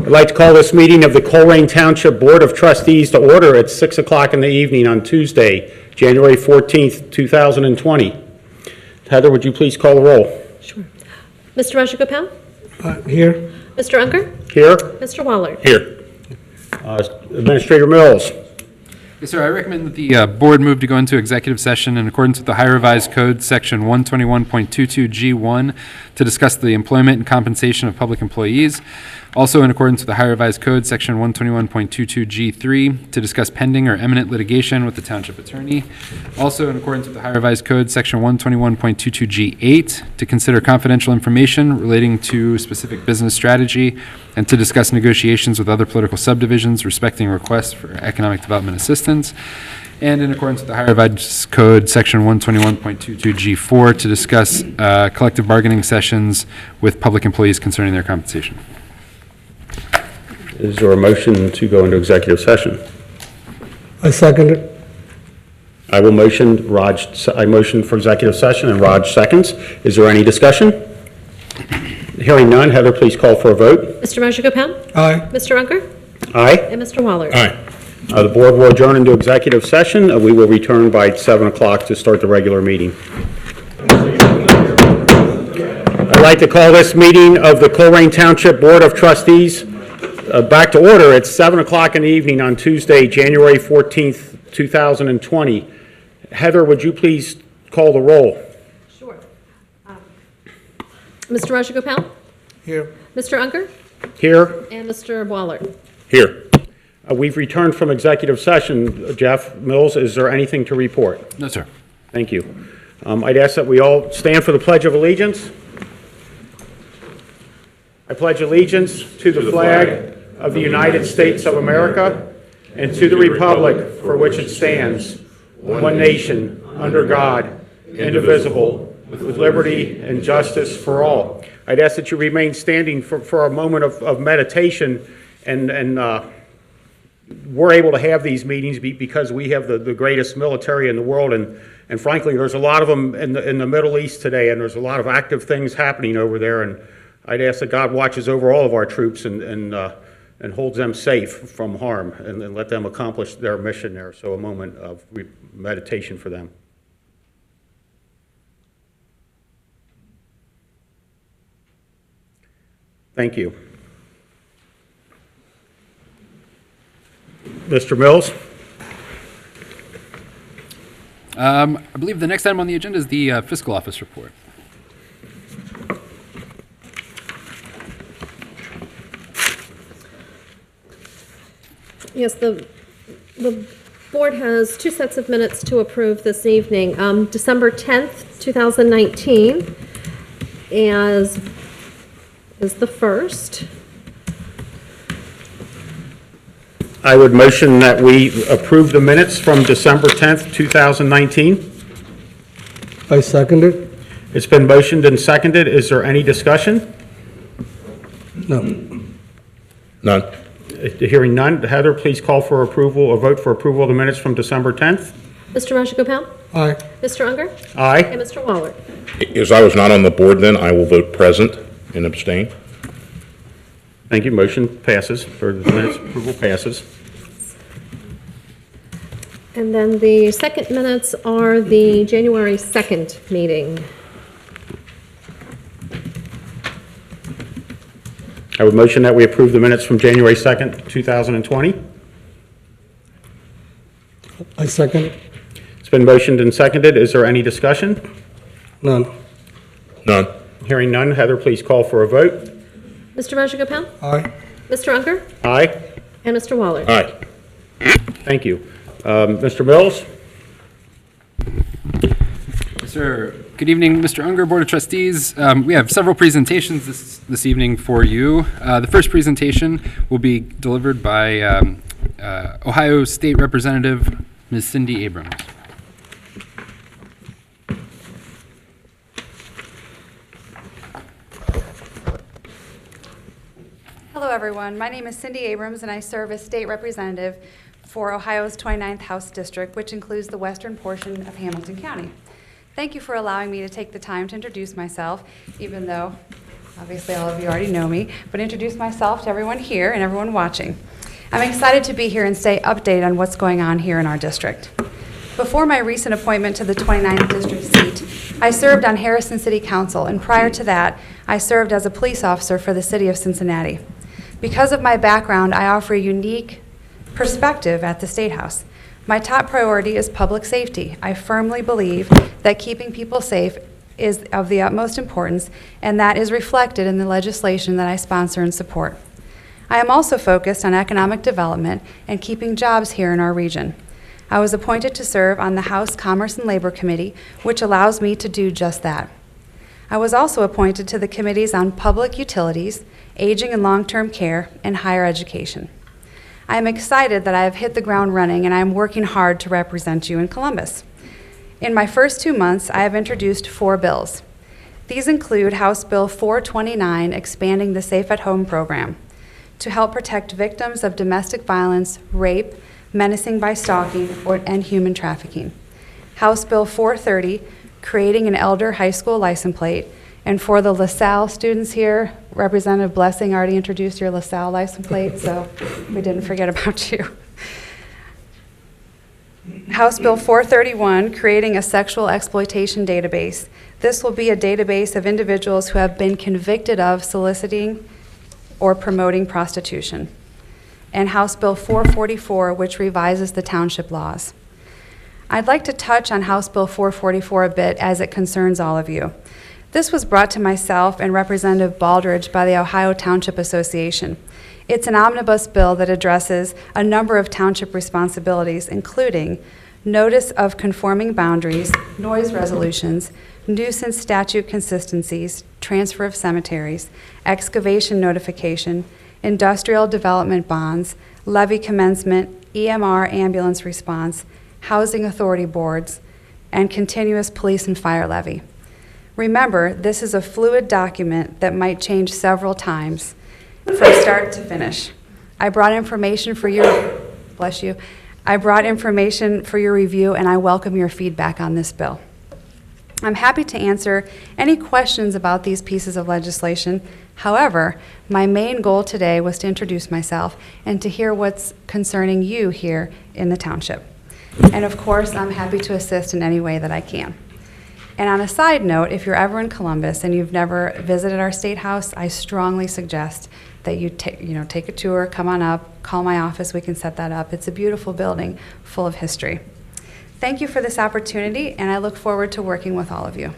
I'd like to call this meeting of the Colerain Township Board of Trustees to order at 6 o'clock in the evening on Tuesday, January 14th, 2020. Heather, would you please call the roll? Sure. Mr. Rajagopal? Here. Mr. Unger? Here. Mr. Waller? Here. Administrator Mills. Yes, sir. I recommend that the board move to go into executive session in accordance with the High Revised Code, Section 121.22G1, to discuss the employment and compensation of public employees. Also in accordance with the High Revised Code, Section 121.22G3, to discuss pending or imminent litigation with the township attorney. Also in accordance with the High Revised Code, Section 121.22G8, to consider confidential information relating to specific business strategy and to discuss negotiations with other political subdivisions respecting requests for economic development assistance. And in accordance with the High Revised Code, Section 121.22G4, to discuss collective bargaining sessions with public employees concerning their compensation. Is there a motion to go into executive session? I second it. I motion for executive session, and Raj seconds. Is there any discussion? Hearing none, Heather, please call for a vote. Mr. Rajagopal? Aye. Mr. Unger? Aye. And Mr. Waller? Aye. The board will adjourn into executive session. We will return by 7 o'clock to start the regular meeting. I'd like to call this meeting of the Colerain Township Board of Trustees back to order at 7 o'clock in the evening on Tuesday, January 14th, 2020. Heather, would you please call the roll? Sure. Mr. Rajagopal? Here. Mr. Unger? Here. And Mr. Waller? Here. We've returned from executive session. Jeff Mills, is there anything to report? No, sir. Thank you. I'd ask that we all stand for the Pledge of Allegiance. I pledge allegiance to the flag of the United States of America and to the republic for which it stands, one nation, under God, indivisible, with liberty and justice for all. I'd ask that you remain standing for a moment of meditation, and we're able to have these meetings because we have the greatest military in the world, and frankly, there's a lot of them in the Middle East today, and there's a lot of active things happening over there, and I'd ask that God watches over all of our troops and holds them safe from harm and let them accomplish their mission there. So a moment of meditation for them. Thank you. Mr. Mills? I believe the next item on the agenda is the fiscal office report. Yes, the board has two sets of minutes to approve this evening. December 10th, 2019 is the first. I would motion that we approve the minutes from December 10th, 2019. I second it. It's been motioned and seconded. Is there any discussion? No. None. Hearing none, Heather, please call for approval or vote for approval of the minutes from December 10th. Mr. Rajagopal? Aye. Mr. Unger? Aye. And Mr. Waller? As I was not on the board then, I will vote present and abstain. Thank you. Motion passes, or the minutes approval passes. And then the second minutes are the January 2nd meeting. I would motion that we approve the minutes from January 2nd, 2020. I second it. It's been motioned and seconded. Is there any discussion? None. None. Hearing none, Heather, please call for a vote. Mr. Rajagopal? Aye. Mr. Unger? Aye. And Mr. Waller? Aye. Thank you. Mr. Mills? Yes, sir. Good evening, Mr. Unger, Board of Trustees. We have several presentations this evening for you. The first presentation will be delivered by Ohio State Representative Ms. Cindy Abrams. Hello, everyone. My name is Cindy Abrams, and I serve as State Representative for Ohio's 29th House District, which includes the western portion of Hamilton County. Thank you for allowing me to take the time to introduce myself, even though Obviously, all of you already know me, but introduce myself to everyone here and everyone watching. I'm excited to be here and stay updated on what's going on here in our district. Before my recent appointment to the 29th District seat, I served on Harrison City Council, and prior to that, I served as a police officer for the city of Cincinnati. Because of my background, I offer a unique perspective at the Statehouse. My top priority is public safety. I firmly believe that keeping people safe is of the utmost importance, and that is reflected in the legislation that I sponsor and support. I am also focused on economic development and keeping jobs here in our region. I was appointed to serve on the House Commerce and Labor Committee, which allows me to do just that. I was also appointed to the committees on public utilities, aging and long-term care, and higher education. I am excited that I have hit the ground running, and I am working hard to represent you in Columbus. In my first 2 months, I have introduced 4 bills. These include House Bill 429, expanding the Safe at Home program to help protect victims of domestic violence, rape, menacing by stalking, and human trafficking. House Bill 430, creating an elder high school license plate. And for the LaSalle students here, Representative Blessing already introduced your LaSalle license plate, so we didn't forget about you. House Bill 431, creating a sexual exploitation database. This will be a database of individuals who have been convicted of soliciting or promoting prostitution. And House Bill 444, which revises the township laws. I'd like to touch on House Bill 444 a bit as it concerns all of you. This was brought to myself and Representative Baldridge by the Ohio Township Association. It's an omnibus bill that addresses a number of township responsibilities, including notice of conforming boundaries, noise resolutions, nuisance statute consistencies, transfer of cemeteries, excavation notification, industrial development bonds, levy commencement, EMR ambulance response, housing authority boards, and continuous police and fire levy. Remember, this is a fluid document that might change several times from start to finish. I brought information for your, bless you, I brought information for your review, and I welcome your feedback on this bill. I'm happy to answer any questions about these pieces of legislation. However, my main goal today was to introduce myself and to hear what's concerning you here in the township. And of course, I'm happy to assist in any way that I can. And on a side note, if you're ever in Columbus and you've never visited our State House, I strongly suggest that you take a tour, come on up, call my office, we can set that up. It's a beautiful building full of history. Thank you for this opportunity, and I look forward to working with all of you.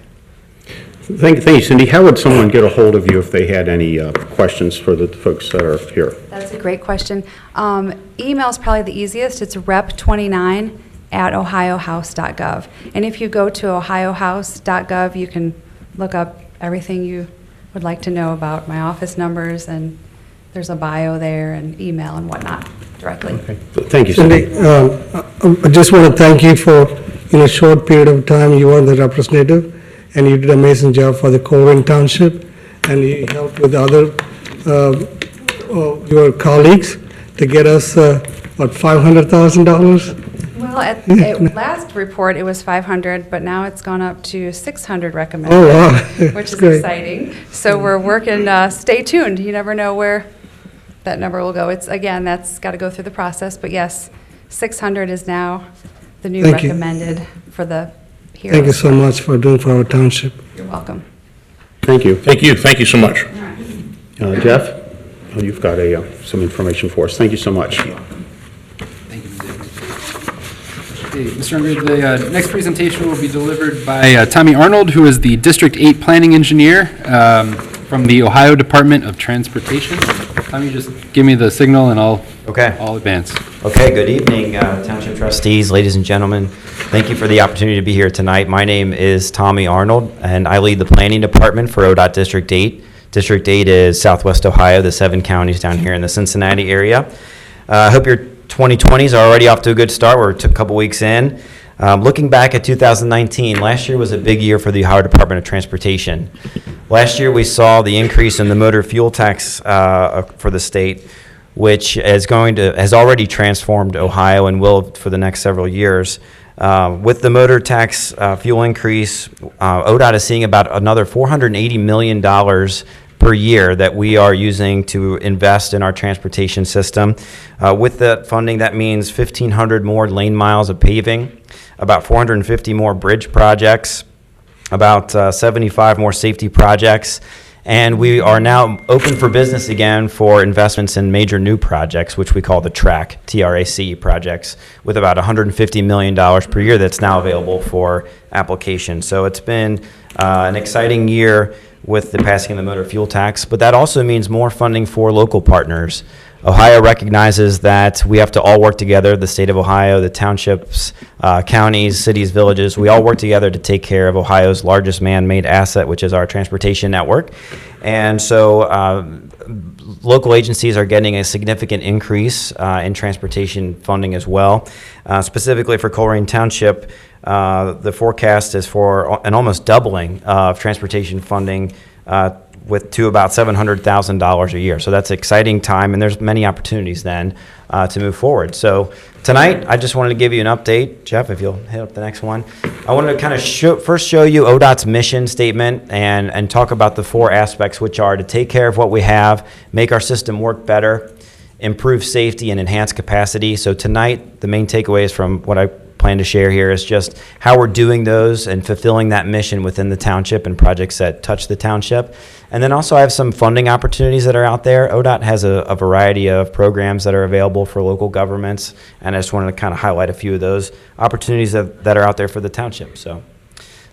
Thank you, Cindy. How would someone get a hold of you if they had any questions for the folks that are here? That's a great question. Email is probably the easiest. It's rep29@ohiohouse.gov. And if you go to ohiohouse.gov, you can look up everything you would like to know about my office numbers, and there's a bio there and email and whatnot directly. Okay. Thank you, Cindy. I just want to thank you for, in a short period of time, you were the representative, and you did an amazing job for the Colerain Township, and you helped with other, your colleagues to get us, $500,000? Well, at last report, it was 500, but now it's gone up to 600 recommended. Oh, wow. Which is Great. exciting. So we're working, stay tuned. You never know where that number will go. It's, again, that's got to go through the process, but yes, 600 is now the new Thank you. recommended for the heroes. Thank you so much for doing for our township. You're welcome. Thank you. Thank you. Thank you so much. Jeff, you've got some information for us. Thank you so much. Thank you, Ms. Abrams. Okay, Mr. Unger, the next presentation will be delivered by Tommy Arnold, who is the District 8 Planning Engineer from the Ohio Department of Transportation. Tommy, just give me the signal and I'll advance. Okay, good evening, Township Trustees, ladies and gentlemen. Thank you for the opportunity to be here tonight. My name is Tommy Arnold, and I lead the Planning Department for ODOT District 8. District 8 is Southwest Ohio, the 7 counties down here in the Cincinnati area. I hope your 2020s are already off to a good start. We're a couple weeks in. Looking back at 2019, last year was a big year for the Ohio Department of Transportation. Last year we saw the increase in the motor fuel tax for the state, which has already transformed Ohio and will for the next several years. With the motor tax fuel increase, ODOT is seeing about another $480 million per year that we are using to invest in our transportation system. With that funding, that means 1,500 more lane miles of paving, about 450 more bridge projects, about 75 more safety projects, and we are now open for business again for investments in major new projects, which we call the TRAC, T-R-A-C projects, with about $150 million per year that's now available for application. So it's been an exciting year with the passing of the motor fuel tax, but that also means more funding for local partners. Ohio recognizes that we have to all work together, the state of Ohio, the townships, counties, cities, villages. We all work together to take care of Ohio's largest man-made asset, which is our transportation network. And so local agencies are getting a significant increase in transportation funding as well. Specifically for Coleraine Township, the forecast is for an almost doubling of transportation funding to about $700,000 a year. So that's an exciting time, and there's many opportunities then to move forward. So tonight, I just wanted to give you an update. Jeff, if you'll hit up the next one. I wanted to kind of first show you ODOT'S mission statement and talk about the 4 aspects, which are to take care of what we have, make our system work better, improve safety, and enhance capacity. So tonight, the main takeaways from what I plan to share here is just how we're doing those and fulfilling that mission within the township and projects that touch the township. And then also I have some funding opportunities that are out there. ODOT has a variety of programs that are available for local governments, and I just wanted to kind of highlight a few of those opportunities that are out there for the township. So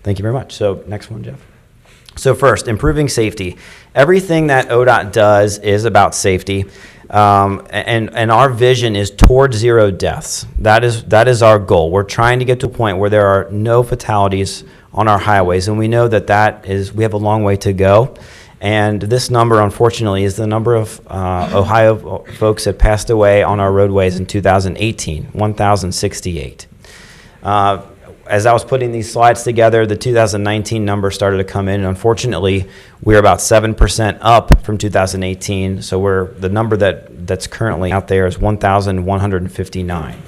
thank you very much. So next one, Jeff. So first, improving safety. Everything that ODOT does is about safety. And our vision is towards 0 deaths. That is our goal. We're trying to get to a point where there are no fatalities on our highways, and we know that we have a long way to go. And this number, unfortunately, is the number of Ohio folks that passed away on our roadways in 2018, 1,068. As I was putting these slides together, the 2019 number started to come in, and unfortunately, we're about 7% up from 2018. So the number that's currently out there is 1,159.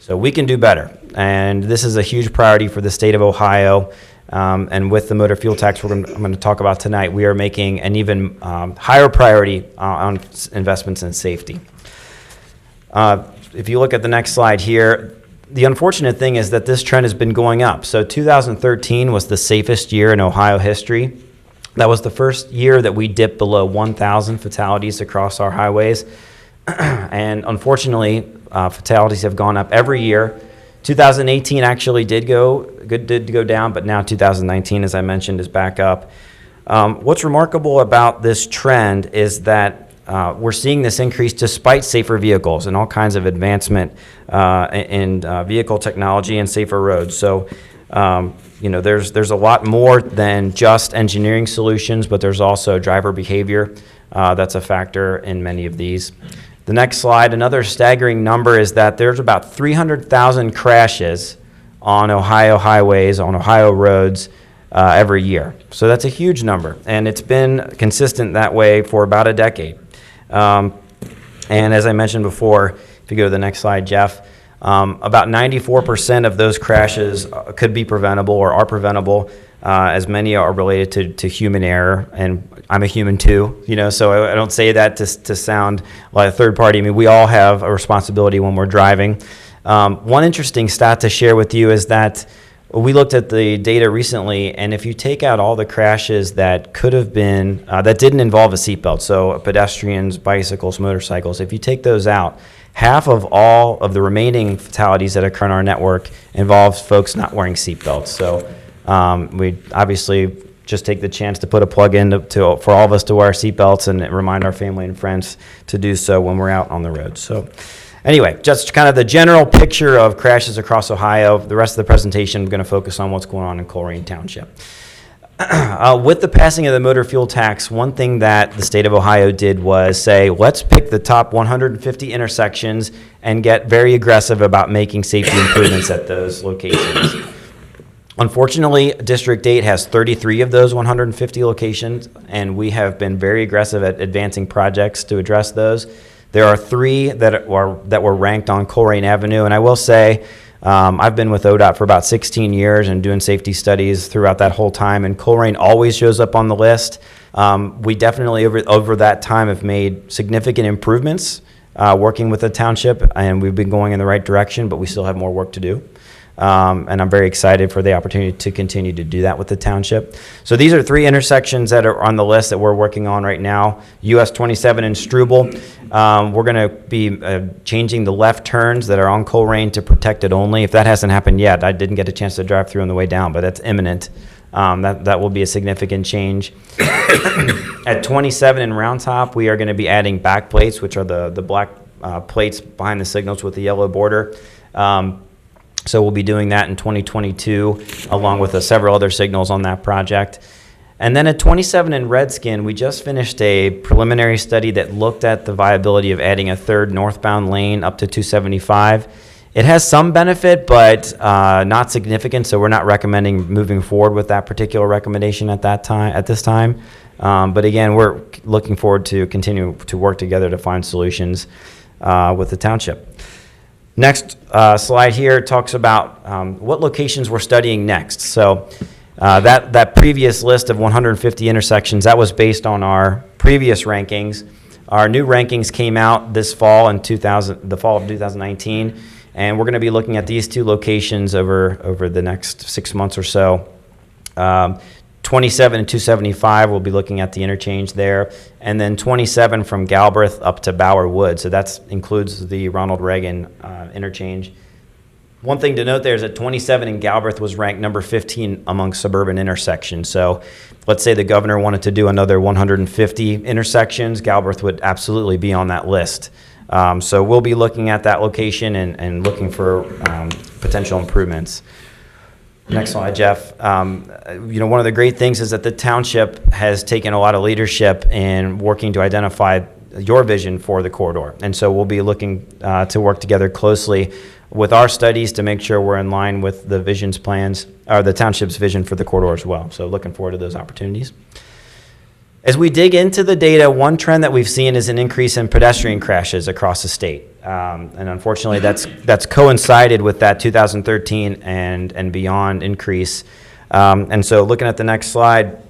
So we can do better, and this is a huge priority for the state of Ohio. And with the motor fuel tax I'm going to talk about tonight, we are making an even higher priority on investments in safety. If you look at the next slide here, the unfortunate thing is that this trend has been going up. So 2013 was the safest year in Ohio history. That was the first year that we dipped below 1,000 fatalities across our highways. And unfortunately, fatalities have gone up every year. 2018 actually did go down, but now 2019, as I mentioned, is back up. What's remarkable about this trend is that we're seeing this increase despite safer vehicles and all kinds of advancement in vehicle technology and safer roads. So, there's a lot more than just engineering solutions, but there's also driver behavior that's a factor in many of these. The next slide, another staggering number is that there's about 300,000 crashes on Ohio highways, on Ohio roads every year. So that's a huge number, and it's been consistent that way for about a decade. And as I mentioned before, if you go to the next slide, Jeff, about 94% of those crashes could be preventable or are preventable, as many are related to human error, and I'm a human too, so I don't say that to sound like a third party. I mean, we all have a responsibility when we're driving. One interesting stat to share with you is that we looked at the data recently, and if you take out all the crashes that could have been, that didn't involve a seatbelt, so pedestrians, bicycles, motorcycles, if you take those out, half of all of the remaining fatalities that occur in our network involves folks not wearing seatbelts. So we obviously just take the chance to put a plug in for all of us to wear seatbelts and remind our family and friends to do so when we're out on the road. So anyway, just kind of the general picture of crashes across Ohio. The rest of the presentation, I'm going to focus on what's going on in Coleraine Township. With the passing of the motor fuel tax, one thing that the state of Ohio did was say, let's pick the top 150 intersections and get very aggressive about making safety improvements at those locations. Unfortunately, District 8 has 33 of those 150 locations, and we have been very aggressive at advancing projects to address those. There are 3 that were ranked on Coleraine Avenue, and I will say I've been with ODOT for about 16 years and doing safety studies throughout that whole time, and Coleraine always shows up on the list. We definitely, over that time, have made significant improvements working with the township, and we've been going in the right direction, but we still have more work to do. And I'm very excited for the opportunity to continue to do that with the township. So these are 3 intersections that are on the list that we're working on right now. US 27 in Struble. We're going to be changing the left turns that are on Coleraine to protected only. If that hasn't happened yet, I didn't get a chance to drive through on the way down, but that's imminent. That will be a significant change. At 27 in Round Top, we are going to be adding back plates, which are the black plates behind the signals with the yellow border. So we'll be doing that in 2022, along with several other signals on that project. And then at 27 in Redskin, we just finished a preliminary study that looked at the viability of adding a 3rd northbound lane up to 275. It has some benefit, but not significant, so we're not recommending moving forward with that particular recommendation at this time. But again, we're looking forward to continue to work together to find solutions with the township. Next slide here talks about what locations we're studying next. So that previous list of 150 intersections, that was based on our previous rankings. Our new rankings came out this fall in the fall of 2019, and we're going to be looking at these 2 locations over the next 6 months or so. 27 and 275, we'll be looking at the interchange there, and then 27 from Galbraith up to Bower Wood. So that includes the Ronald Reagan interchange. One thing to note there is that 27 in Galbraith was ranked number 15 among suburban intersections. So let's say the governor wanted to do another 150 intersections, Galbraith would absolutely be on that list. So we'll be looking at that location and looking for potential improvements. Next slide, Jeff. One of the great things is that the township has taken a lot of leadership in working to identify your vision for the corridor. And so we'll be looking to work together closely with our studies to make sure we're in line with the vision's plans, or the township's vision for the corridor as well. So looking forward to those opportunities. As we dig into the data, one trend that we've seen is an increase in pedestrian crashes across the state. And unfortunately, that's coincided with that 2013 and beyond increase. And so looking at the next slide,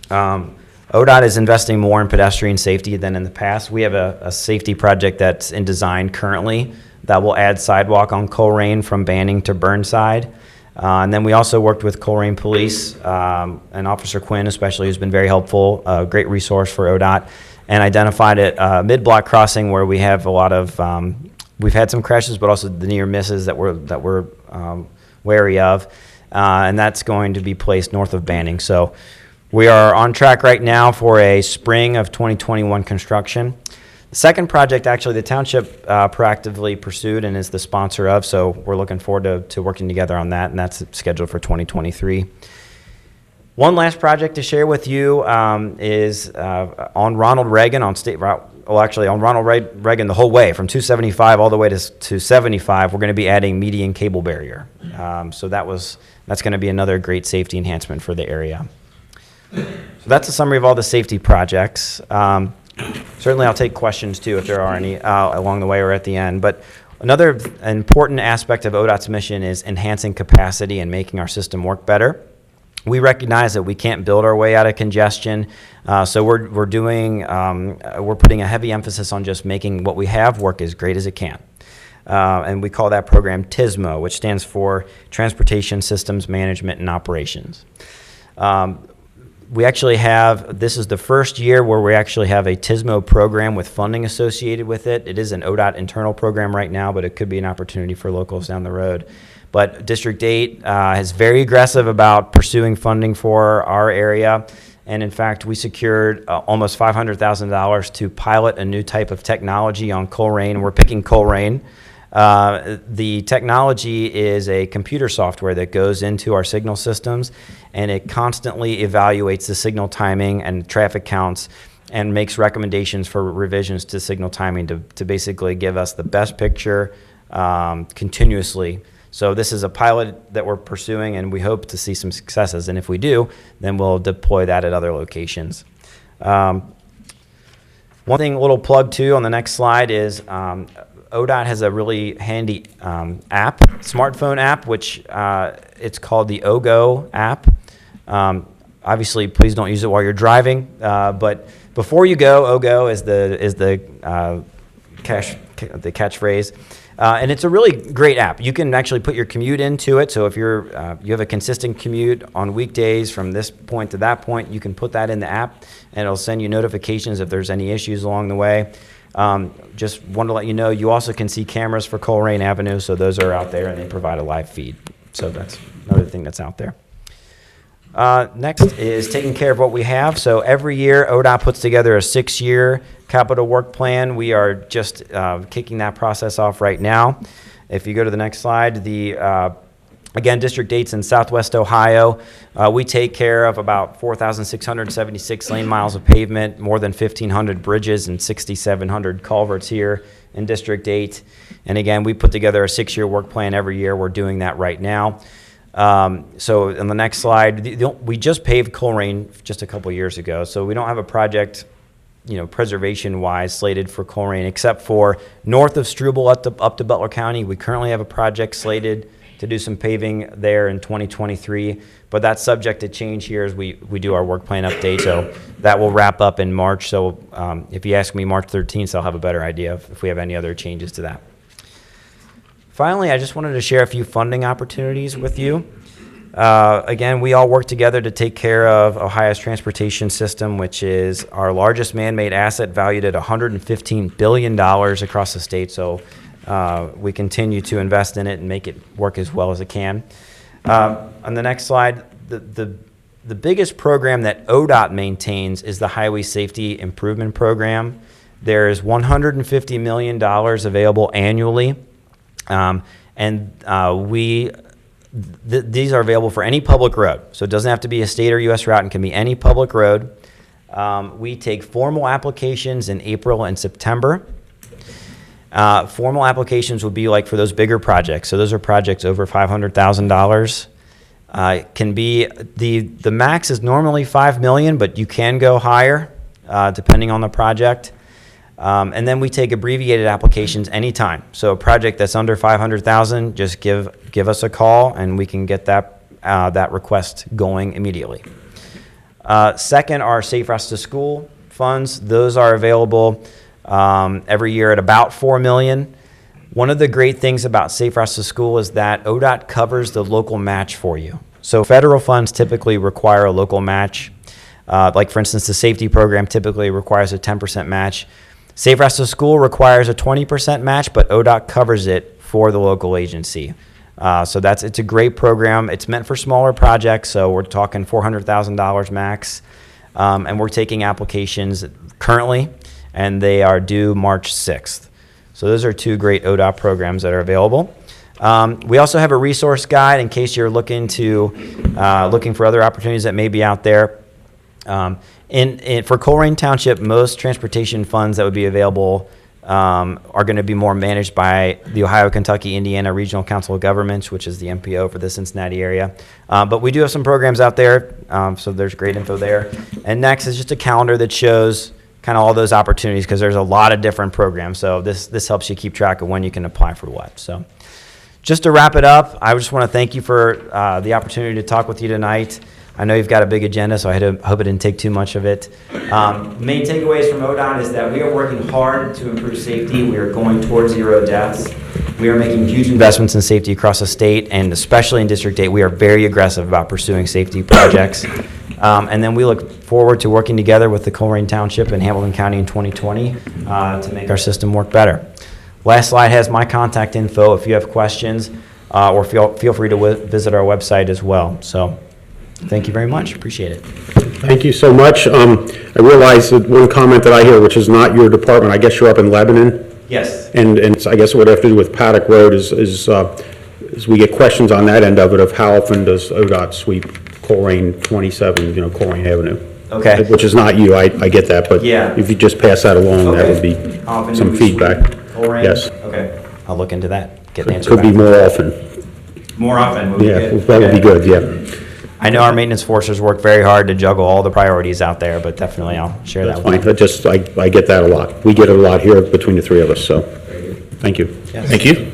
ODOT is investing more in pedestrian safety than in the past. We have a safety project that's in design currently that will add sidewalk on Coleraine from Banning to Burnside. And then we also worked with Coleraine Police, and Officer Quinn especially, who's been very helpful, a great resource for ODOT, and identified a mid-block crossing where we have a lot of, we've had some crashes, but also the near misses that we're wary of, and that's going to be placed north of Banning. So we are on track right now for a spring of 2021 construction. The second project, actually, the township proactively pursued and is the sponsor of, so we're looking forward to working together on that, and that's scheduled for 2023. One last project to share with you is on Ronald Reagan on State Route, well, actually on Ronald Reagan the whole way, from 275 all the way to 75, we're going to be adding median cable barrier. So that's going to be another great safety enhancement for the area. So that's a summary of all the safety projects. Certainly I'll take questions too if there are any along the way or at the end. But another important aspect of ODOT's mission is enhancing capacity and making our system work better. We recognize that we can't build our way out of congestion, so we're putting a heavy emphasis on just making what we have work as great as it can. And we call that program TSMO, which stands for Transportation Systems Management and Operations. We actually have, this is the first year where we actually have a TSMO program with funding associated with it. It is an ODOT internal program right now, but it could be an opportunity for locals down the road. But District 8 is very aggressive about pursuing funding for our area. And in fact, we secured almost $500,000 to pilot a new type of technology on Coleraine. We're picking Coleraine. The technology is a computer software that goes into our signal systems, and it constantly evaluates the signal timing and traffic counts and makes recommendations for revisions to signal timing to basically give us the best picture continuously. So this is a pilot that we're pursuing, and we hope to see some successes. And if we do, then we'll deploy that at other locations. One thing, a little plug too on the next slide is ODOT has a really handy smartphone app, which it's called the OGO app. Obviously, please don't use it while you're driving, but before you go, OGO is the catchphrase. And it's a really great app. You can actually put your commute into it. So if you have a consistent commute on weekdays from this point to that point, you can put that in the app, and it'll send you notifications if there's any issues along the way. Just want to let you know, you also can see cameras for Coleraine Avenue, so those are out there, and they provide a live feed. So that's another thing that's out there. Next is taking care of what we have. So every year, ODOT puts together a 6-year capital work plan. We are just kicking that process off right now. If you go to the next slide, again, District 8's in Southwest Ohio. We take care of about 4,676 lane miles of pavement, more than 1,500 bridges, and 6,700 culverts here in District 8. And again, we put together a 6-year work plan every year. We're doing that right now. So on the next slide, we just paved Coleraine just a couple years ago, so we don't have a project, preservation-wise slated for Coleraine, except for north of Struble up to Butler County. We currently have a project slated to do some paving there in 2023, but that's subject to change here as we do our work plan update, so that will wrap up in March. So if you ask me March 13th, I'll have a better idea if we have any other changes to that. Finally, I just wanted to share a few funding opportunities with you. Again, we all work together to take care of Ohio's transportation system, which is our largest man-made asset, valued at $115 billion across the state. So we continue to invest in it and make it work as well as it can. On the next slide, the biggest program that ODOT maintains is the Highway Safety Improvement Program. There's $150 million available annually. These are available for any public road. So it doesn't have to be a state or U.S. route, and can be any public road. We take formal applications in April and September. Formal applications would be like for those bigger projects. So those are projects over $500,000. Can be the max is normally $5 million, but you can go higher depending on the project. And then we take abbreviated applications anytime. So a project that's under $500,000, just give us a call, and we can get that request going immediately. Second, our Safe Routes to School funds. Those are available every year at about $4 million. One of the great things about Safe Routes to School is that ODOT covers the local match for you. So federal funds typically require a local match. Like for instance, the safety program typically requires a 10% match. Safe Routes to School requires a 20% match, but ODOT covers it for the local agency. So it's a great program. It's meant for smaller projects, so we're talking $400,000 max. And we're taking applications currently, and they are due March 6th. So those are two great ODOT programs that are available. We also have a resource guide in case you're looking for other opportunities that may be out there. For Coleraine Township, most transportation funds that would be available are going to be more managed by the Ohio, Kentucky, Indiana Regional Council of Governments, which is the MPO for the Cincinnati area. But we do have some programs out there, so there's great info there. And next is just a calendar that shows kind of all those opportunities, because there's a lot of different programs. So this helps you keep track of when you can apply for what. So just to wrap it up, I just want to thank you for the opportunity to talk with you tonight. I know you've got a big agenda, so I hope it didn't take too much of it. Main takeaways from ODOT is that we are working hard to improve safety. We are going towards 0 deaths. We are making huge investments in safety across the state, and especially in District 8, we are very aggressive about pursuing safety projects. And then we look forward to working together with the Coleraine Township and Hamilton County in 2020 to make our system work better. Last slide has my contact info if you have questions, or feel free to visit our website as well. So thank you very much. Appreciate it. Thank you so much. I realize that one comment that I hear, which is not your department, I guess you're up in Lebanon, Yes. and I guess what I have to do with Paddock Road is we get questions on that end of it, of how often does ODOT sweep Coleraine 27, Coleraine Avenue. Okay. Which is not you, I get that, but Yeah. if you just pass that along, that Okay. would be How often do some we feedback. sweep Coleraine? Yes. Okay. I'll look into that. Get an answer Could be back. more often. More often would be Yeah, good. that would be Okay. good, yeah. I know our maintenance forces work very hard to juggle all the priorities out there, but definitely I'll share That's that with fine. you. I get that a lot. We get it a lot here between the three of us, so, thank you. Yes. Thank you.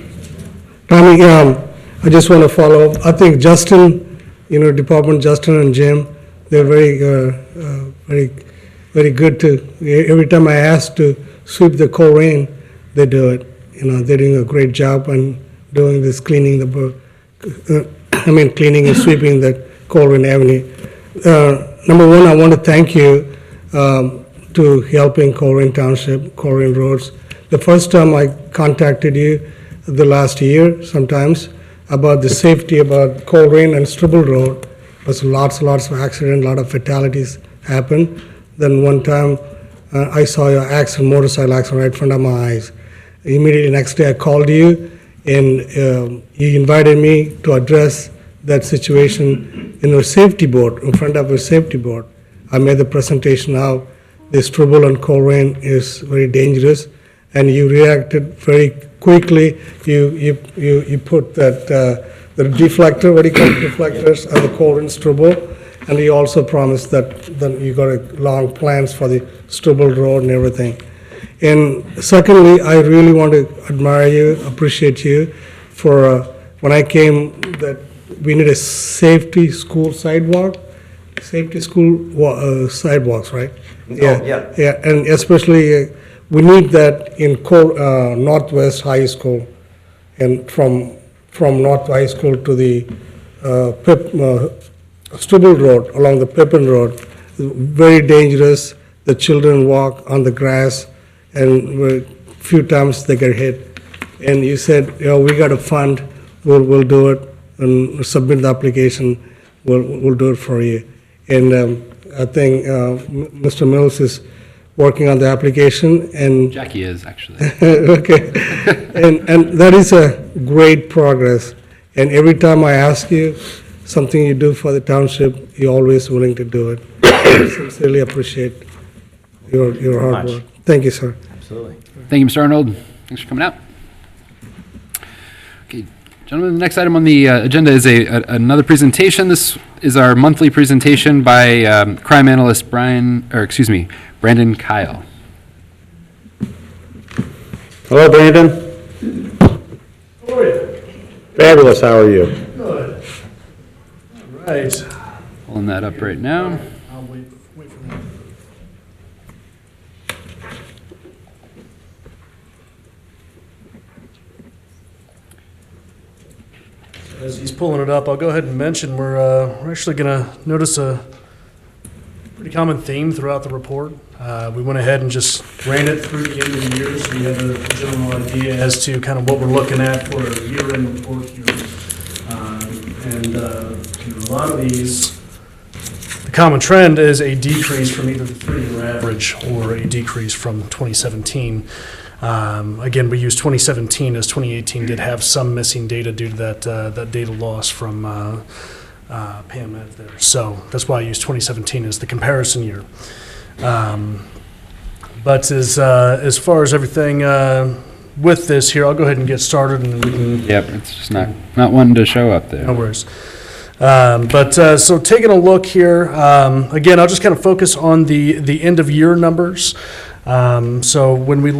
Tommy, I just want to follow up. I think Justin, Department Justin and Jim, they're very good to, every time I ask to sweep the Colerain, they do it. They're doing a great job on doing this cleaning cleaning and sweeping the Colerain Avenue. Number one, I want to thank you to helping Colerain Township, Colerain Roads. The first time I contacted you, the last year sometimes, about the safety about Colerain and Stribble Road, was lots of accidents, a lot of fatalities happen. Then one time I saw your motorcycle accident right in front of my eyes. Immediately next day I called you, and you invited me to address that situation in your safety board, in front of your safety board. I made the presentation how this Stribble and Colerain is very dangerous, and you reacted very quickly. You put that the deflector, what do you call it, deflectors, on the Colerain Stribble, and you also promised that then you got long plans for the Stribble Road and everything. And secondly, I really want to admire you, appreciate you for when I came that we need a safety school sidewalk, sidewalks, right? Yeah, and especially we need that in Northwest High School, and from North High School to the Stribble Road, along the Pippin Road, very dangerous. The children walk on the grass, and a few times they get hit. And you said, we got a fund, we'll do it, and submit the application, we'll do it for you. And I think Mr. Mills is working on the application, and Jackie is, actually. okay, and that is a great progress. And every time I ask you something you do for the township, you're always willing to do it. I sincerely appreciate your hard work. Thank you, sir. Absolutely. Thank you, Mr. Arnold. Thanks for coming out. Okay, gentlemen, the next item on the agenda is another presentation. This is our monthly presentation by crime analyst Brandon Kyle. Hello, Brandon. How are you? Fabulous, how are you? Good. All right. Pulling that up right now. I'll wait for that. As he's pulling it up, I'll go ahead and mention we're actually going to notice a pretty common theme throughout the report. We went ahead and just ran it through the end of the year, so you have a general idea as to kind of what we're looking at for a year-end report here. A lot of these, the common trend is a decrease from either the 3-year average or a decrease from 2017. Again, we use 2017 as 2018 did have some missing data due to that data loss from Pam Ed there. So that's why I use 2017 as the comparison year. But as far as everything with this here, I'll go ahead and get started, and we can. Yep, it's just not wanting to show up there. No worries. So taking a look here, again, I'll just kind of focus on the end of year numbers. So when we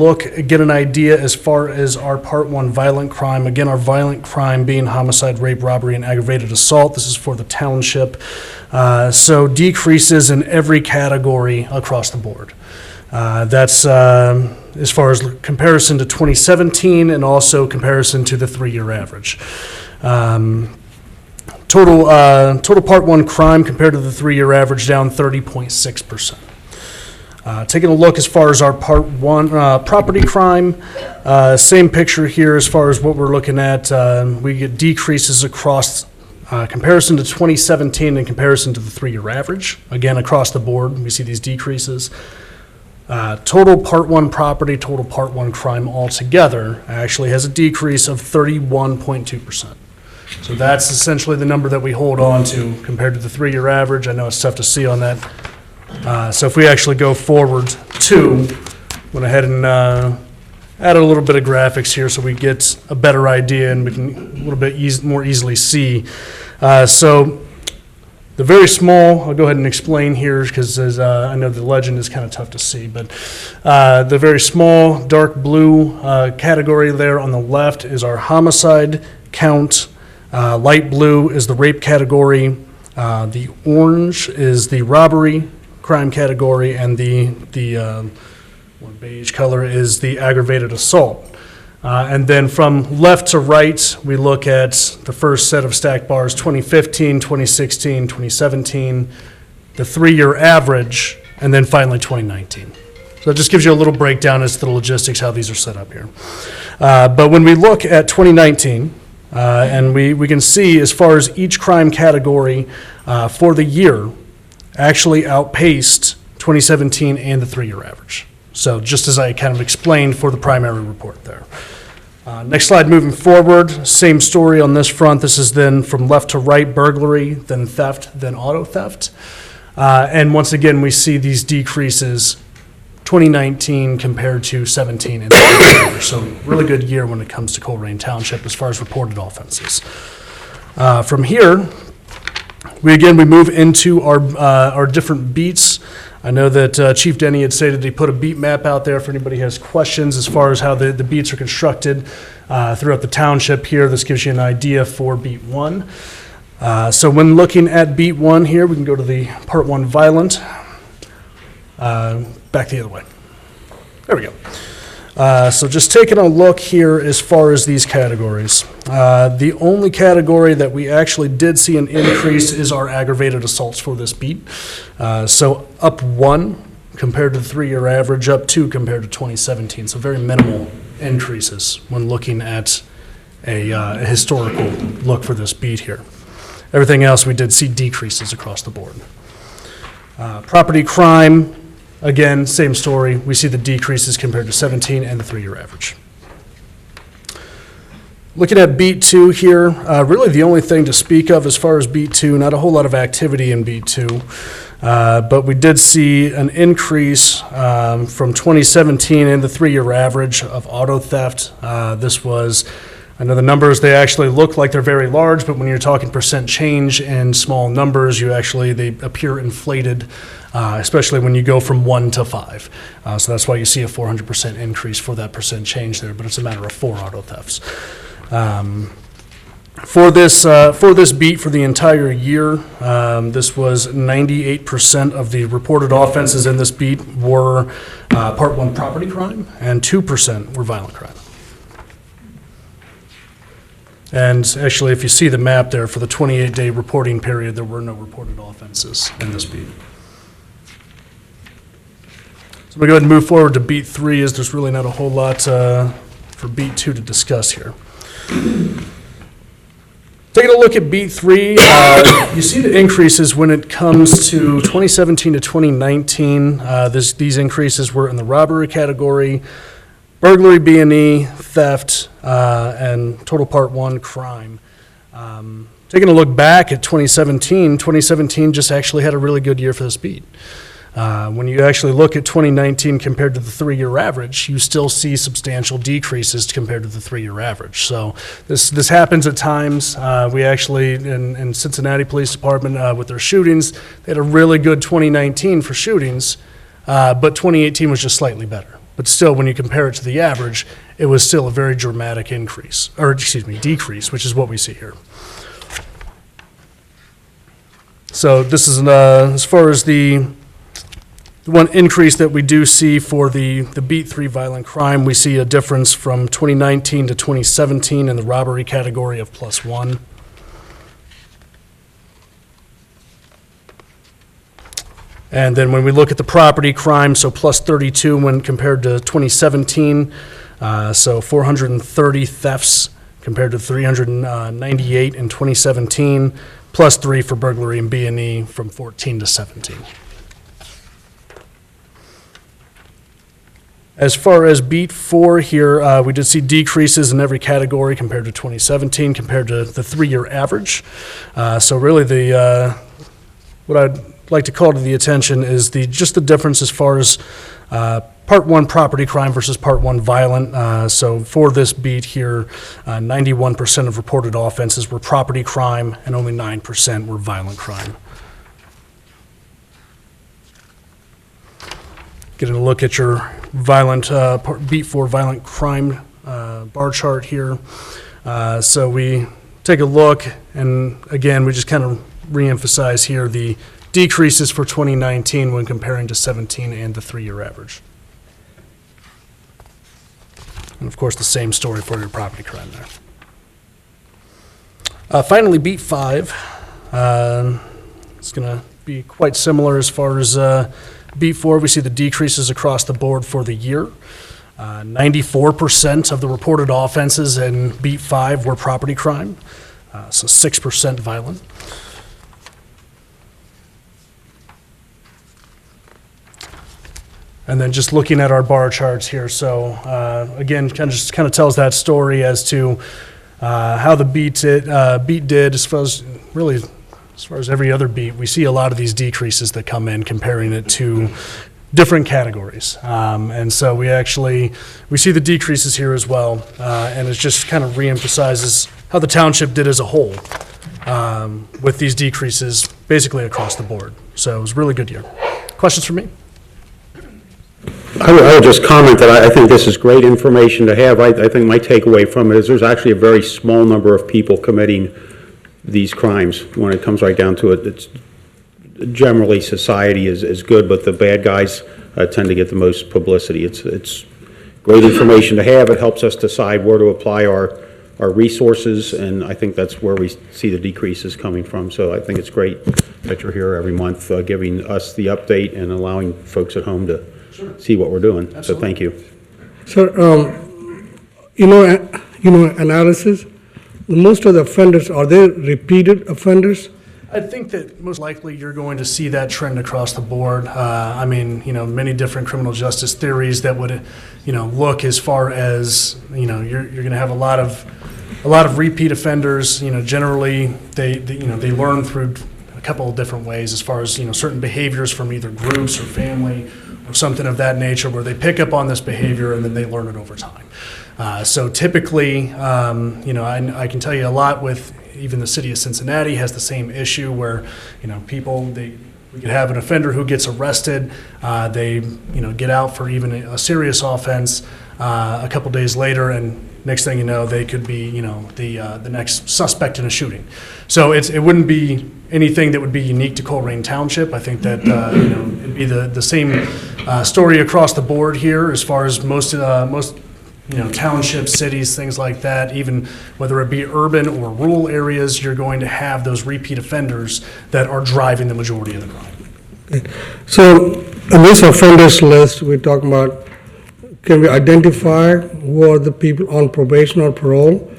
get an idea as far as our Part 1 violent crime, again, our violent crime being homicide, rape, robbery, and aggravated assault. This is for the township. So decreases in every category across the board. That's as far as comparison to 2017 and also comparison to the 3-year average. Total Part 1 crime compared to the 3-year average down 30.6%. Taking a look as far as our Part 1 property crime, same picture here as far as what we're looking at. We get decreases across comparison to 2017 in comparison to the 3-year average. Again, across the board, we see these decreases. Total Part 1 property, total Part 1 crime altogether actually has a decrease of 31.2%. So that's essentially the number that we hold on to compared to the 3-year average. I know it's tough to see on that. So if we actually go forward went ahead and added a little bit of graphics here so we get a better idea and we can a little bit more easily see. So the very small, I'll go ahead and explain here because I know the legend is kind of tough to see, but the very small dark blue category there on the left is our homicide count. Light blue is the rape category. The orange is the robbery crime category, and the more beige color is the aggravated assault. And then from left to right, we look at the first set of stacked bars, 2015, 2016, 2017, the 3-year average, and then finally 2019. So it just gives you a little breakdown as to the logistics, how these are set up here. But when we look at 2019, and we can see as far as each crime category for the year actually outpaced 2017 and the 3-year average. So just as I kind of explained for the primary report there. Next slide, moving forward, same story on this front. This is then from left to right, burglary, then theft, then auto theft. And once again, we see these decreases 2019 compared to 17 and 18. So really good year when it comes to Coleraine Township as far as reported offenses. From here, we move into our different beats. I know that Chief Denny had stated he put a beat map out there for anybody who has questions as far as how the beats are constructed throughout the township here. This gives you an idea for beat 1. So when looking at beat 1 here, we can go to the part 1 violent. Back the other way. There we go. So just taking a look here as far as these categories. The only category that we actually did see an increase is our aggravated assaults for this beat. So up 1 compared to the 3-year average, up 2 compared to 2017. So very minimal increases when looking at a historical look for this beat here. Everything else we did see decreases across the board. Property crime, again, same story. We see the decreases compared to 17 and the 3-year average. Looking at beat 2 here, really the only thing to speak of as far as beat 2, not a whole lot of activity in beat 2, but we did see an increase from 2017 and the 3-year average of auto theft. This was, I know the numbers, they actually look like they're very large, but when you're talking percent change in small numbers, they appear inflated, especially when you go from 1 to 5. So that's why you see a 400% increase for that percent change there, but it's a matter of 4 auto thefts. For this beat for the entire year, this was 98% of the reported offenses in this beat were Part 1 property crime, and 2% were violent crime. And actually, if you see the map there, for the 28-day reporting period, there were no reported offenses in this beat. So we'll go ahead and move forward to beat 3, as there's really not a whole lot for beat 2 to discuss here. Taking a look at beat 3, you see the increases when it comes to 2017 to 2019. These increases were in the robbery category, burglary, B&E, theft, and total Part 1 crime. Taking a look back at 2017 just actually had a really good year for this beat. When you actually look at 2019 compared to the 3-year average, you still see substantial decreases compared to the 3-year average. So this happens at times. We actually, in Cincinnati Police Department, with their shootings, they had a really good 2019 for shootings, but 2018 was just slightly better. But still, when you compare it to the average, it was still a very dramatic decrease, which is what we see here. So this is as far as the one increase that we do see for the beat 3 violent crime. We see a difference from 2019 to 2017 in the robbery category of +1. And then when we look at the property crime, so +32 when compared to 2017, so 430 thefts compared to 398 in 2017, +3 for burglary and B&E from 14 to 17. As far as beat 4 here, we did see decreases in every category compared to 2017, compared to the 3-year average. So really what I'd like to call to the attention is just the difference as far as Part 1 property crime versus Part 1 violent. So for this beat here, 91% of reported offenses were property crime and only 9% were violent crime. Getting a look at your violent beat 4 violent crime bar chart here. So we take a look, and again, we just kind of reemphasize here the decreases for 2019 when comparing to 17 and the 3-year average. And of course, the same story for your property crime there. Finally, beat 5. It's going to be quite similar as far as beat 4. We see the decreases across the board for the year. 94% of the reported offenses in beat 5 were property crime, so 6% violent. And then just looking at our bar charts here, so again, kind of tells that story as to how the beat did as far as really as far as every other beat. We see a lot of these decreases that come in comparing it to different categories, and so we see the decreases here as well, and it just kind of reemphasizes how the township did as a whole with these decreases basically across the board. So it was a really good year. Questions for me? I would just comment that I think this is great information to have. I think my takeaway from it is there's actually a very small number of people committing these crimes. When it comes right down to it, it's generally society is good, but the bad guys tend to get the most publicity. It's great information to have. It helps us decide where to apply our resources, and I think that's where we see the decreases coming from. So I think it's great that you're here every month giving us the update and allowing folks at home to see what we're doing. Absolutely. So thank you. So, analysis, most of the offenders, are they repeated offenders? I think that most likely you're going to see that trend across the board. I mean, many different criminal justice theories that would, look as far as, you're going to have a lot of repeat offenders. Generally they learn through a couple of different ways as far as, certain behaviors from either groups or family or something of that nature where they pick up on this behavior and then they learn it over time. So typically, I can tell you a lot with even the city of Cincinnati has the same issue where, we could have an offender who gets arrested, they, get out for even a serious offense a couple days later, and next thing you know, they could be, the next suspect in a shooting. So it wouldn't be anything that would be unique to Colerain Township. I think that, it'd be the same story across the board here as far as most townships, cities, things like that. Even whether it be urban or rural areas, you're going to have those repeat offenders that are driving the majority of the crime. So in this offenders list, we're talking about, can we identify who are the people on probation or parole?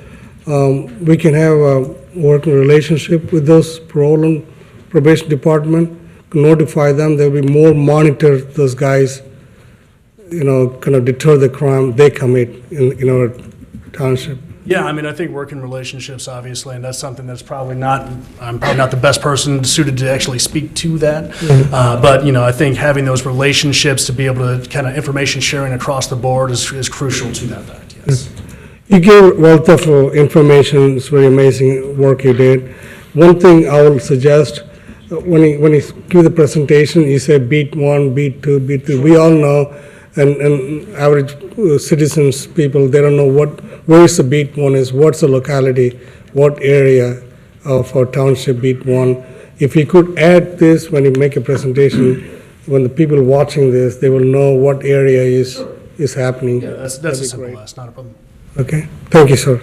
We can have a working relationship with those parole and probation department, notify them. There will be more monitor those guys, kind of deter the crime they commit in our township. Yeah, I think working relationships, obviously, and that's something that's I'm probably not the best person suited to actually speak to that. But, I think having those relationships to be able to kind of information sharing across the board is crucial to that fact, yes. You gave a wealth of information. It's very amazing work you did. One thing I will suggest, when you give the presentation, you say beat 1, beat 2, beat 3. We all know, and average citizens, people, they don't know where is the beat 1 is, what's the locality, what area of our township beat 1. If you could add this when you make a presentation, when the people watching this, they will know what area is happening. Yeah, that's a simple ask, not a problem. Okay, thank you, sir.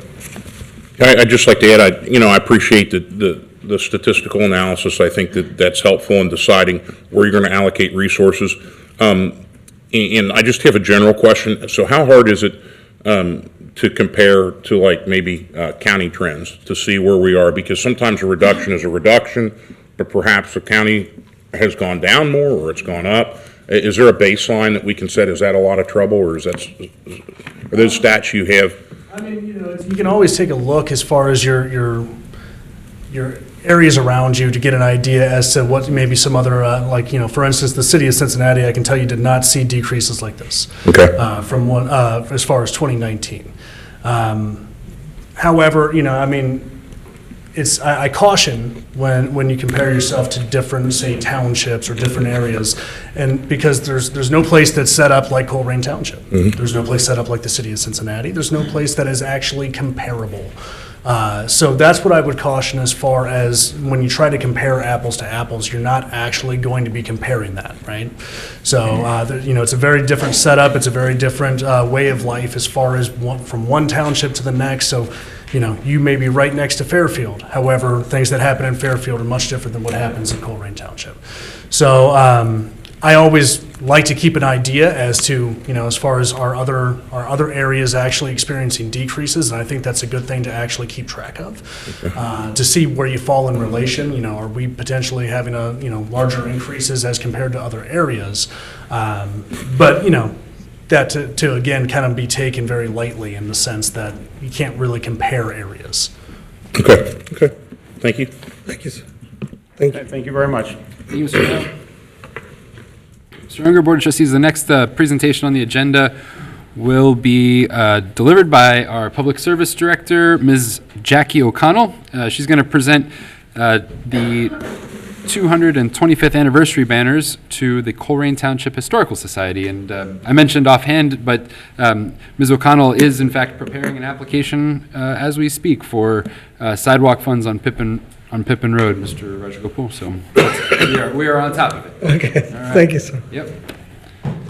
I'd just like to add, I appreciate the statistical analysis. I think that's helpful in deciding where you're going to allocate resources. And I just have a general question. So how hard is it to compare to like maybe county trends to see where we are? Because sometimes a reduction is a reduction, but perhaps the county has gone down more or it's gone up. Is there a baseline that we can set? Is that a lot of trouble, or are those stats you have? You can always take a look as far as your areas around you to get an idea as to what maybe some other, for instance, the city of Cincinnati, I can tell you did not see decreases like this. Okay. As far as 2019. However, I caution when you compare yourself to different, say, townships or different areas, and because there's no place that's set up like Colerain Township. Mm-hmm. There's no place set up like the city of Cincinnati. There's no place that is actually comparable So that's what I would caution as far as when you try to compare apples to apples, you're not actually going to be comparing that, right? So, it's a very different setup. It's a very different way of life as far as from one township to the next. So, you may be right next to Fairfield. However, things that happen in Fairfield are much different than what happens in Coleraine Township. So I always like to keep an idea as to, as far as our other areas actually experiencing decreases, and I think that's a good thing to actually keep track of, to see where you fall in relation. Are we potentially having larger increases as compared to other areas? But that to again kind of be taken very lightly in the sense that you can't really compare areas. Okay. Thank you. Thank you, sir. Thank you. Thank you very much. Thank you, Mr. Mayo. Mr. Unger, Board of Trustees, the next presentation on the agenda will be delivered by our Public Service Director, Ms. Jackie O'Connell. She's going to present the 225th anniversary banners to the Coleraine Township Historical Society. And I mentioned offhand, but Ms. O'Connell is in fact preparing an application as we speak for sidewalk funds on Pippin Road, Mr. Rajagopal. So we are on top of it. Okay, All right. Thank you, sir. Yep.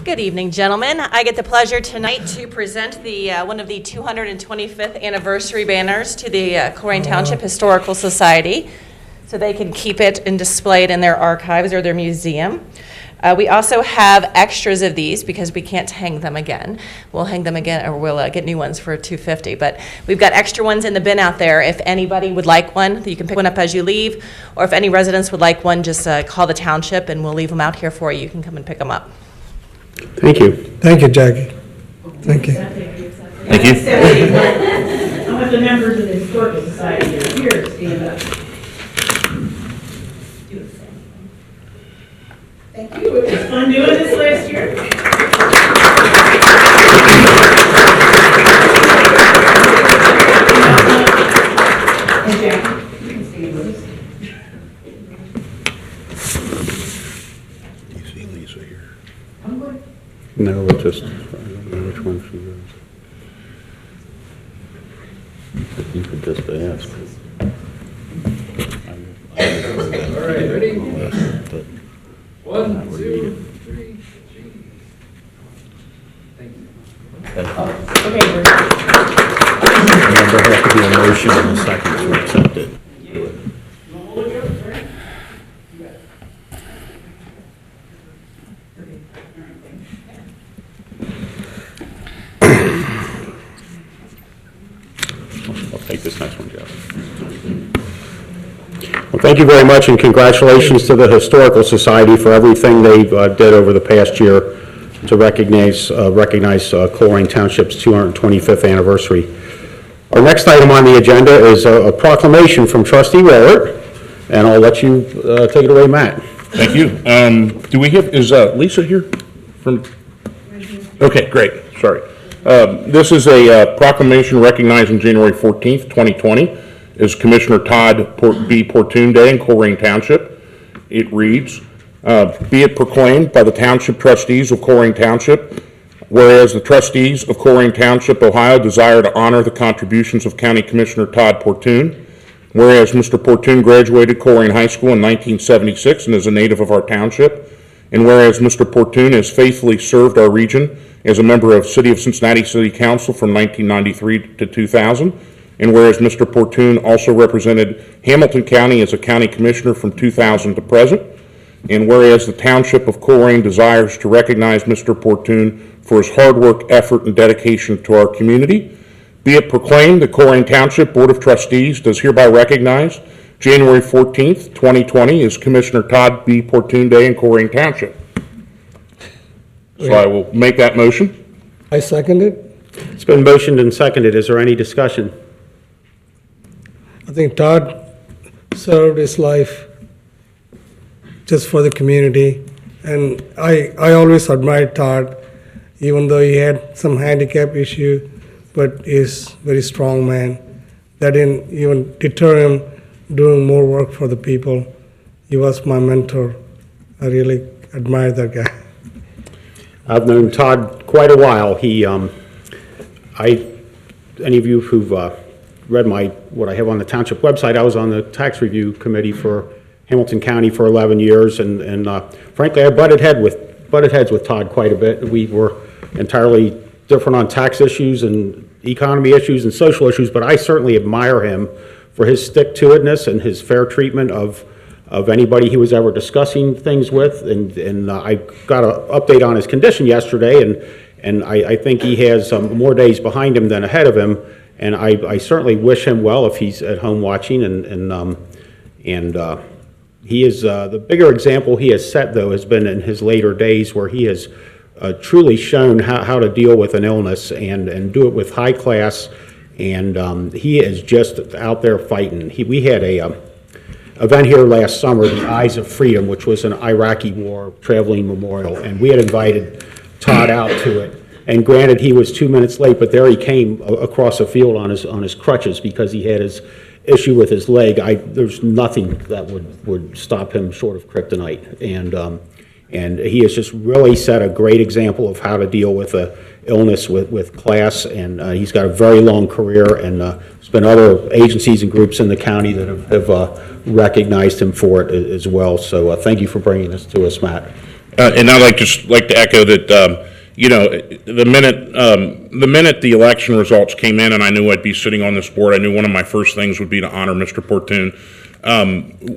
Good evening, gentlemen. I get the pleasure tonight to present the one of the 225th anniversary banners to the Coleraine Township Historical Society, so they can keep it and display it in their archives or their museum. We also have extras of these because we can't hang them again. We'll hang them again, or we'll get new ones for $250. But we've got extra ones in the bin out there. If anybody would like one, you can pick one up as you leave. Or if any residents would like one, just call the township and we'll leave them out here for you. You can come and pick them up. Thank you. Thank you, Jackie. Thank you. Thank you. I want the members of the Historical Society are here to stand up. Thank you. It was fun doing this last year. And Jackie, you can stand with us. You see Lisa here? I'm good. No, it just, I don't know which one she goes. You could just ask. All right, ready? But 1, 2, 3. Thank you. Okay, we're there has to be a motion and a second to accept it. I'll take this next one, Jeff. Well, thank you very much, and congratulations to the Historical Society for everything they did over the past year to recognize Coleraine Township's 225th anniversary. Our next item on the agenda is a proclamation from Trustee Rowett, and I'll let you take it away, Matt. Thank you. Do we have, is Lisa here from? Okay, great, sorry. This is a proclamation recognizing January 14th, 2020 as Commissioner Todd B. Portune Day in Coleraine Township. It reads, be it proclaimed by the Township Trustees of Coleraine Township, whereas the Trustees of Coleraine Township, Ohio desire to honor the contributions of County Commissioner Todd Portune, whereas Mr. Portune graduated Coleraine High School in 1976 and is a native of our township, and whereas Mr. Portune has faithfully served our region as a member of City of Cincinnati City Council from 1993 to 2000, and whereas Mr. Portune also represented Hamilton County as a county commissioner from 2000 to present, and whereas the Township of Coleraine desires to recognize Mr. Portune for his hard work, effort, and dedication to our community, be it proclaimed the Coleraine Township Board of Trustees does hereby recognize January 14th, 2020 as Commissioner Todd B. Portune Day in Coleraine Township. So I will make that motion. I second it. It's been motioned and seconded. Is there any discussion? I think Todd served his life just for the community, and I always admired Todd, even though he had some handicap issue, but he's a very strong man. That didn't even deter him doing more work for the people. He was my mentor. I really admire that guy. I've known Todd quite a while. Any of you who've read what I have on the township website, I was on the tax review committee for Hamilton County for 11 years, and frankly, I butted heads with Todd quite a bit. We were entirely different on tax issues and economy issues and social issues, but I certainly admire him for his stick-to-itness and his fair treatment of anybody he was ever discussing things with. And I got an update on his condition yesterday, and I think he has more days behind him than ahead of him. And I certainly wish him well if he's at home watching. And he is the bigger example he has set, though, has been in his later days, where he has truly shown how to deal with an illness and do it with high class. And he is just out there fighting. We had a event here last summer, the Eyes of Freedom, which was an Iraqi war traveling memorial, and we had invited Todd out to it. And granted, he was 2 minutes late, but there he came across the field on his crutches because he had his issue with his leg. There's nothing that would stop him short of kryptonite. And he has just really set a great example of how to deal with a illness with class, and he's got a very long career, and there's been other agencies and groups in the county that have recognized him for it as well. So thank you for bringing this to us, Matt. And I'd just like to echo that, the minute the election results came in and I knew I'd be sitting on this board, I knew one of my first things would be to honor Mr. Portune.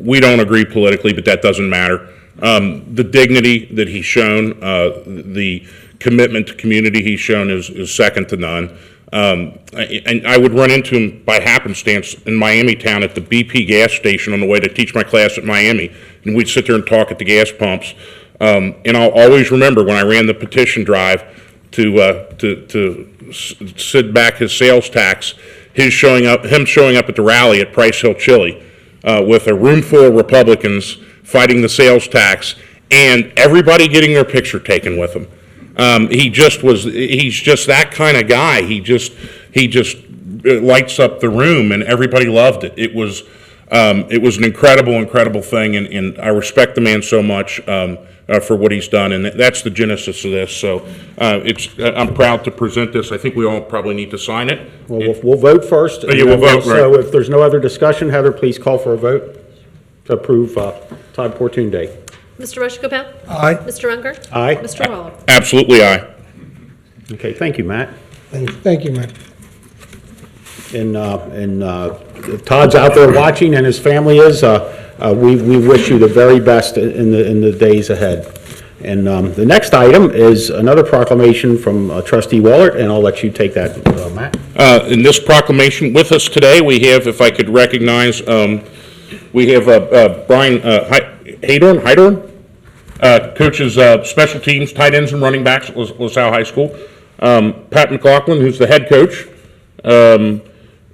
We don't agree politically, but that doesn't matter. The dignity that he's shown, the commitment to community he's shown is second to none. And I would run into him by happenstance in Miamitown at the BP gas station on the way to teach my class at Miami. And we'd sit there and talk at the gas pumps. And I'll always remember when I ran the petition drive to sit back his sales tax, him showing up at the rally at Price Hill Chili with a room full of Republicans fighting the sales tax, and everybody getting their picture taken with him. He's just that kind of guy. He just lights up the room, and everybody loved it. It was an incredible thing, and I respect the man so much for what he's done, and that's the genesis of this. So I'm proud to present this. I think we all probably need to sign it. Well, we'll vote first. Yeah, we'll vote, right. So if there's no other discussion, Heather, please call for a vote to approve Todd Portune Day. Mr. Roscoe? Aye. Mr. Unger? Aye. Mr. Waller? Absolutely aye. Okay, thank you, Matt. Thank you, Matt. And Todd's out there watching, and his family is. We wish you the very best in the days ahead. And the next item is another proclamation from Trustee Wallert, and I'll let you take that, Matt. In this proclamation with us today, we have, if I could recognize, we have Brian Heidorn, coaches scpecial teams, tight ends, and running backs at LaSalle High School. Pat McLaughlin, who's the head coach.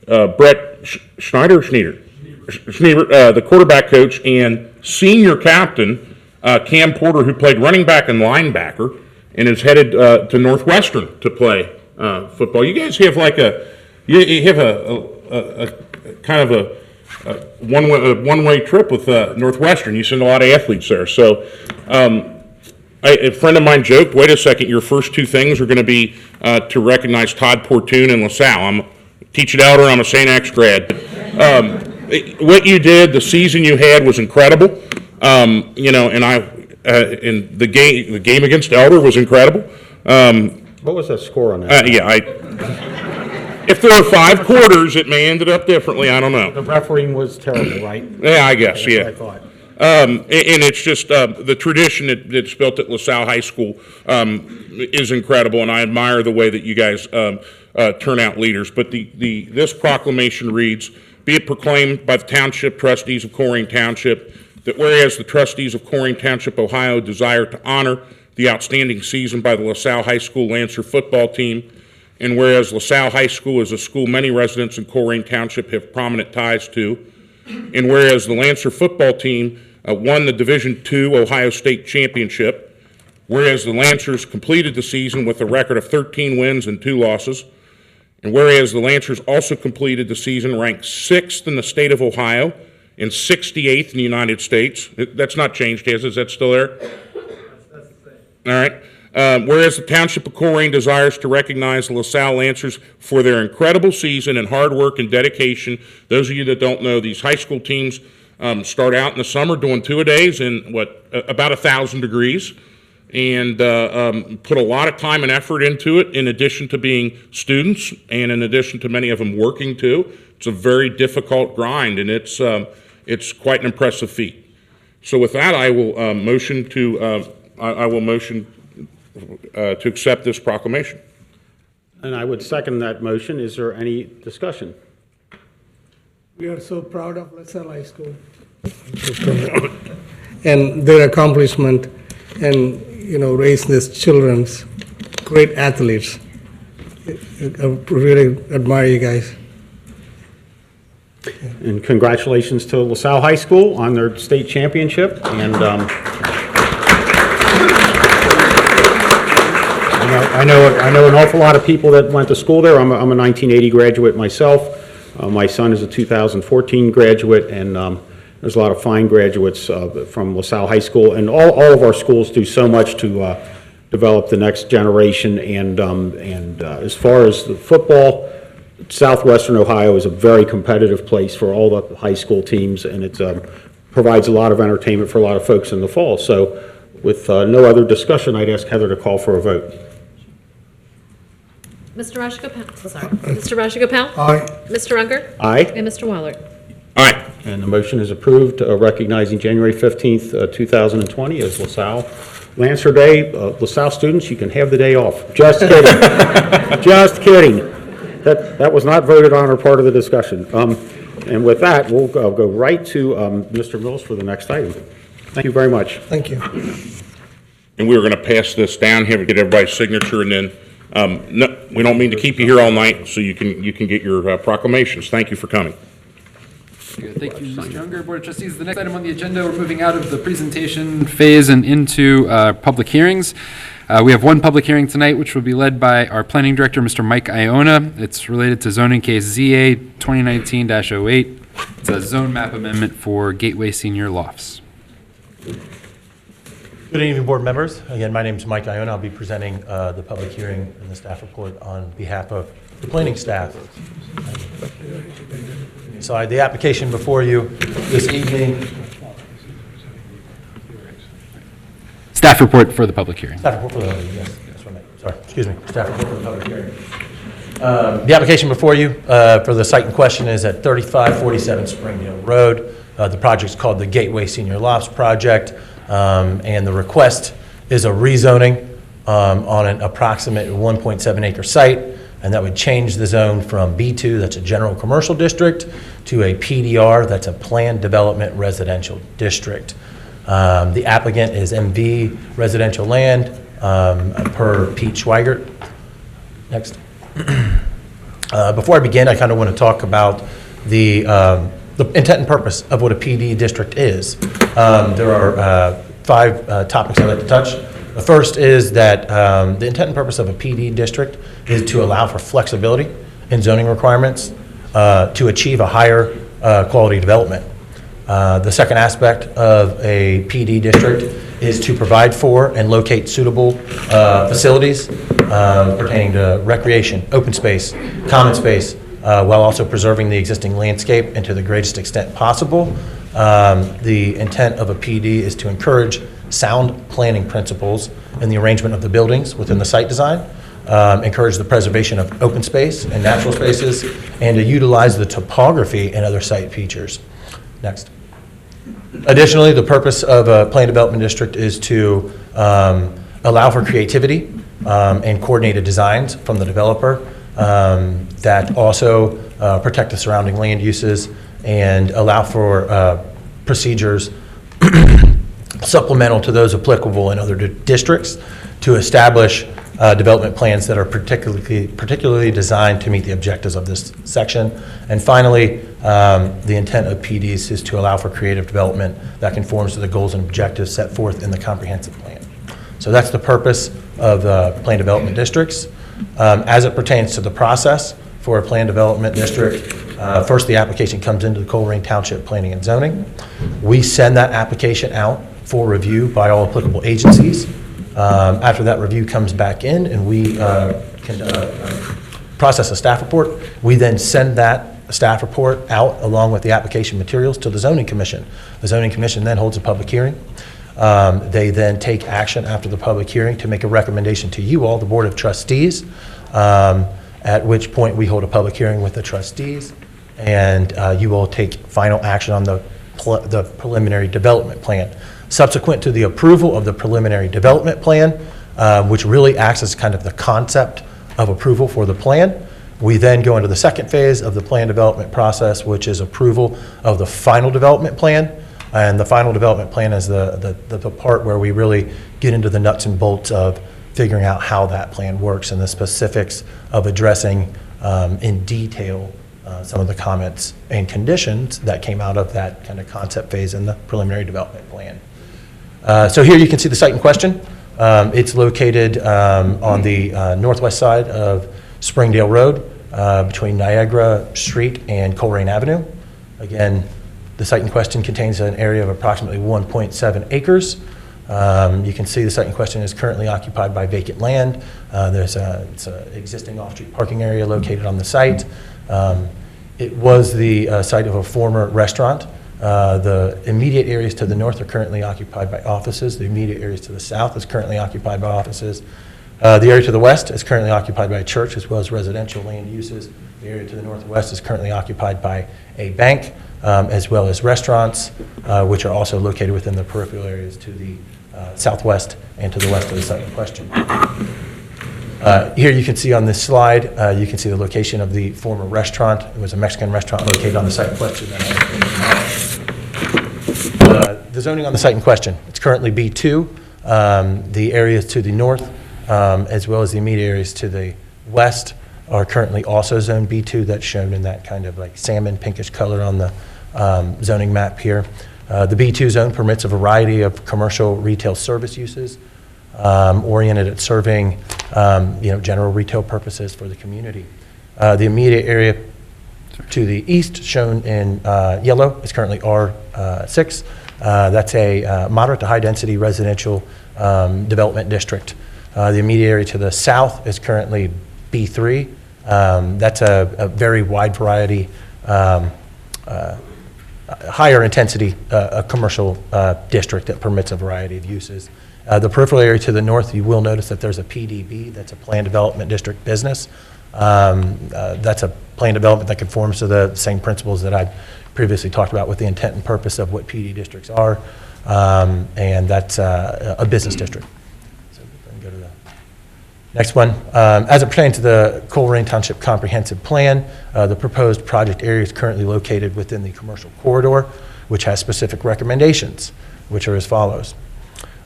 Brett Schneider, the quarterback coach, and senior captain Cam Porter, who played running back and linebacker, and is headed to Northwestern to play football. You guys have you have a kind of a one-way trip with Northwestern. You send a lot of athletes there. So a friend of mine joked, wait a second, your first two things are going to be to recognize Todd Portune and LaSalle. I'm a teach at Elder, I'm a St. X grad. What you did, the season you had was incredible. And the game against Elder was incredible. What was the score on that? If there were 5 quarters, it may ended up differently. I don't know. The refereeing was terrible, right? Yeah, I guess, That's yeah. what I thought. And it's just the tradition that's built at LaSalle High School is incredible, and I admire the way that you guys turn out leaders. But this proclamation reads, be it proclaimed by the Township Trustees of Coleraine Township that whereas the Trustees of Coleraine Township, Ohio desire to honor the outstanding season by the LaSalle High School Lancer football team, and whereas LaSalle High School is a school many residents in Coleraine Township have prominent ties to, and whereas the Lancer football team won the Division II Ohio State Championship, whereas the Lancers completed the season with a record of 13 wins and 2 losses, and whereas the Lancers also completed the season ranked 6th in the state of Ohio and 68th in the United States. That's not changed, has it? Is that still there? All right. Whereas the Township of Coleraine desires to recognize the LaSalle Lancers for their incredible season and hard work and dedication. Those of you that don't know, these high school teams start out in the summer doing two-a-days in about 1,000 degrees, and put a lot of time and effort into it, in addition to being students and in addition to many of them working too. It's a very difficult grind, and it's quite an impressive feat. So with that, I will motion to accept this proclamation. And I would second that motion. Is there any discussion? We are so proud of LaSalle High School and their accomplishment, and raise these children's great athletes. I really admire you guys. And congratulations to LaSalle High School on their state championship. And I know an awful lot of people that went to school there. I'm a 1980 graduate myself. My son is a 2014 graduate, and there's a lot of fine graduates from LaSalle High School. And all of our schools do so much to develop the next generation. And as far as the football, Southwestern Ohio is a very competitive place for all the high school teams, and it provides a lot of entertainment for a lot of folks in the fall. So with no other discussion, I'd ask Heather to call for a vote. Mr. Rajagopal? Aye. Mr. Unger? Aye. And Mr. Waller? Aye. And the motion is approved, recognizing January 15th, 2020 as LaSalle Lancer Day. LaSalle students, you can have the day off. Just kidding. Just kidding. That was not voted on or part of the discussion. And with that, we'll go right to Mr. Mills for the next item. Thank you very much. Thank you. And we were going to pass this down here, get everybody's signature, and then, no, we don't mean to keep you here all night, so you can get your proclamations. Thank you for coming. Good. Thank you, Mr. Unger. Board of Trustees, the next item on the agenda, we're moving out of the presentation phase and into public hearings. We have one public hearing tonight, which will be led by our planning director, Mr. Mike Iona. It's related to Zoning Case ZA2019-08. It's a zone map amendment for Gateway Senior Lofts. Good evening, board members. Again, my name is Mike Iona. I'll be presenting the public hearing and the staff report on behalf of the planning staff. So I had the application before you this evening. Staff report for the public hearing. Staff report for the, yes, that's what I meant. Sorry, excuse me. Staff report for the public hearing. The application before you for the site in question is at 3547 Springdale Road. The project is called the Gateway Senior Lofts Project, and the request is a rezoning on an approximate 1.7 acre site, and that would change the zone from B2, that's a general commercial district, to a PDR, that's a planned development residential district. The applicant is MV Residential Land per Pete Schweigert. Next. Before I begin, I kind of want to talk about the intent and purpose of what a PD district is. There are 5 topics I'd like to touch. The first is that the intent and purpose of a PD district is to allow for flexibility in zoning requirements to achieve a higher quality development. The second aspect of a PD district is to provide for and locate suitable facilities pertaining to recreation, open space, common space, while also preserving the existing landscape and to the greatest extent possible. The intent of a PD is to encourage sound planning principles in the arrangement of the buildings within the site design, encourage the preservation of open space and natural spaces, and to utilize the topography and other site features. Next. Additionally, the purpose of a planned development district is to allow for creativity and coordinated designs from the developer that also protect the surrounding land uses and allow for procedures supplemental to those applicable in other districts to establish development plans that are particularly designed to meet the objectives of this section. And finally, the intent of PDs is to allow for creative development that conforms to the goals and objectives set forth in the comprehensive plan. So that's the purpose of planned development districts. As it pertains to the process for a planned development district, first the application comes into the Coleraine Township Planning and Zoning. We send that application out for review by all applicable agencies. After that review comes back in and we can process a staff report, we then send that staff report out along with the application materials to the Zoning Commission. The Zoning Commission then holds a public hearing. They then take action after the public hearing to make a recommendation to you all, the Board of Trustees, at which point we hold a public hearing with the trustees, and you will take final action on the preliminary development plan. Subsequent to the approval of the preliminary development plan, which really acts as kind of the concept of approval for the plan, we then go into the second phase of the plan development process, which is approval of the final development plan. And the final development plan is the part where we really get into the nuts and bolts of figuring out how that plan works and the specifics of addressing in detail some of the comments and conditions that came out of that kind of concept phase in the preliminary development plan. So here you can see the site in question. It's located on the northwest side of Springdale Road, between Niagara Street and Coleraine Avenue. Again, the site in question contains an area of approximately 1.7 acres. You can see the site in question is currently occupied by vacant land. It's an existing off-street parking area located on the site. It was the site of a former restaurant. The immediate areas to the north are currently occupied by offices. The immediate areas to the south is currently occupied by offices. The area to the west is currently occupied by a church as well as residential land uses. The area to the northwest is currently occupied by a bank as well as restaurants, which are also located within the peripheral areas to the southwest and to the west of the site in question. Here you can see on this slide, you can see the location of the former restaurant. It was a Mexican restaurant located on the site in question. The zoning on the site in question, it's currently B2. The areas to the north, as well as the immediate areas to the west, are currently also zone B2. That's shown in that kind of like salmon pinkish color on the zoning map here. The B2 zone permits a variety of commercial retail service uses oriented at serving general retail purposes for the community. The immediate area to the east, shown in yellow, is currently R6. That's a moderate to high density residential development district. The immediate area to the south is currently B3. That's a very wide variety, higher intensity commercial district that permits a variety of uses. The peripheral area to the north, you will notice that there's a PDB, that's a Plan Development District business. That's a plan development that conforms to the same principles that I previously talked about with the intent and purpose of what PD districts are, and that's a business district. So we can go to the next one. As it pertains to the Coleraine Township Comprehensive Plan, the proposed project area is currently located within the commercial corridor, which has specific recommendations, which are as follows.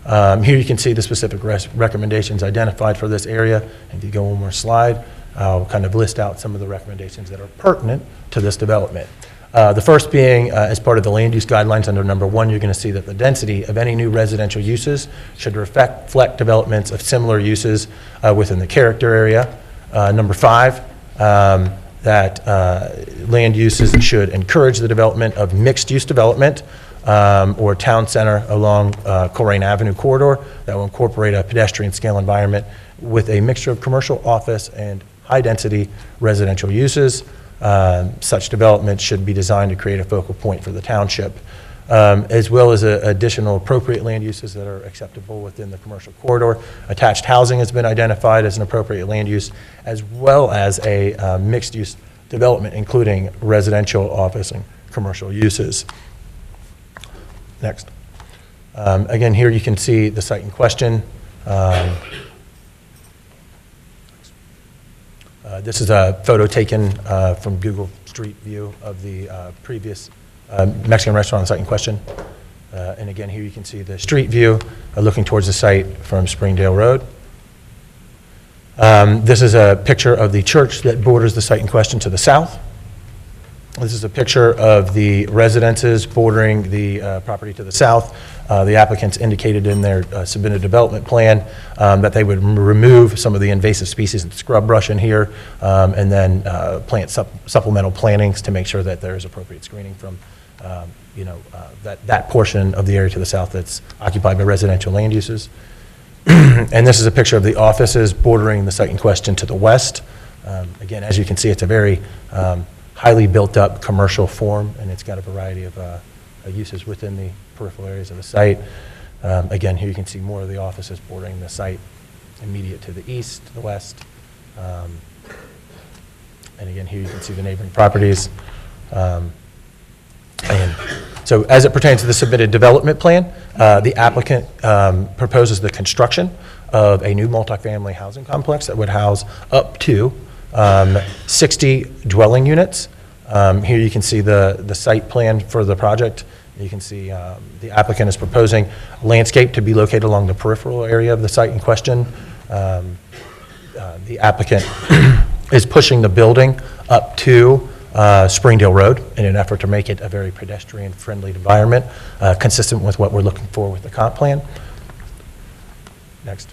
Here you can see the specific recommendations identified for this area. If you go one more slide, I'll kind of list out some of the recommendations that are pertinent to this development. The first being, as part of the land use guidelines under number 1, you're going to see that the density of any new residential uses should reflect developments of similar uses within the character area. Number 5, that land uses should encourage the development of mixed-use development or town center along Coleraine Avenue corridor that will incorporate a pedestrian scale environment with a mixture of commercial, office, and high-density residential uses. Such development should be designed to create a focal point for the township, as well as additional appropriate land uses that are acceptable within the commercial corridor. Attached housing has been identified as an appropriate land use, as well as a mixed-use development, including residential, office, and commercial uses. Next. Again, here you can see the site in question. This is a photo taken from Google Street View of the previous Mexican restaurant site in question. And again, here you can see the street view looking towards the site from Springdale Road. This is a picture of the church that borders the site in question to the south. This is a picture of the residences bordering the property to the south. The applicants indicated in their submitted development plan that they would remove some of the invasive species and scrub brush in here, and then plant supplemental plantings to make sure that there is appropriate screening from that portion of the area to the south that's occupied by residential land uses. And this is a picture of the offices bordering the site in question to the west. Again, as you can see, it's a very highly built-up commercial form, and it's got a variety of uses within the peripheral areas of the site. Again, here you can see more of the offices bordering the site immediate to the east, to the west. And again, here you can see the neighboring properties. And so as it pertains to the submitted development plan, the applicant proposes the construction of a new multifamily housing complex that would house up to 60 dwelling units. Here you can see the site plan for the project. You can see the applicant is proposing landscape to be located along the peripheral area of the site in question. The applicant is pushing the building up to Springdale Road in an effort to make it a very pedestrian-friendly environment, consistent with what we're looking for with the comp plan. Next.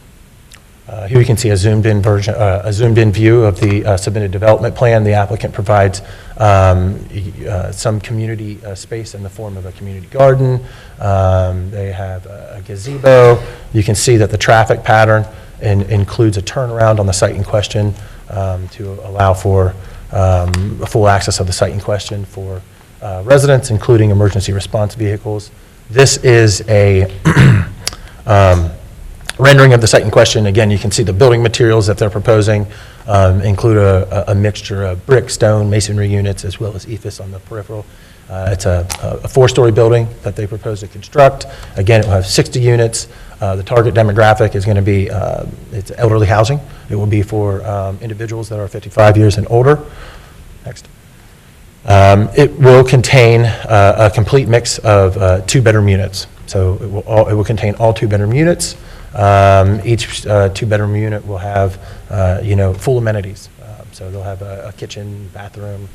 Here you can see a zoomed-in version, a zoomed-in view of the submitted development plan. The applicant provides some community space in the form of a community garden. They have a gazebo. You can see that the traffic pattern includes a turnaround on the site in question to allow for full access of the site in question for residents, including emergency response vehicles. This is a rendering of the site in question. Again, you can see the building materials that they're proposing include a mixture of brick, stone, masonry units, as well as EIFS on the peripheral. It's a 4-story building that they propose to construct. Again, it will have 60 units. The target demographic is going to be it's elderly housing. It will be for individuals that are 55 years and older. Next. It will contain a complete mix of 2-bedroom units. So it will contain all 2-bedroom units. Each 2-bedroom unit will have, full amenities. So they'll have a kitchen, bathroom,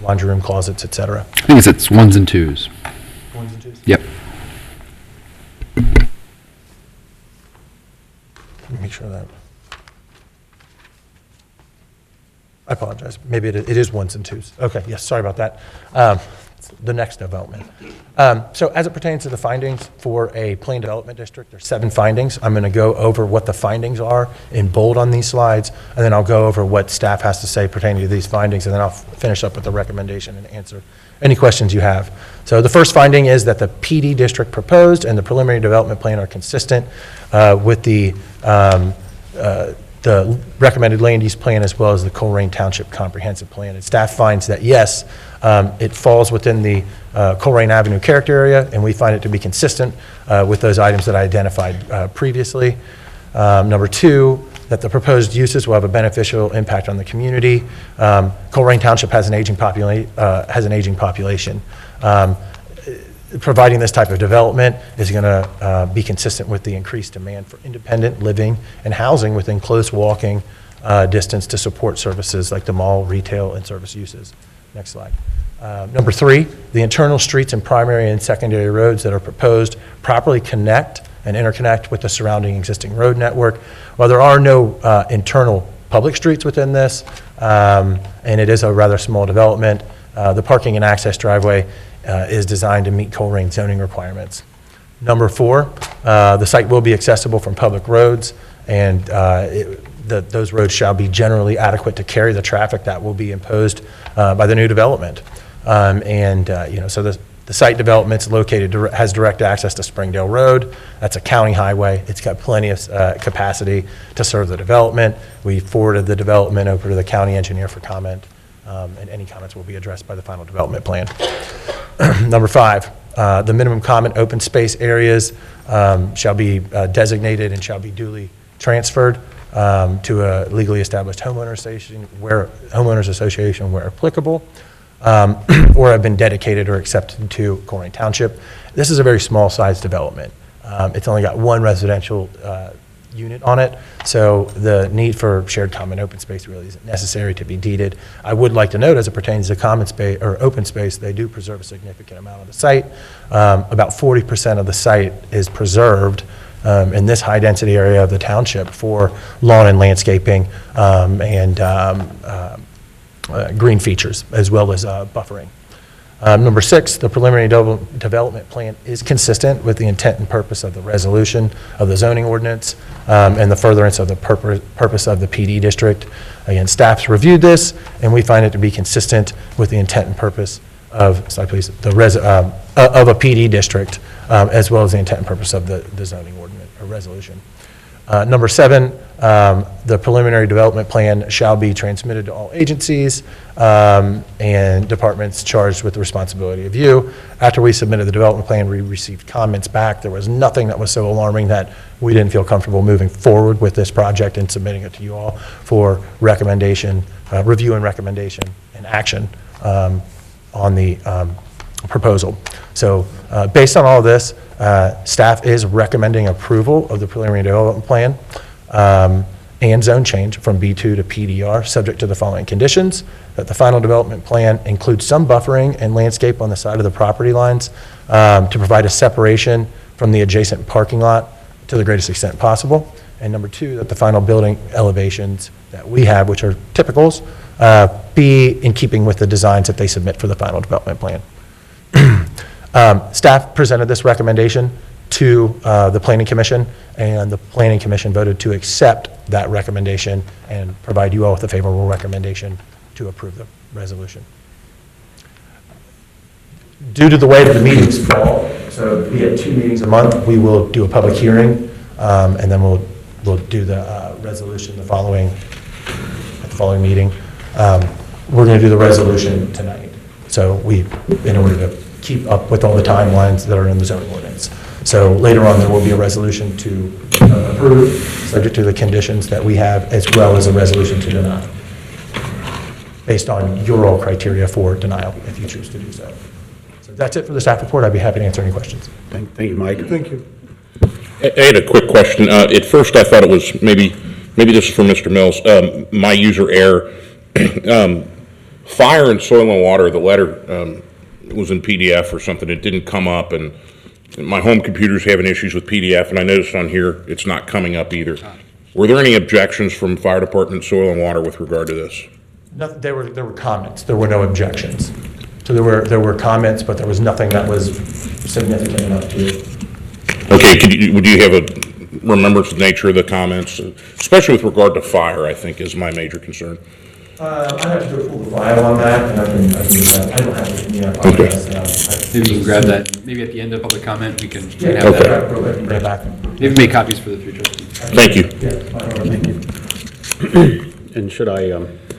laundry room, closets, etc. I think it's ones and twos. Ones and twos? Yep. Let me make sure that. I apologize. Maybe it is ones and twos. Okay, yes, sorry about that. The next development. So as it pertains to the findings for a planned development district, there's 7 findings. I'm going to go over what the findings are in bold on these slides, and then I'll go over what staff has to say pertaining to these findings, and then I'll finish up with the recommendation and answer any questions you have. So the first finding is that the PD district proposed and the preliminary development plan are consistent with the recommended land use plan as well as the Coleraine Township comprehensive plan. And staff finds that yes, it falls within the Coleraine Avenue character area, and we find it to be consistent with those items that I identified previously. Number 2, that the proposed uses will have a beneficial impact on the community. Coleraine Township has an aging population. Providing this type of development is going to be consistent with the increased demand for independent living and housing within close walking distance to support services like the mall, retail, and service uses. Next slide. Number 3, the internal streets and primary and secondary roads that are proposed properly connect and interconnect with the surrounding existing road network. While there are no internal public streets within this, and it is a rather small development, the parking and access driveway is designed to meet Coleraine zoning requirements. Number 4, the site will be accessible from public roads, and those roads shall be generally adequate to carry the traffic that will be imposed by the new development. So the site development's located, has direct access to Springdale Road. That's a county highway. It's got plenty of capacity to serve the development. We forwarded the development over to the county engineer for comment. And any comments will be addressed by the final development plan. Number 5, the minimum common open space areas shall be designated and shall be duly transferred to a legally established homeowners association where applicable, or have been dedicated or accepted to Coleraine Township. This is a very small size development. It's only got 1 residential unit on it, so the need for shared common open space really isn't necessary to be deeded. I would like to note, as it pertains to common space or open space, they do preserve a significant amount of the site. About 40% of the site is preserved in this high density area of the township for lawn and landscaping and green features, as well as buffering. Number 6, the preliminary development plan is consistent with the intent and purpose of the resolution of the zoning ordinance and the furtherance of the purpose of the PD district. Again, staff's reviewed this, and we find it to be consistent with the intent and purpose of, slide please, of a PD district, as well as the intent and purpose of the zoning ordinance or resolution. Number 7, the preliminary development plan shall be transmitted to all agencies and departments charged with the responsibility of review. After we submitted the development plan, we received comments back. There was nothing that was so alarming that we didn't feel comfortable moving forward with this project and submitting it to you all for recommendation, review and recommendation and action on the proposal. So based on all of this, staff is recommending approval of the preliminary development plan and zone change from B2 to PDR, subject to the following conditions: that the final development plan includes some buffering and landscape on the side of the property lines to provide a separation from the adjacent parking lot to the greatest extent possible. And number 2, that the final building elevations that we have, which are typicals, be in keeping with the designs that they submit for the final development plan. Staff presented this recommendation to the Planning Commission, and the Planning Commission voted to accept that recommendation and provide you all with a favorable recommendation to approve the resolution. Due to the way that the meetings fall, so we have 2 meetings a month, we will do a public hearing, and then we'll do the resolution at the following meeting. We're going to do the resolution tonight. So in order to keep up with all the timelines that are in the zoning ordinance. So later on, there will be a resolution to approve, subject to the conditions that we have, as well as a resolution to deny, based on your all criteria for denial, if you choose to do so. So that's it for the staff report. I'd be happy to answer any questions. Thank you, Mike. Thank you. I had a quick question. At first, I thought it was maybe this is for Mr. Mills, my user error. Fire and soil and water, the letter was in PDF or something. It didn't come up, and my home computer's having issues with PDF, and I noticed on here it's not coming up either. Were there any objections from fire department, soil and water with regard to this? No, there were comments. There were no objections. So there were comments, but there was nothing that was significant enough to. Okay, would you have a remembrance of the nature of the comments, especially with regard to fire? I think is my major concern. I have to do a full file on that, and I can I don't have it in here. Maybe we can grab that, maybe at the end of public comment, we can have Okay. that. Bring it back. Maybe make copies for the 3 trustees. Thank you. Thank you. And should I,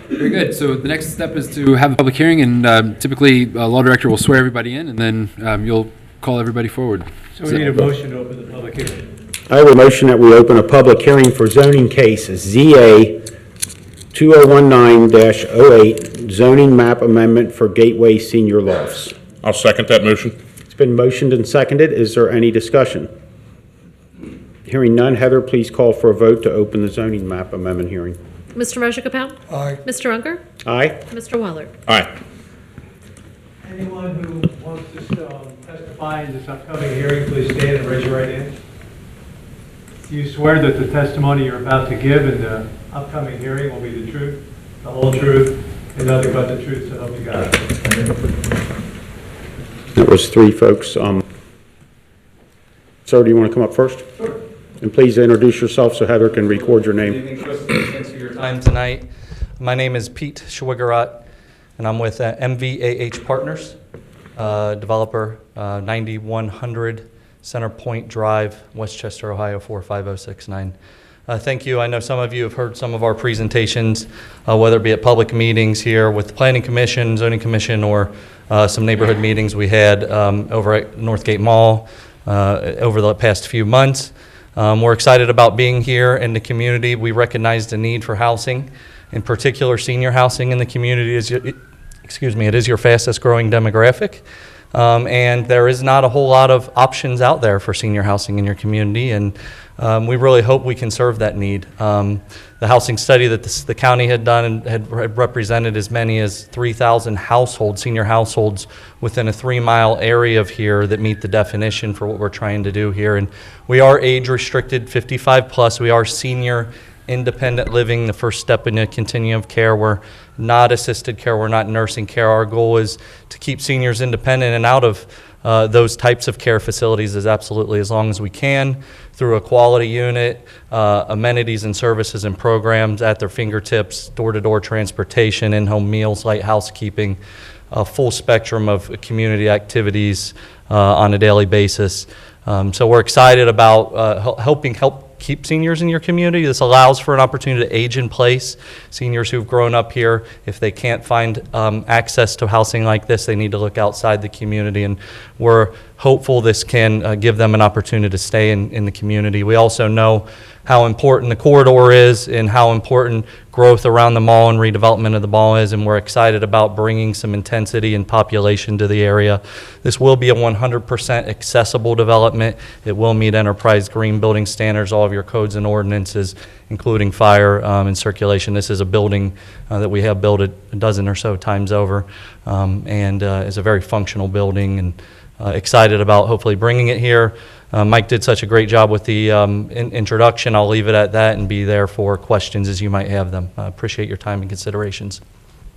Very good. So the next step is to have a public hearing, and typically, law director will swear everybody in, and then you'll call everybody forward. So we need a motion to open the public hearing. I have a motion that we open a public hearing for zoning case ZA2019-08, zoning map amendment for Gateway Senior Lofts. I'll second that motion. It's been motioned and seconded. Is there any discussion? Hearing none, Heather, please call for a vote to open the zoning map amendment hearing. Mr. Rajagopal? Aye. Mr. Unger? Aye. Mr. Waller? Aye. Anyone who wants to testify in this upcoming hearing, please stand and raise your right hand. Do you swear that the testimony you're about to give in the upcoming hearing will be the truth, the whole truth, and nothing but the truth, so help you God? That was 3 folks. Sir, do you want to come up first? Sure. And please introduce yourself so Heather can record your name. Good evening, trustees. Thanks for your time tonight. My name is Pete Schwigarat, and I'm with MVAH Partners, developer, 9100 Center Point Drive, Westchester, Ohio 45069. Thank you. I know some of you have heard some of our presentations, whether it be at public meetings here with the Planning Commission, Zoning Commission, or some neighborhood meetings we had over at Northgate Mall over the past few months. We're excited about being here in the community. We recognize the need for housing, in particular senior housing in the community. It is your fastest growing demographic. And there is not a whole lot of options out there for senior housing in your community, and we really hope we can serve that need. The housing study that the county had done and had represented as many as 3,000 households, senior households, within a 3-mile area of here that meet the definition for what we're trying to do here. And we are age restricted, 55 plus. We are senior independent living, the first step in a continuum of care. We're not assisted care, we're not nursing care. Our goal is to keep seniors independent and out of those types of care facilities as long as we can, through a quality unit, amenities and services and programs at their fingertips, door-to-door transportation, in-home meals, light housekeeping, a full spectrum of community activities on a daily basis. So we're excited about help keep seniors in your community. This allows for an opportunity to age in place. Seniors who've grown up here, if they can't find access to housing like this, they need to look outside the community, and we're hopeful this can give them an opportunity to stay in the community. We also know how important the corridor is and how important growth around the mall and redevelopment of the mall is, and we're excited about bringing some intensity and population to the area. This will be a 100% accessible development. It will meet enterprise green building standards, all of your codes and ordinances, including fire and circulation. This is a building that we have built a dozen or so times over, and is a very functional building, and excited about hopefully bringing it here. Mike did such a great job with the introduction. I'll leave it at that and be there for questions as you might have them. Appreciate your time and considerations.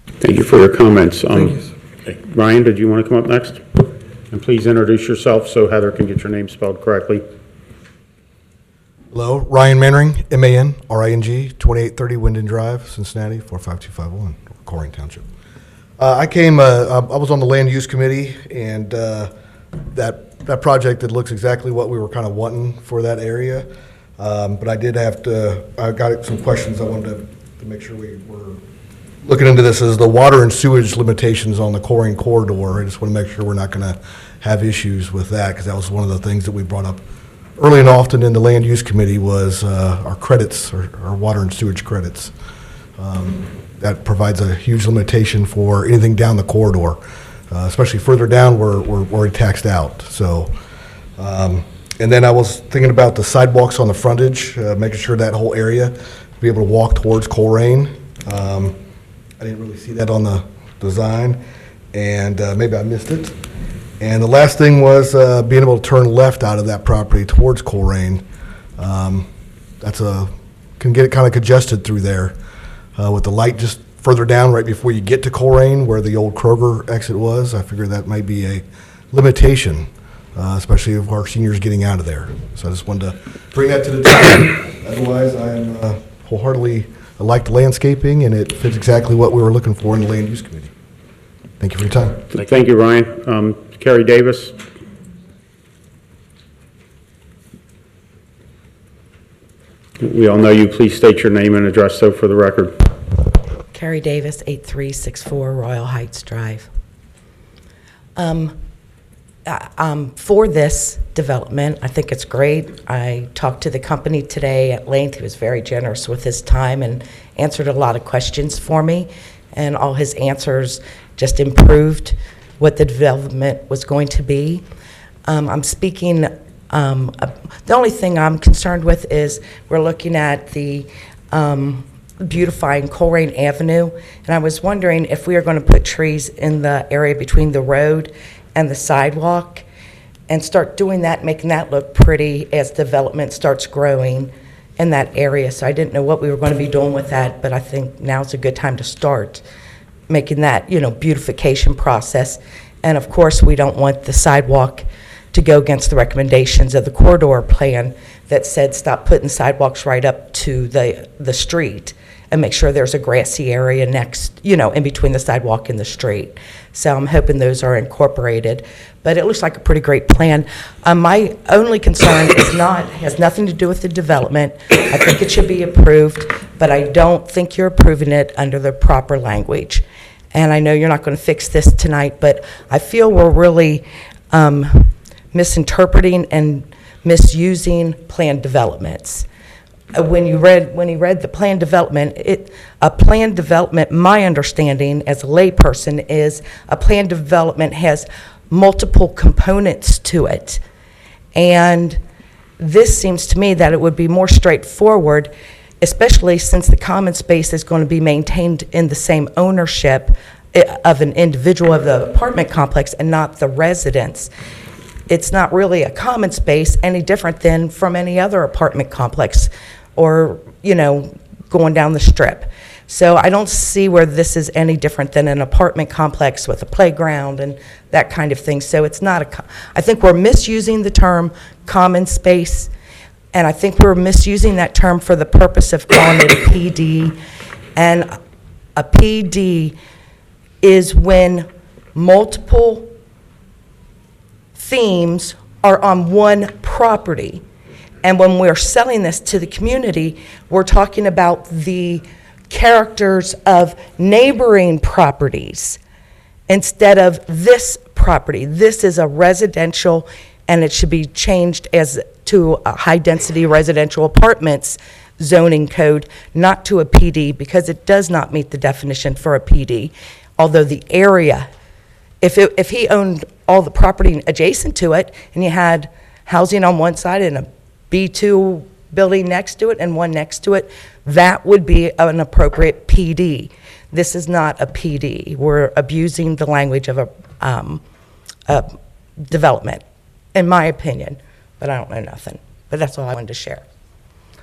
Thank you for your comments. Ryan, did you want to come up next? And please introduce yourself so Heather can get your name spelled correctly. Hello, Ryan Manring, M-A-N-R-I-N-G, 2830 Winden Drive, Cincinnati, 45251, Coleraine Township. I was on the Land Use Committee, and that project that looks exactly what we were kind of wanting for that area. But I got some questions I wanted to make sure we were looking into. This is the water and sewage limitations on the Coleraine corridor. I just want to make sure we're not going to have issues with that, because that was one of the things that we brought up early and often in the Land Use Committee was our credits, our water and sewage credits. That provides a huge limitation for anything down the corridor. Especially further down, we're already taxed out. So, and then I was thinking about the sidewalks on the frontage, making sure that whole area be able to walk towards Coleraine. I didn't really see that on the design, and maybe I missed it. And the last thing was being able to turn left out of that property towards Coleraine. Can get it kind of congested through there with the light just further down right before you get to Coleraine, where the old Kroger exit was. I figure that might be a limitation, especially of our seniors getting out of there. So I just wanted to bring that to the table. Otherwise, I'm wholeheartedly like the landscaping, and it fits exactly what we were looking for in the Land Use Committee. Thank you for your time. Thank you, Ryan. Carrie Davis. We all know you. Please state your name and address so for the record. Carrie Davis, 8364 Royal Heights Drive. For this development, I think it's great. I talked to the company today at length. He was very generous with his time and answered a lot of questions for me, and all his answers just improved what the development was going to be. I'm speaking, the only thing I'm concerned with is we're looking at the beautifying Coleraine Avenue, and I was wondering if we are going to put trees in the area between the road and the sidewalk and start doing that, making that look pretty as development starts growing in that area. So I didn't know what we were going to be doing with that, but I think now's a good time to start making that, beautification process. And of course, we don't want the sidewalk to go against the recommendations of the corridor plan that said stop putting sidewalks right up to the street and make sure there's a grassy area next, in between the sidewalk and the street. So I'm hoping those are incorporated. But it looks like a pretty great plan. My only concern has nothing to do with the development. I think it should be approved, but I don't think you're approving it under the proper language. And I know you're not going to fix this tonight, but I feel we're really misinterpreting and misusing planned developments. When he read the planned development, a planned development, my understanding as a layperson is a planned development has multiple components to it. And this seems to me that it would be more straightforward, especially since the common space is going to be maintained in the same ownership of an individual of the apartment complex and not the residents. It's not really a common space any different than from any other apartment complex or, going down the strip. So I don't see where this is any different than an apartment complex with a playground and that kind of thing. So it's not I think we're misusing the term common space, and I think we're misusing that term for the purpose of calling it a PD. And a PD is when multiple themes are on one property. And when we're selling this to the community, we're talking about the characters of neighboring properties instead of this property. This is a residential, and it should be changed as to a high-density residential apartments zoning code, not to a PD, because it does not meet the definition for a PD. Although the area, if he owned all the property adjacent to it, and you had housing on one side and a B2 building next to it and one next to it, that would be an appropriate PD. This is not a PD. We're abusing the language of a development, in my opinion, but I don't know nothing. But that's all I wanted to share.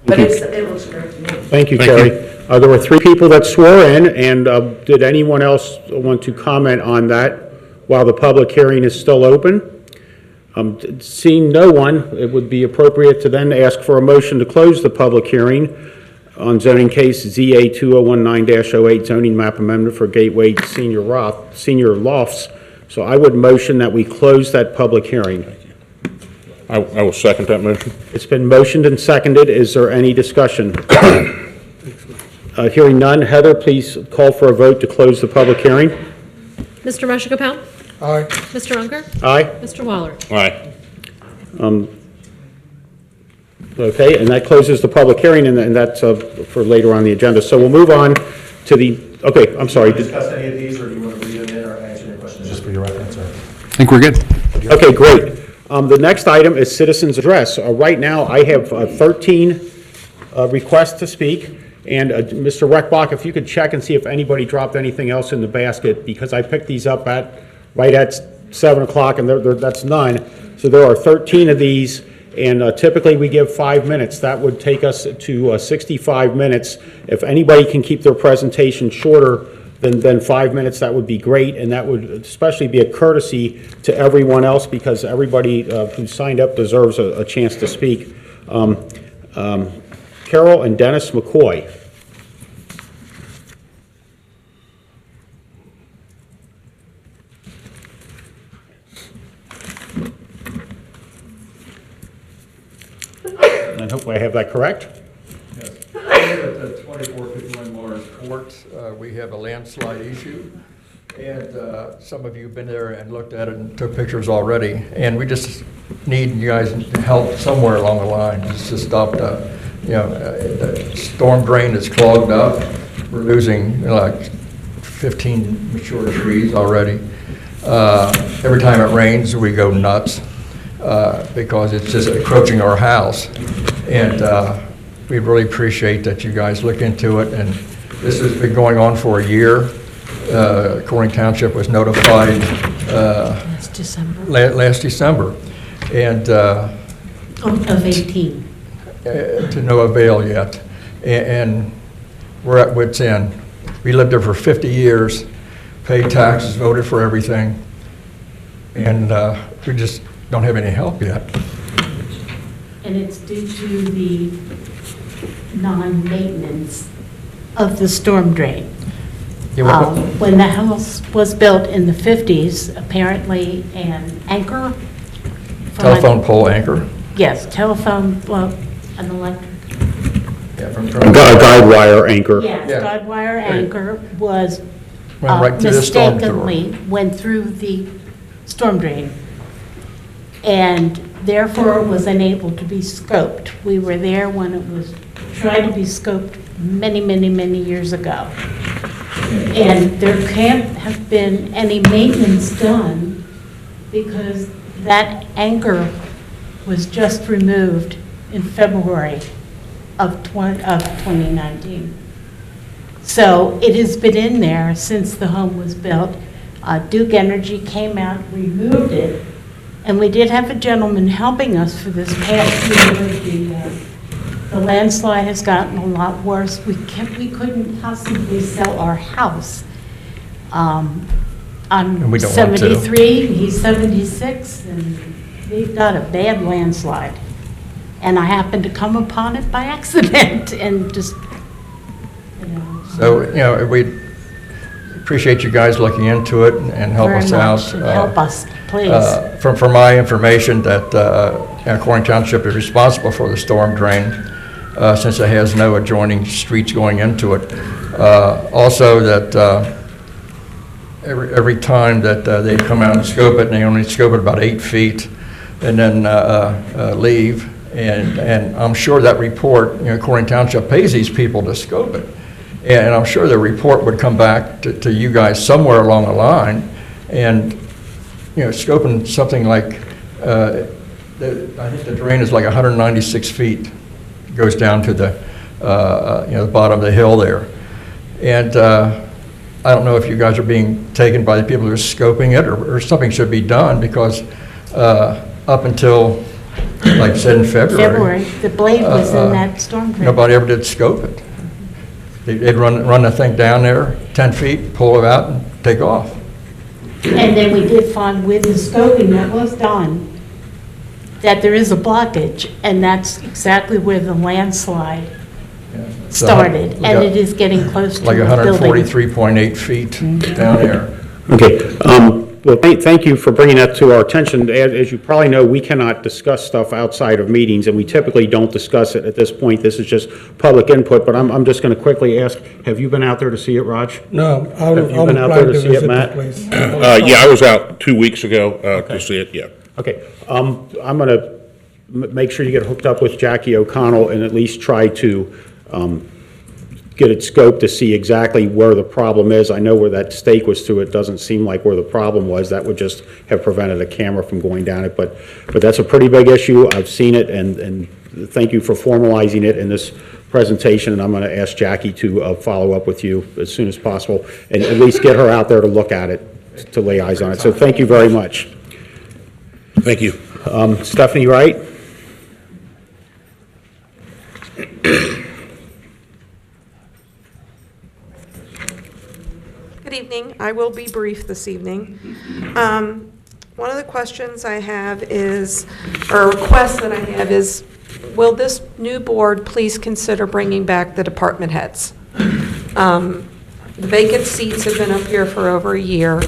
But it looks great to me. Thank you, Carrie. There were 3 people that swore in, and did anyone else want to comment on that while the public hearing is still open? Seeing no one, it would be appropriate to then ask for a motion to close the public hearing on zoning case ZA2019-08 zoning map amendment for Gateway Senior Lofts. So I would motion that we close that public hearing. I will second that motion. It's been motioned and seconded. Is there any discussion? Hearing none, Heather, please call for a vote to close the public hearing. Mr. Reshikopow? Aye. Mr. Unger? Aye. Mr. Waller? Aye. Okay, and that closes the public hearing, and that's for later on the agenda. So we'll move on to the, okay, I'm sorry. Discuss any of these, or do you want to read them in or answer any questions just for your reference? Or? I think we're good. Okay, great. The next item is citizens' address. Right now, I have 13 requests to speak. And Mr. Reckbach, if you could check and see if anybody dropped anything else in the basket, because I picked these up right at 7 o'clock, and that's none. So there are 13 of these, and typically we give 5 minutes. That would take us to 65 minutes. If anybody can keep their presentation shorter than 5 minutes, that would be great, and that would especially be a courtesy to everyone else, because everybody who signed up deserves a chance to speak. Carol and Dennis McCoy. And hopefully I have that correct. Yes. Here at 2451 Lawrence Court, we have a landslide issue. And some of you have been there and looked at it and took pictures already. And we just need you guys' help somewhere along the line just to stop the storm drain is clogged up. We're losing like 15 mature trees already. Every time it rains, we go nuts because it's just encroaching our house. And we really appreciate that you guys look into it. And this has been going on for a year. Coleraine Township was notified Last December. last December. And Of 18. to no avail yet. And we're at wit's end. We lived there for 50 years, paid taxes, voted for everything, and we just don't have any help yet. And it's due to the non-maintenance of the storm drain. When the house was built in the 50s, apparently an anchor. Telephone pole anchor. Yes, telephone, well, an electric. Yeah, A guide wire anchor. Yes, guide wire anchor was Went right through the storm door. mistakenly went through the storm drain and therefore was unable to be scoped. We were there when it was tried to be scoped many, many, many years ago. And there can't have been any maintenance done because that anchor was just removed in February of 2019. So it has been in there since the home was built. Duke Energy came out, removed it, and we did have a gentleman helping us for this past year, The landslide has gotten a lot worse. We couldn't possibly sell our house. I'm And we don't want to. 73, he's 76, and we've got a bad landslide. And I happened to come upon it by accident and just, you know. So, we appreciate you guys looking into it and help Very us much. out. Help us, please. From my information, that Coleraine Township is responsible for the storm drain, since it has no adjoining streets going into it. Also, that every time that they come out and scope it, and they only scope it about 8 feet, and then leave. And I'm sure that report, Coleraine Township pays these people to scope it. And I'm sure the report would come back to you guys somewhere along the line. And, scoping something like, I think the drain is like 196 feet, goes down to the, the bottom of the hill there. And I don't know if you guys are being taken by the people who are scoping it, or something should be done, because up until, like I said, in February, the blade was in that storm drain. nobody ever did scope it. They'd run the thing down there 10 feet, pull it out, and take off. And then we did find with the scoping that was done, that there is a blockage, and that's exactly where the landslide started, and it is getting close to Like the building. 143.8 feet down there. Okay, well, thank you for bringing that to our attention. As you probably know, we cannot discuss stuff outside of meetings, and we typically don't discuss it at this point. This is just public input, but I'm just going to quickly ask, have you been out there to see it, Raj? No, Have you been out there to see it, Matt? Yeah, I was out 2 weeks ago to see it, yeah. Okay, I'm going to make sure you get hooked up with Jackie O'Connell and at least try to get it scoped to see exactly where the problem is. I know where that stake was through. It doesn't seem like where the problem was. That would just have prevented a camera from going down it, but that's a pretty big issue. I've seen it, and thank you for formalizing it in this presentation, and I'm going to ask Jackie to follow up with you as soon as possible and at least get her out there to look at it, to lay eyes on it. So thank you very much. Thank you. Stephanie Wright? Good evening. I will be brief this evening. One of the questions I have is, or a request that I have is, will this new board please consider bringing back the department heads? The vacant seats have been up here for over a year.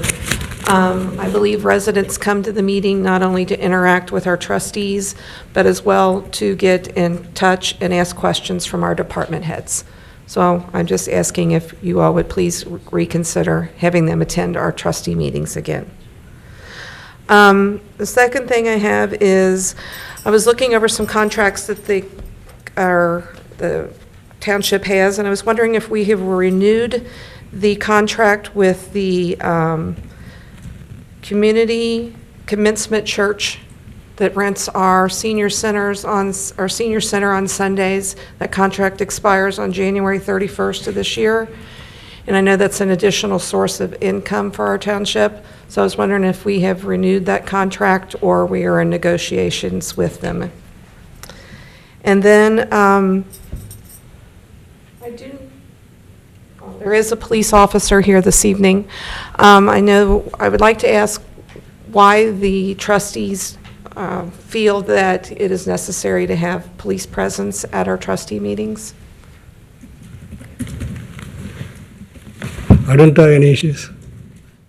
I believe residents come to the meeting not only to interact with our trustees, but as well to get in touch and ask questions from our department heads. So I'm just asking if you all would please reconsider having them attend our trustee meetings again. The second thing I have is, I was looking over some contracts that the township has, and I was wondering if we have renewed the contract with the Community Commencement Church that rents our senior center on Sundays. That contract expires on January 31st of this year. And I know that's an additional source of income for our township. So I was wondering if we have renewed that contract or we are in negotiations with them. And then there is a police officer here this evening. I would like to ask why the trustees feel that it is necessary to have police presence at our trustee meetings. I don't have any issues.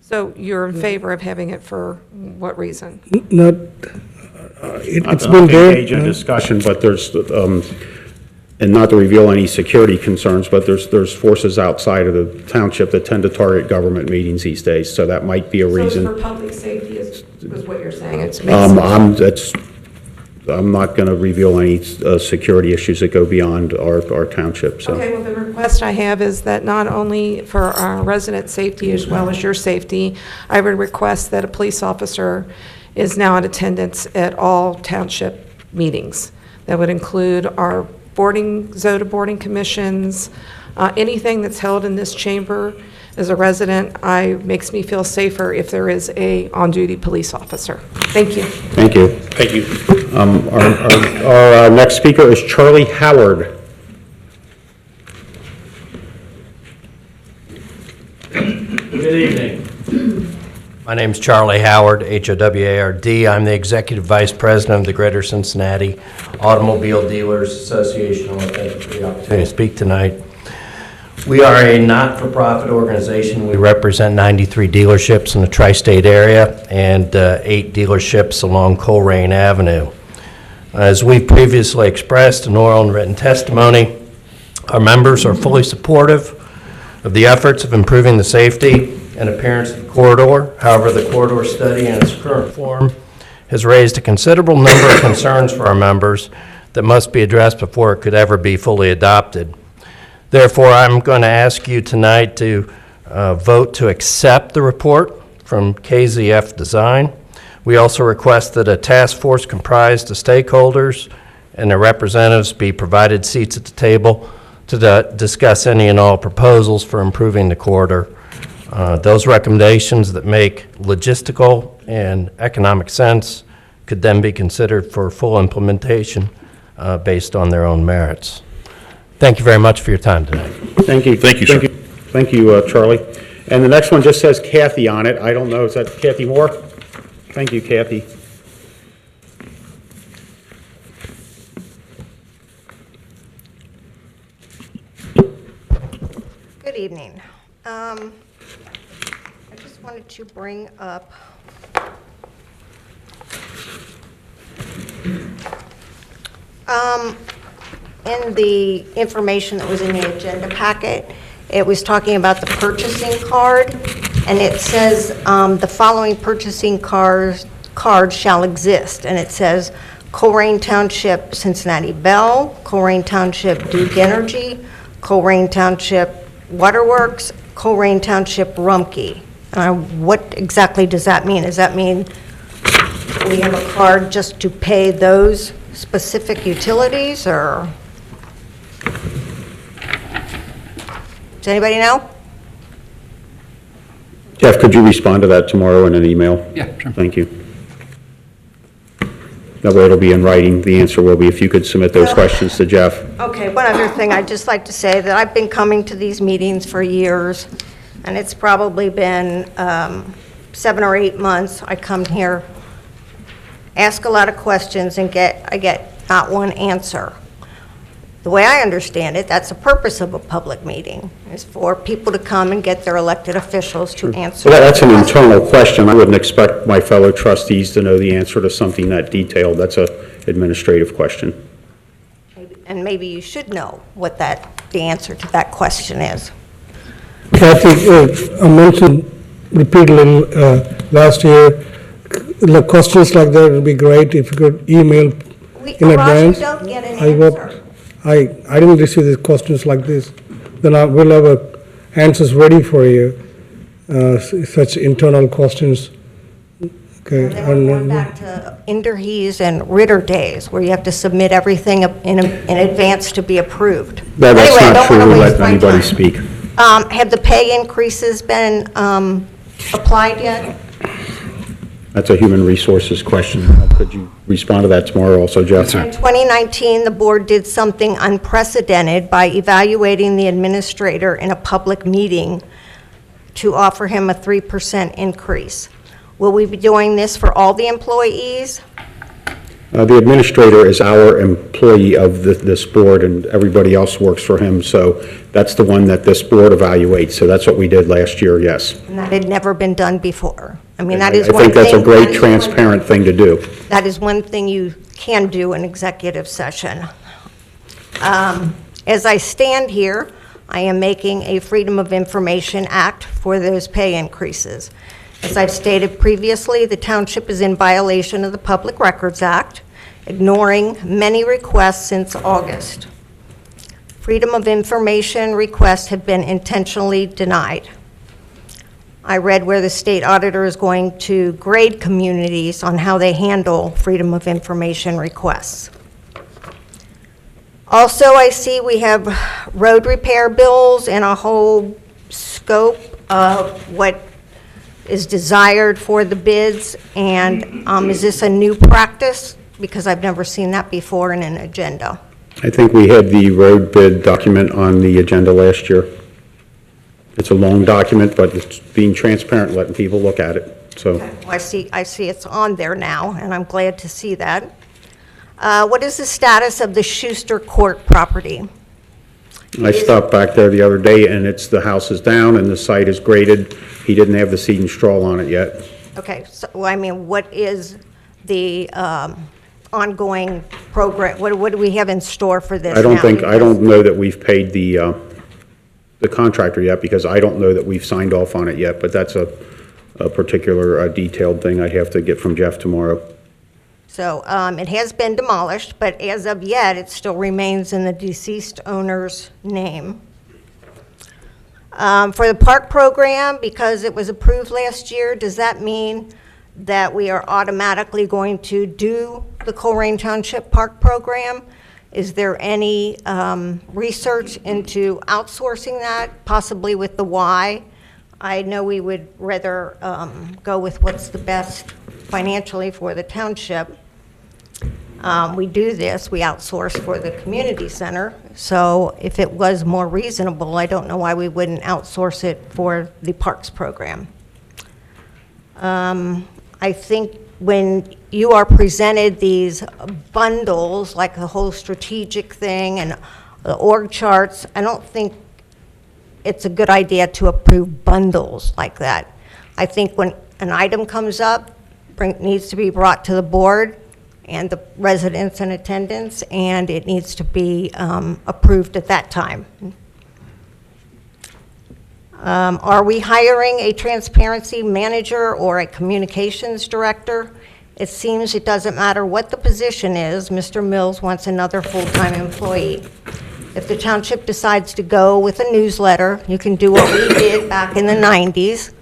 So you're in favor of having it for what reason? Not, it's been there. Engage in discussion, but there's, and not to reveal any security concerns, but there's forces outside of the township that tend to target government meetings these days, so that might be a reason. So it's for public safety is what you're saying? I'm not going to reveal any security issues that go beyond our township, so. Okay, well, the request I have is that not only for our resident safety as well as your safety, I would request that a police officer is now in attendance at all township meetings. That would include our ZOTA boarding commissions, Anything that's held in this chamber as a resident, makes me feel safer if there is a on-duty police officer. Thank you. Thank you. Thank you. Our next speaker is Charlie Howard. Good evening. My name's Charlie Howard, H-O-W-A-R-D. I'm the Executive Vice President of the Greater Cincinnati Automobile Dealers Association. I want to thank you for the opportunity to speak tonight. We are a not-for-profit organization. We represent 93 dealerships in the tri-state area and 8 dealerships along Coleraine Avenue. As we've previously expressed in oral and written testimony, our members are fully supportive of the efforts of improving the safety and appearance of the corridor. However, the corridor study in its current form has raised a considerable number of concerns for our members that must be addressed before it could ever be fully adopted. Therefore, I'm going to ask you tonight to vote to accept the report from KZF Design. We also request that a task force comprised of stakeholders and their representatives be provided seats at the table to discuss any and all proposals for improving the corridor. Those recommendations that make logistical and economic sense could then be considered for full implementation based on their own merits. Thank you very much for your time tonight. Thank you. Thank you, sir. Thank you, Charlie. And the next one just says Kathy on it. I don't know, is that Kathy Moore? Thank you, Kathy. Good evening. I just wanted to bring up in the information that was in the agenda packet, it was talking about the purchasing card, and it says the following purchasing cards shall exist, and it says Coleraine Township Cincinnati Bell, Coleraine Township Duke Energy, Coleraine Township Waterworks, Coleraine Township Rumpke. What exactly does that mean? Does that mean we have a card just to pay those specific utilities, or does anybody know? Jeff, could you respond to that tomorrow in an email? Yeah, sure. Thank you. That way it'll be in writing. The answer will be if you could submit those questions to Jeff. Okay, one other thing I'd just like to say, that I've been coming to these meetings for years, and it's probably been 7 or 8 months. I come here, ask a lot of questions, and I get not one answer. The way I understand it, that's the purpose of a public meeting, is for people to come and get their elected officials to answer. Well, that's an internal question. I wouldn't expect my fellow trustees to know the answer to something that detailed. That's an administrative question. And maybe you should know what the answer to that question is. Kathy, I mentioned repeatedly last year, the questions like that would be great if you could email in advance. We don't get an answer. I didn't receive the questions like this. Then I will have answers ready for you, such internal questions. Okay. And then we're going back to Inderhees and Ritter days, where you have to submit everything in advance to be approved. That's Anyway, not true. don't wanna We'll waste let my anybody time. speak. Have the pay increases been applied yet? That's a human resources question. Could you respond to that tomorrow also, Jeff? In 2019, the board did something unprecedented by evaluating the administrator in a public meeting to offer him a 3% increase. Will we be doing this for all the employees? The administrator is our employee of this board, and everybody else works for him, so that's the one that this board evaluates, so that's what we did last year, yes. And that had never been done before. I mean, And that is I one thing. think that's a great, that is transparent thing to do. That is one thing you can do in executive session. As I stand here, I am making a Freedom of Information Act for those pay increases. As I've stated previously, the township is in violation of the Public Records Act, ignoring many requests since August. Freedom of Information requests have been intentionally denied. I read where the state auditor is going to grade communities on how they handle Freedom of Information requests. Also, I see we have road repair bills and a whole scope of what is desired for the bids. And is this a new practice? Because I've never seen that before in an agenda. I think we had the road bid document on the agenda last year. It's a long document, but it's being transparent, letting people look at it, so. Well, I see it's on there now, and I'm glad to see that. What is the status of the Schuster Court property? I stopped back there the other day, and the house is down, and the site is graded. He didn't have the seed and straw on it yet. Okay, so, I mean, what is the ongoing program? What do we have in store for this I now? don't know that we've paid the contractor yet, because I don't know that we've signed off on it yet, but that's a particular detailed thing I'd have to get from Jeff tomorrow. So it has been demolished, but as of yet, it still remains in the deceased owner's name. For the park program, because it was approved last year, does that mean that we are automatically going to do the Coleraine Township Park program? Is there any research into outsourcing that, possibly with the Y? I know we would rather go with what's the best financially for the township. We do this, we outsource for the community center. So if it was more reasonable, I don't know why we wouldn't outsource it for the parks program. I think when you are presented these bundles, like the whole strategic thing and the org charts, I don't think it's a good idea to approve bundles like that. I think when an item comes up, needs to be brought to the board and the residents in attendance, and it needs to be approved at that time. Are we hiring a transparency manager or a communications director? It seems it doesn't matter what the position is, Mr. Mills wants another full-time employee. If the township decides to go with a newsletter, you can do what we did back in the 90s,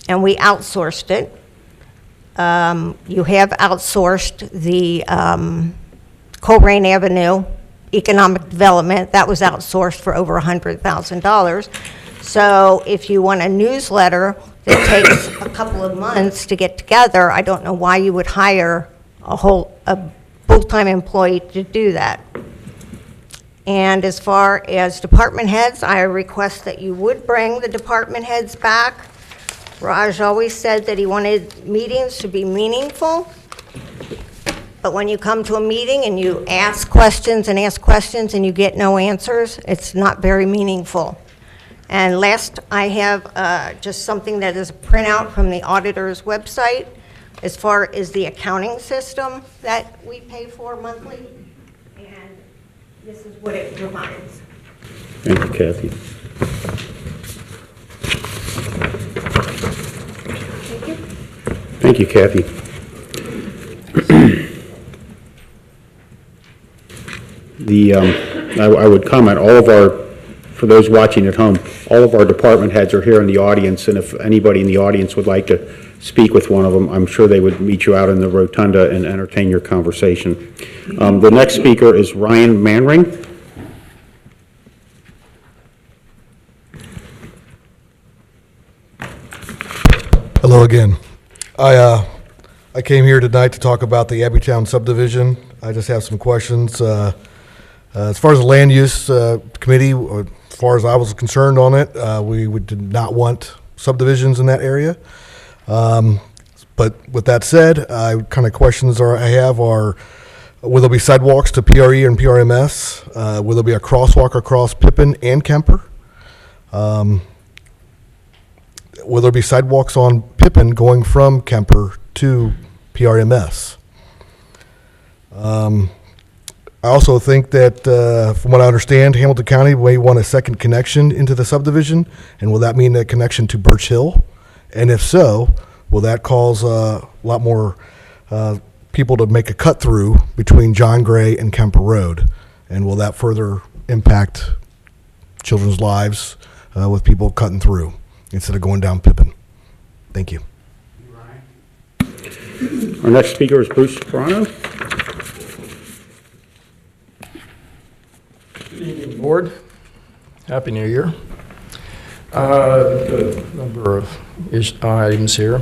and we outsourced it. You have outsourced the Coleraine Avenue economic development. That was outsourced for over $100,000. So if you want a newsletter that takes a couple of months to get together, I don't know why you would hire a full-time employee to do that. And as far as department heads, I request that you would bring the department heads back. Raj always said that he wanted meetings to be meaningful, but when you come to a meeting and you ask questions and you get no answers, it's not very meaningful. And last, I have just something that is a printout from the auditor's website as far as the accounting system that we pay for monthly, and this is what it provides. Thank you, Kathy. Thank you, Kathy. I would comment, for those watching at home, all of our department heads are here in the audience, and if anybody in the audience would like to speak with one of them, I'm sure they would meet you out in the rotunda and entertain your conversation. The next speaker is Ryan Manring. Hello again. I came here tonight to talk about the Abbeytown subdivision. I just have some questions. As far as the land use committee, or as far as I was concerned on it, we did not want subdivisions in that area. But with that said, kind of questions I have are, will there be sidewalks to PRE and PRMS? Will there be a crosswalk across Pippin and Kemper? Will there be sidewalks on Pippin going from Kemper to PRMS? I also think that, from what I understand, Hamilton County may want a second connection into the subdivision, and will that mean a connection to Birch Hill? And if so, will that cause a lot more people to make a cut through between John Gray and Kemper Road? And will that further impact children's lives with people cutting through instead of going down Pippin? Thank you. Our next speaker is Bruce Toronto. Board. Happy New Year. A number of items here.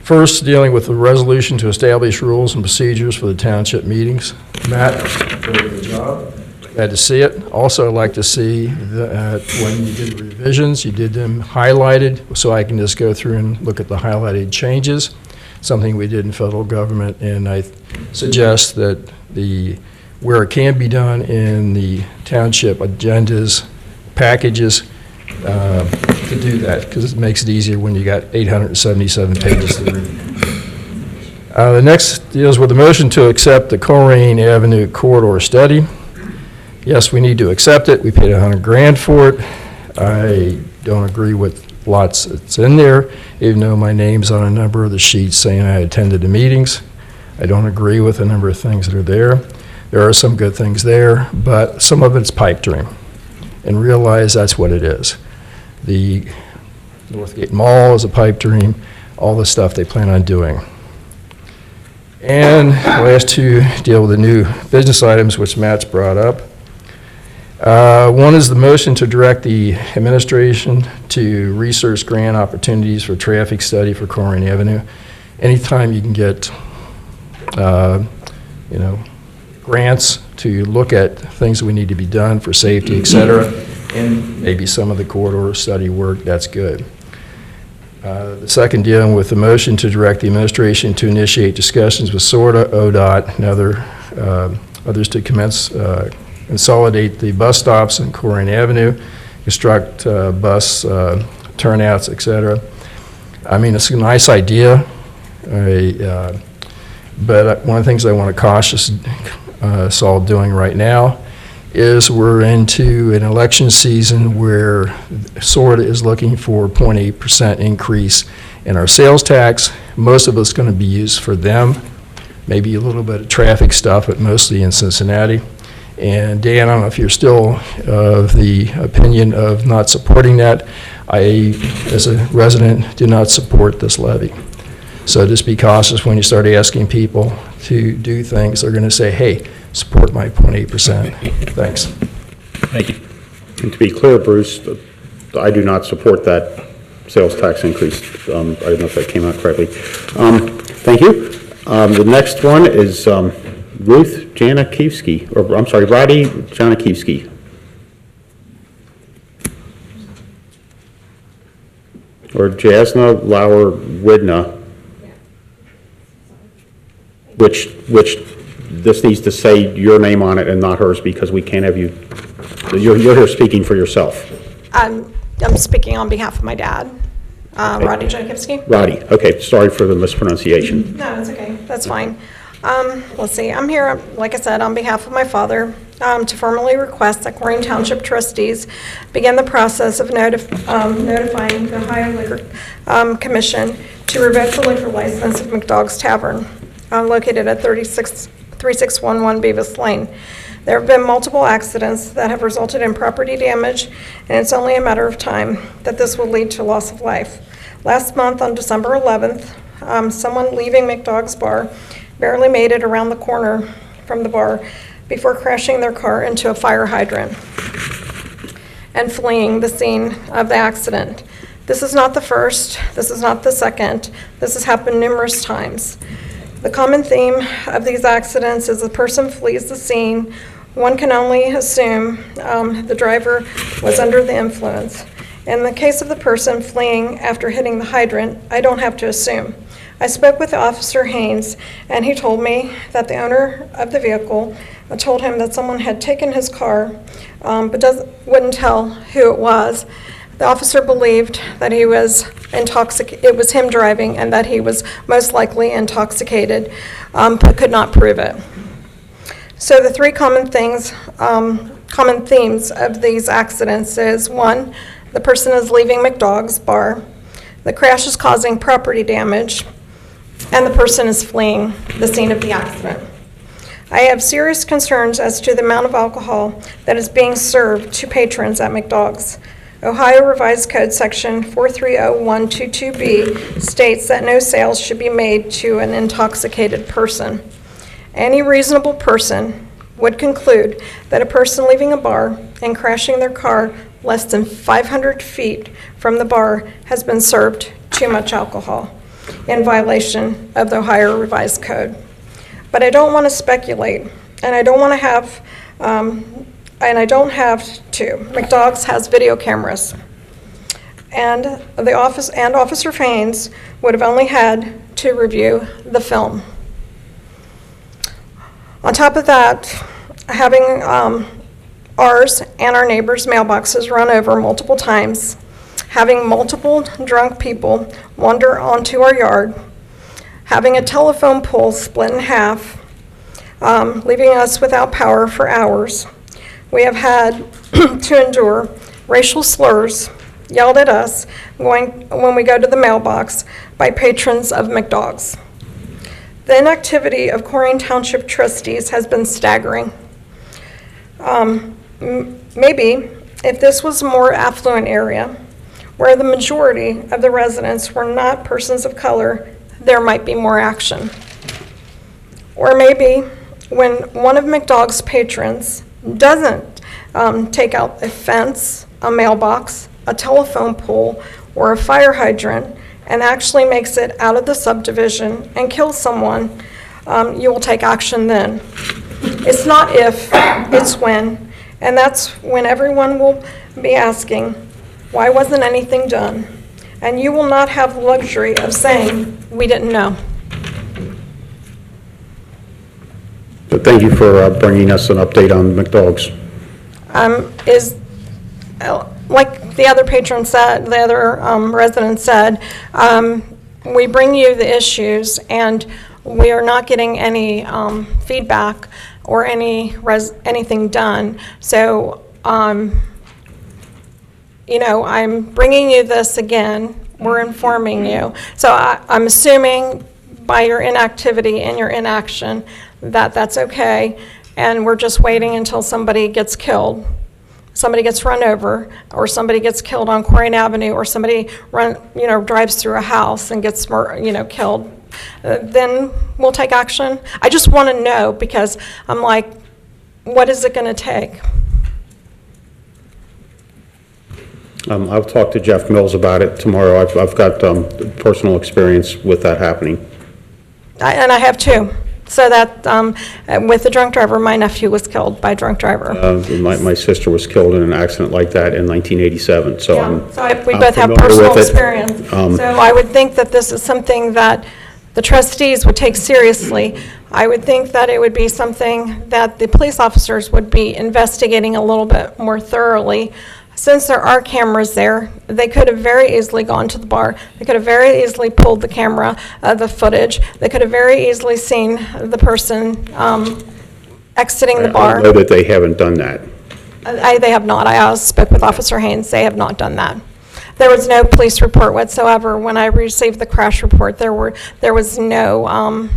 First, dealing with the resolution to establish rules and procedures for the township meetings. Matt, very good job. Glad to see it. Also, I'd like to see that when you did revisions, you did them highlighted, so I can just go through and look at the highlighted changes, something we did in federal government, and I suggest that where it can be done in the township agendas, packages, to do that, because it makes it easier when you got 877 pages to read. The next deals with the motion to accept the Coleraine Avenue corridor study. Yes, we need to accept it. We paid $100,000 for it. I don't agree with lots that's in there, even though my name's on a number of the sheets saying I attended the meetings. I don't agree with a number of things that are there. There are some good things there, but some of it's pipe dream. And realize that's what it is. The Northgate Mall is a pipe dream, all the stuff they plan on doing. And last two deal with the new business items, which Matt's brought up. One is the motion to direct the administration to research grant opportunities for traffic study for Coleraine Avenue. Anytime you can get, grants to look at things that we need to be done for safety, et cetera, and maybe some of the corridor study work, that's good. The second dealing with the motion to direct the administration to initiate discussions with SORTA, ODOT, and others to commence consolidate the bus stops in Coleraine Avenue, construct bus turnouts, et cetera. I mean, it's a nice idea, but one of the things I want to caution us all doing right now is we're into an election season where SORTA is looking for a 0.8% increase in our sales tax. Most of it's going to be used for them, maybe a little bit of traffic stuff, but mostly in Cincinnati. And Dan, I don't know if you're still of the opinion of not supporting that. I, as a resident, do not support this levy. So just be cautious when you start asking people to do things. They're going to say, hey, support my 0.8%. Thanks. Thank you. And to be clear, Bruce, I do not support that sales tax increase. I don't know if that came out correctly. Thank you. The next one is Ruth Janikowski, or I'm sorry, Roddy Janikowski. Or Jasna Lauer Widna, which this needs to say your name on it and not hers because we can't have you, you're here speaking for yourself. I'm speaking on behalf of my dad, Roddy Janikowski. Roddy, okay, sorry for the mispronunciation. No, that's okay, that's fine. Let's see, I'm here, like I said, on behalf of my father, to formally request that Coleraine Township Trustees begin the process of notifying the Ohio Liquor Commission to revoke the liquor license of McDog's Tavern, located at 3611 Beavis Lane. There have been multiple accidents that have resulted in property damage, and it's only a matter of time that this will lead to loss of life. Last month, on December 11th, someone leaving McDog's Bar barely made it around the corner from the bar before crashing their car into a fire hydrant and fleeing the scene of the accident. This is not the first, this is not the second, this has happened numerous times. The common theme of these accidents is the person flees the scene. One can only assume the driver was under the influence. In the case of the person fleeing after hitting the hydrant, I don't have to assume. I spoke with Officer Haynes, and he told me that the owner of the vehicle told him that someone had taken his car, but wouldn't tell who it was. The officer believed that he was intoxicated, it was him driving, and that he was most likely intoxicated, but could not prove it. So the three common themes of these accidents is, one, the person is leaving McDog's Bar, the crash is causing property damage, and the person is fleeing the scene of the accident. I have serious concerns as to the amount of alcohol that is being served to patrons at McDog's. Ohio Revised Code Section 430122B states that no sales should be made to an intoxicated person. Any reasonable person would conclude that a person leaving a bar and crashing their car less than 500 feet from the bar has been served too much alcohol in violation of the Ohio Revised Code. But I don't want to speculate, and I don't want to have, and I don't have to. McDonald's has video cameras, and Officer Faines would have only had to review the film. On top of that, having ours and our neighbors' mailboxes run over multiple times, having multiple drunk people wander onto our yard, having a telephone pole split in half, leaving us without power for hours. We have had to endure racial slurs yelled at us when we go to the mailbox by patrons of McDonald's. The inactivity of Coleraine Township trustees has been staggering. Maybe if this was a more affluent area, where the majority of the residents were not persons of color, there might be more action. Or maybe when one of McDonald's patrons doesn't take out a fence, a mailbox, a telephone pole, or a fire hydrant, and actually makes it out of the subdivision and kills someone, you will take action then. It's not if, it's when. And that's when everyone will be asking, why wasn't anything done? And you will not have the luxury of saying, we didn't know. But thank you for bringing us an update on McDonald's. Like the other patron said, the other resident said, we bring you the issues and we are not getting any feedback or anything done. So, you know, I'm bringing you this again. We're informing you. So I'm assuming by your inactivity and your inaction that that's okay. And we're just waiting until somebody gets killed. Somebody gets run over, or somebody gets killed on Coleraine Avenue, or somebody drives through a house and gets killed. Then we'll take action. I just want to know, because I'm like, what is it going to take? I'll talk to Jeff Mills about it tomorrow. I've got personal experience with that happening. And I have too. So that with the drunk driver, my nephew was killed by a drunk driver. My sister was killed in an accident like that in 1987. So yeah, we both have personal experience. So I would think that this is something that the trustees would take seriously. I would think that it would be something that the police officers would be investigating a little bit more thoroughly. Since there are cameras there, they could have very easily gone to the bar. They could have very easily pulled the camera, the footage. They could have very easily seen the person exiting the bar. I know that they haven't done that. They have not. I spoke with Officer Haynes. They have not done that. There was no police report whatsoever. When I received the crash report, there was no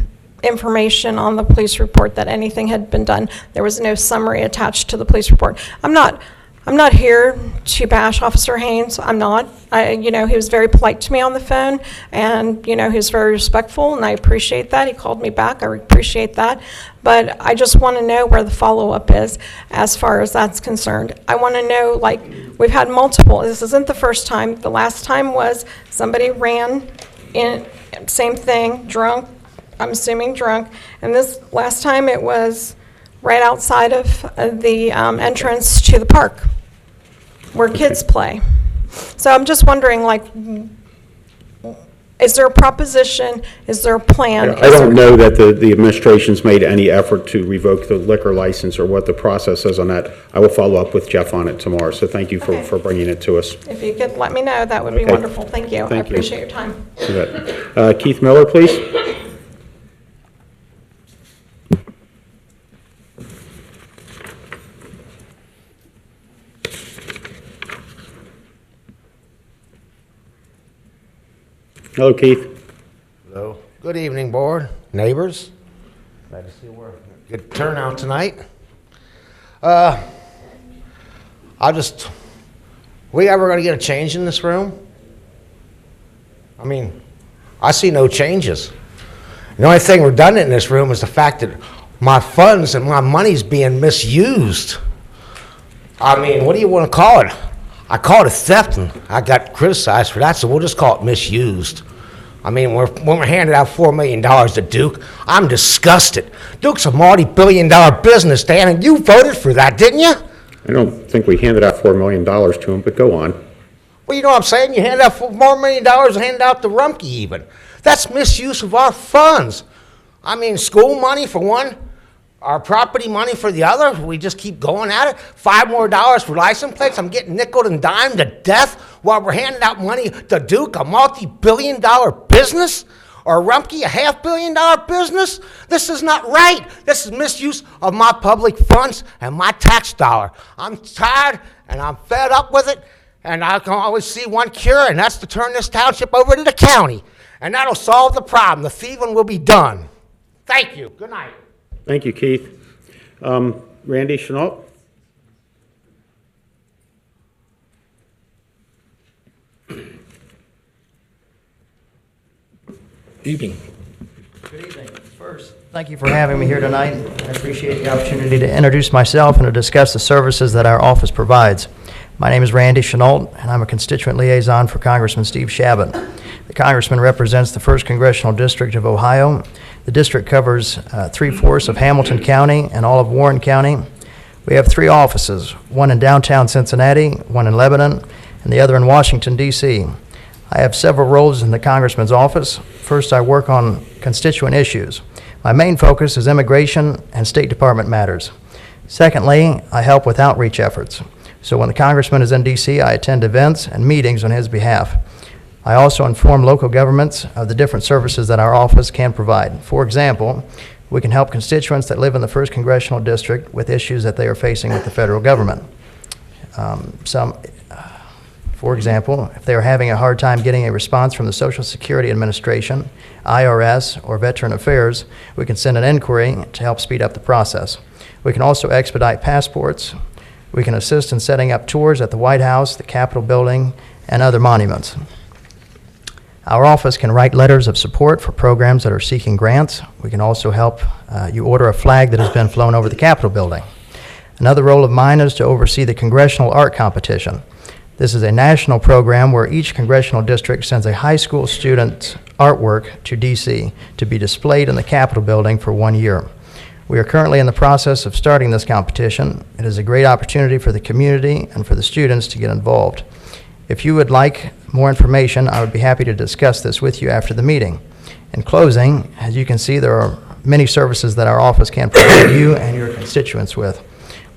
information on the police report that anything had been done. There was no summary attached to the police report. I'm not here to bash Officer Haynes. I'm not. He was very polite to me on the phone, and, he was very respectful, and I appreciate that. He called me back. I appreciate that. But I just want to know where the follow-up is as far as that's concerned. I want to know, we've had multiple. This isn't the first time. The last time was somebody ran in, same thing, drunk, I'm assuming drunk. And this last time it was right outside of the entrance to the park where kids play. So I'm just wondering, is there a proposition? Is there a plan? I don't know that the administration's made any effort to revoke the liquor license or what the process is on that. I will follow up with Jeff on it tomorrow, so thank you for bringing it to us. If you could let me know, that would be wonderful. Thank you. I appreciate your time. Keith Miller, please. Hello, Keith. Hello. Good evening, board, neighbors. Glad to see we're good turnout tonight. We ever going to get a change in this room? I mean, I see no changes. The only thing redundant in this room is the fact that my funds and my money's being misused. I mean, what do you want to call it? I called it theft, and I got criticized for that, so we'll just call it misused. I mean, when we're handing out $4 million to Duke, I'm disgusted. Duke's a multi-billion-dollar business, Dan, and you voted for that, didn't you? I don't think we handed out $4 million to him, but go on. Well, you know what I'm saying? You handed out more $1 million than handed out to Rumpke even. That's misuse of our funds. I mean, school money for one, our property money for the other. We just keep going at it. $5 more for license plates. I'm getting nickeled and dimed to death while we're handing out money to Duke, a multi-billion-dollar business, or Rumpke, a $500 million business. This is not right. This is misuse of my public funds and my tax dollar. I'm tired and I'm fed up with it, and I can always see one cure, and that's to turn this township over to the county, and that'll solve the problem. The thieving will be done. Thank you. Good night. Thank you, Keith. Randy Chenault? Evening. Good evening. First, thank you for having me here tonight. I appreciate the opportunity to introduce myself and to discuss the services that our office provides. My name is Randy Chenault, and I'm a constituent liaison for Congressman Steve Chabot. The congressman represents the 1st Congressional District of Ohio. The district covers 3/4 of Hamilton County and all of Warren County. We have 3 offices, one in downtown Cincinnati, one in Lebanon, and the other in Washington, D.C. I have several roles in the congressman's office. First, I work on constituent issues. My main focus is immigration and State Department matters. Secondly, I help with outreach efforts. So when the congressman is in D.C., I attend events and meetings on his behalf. I also inform local governments of the different services that our office can provide. For example, we can help constituents that live in the 1st Congressional District with issues that they are facing with the federal government. For example, if they are having a hard time getting a response from the Social Security Administration, IRS, or Veteran Affairs, we can send an inquiry to help speed up the process. We can also expedite passports. We can assist in setting up tours at the White House, the Capitol Building, and other monuments. Our office can write letters of support for programs that are seeking grants. We can also help you order a flag that has been flown over the Capitol Building. Another role of mine is to oversee the Congressional Art Competition. This is a national program where each congressional district sends a high school student's artwork to D.C. to be displayed in the Capitol Building for 1 year. We are currently in the process of starting this competition. It is a great opportunity for the community and for the students to get involved. If you would like more information, I would be happy to discuss this with you after the meeting. In closing, as you can see, there are many services that our office can provide you and your constituents with.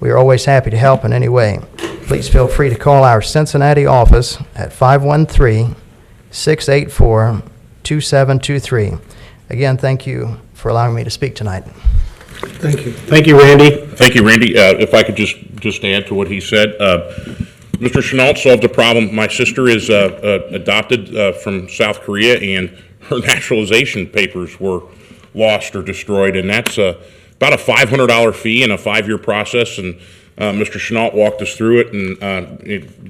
We are always happy to help in any way. Please feel free to call our Cincinnati office at 513-684-2723. Again, thank you for allowing me to speak tonight. Thank you. Thank you, Randy. Thank you, Randy. If I could just add to what he said. Mr. Chenault solved a problem. My sister is adopted from South Korea, and her naturalization papers were lost or destroyed, and that's about a $500 fee and a 5-year process, and Mr. Chenault walked us through it and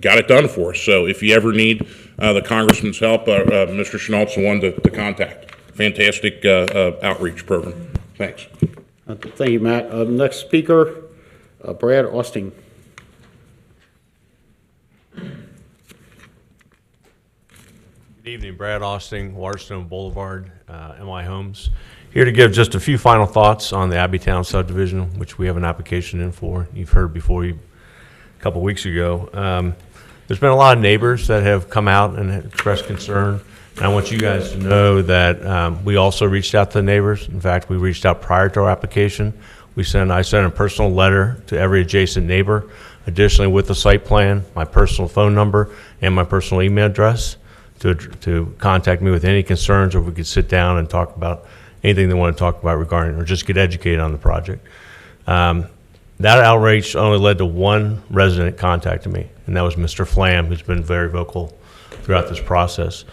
got it done for us. So if you ever need the congressman's help, Mr. Chenault's the one to contact. Fantastic outreach program. Thanks. Thank you, Matt. Next speaker, Brad Austin. Good evening, Brad Austin, Waterstone Boulevard, MI Homes. Here to give just a few final thoughts on the Abbeytown subdivision, which we have an application in for. You've heard before a couple weeks ago. There's been a lot of neighbors that have come out and expressed concern. And I want you guys to know that we also reached out to the neighbors. In fact, we reached out prior to our application. I sent a personal letter to every adjacent neighbor, additionally with the site plan, my personal phone number, and my personal email address to contact me with any concerns, or if we could sit down and talk about anything they want to talk about regarding, or just get educated on the project. That outreach only led to one resident contacting me, and that was Mr. Flam, who's been very vocal throughout this process.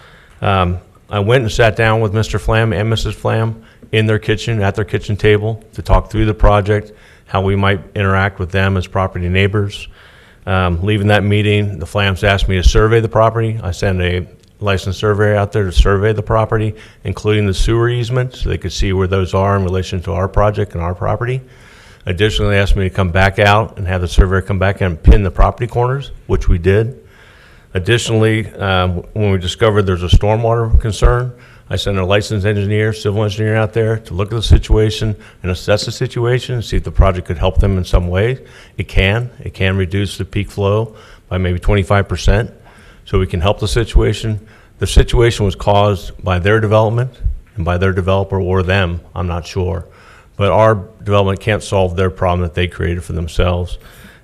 I went and sat down with Mr. Flam and Mrs. Flam in their kitchen, at their kitchen table, to talk through the project, how we might interact with them as property neighbors. Leaving that meeting, the Flams asked me to survey the property. I sent a licensed surveyor out there to survey the property, including the sewer easement, so they could see where those are in relation to our project and our property. Additionally, they asked me to come back out and have the surveyor come back and pin the property corners, which we did. Additionally, when we discovered there's a stormwater concern, I sent a licensed engineer, civil engineer out there to look at the situation and assess the situation and see if the project could help them in some way. It can reduce the peak flow by maybe 25%, so we can help the situation. The situation was caused by their development and by their developer or them, I'm not sure. But our development can't solve their problem that they created for themselves.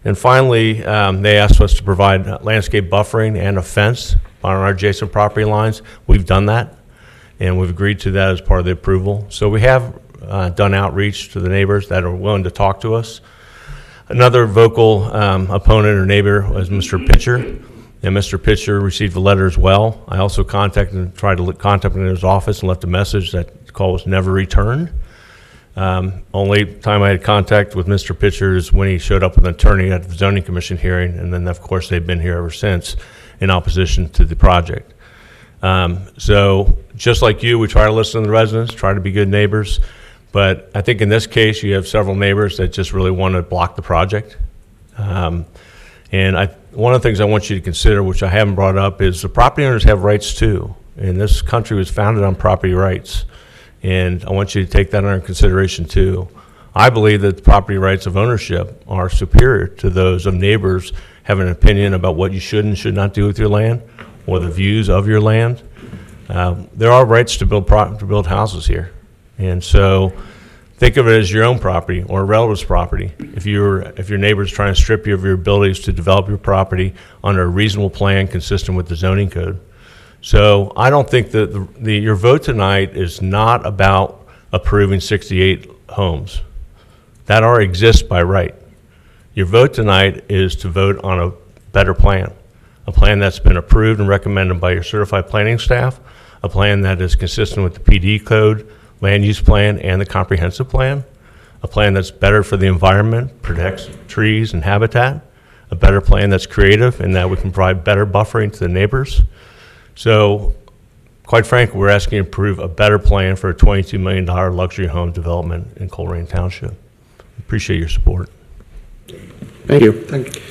And finally, they asked us to provide landscape buffering and a fence on our adjacent property lines. We've done that, and we've agreed to that as part of the approval. So we have done outreach to the neighbors that are willing to talk to us. Another vocal opponent or neighbor was Mr. Pitcher, and Mr. Pitcher received a letter as well. I also contacted him, tried to contact him in his office and left a message that the call was never returned. Only time I had contact with Mr. Pitcher is when he showed up with an attorney at the Zoning Commission hearing, and then of course they've been here ever since in opposition to the project. So just like you, we try to listen to the residents, try to be good neighbors, but I think in this case you have several neighbors that just really want to block the project. And one of the things I want you to consider, which I haven't brought up, is the property owners have rights too, and this country was founded on property rights. And I want you to take that under consideration too. I believe that the property rights of ownership are superior to those of neighbors having an opinion about what you should and should not do with your land or the views of your land. There are rights to build houses here. And so think of it as your own property or a relative's property. If your neighbor's trying to strip you of your abilities to develop your property under a reasonable plan consistent with the zoning code. So I don't think that your vote tonight is not about approving 68 homes. That already exists by right. Your vote tonight is to vote on a better plan, a plan that's been approved and recommended by your certified planning staff, a plan that is consistent with the PD code, land use plan, and the comprehensive plan, a plan that's better for the environment, protects trees and habitat, a better plan that's creative in that we can provide better buffering to the neighbors. So, quite frankly, we're asking you to approve a better plan for a $22 million luxury home development in Coleraine Township. Appreciate your support. Thank you. Thank you.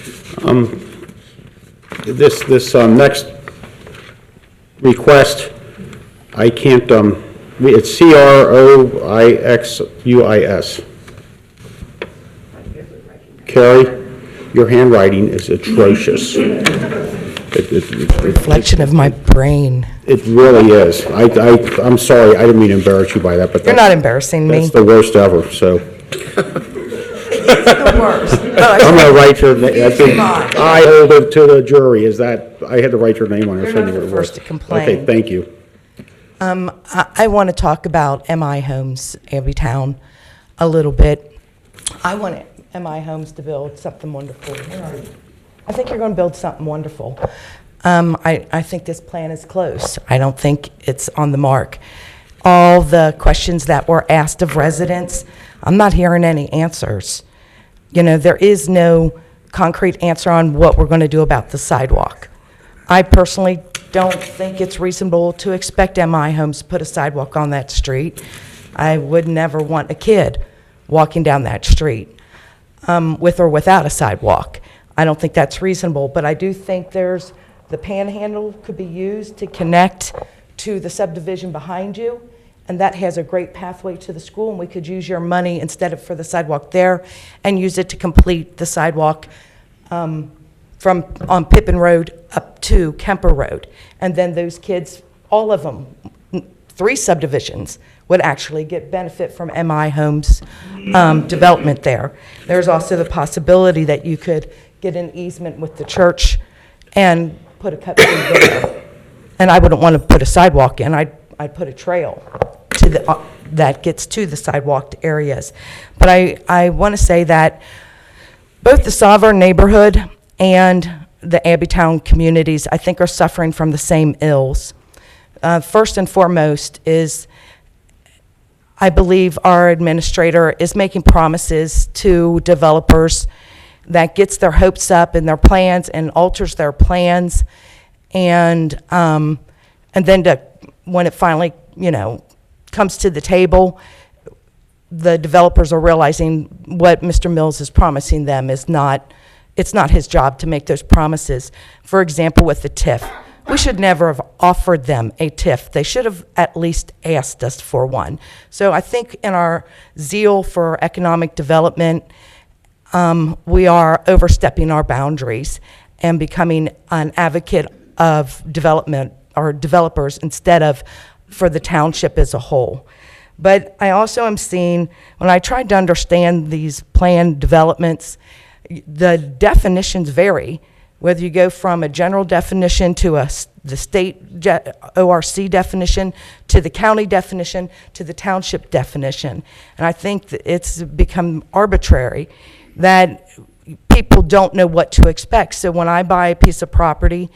This next request, I can't, it's CROIXUIS. Carrie, your handwriting is atrocious. Reflection of my brain. It really is. I'm sorry, I didn't mean to embarrass you by that, but You're not embarrassing me. that's the worst ever, so. It's the worst. I'm gonna write her name. I hold it to the jury, is that, I had to write her name on her. You're not the first to complain. Okay, thank you. I want to talk about MI Homes, Abbeytown, a little bit. I want MI Homes to build something wonderful. I think you're going to build something wonderful. I think this plan is close. I don't think it's on the mark. All the questions that were asked of residents, I'm not hearing any answers. You know, there is no concrete answer on what we're going to do about the sidewalk. I personally don't think it's reasonable to expect MI Homes to put a sidewalk on that street. I would never want a kid walking down that street with or without a sidewalk. I don't think that's reasonable, but I do think the panhandle could be used to connect to the subdivision behind you, and that has a great pathway to the school, and we could use your money instead of for the sidewalk there and use it to complete the sidewalk on Pippin Road up to Kemper Road. And then those kids, all of them, 3 subdivisions, would actually get benefit from MI Homes development there. There's also the possibility that you could get an easement with the church and put a cut through there. And I wouldn't want to put a sidewalk in. I'd put a trail to that gets to the sidewalked areas. But I want to say that both the Sovereign neighborhood and the Abbeytown communities, I think, are suffering from the same ills. First and foremost is, I believe our administrator is making promises to developers that gets their hopes up in their plans and alters their plans, and then when it finally, comes to the table, the developers are realizing what Mr. Mills is promising them is not, it's not his job to make those promises. For example, with the TIF, we should never have offered them a TIF. They should have at least asked us for one. So I think in our zeal for economic development, we are overstepping our boundaries and becoming an advocate of development or developers instead of for the township as a whole. But I also am seeing, when I tried to understand these planned developments, the definitions vary, whether you go from a general definition to the state ORC definition, to the county definition, to the township definition. And I think that it's become arbitrary that people don't know what to expect. So when I buy a piece of property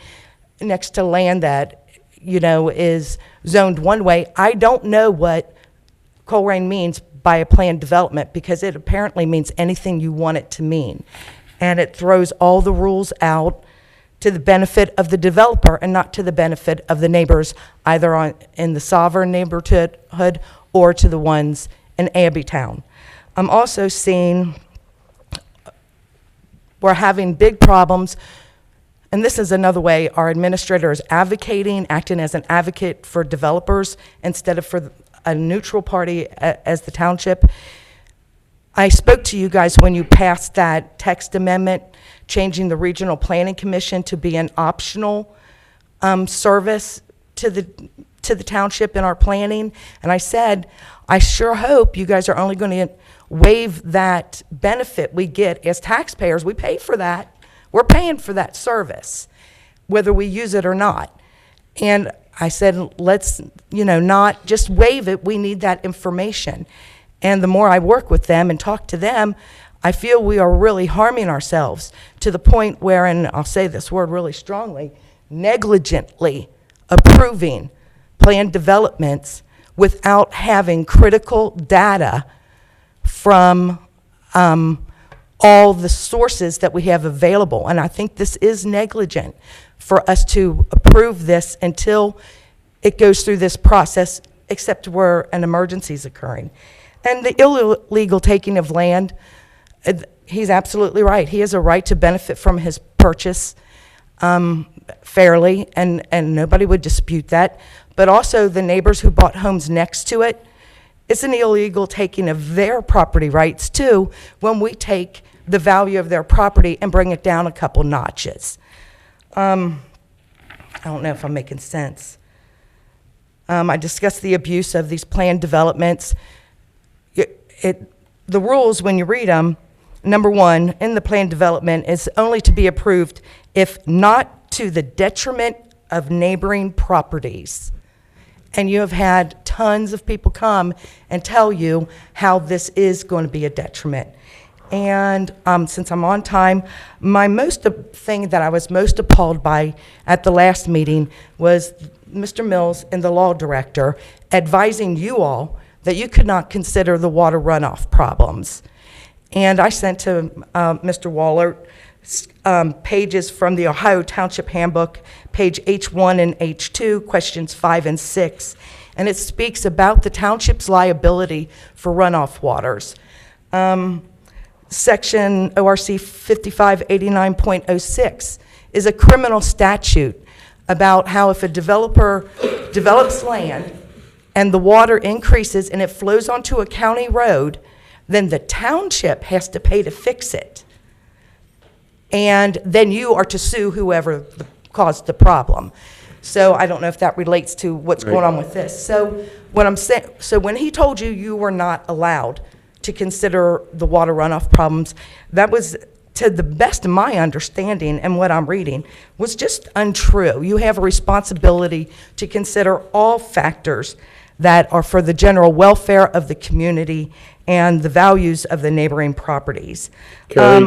next to land that, you know, is zoned one way, I don't know what Coleraine means by a planned development, because it apparently means anything you want it to mean. And it throws all the rules out to the benefit of the developer and not to the benefit of the neighbors, either in the sovereign neighborhood or to the ones in Abbeytown. I'm also seeing we're having big problems, and this is another way our administrator is advocating, acting as an advocate for developers instead of for a neutral party as the township. I spoke to you guys when you passed that text amendment, changing the Regional Planning Commission to be an optional service to the township in our planning. And I said, I sure hope you guys are only going to waive that benefit we get as taxpayers. We pay for that. We're paying for that service, whether we use it or not. And I said, let's, you know, not just waive it. We need that information. And the more I work with them and talk to them, I feel we are really harming ourselves to the point where, and I'll say this word really strongly, negligently approving planned developments without having critical data from all the sources that we have available. And I think this is negligent for us to approve this until it goes through this process, except where an emergency is occurring. And the illegal taking of land, he's absolutely right. He has a right to benefit from his purchase fairly, and nobody would dispute that. But also the neighbors who bought homes next to it, it's an illegal taking of their property rights too when we take the value of their property and bring it down a couple notches. I don't know if I'm making sense. I discussed the abuse of these planned developments. The rules, when you read them, number one, in the planned development, is only to be approved if not to the detriment of neighboring properties. And you have had tons of people come and tell you how this is going to be a detriment. And since I'm on time, my thing that I was most appalled by at the last meeting was Mr. Mills and the law director advising you all that you could not consider the water runoff problems. And I sent to Mr. Waller pages from the Ohio Township Handbook, page H1 and H2, questions 5 and 6. And it speaks about the township's liability for runoff waters. Section ORC 5589.06 is a criminal statute about how if a developer develops land and the water increases and it flows onto a county road, then the township has to pay to fix it. And then you are to sue whoever caused the problem. So I don't know if that relates to what's going on with this. So what I'm saying, so when he told you you were not allowed to consider the water runoff problems, that was, to the best of my understanding and what I'm reading, was just untrue. You have a responsibility to consider all factors that are for the general welfare of the community and the values of the neighboring properties. Carrie,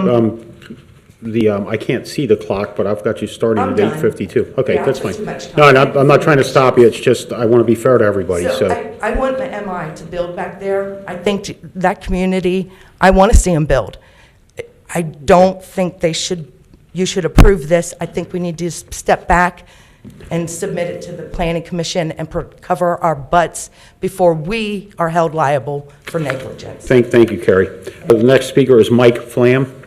I can't see the clock, but I've got you starting at 8:52. Okay, Yeah, that's just fine. too much No, time. I'm not trying to stop you, it's just, I want to be fair to everybody, so. I want the MI to build back there. I think that community, I want to see them build. I don't think you should approve this. I think we need to step back and submit it to the Planning Commission and cover our butts before we are held liable for negligence. Thank you, Carrie. The next speaker is Mike Flam.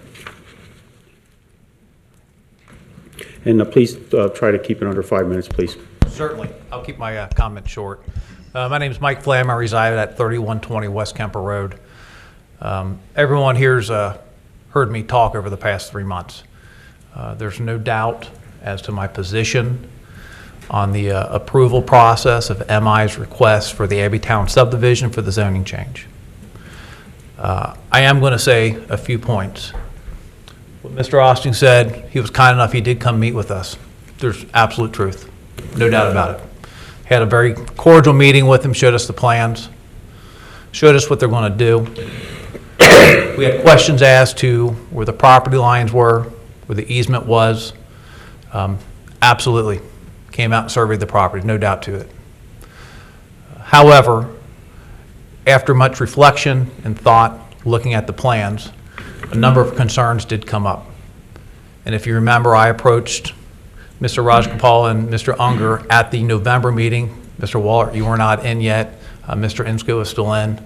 And please try to keep it under 5 minutes, please. Certainly. I'll keep my comment short. My name is Mike Flam. I reside at 3120 West Kemper Road. Everyone here's heard me talk over the past 3 months. There's no doubt as to my position on the approval process of MI's request for the Abbeytown subdivision for the zoning change. I am going to say a few points. What Mr. Austin said, he was kind enough, he did come meet with us. There's absolute truth, no doubt about it. Had a very cordial meeting with him, showed us the plans, showed us what they're going to do. We had questions as to where the property lines were, where the easement was. Absolutely. Came out and surveyed the property, no doubt to it. However, after much reflection and thought, looking at the plans, a number of concerns did come up. And if you remember, I approached Mr. Rajgopal and Mr. Unger at the November meeting. Mr. Waller, you were not in yet. Mr. Insko is still in.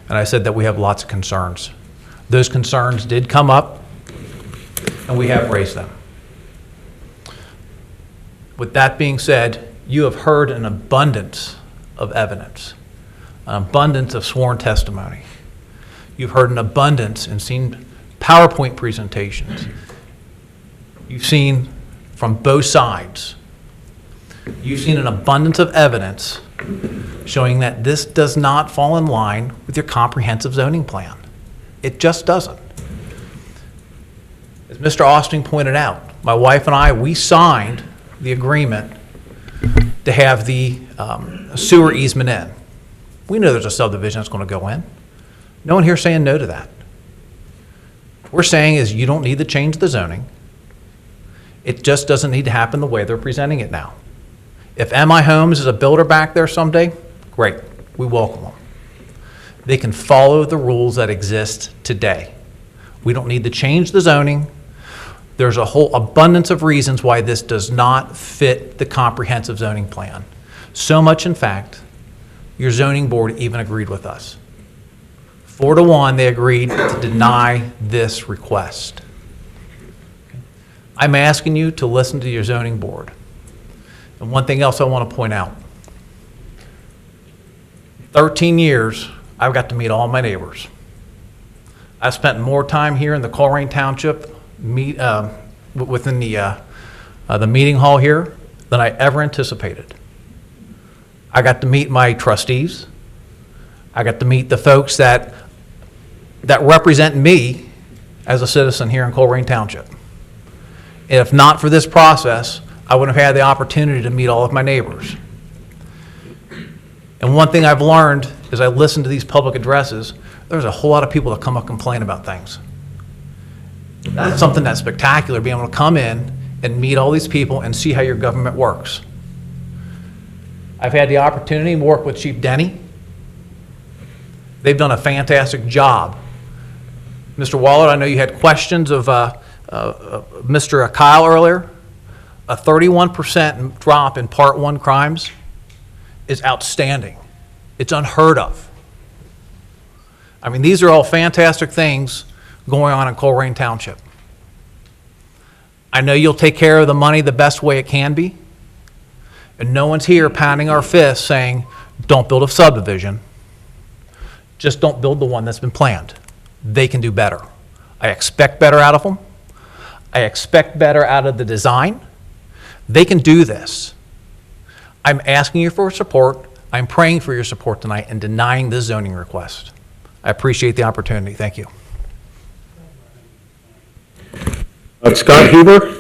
And I said that we have lots of concerns. Those concerns did come up, and we have raised them. With that being said, you have heard an abundance of evidence, an abundance of sworn testimony. You've heard an abundance and seen PowerPoint presentations. You've seen from both sides. You've seen an abundance of evidence showing that this does not fall in line with your comprehensive zoning plan. It just doesn't. As Mr. Austin pointed out, my wife and I, we signed the agreement to have the sewer easement in. We know there's a subdivision that's going to go in. No one here is saying no to that. What we're saying is you don't need to change the zoning. It just doesn't need to happen the way they're presenting it now. If MI Homes is a builder back there someday, great, we welcome them. They can follow the rules that exist today. We don't need to change the zoning. There's a whole abundance of reasons why this does not fit the comprehensive zoning plan. So much, in fact, your zoning board even agreed with us. 4-1, they agreed to deny this request. I'm asking you to listen to your zoning board. And one thing else I want to point out. 13 years, I've got to meet all my neighbors. I spent more time here in the Coleraine Township within the meeting hall here than I ever anticipated. I got to meet my trustees. I got to meet the folks that represent me as a citizen here in Coleraine Township. And if not for this process, I wouldn't have had the opportunity to meet all of my neighbors. And one thing I've learned as I listen to these public addresses, there's a whole lot of people that come up and complain about things. That's something that's spectacular, being able to come in and meet all these people and see how your government works. I've had the opportunity to work with Chief Denny. They've done a fantastic job. Mr. Waller, I know you had questions of Mr. Kyle earlier. A 31% drop in Part 1 crimes is outstanding. It's unheard of. I mean, these are all fantastic things going on in Coleraine Township. I know you'll take care of the money the best way it can be, and no one's here pounding our fists saying, don't build a subdivision, just don't build the one that's been planned. They can do better. I expect better out of them. I expect better out of the design. They can do this. I'm asking you for support. I'm praying for your support tonight and denying this zoning request. I appreciate the opportunity. Thank you. Scott Huber.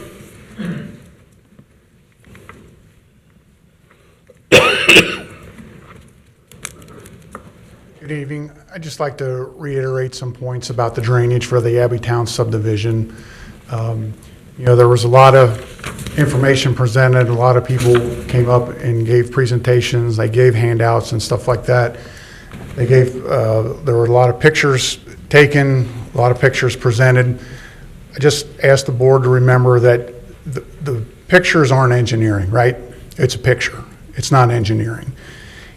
Good evening. I'd just like to reiterate some points about the drainage for the Abbeytown subdivision. You know, there was a lot of information presented. A lot of people came up and gave presentations. They gave handouts and stuff like that. They gave, there were a lot of pictures taken, a lot of pictures presented. I just asked the board to remember that the pictures aren't engineering, right? It's a picture. It's not engineering.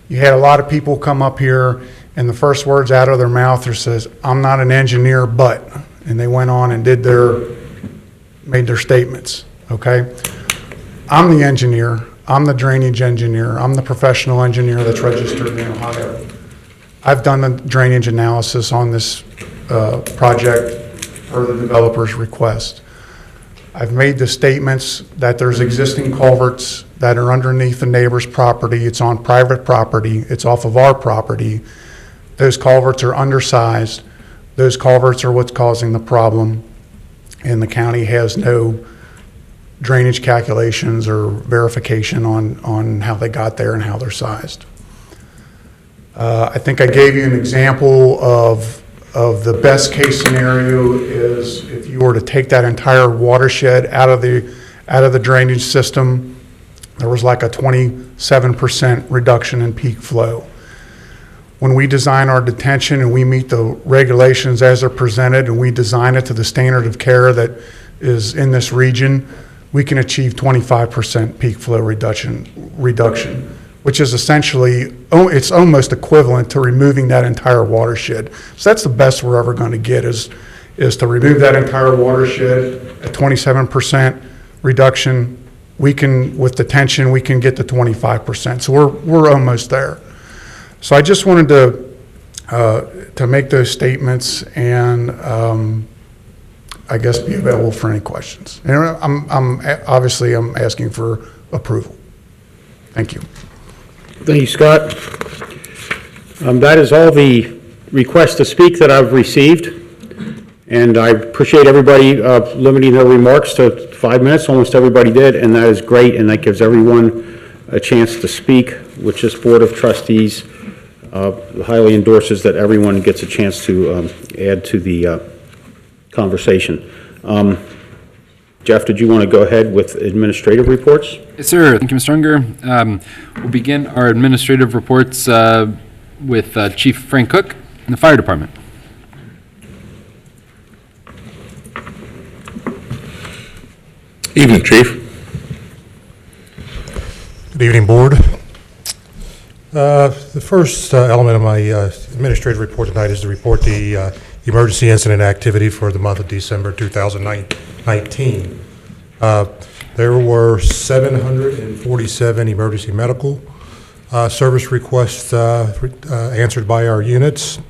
You had a lot of people come up here, and the first words out of their mouth are says, "I'm not an engineer, but," and they went on and made their statements, okay? I'm the engineer. I'm the drainage engineer. I'm the professional engineer that's registered in Ohio. I've done the drainage analysis on this project per the developer's request. I've made the statements that there's existing culverts that are underneath the neighbor's property. It's on private property. It's off of our property. Those culverts are undersized. Those culverts are what's causing the problem, and the county has no drainage calculations or verification on how they got there and how they're sized. I think I gave you an example of the best case scenario is if you were to take that entire watershed out of the drainage system, there was like a 27% reduction in peak flow. When we design our detention and we meet the regulations as they're presented and we design it to the standard of care that is in this region, we can achieve 25% peak flow reduction, which is essentially, it's almost equivalent to removing that entire watershed. So that's the best we're ever going to get is to remove that entire watershed at 27% reduction. We can, with detention, we can get to 25%. So we're almost there. So I just wanted to make those statements and I guess be available for any questions. And I'm obviously asking for approval. Thank you. Thank you, Scott. That is all the requests to speak that I've received, and I appreciate everybody limiting their remarks to 5 minutes. Almost everybody did, and that is great, and that gives everyone a chance to speak, which this Board of Trustees highly endorses that everyone gets a chance to add to the conversation. Jeff, did you want to go ahead with administrative reports? Yes, sir. Thank you, Mr. Unger. We'll begin our administrative reports with Chief Frank Cook and the Fire Department. Evening, Chief. Good evening, Board. The first element of my administrative report tonight is to report the emergency incident activity for the month of December 2019. There were 747 emergency medical service requests answered by our units.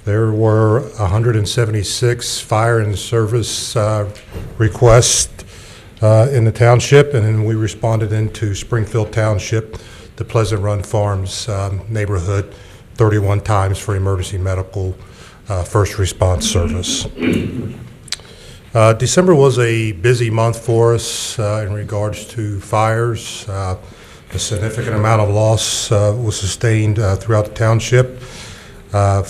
There were 176 fire and service requests in the township, and then we responded into Springfield Township, the Pleasant Run Farms neighborhood 31 times for emergency medical first response service. December was a busy month for us in regards to fires. A significant amount of loss was sustained throughout the township. 4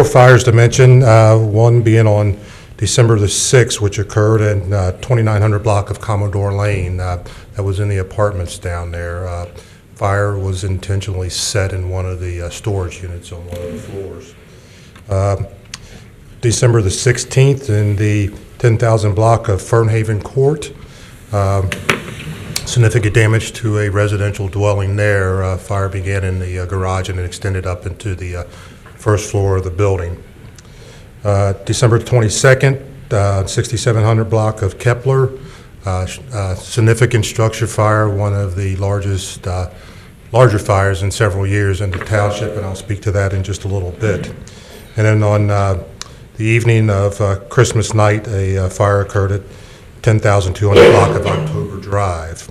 fires to mention, one being on December the 6th, which occurred in 2900 block of Commodore Lane. That was in the apartments down there. Fire was intentionally set in one of the storage units on one of the floors. December the 16th in the 10,000 block of Fernhaven Court. Significant damage to a residential dwelling there. Fire began in the garage and it extended up into the first floor of the building. December 22nd, 6700 block of Kepler. Significant structure fire, one of the larger fires in several years in the township, and I'll speak to that in just a little bit. And then on the evening of Christmas night, a fire occurred at 10,200 block of October Drive.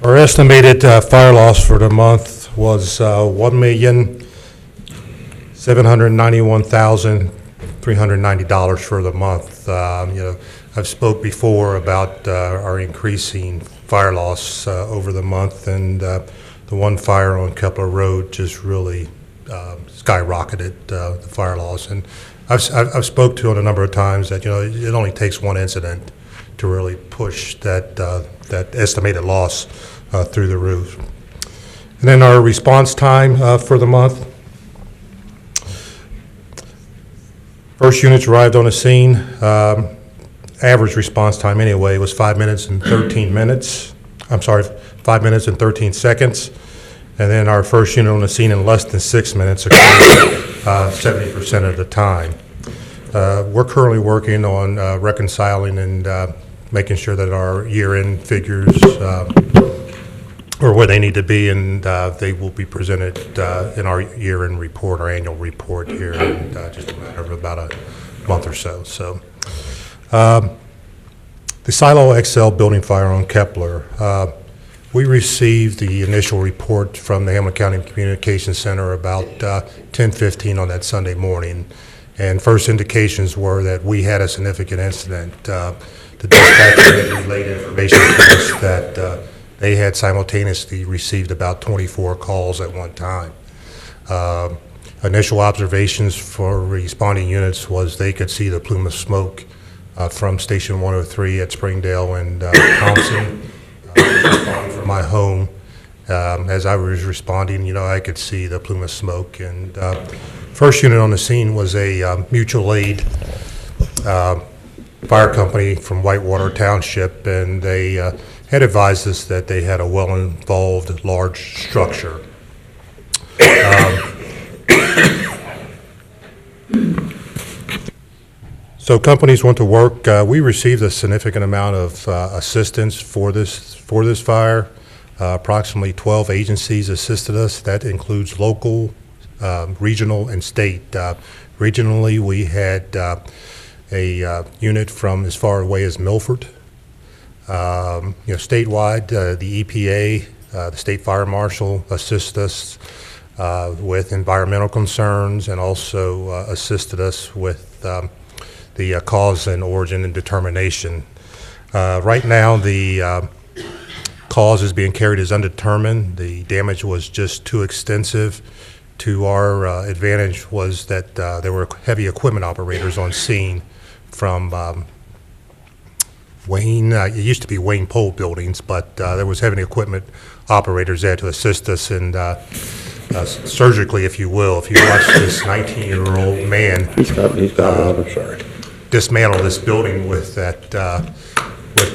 Our estimated fire loss for the month was $1,791,390 for the month. I've spoke before about our increasing fire loss over the month, and the one fire on Kepler Road just really skyrocketed the fire loss. And I've spoke to it a number of times that it only takes one incident to really push that estimated loss through the roof. And then our response time for the month. First units arrived on the scene average response time anyway was 5 minutes and 13 minutes. I'm sorry, 5 minutes and 13 seconds. And then our first unit on the scene in less than 6 minutes occurred 70% of the time. We're currently working on reconciling and making sure that our year-end figures are where they need to be, and they will be presented in our year-end report, our annual report here in just a matter of about a month or so. So, the Silo XL building fire on Kepler. We received the initial report from the Hamilton County Communications Center about 10:15 on that Sunday morning, and first indications were that we had a significant incident. The dispatcher had relayed information to us that they had simultaneously received about 24 calls at one time. Initial observations for responding units was they could see the plume of smoke from Station 103 at Springdale and Thompson. From my home, as I was responding, I could see the plume of smoke. And first unit on the scene was a mutual aid fire company from Whitewater Township, and they had advised us that they had a well-involved large structure. So companies went to work. We received a significant amount of assistance for this fire. Approximately 12 agencies assisted us. That includes local, regional, and state. Regionally, we had a unit from as far away as Milford. Statewide, the EPA, the State Fire Marshal assist us with environmental concerns, and also assisted us with the cause and origin and determination. Right now, the cause is being carried as undetermined. The damage was just too extensive. To our advantage was that there were heavy equipment operators on scene from Wayne, it used to be Wayne Pole Buildings, but there was heavy equipment operators there to assist us in surgically, if you will. If you watch this 19-year-old man dismantle this building with that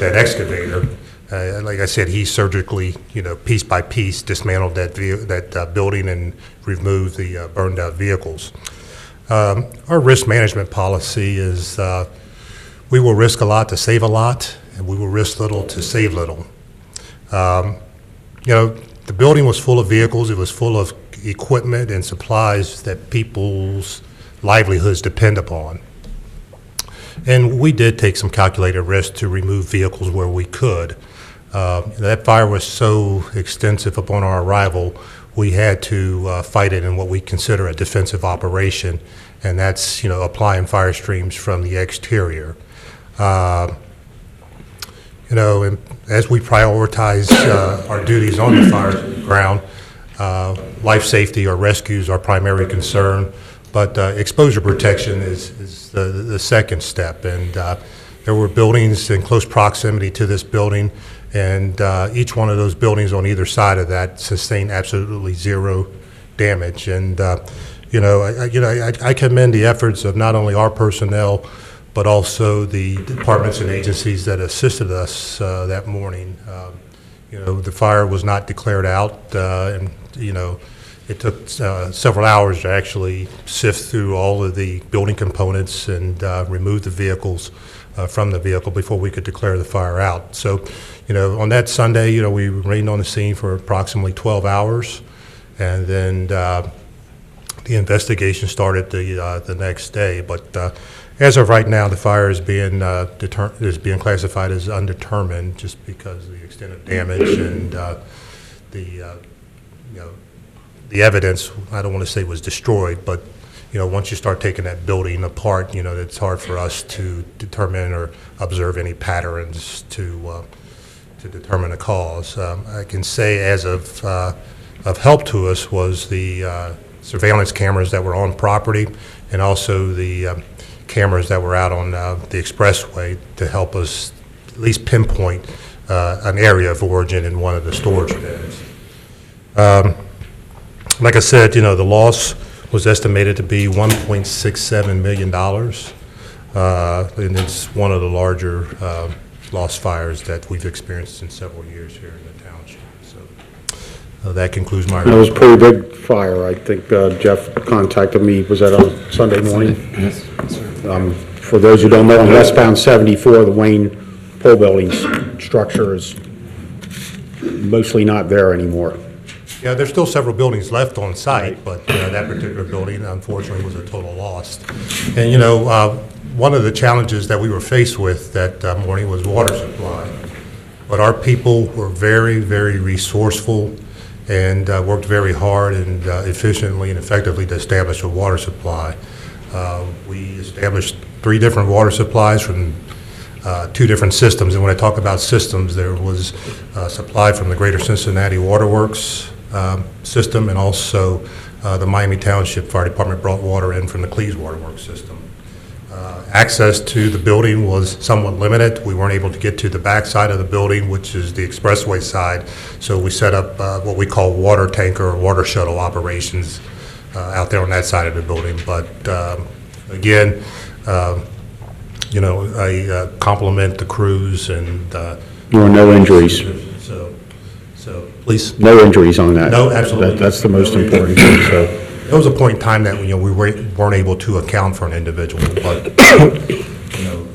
excavator, like I said, he surgically, piece by piece, dismantled that building and removed the burned out vehicles. Our risk management policy is we will risk a lot to save a lot, and we will risk little to save little. The building was full of vehicles. It was full of equipment and supplies that people's livelihoods depend upon. And we did take some calculated risks to remove vehicles where we could. That fire was so extensive upon our arrival, we had to fight it in what we consider a defensive operation, and that's applying fire streams from the exterior. And as we prioritize our duties on the fire ground, life safety or rescue is our primary concern, but exposure protection is the second step. And there were buildings in close proximity to this building, and each one of those buildings on either side of that sustained absolutely zero damage. And I commend the efforts of not only our personnel, but also the departments and agencies that assisted us that morning. The fire was not declared out, and it took several hours to actually sift through all of the building components and remove the vehicles from the vehicle before we could declare the fire out. So, on that Sunday, we remained on the scene for approximately 12 hours, and then the investigation started the next day. But as of right now, the fire is being classified as undetermined, just because of the extent of damage and the evidence. I don't want to say was destroyed, but once you start taking that building apart, it's hard for us to determine or observe any patterns to determine a cause. I can say, as of help to us, was the surveillance cameras that were on property, and also the cameras that were out on the expressway to help us at least pinpoint an area of origin in one of the storage bins. Like I said, the loss was estimated to be $1.67 million. And it's one of the larger lost fires that we've experienced in several years here in the township. So that concludes my It was a report. pretty big fire. I think Jeff contacted me, was that on Sunday morning? Yes. For those who don't know, on westbound 74, the Wayne Pole Building's structure is mostly not there anymore. Yeah, there's still several buildings left on site, but that particular building, unfortunately, was a total loss. And, you know, one of the challenges that we were faced with that morning was water supply. But our people were very, very resourceful and worked very hard and efficiently and effectively to establish a water supply. We established 3 different water supplies from 2 different systems. And when I talk about systems, there was supply from the Greater Cincinnati Waterworks system, and also the Miami Township Fire Department brought water in from the Cleves Waterworks system. Access to the building was somewhat limited. We weren't able to get to the back side of the building, which is the expressway side, so we set up what we call water tanker or water shuttle operations out there on that side of the building. But again, you know, I compliment the crews, and There were no injuries. So please. No injuries on that. No, absolutely. That's the most important thing, so. There was a point in time that, you know, we weren't able to account for an individual, but, you know,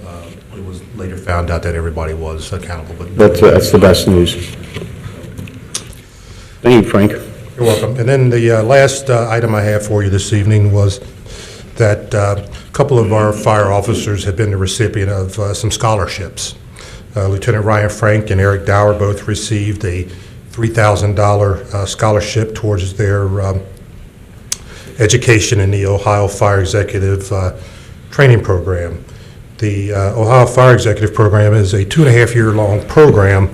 it was later found out that everybody was accountable. But That's the best news. Thank you, Frank. You're welcome. And then the last item I have for you this evening was that a couple of our fire officers have been the recipient of some scholarships. Lieutenant Ryan Frank and Eric Dower both received a $3,000 scholarship towards their education in the Ohio Fire Executive Training Program. The Ohio Fire Executive Program is a 2.5-year-long program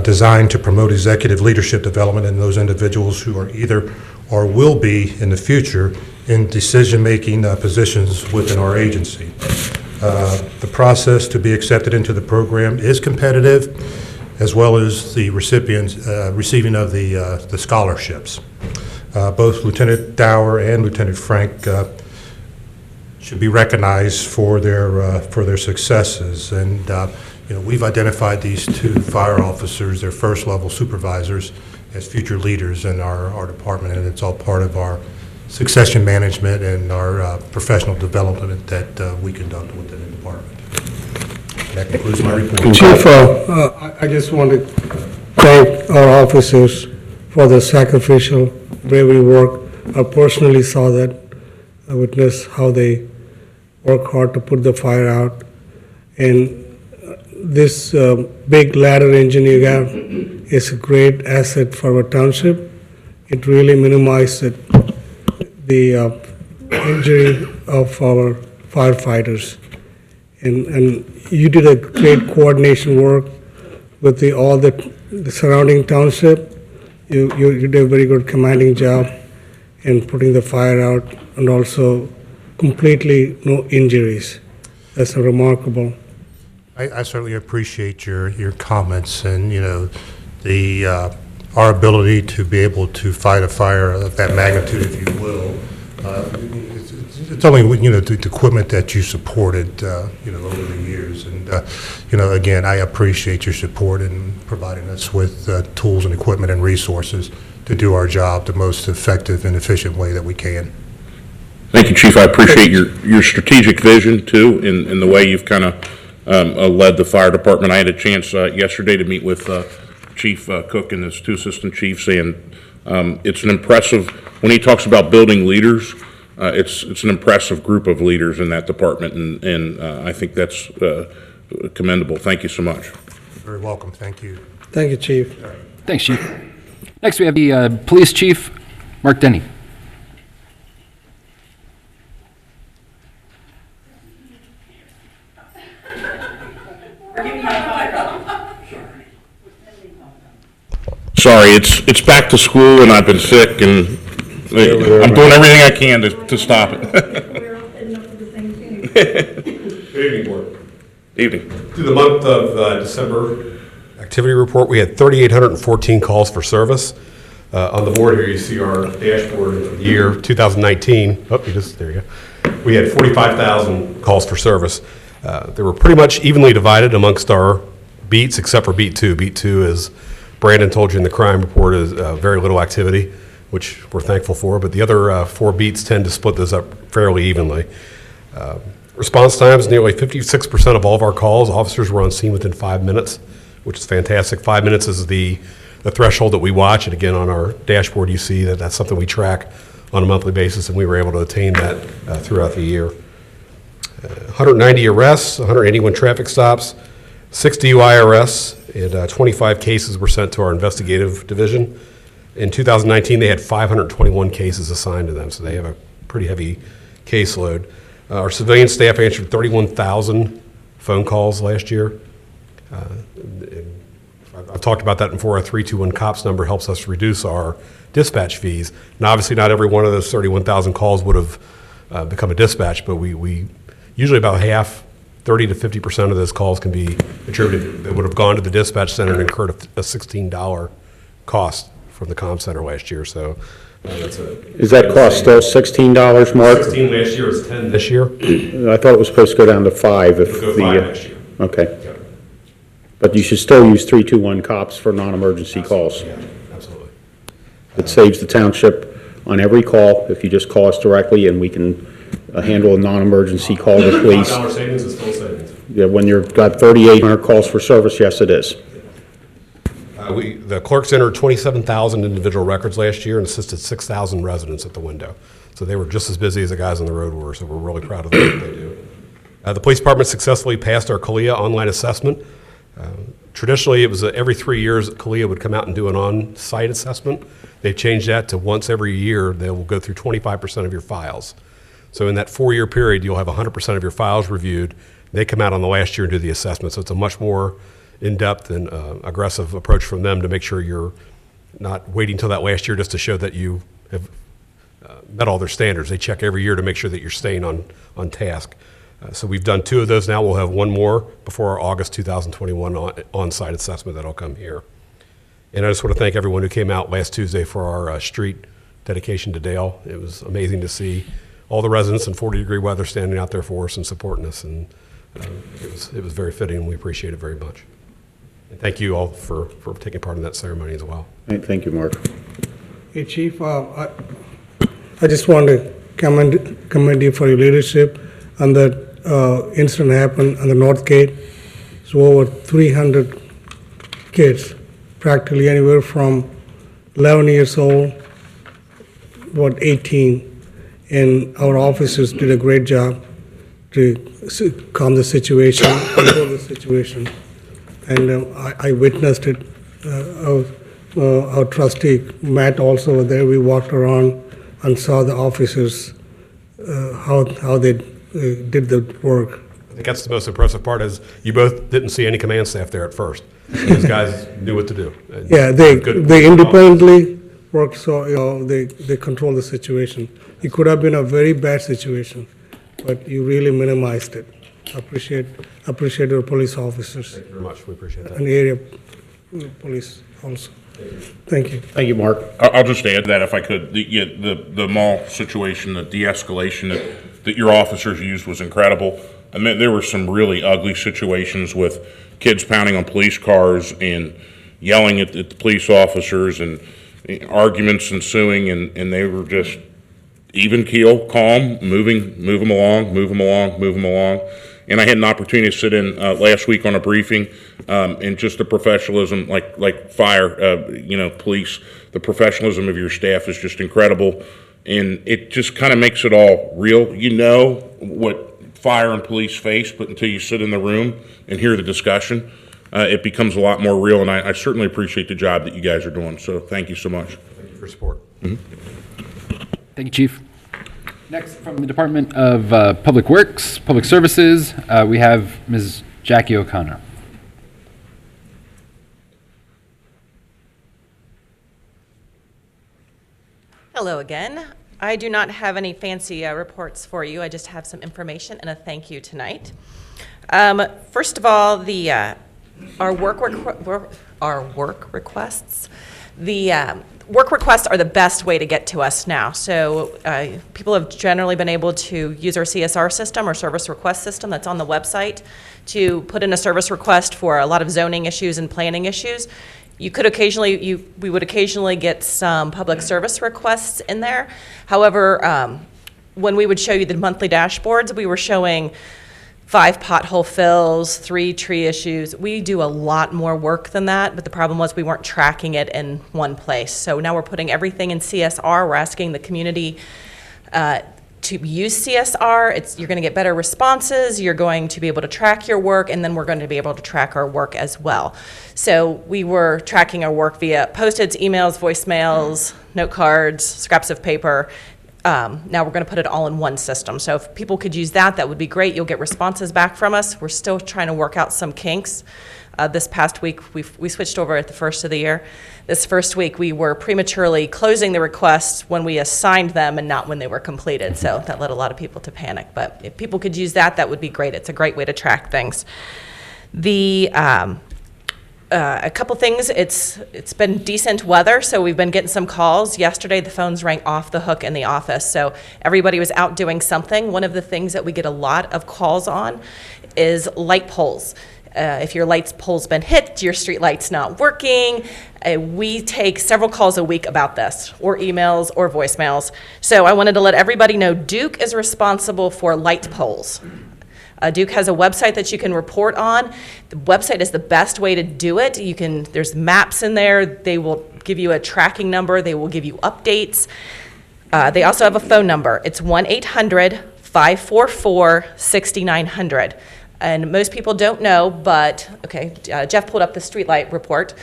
designed to promote executive leadership development in those individuals who are either or will be in the future in decision-making positions within our agency. The process to be accepted into the program is competitive, as well as the recipients receiving of the scholarships. Both Lieutenant Dower and Lieutenant Frank should be recognized for their successes. And you know, we've identified these 2 fire officers, their first-level supervisors, as future leaders in our department, and it's all part of our succession management and our professional development that we conduct within the department. That concludes my report. Chief, I just want to thank our officers for the sacrificial bravery work. I personally saw that. I witnessed how they work hard to put the fire out. And this big ladder engine you got is a great asset for our township. It really minimizes the injury of our firefighters. And you did a great coordination work with all the surrounding township. You did a very good commanding job in putting the fire out, and also completely no injuries. That's remarkable. I certainly appreciate your comments, and, you know, the our ability to be able to fight a fire of that magnitude, if you will. It's only, you know, the equipment that you supported, you know, over the years. And, you know, again, I appreciate your support in providing us with tools and equipment and resources to do our job the most effective and efficient way that we can. Thank you, Chief. I appreciate your strategic vision, too, in the way you've kind of led the fire department. I had a chance yesterday to meet with Chief Cook and his 2 assistant chiefs, and it's an impressive, when he talks about building leaders, it's an impressive group of leaders in that department, and I think that's commendable. Thank you so much. Very welcome. Thank you. Thank you, Chief. Thanks, Chief. Next, we have the Police Chief, Mark Denny. Sorry, it's back to school, and I've been sick, and I'm doing everything I can to stop it. Good evening, Board. Evening. Through the month of December activity report, we had 3,814 calls for service. On the board here, you see our dashboard for the year 2019. Oh, there you go. We had 45,000 calls for service. They were pretty much evenly divided amongst our beats, except for beat 2. Beat 2, as Brandon told you in the crime report, is very little activity, which we're thankful for. But the other 4 beats tend to split this up fairly evenly. Response times, nearly 56% of all of our calls, officers were on scene within 5 minutes, which is fantastic. 5 minutes is the threshold that we watch, and again, on our dashboard, you see that that's something we track on a monthly basis, and we were able to attain that throughout the year. 190 arrests, 181 traffic stops, 6 DUI arrests, and 25 cases were sent to our investigative division. In 2019, they had 521 cases assigned to them, so they have a pretty heavy caseload. Our civilian staff answered 31,000 phone calls last year. I've talked about that before. Our 321 COPS number helps us reduce our dispatch fees. And obviously, not every one of those 31,000 calls would have become a dispatch, but we usually about half, 30 to 50% of those calls can be attributed that would have gone to the dispatch center and incurred a $16 cost from the comm center last year. So that's Is that cost still $16, Mark? 16 last year, it's 10 this year. I thought it was supposed to go down to 5 if It'll go the... 5 next year. Okay. But you should still use 321 COPS for non-emergency calls. Yeah, absolutely. It saves the township on every call if you just call us directly, and we can handle a non-emergency call to police. $5 savings is still savings. Yeah, when you've got 3,800 calls for service, yes, it is. The clerks entered 27,000 individual records last year and assisted 6,000 residents at the window. So they were just as busy as the guys on the road were, so we're really proud of the work they do. The police department successfully passed our CALEA online assessment. Traditionally, it was every 3 years that CALEA would come out and do an on-site assessment. They've changed that to once every year. They will go through 25% of your files. So in that 4-year period, you'll have 100% of your files reviewed. They come out on the last year and do the assessment. So it's a much more in-depth and aggressive approach from them to make sure you're not waiting until that last year just to show that you have met all their standards. They check every year to make sure that you're staying on task. So we've done 2 of those now. We'll have 1 more before our August 2021 on-site assessment that'll come here. And I just want to thank everyone who came out last Tuesday for our street dedication to Dale. It was amazing to see all the residents in 40-degree weather standing out there for us and supporting us. And it was very fitting, and we appreciate it very much. And thank you all for taking part in that ceremony as well. Thank you, Mark. Hey, Chief, I just want to commend you for your leadership. And that incident happened on the North Gate. So over 300 kids, practically anywhere from 11 years old, about 18. And our officers did a great job to calm the situation, control the situation. And I witnessed it. Our trustee, Matt, also was there. We walked around and saw the officers, how they did the work. I think that's the most impressive part is you both didn't see any command staff there at first. These guys knew what to do. Yeah, they independently worked, so they controlled the situation. It could have been a very bad situation, but you really minimized it. Appreciate your police officers. Thank you very much. We appreciate that. And area police also. Thank you. Thank you, Mark. I'll just add that if I could, the mall situation, the de-escalation that your officers used was incredible. I mean, there were some really ugly situations with kids pounding on police cars and yelling at the police officers and arguments ensuing, and they were just even keel, calm, move them along. And I had an opportunity to sit in last week on a briefing, and just the professionalism, like fire, police, the professionalism of your staff is just incredible. And it just kind of makes it all real. You know what fire and police face, but until you sit in the room and hear the discussion, it becomes a lot more real. And I certainly appreciate the job that you guys are doing. So thank you so much. Thank you for support. Thank you, Chief. Next, from the Department of Public Works, Public Services, we have Ms. Jackie O'Connor. Hello again. I do not have any fancy reports for you. I just have some information and a thank you tonight. First of all, our work requests. work requests are the best way to get to us now. So people have generally been able to use our CSR system or service request system that's on the website to put in a service request for a lot of zoning issues and planning issues. We would occasionally get some public service requests in there. However, when we would show you the monthly dashboards, we were showing 5 pothole fills, 3 tree issues. We do a lot more work than that, but the problem was we weren't tracking it in one place. So now we're putting everything in CSR. We're asking the community to use CSR. You're going to get better responses. You're going to be able to track your work, and then we're going to be able to track our work as well. So we were tracking our work via Post-its, emails, voicemails, note cards, scraps of paper. Now we're going to put it all in one system. So if people could use that, that would be great. You'll get responses back from us. We're still trying to work out some kinks. This past week, we switched over at the first of the year. This first week, we were prematurely closing the requests when we assigned them and not when they were completed. So that led a lot of people to panic. But if people could use that, that would be great. It's a great way to track things. A couple things, it's been decent weather, so we've been getting some calls. Yesterday, the phones rang off the hook in the office, so everybody was out doing something. One of the things that we get a lot of calls on is light poles. If your light pole's been hit, your street light's not working. We take several calls a week about this, or emails, or voicemails. So I wanted to let everybody know Duke is responsible for light poles. Duke has a website that you can report on. The website is the best way to do it. There's maps in there. They will give you a tracking number. They will give you updates. They also have a phone number. It's 1-800-544-6900. And most people don't know, but, Jeff pulled up the streetlight report.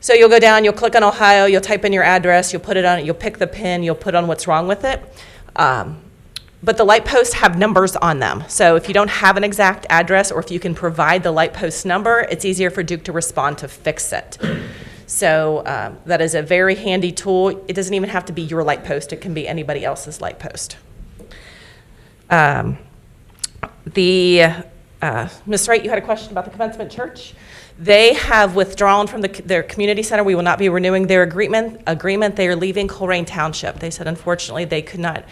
So you'll go down, you'll click on Ohio, you'll type in your address, you'll put it on, you'll pick the pin, you'll put on what's wrong with it. But the light posts have numbers on them. So if you don't have an exact address, or if you can provide the light post number, it's easier for Duke to respond to fix it. So that is a very handy tool. It doesn't even have to be your light post. It can be anybody else's light post. Ms. Wright, you had a question about the Commencement Church. They have withdrawn from their community center. We will not be renewing their agreement. They are leaving Coleraine Township. They said, unfortunately, they could not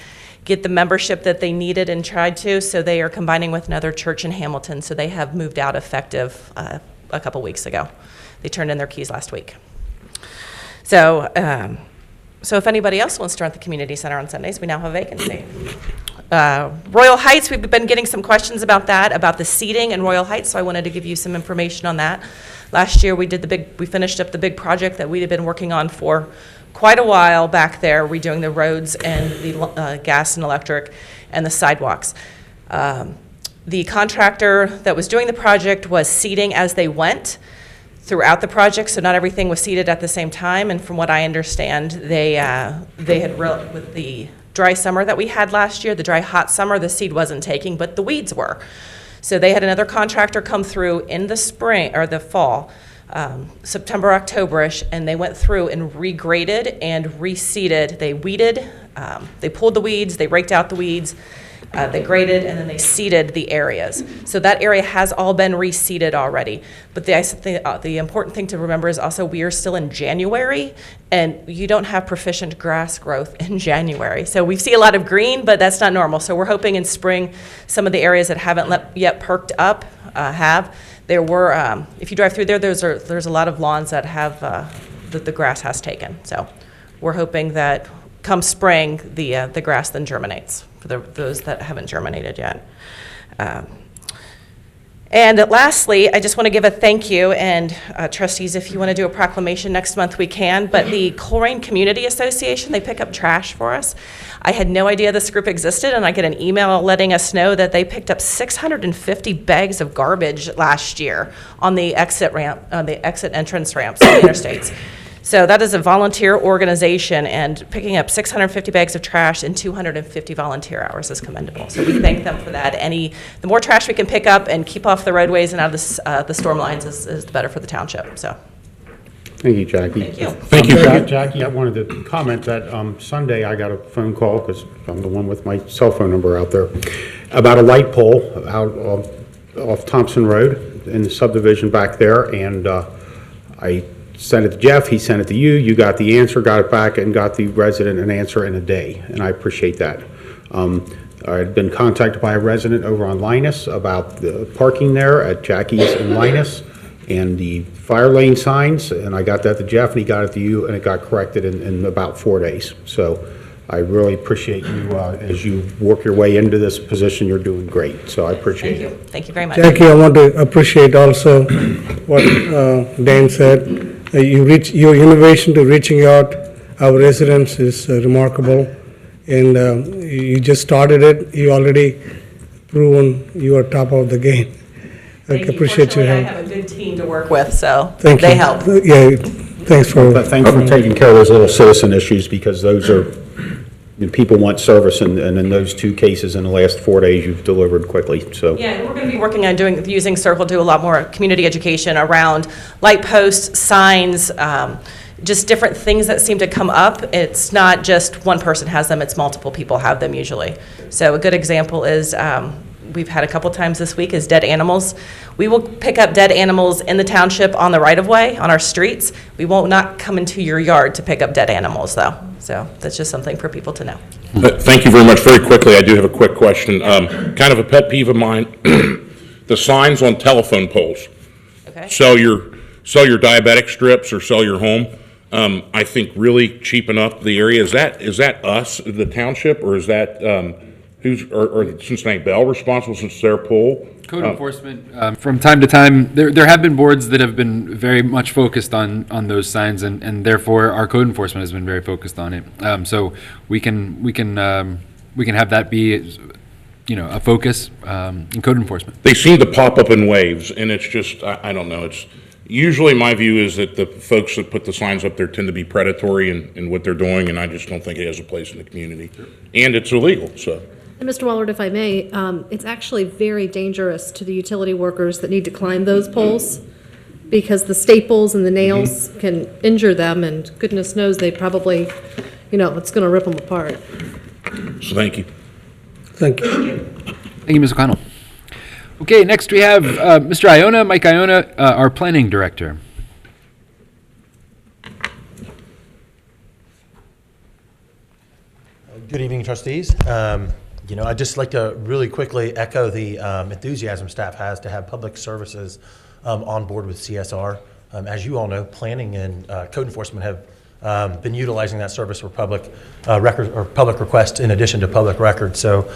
get the membership that they needed and tried to, so they are combining with another church in Hamilton. So they have moved out effective a couple weeks ago. They turned in their keys last week. So if anybody else wants to rent the community center on Sundays, we now have a vacancy. Royal Heights, we've been getting some questions about that, about the seating in Royal Heights, so I wanted to give you some information on that. Last year, we finished up the big project that we had been working on for quite a while back there, redoing the roads and the gas and electric and the sidewalks. The contractor that was doing the project was seating as they went throughout the project, so not everything was seated at the same time. And from what I understand, they had with the dry summer that we had last year, the dry hot summer, the seed wasn't taking, but the weeds were. So they had another contractor come through in the spring or the fall, September, Octoberish, and they went through and regraded and reseeded. They weeded, they pulled the weeds, they raked out the weeds, they graded, and then they seeded the areas. So that area has all been reseeded already. But the important thing to remember is also we are still in January, and you don't have proficient grass growth in January. So we see a lot of green, but that's not normal. So we're hoping in spring some of the areas that haven't yet perked up have. There were, if you drive through there, there's a lot of lawns that have that the grass has taken. So we're hoping that come spring the grass then germinates for those that haven't germinated yet. And lastly, I just want to give a thank you, and trustees, if you want to do a proclamation next month, we can, but the Coleraine Community Association, they pick up trash for us. I had no idea this group existed, and I get an email letting us know that they picked up 650 bags of garbage last year on the exit entrance ramps on the interstates. So that is a volunteer organization, and picking up 650 bags of trash in 250 volunteer hours is commendable. So we thank them for that. The more trash we can pick up and keep off the roadways and out of the storm lines is the better for the township. So. Thank you, Jackie. Thank you. Thank you. Jackie, I wanted to comment that Sunday I got a phone call, because I'm the one with my cell phone number out there, about a light pole out off Thompson Road in the subdivision back there, and I sent it to Jeff, he sent it to you, you got the answer, got it back, and got the resident an answer in a day, and I appreciate that. I had been contacted by a resident over on Linus about the parking there at Jackie's and Linus and the fire lane signs, and I got that to Jeff, and he got it to you, and it got corrected in about 4 days. So I really appreciate you, as you work your way into this position, you're doing great, so I appreciate Thank it. you. Thank you very much. Jackie, I want to appreciate also what Dan said. Your innovation to reaching out our residents is remarkable, and you just started it. You already proven you are top of the game. I appreciate your Fortunately, help. I have a good team to work with, so Thank they you. help. Yeah, thanks for. But thanks for taking care of those little citizen issues, because those are, people want service, and in those 2 cases in the last 4 days, you've delivered quickly, so. Yeah, and we're going to be working on using Circle to do a lot more community education around light posts, signs, just different things that seem to come up. It's not just one person has them, it's multiple people have them usually. So a good example is, we've had a couple times this week, is dead animals. We will pick up dead animals in the township on the right-of-way, on our streets. We won't not come into your yard to pick up dead animals, though. So that's just something for people to know. Thank you very much. Very quickly, I do have a quick question. Kind of a pet peeve of mine, the signs on telephone poles. Okay. Sell your diabetic strips or sell your home. I think really cheapen up the area. Is that us, the township, or is that or Cincinnati Bell responsible since it's their pole? Code enforcement, from time to time, there have been boards that have been very much focused on those signs, and therefore our code enforcement has been very focused on it. So we can have that be, a focus in code enforcement. They seem to pop up in waves, and it's just, I don't know, it's, usually my view is that the folks that put the signs up there tend to be predatory in what they're doing, and I just don't think it has a place in the community. And it's illegal, so. And Mr. Wallard, if I may, it's actually very dangerous to the utility workers that need to climb those poles, because the staples and the nails can injure them, and goodness knows they probably, it's going to rip them apart. So thank you. Thank you. Thank you, Ms. O'Connell. Okay, next we have Mr. Iona, Mike Iona, our planning director. Good evening, trustees. I'd just like to really quickly echo the enthusiasm staff has to have public services on board with CSR. As you all know, planning and code enforcement have been utilizing that service for public records or public requests in addition to public records. So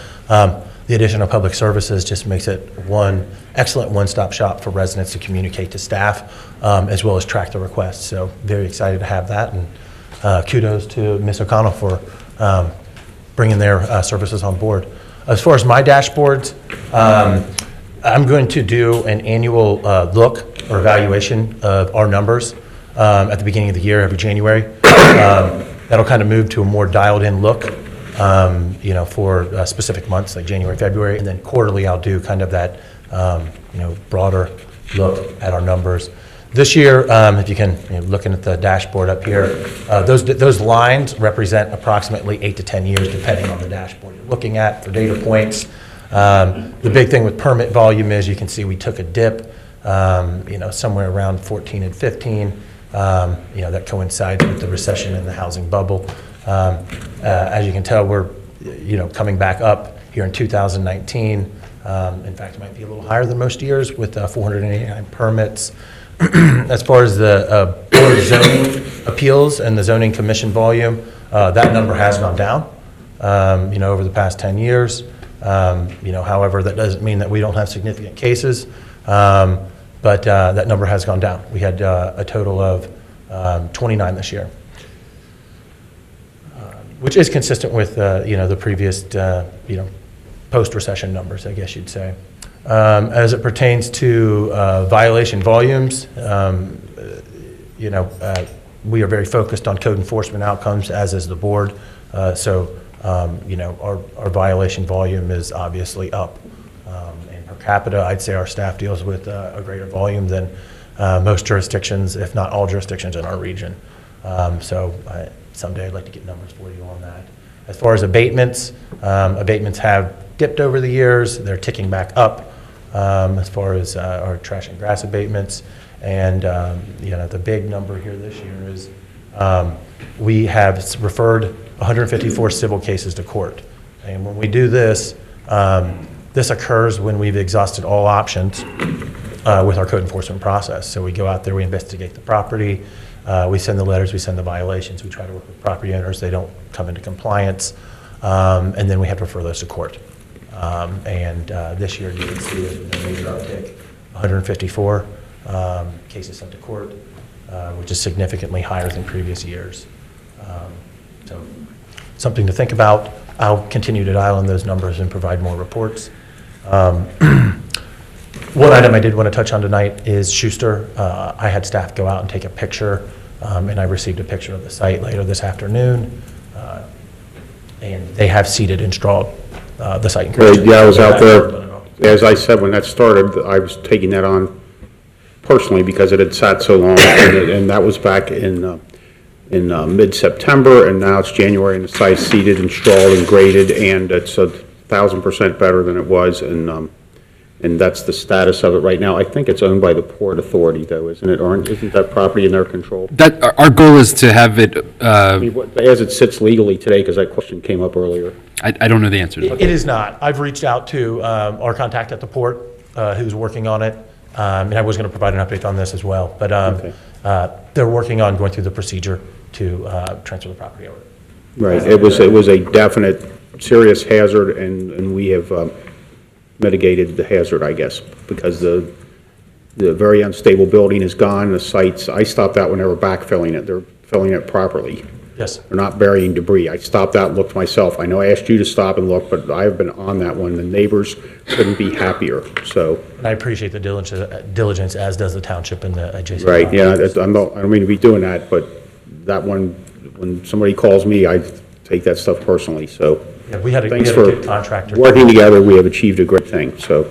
the addition of public services just makes it one excellent one-stop shop for residents to communicate to staff as well as track the requests. So very excited to have that, and kudos to Ms. O'Connell for bringing their services on board. As far as my dashboards, I'm going to do an annual look or evaluation of our numbers at the beginning of the year, every January. That'll kind of move to a more dialed-in look, for specific months like January, February, and then quarterly I'll do kind of that, broader look at our numbers. This year, if you can, looking at the dashboard up here, those lines represent approximately 8 to 10 years, depending on the dashboard you're looking at for data points. The big thing with permit volume is you can see we took a dip, somewhere around 14 and 15. That coincides with the recession and the housing bubble. As you can tell, we're, coming back up here in 2019. In fact, it might be a little higher than most years with 489 permits. As far as the board zoning appeals and the zoning commission volume, that number has gone down, over the past 10 years. However, that doesn't mean that we don't have significant cases, but that number has gone down. We had a total of 29 this year, which is consistent with, the previous, post-recession numbers, I guess you'd say. As it pertains to violation volumes, we are very focused on code enforcement outcomes, as is the board. Our violation volume is obviously up. And per capita, I'd say our staff deals with a greater volume than most jurisdictions, if not all jurisdictions in our region. Someday I'd like to get numbers for you on that. As far as abatements, abatements have dipped over the years. They're ticking back up as far as our trash and grass abatements. And, the big number here this year is we have referred 154 civil cases to court. And when we do this, this occurs when we've exhausted all options with our code enforcement process. So we go out there, we investigate the property, we send the letters, we send the violations, we try to work with property owners, they don't come into compliance, and then we have to refer those to court. This year you can see there's been a major uptick, 154 cases sent to court, which is significantly higher than previous years. So something to think about. I'll continue to dial in those numbers and provide more reports. One item I did want to touch on tonight is Schuster. I had staff go out and take a picture, and I received a picture of the site later this afternoon. And they have seeded and strawed the site. Yeah, I was out there. As I said, when that started, I was taking that on personally because it had sat so long, and that was back in mid-September, and now it's January, and the site's seeded and strawed and graded, and it's 1,000% better than it was, and that's the status of it right now. I think it's owned by the Port Authority, though, isn't it? Or isn't that property in their control? Our goal is to have it, as it sits legally today, because that question came up earlier. I don't know the answer to that. It is not. I've reached out to our contact at the port who's working on it, and I was going to provide an update on this as well. But they're working on going through the procedure to transfer the property over. Right. It was a definite serious hazard, and we have mitigated the hazard, I guess, because the very unstable building is gone. The sites, I stopped out when they were backfilling it. They're filling it properly. Yes. They're not burying debris. I stopped out and looked myself. I know I asked you to stop and look, but I've been on that one. The neighbors couldn't be happier, so. And I appreciate the diligence, as does the township and the adjacent. Right, yeah, I don't mean to be doing that, but that one, when somebody calls me, I take that stuff personally, so. Yeah, we had a thanks good for contractor. working together. We have achieved a great thing, so.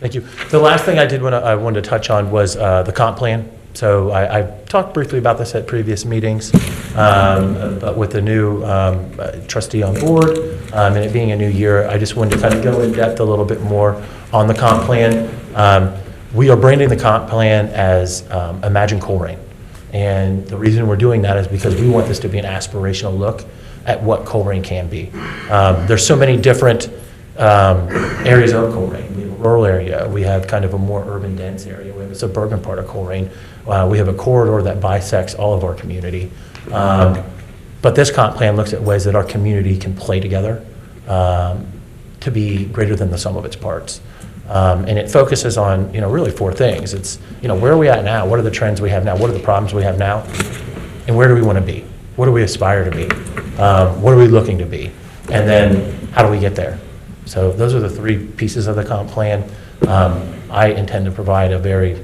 Thank you. The last thing I wanted to touch on was the comp plan. So I talked briefly about this at previous meetings, but with the new trustee on board and it being a new year, I just wanted to kind of go in depth a little bit more on the comp plan. We are branding the comp plan as Imagine Coleraine. And the reason we're doing that is because we want this to be an aspirational look at what Coleraine can be. There's so many different areas of Coleraine. We have a rural area. We have kind of a more urban dense area. We have a suburban part of Coleraine. We have a corridor that bisects all of our community. But this comp plan looks at ways that our community can play together to be greater than the sum of its parts. And it focuses on, really four things. It's, where are we at now? What are the trends we have now? What are the problems we have now? And where do we want to be? What do we aspire to be? What are we looking to be? And then how do we get there? So those are the three pieces of the comp plan. I intend to provide a very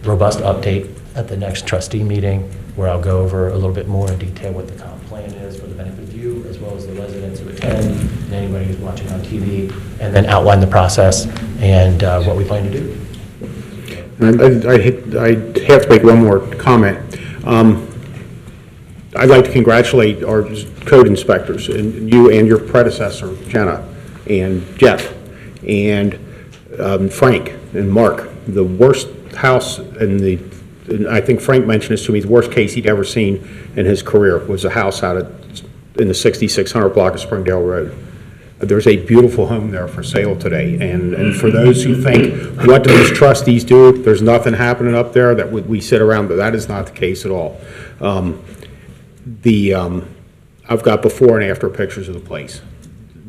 robust update at the next trustee meeting where I'll go over a little bit more in detail what the comp plan is for the benefit of you as well as the residents who attend and anybody who's watching on TV, and then outline the process and what we plan to do. I have to make one more comment. I'd like to congratulate our code inspectors, and you and your predecessor, Jenna, and Jeff, and Frank, and Mark. The worst house and I think Frank mentioned this to me, the worst case he'd ever seen in his career was a house out in the 6600 block of Springdale Road. There's a beautiful home there for sale today, and for those who think, what do these trustees do? There's nothing happening up there, that we sit around, but that is not the case at all. I've got before and after pictures of the place.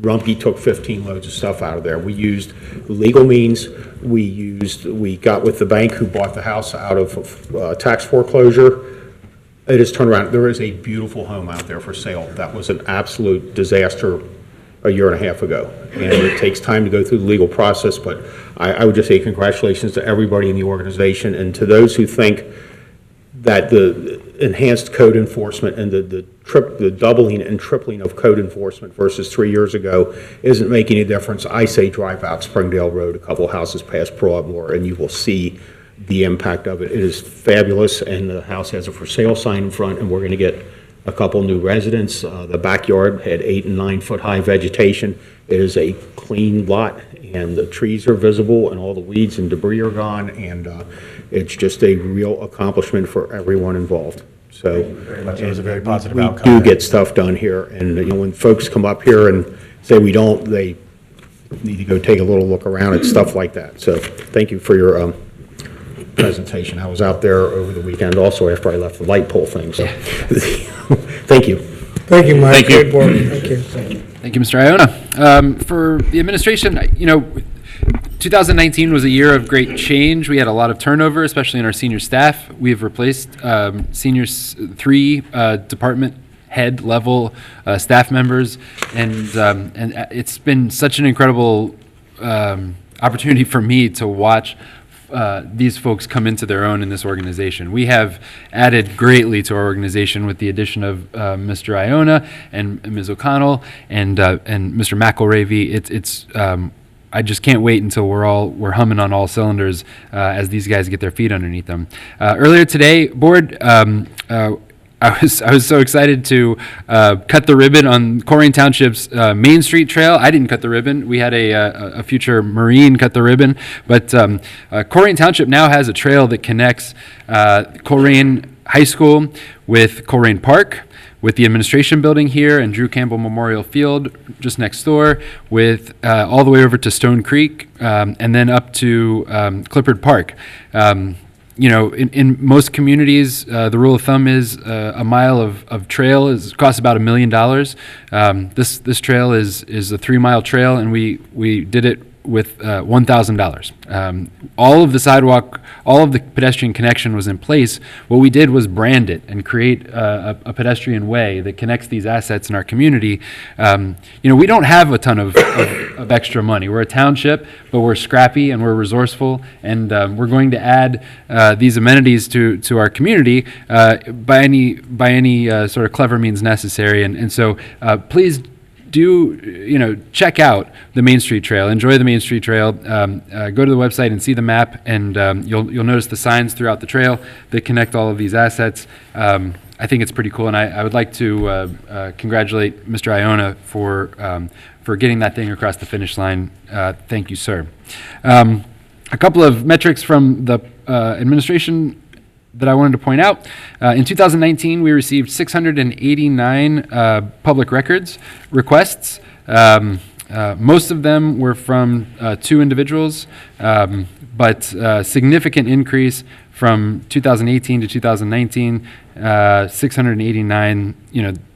Rumpke took 15 loads of stuff out of there. We used legal means. We got with the bank who bought the house out of tax foreclosure. It has turned around. There is a beautiful home out there for sale. That was an absolute disaster a year and a half ago. And it takes time to go through the legal process, but I would just say congratulations to everybody in the organization, and to those who think that the enhanced code enforcement and the doubling and tripling of code enforcement versus 3 years ago isn't making a difference. I say drive out Springdale Road a couple houses past Broadmoor and you will see the impact of it. It is fabulous, and the house has a for sale sign in front, and we're going to get a couple new residents. The backyard had 8 and 9 foot high vegetation. It is a clean lot, and the trees are visible, and all the weeds and debris are gone, and it's just a real accomplishment for everyone involved. So very much. It was a very positive we outcome. do get stuff done here, and when folks come up here and say we don't, they need to go take a little look around at stuff like that. So thank you for your presentation. I was out there over the weekend also after I left the light pole thing. So thank you. Thank you, Mike. Thank you. Great work. Thank you. Thank you, Mr. Iona. For the administration, 2019 was a year of great change. We had a lot of turnover, especially in our senior staff. We have replaced seniors 3 department head level staff members, and it's been such an incredible opportunity for me to watch these folks come into their own in this organization. We have added greatly to our organization with the addition of Mr. Iona and Ms. O'Connell and Mr. McElravy. It's I just can't wait until we're humming on all cylinders as these guys get their feet underneath them. Earlier today, board, I was so excited to cut the ribbon on Coleraine Township's Main Street Trail. I didn't cut the ribbon. We had a future Marine cut the ribbon. But Coleraine Township now has a trail that connects Coleraine High School with Coleraine Park, with the administration building here and Drew Campbell Memorial Field just next door, with all the way over to Stone Creek, and then up to Clippard Park. In most communities, the rule of thumb is a mile of trail costs about $1 million. This trail is a 3-mile trail, and we did it with $1,000. All of the sidewalk, all of the pedestrian connection was in place. What we did was brand it and create a pedestrian way that connects these assets in our community. We don't have a ton of extra money. We're a township, but we're scrappy and we're resourceful, and we're going to add these amenities to our community by any sort of clever means necessary. And so please do check out the Main Street Trail. Enjoy the Main Street Trail. Go to the website and see the map, and you'll notice the signs throughout the trail that connect all of these assets. I think it's pretty cool, and I would like to congratulate Mr. Iona for getting that thing across the finish line. Thank you, sir. A couple of metrics from the administration that I wanted to point out. In 2019, we received 689 public records requests. Most of them were from 2 individuals, but significant increase from 2018 to 2019, 689,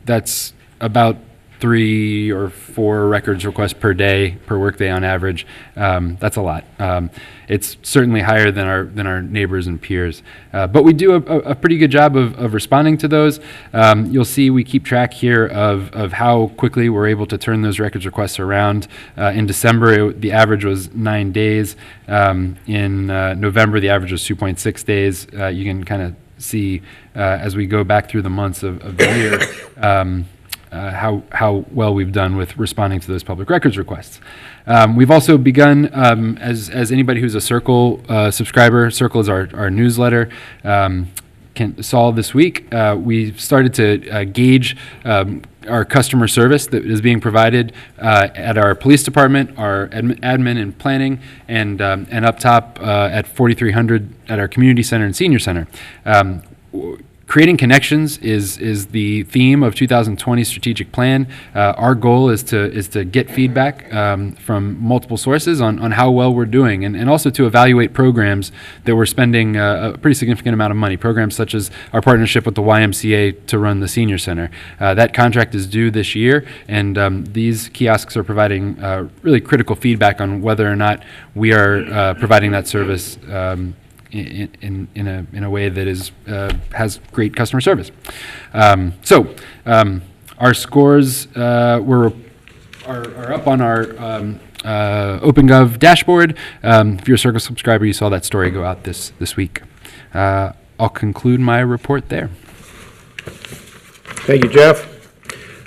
that's about 3 or 4 records requests per day, per workday on average. That's a lot. It's certainly higher than our neighbors and peers. But we do a pretty good job of responding to those. You'll see we keep track here of how quickly we're able to turn those records requests around. In December, the average was 9 days. In November, the average was 2.6 days. You can kind of see as we go back through the months of the year, how well we've done with responding to those public records requests. We've also begun, as anybody who's a Circle subscriber, Circle is our newsletter, saw this week, we started to gauge our customer service that is being provided at our police department, our admin and planning, and up top at 4300 at our community center and senior center. Creating connections is the theme of 2020 strategic plan. Our goal is to get feedback from multiple sources on how well we're doing, and also to evaluate programs that we're spending a pretty significant amount of money. Programs such as our partnership with the YMCA to run the senior center. That contract is due this year, and these kiosks are providing really critical feedback on whether or not we are providing that service in a way that has great customer service. Our scores are up on our OpenGov dashboard. If you're a Circle subscriber, you saw that story go out this week. I'll conclude my report there. Thank you, Jeff.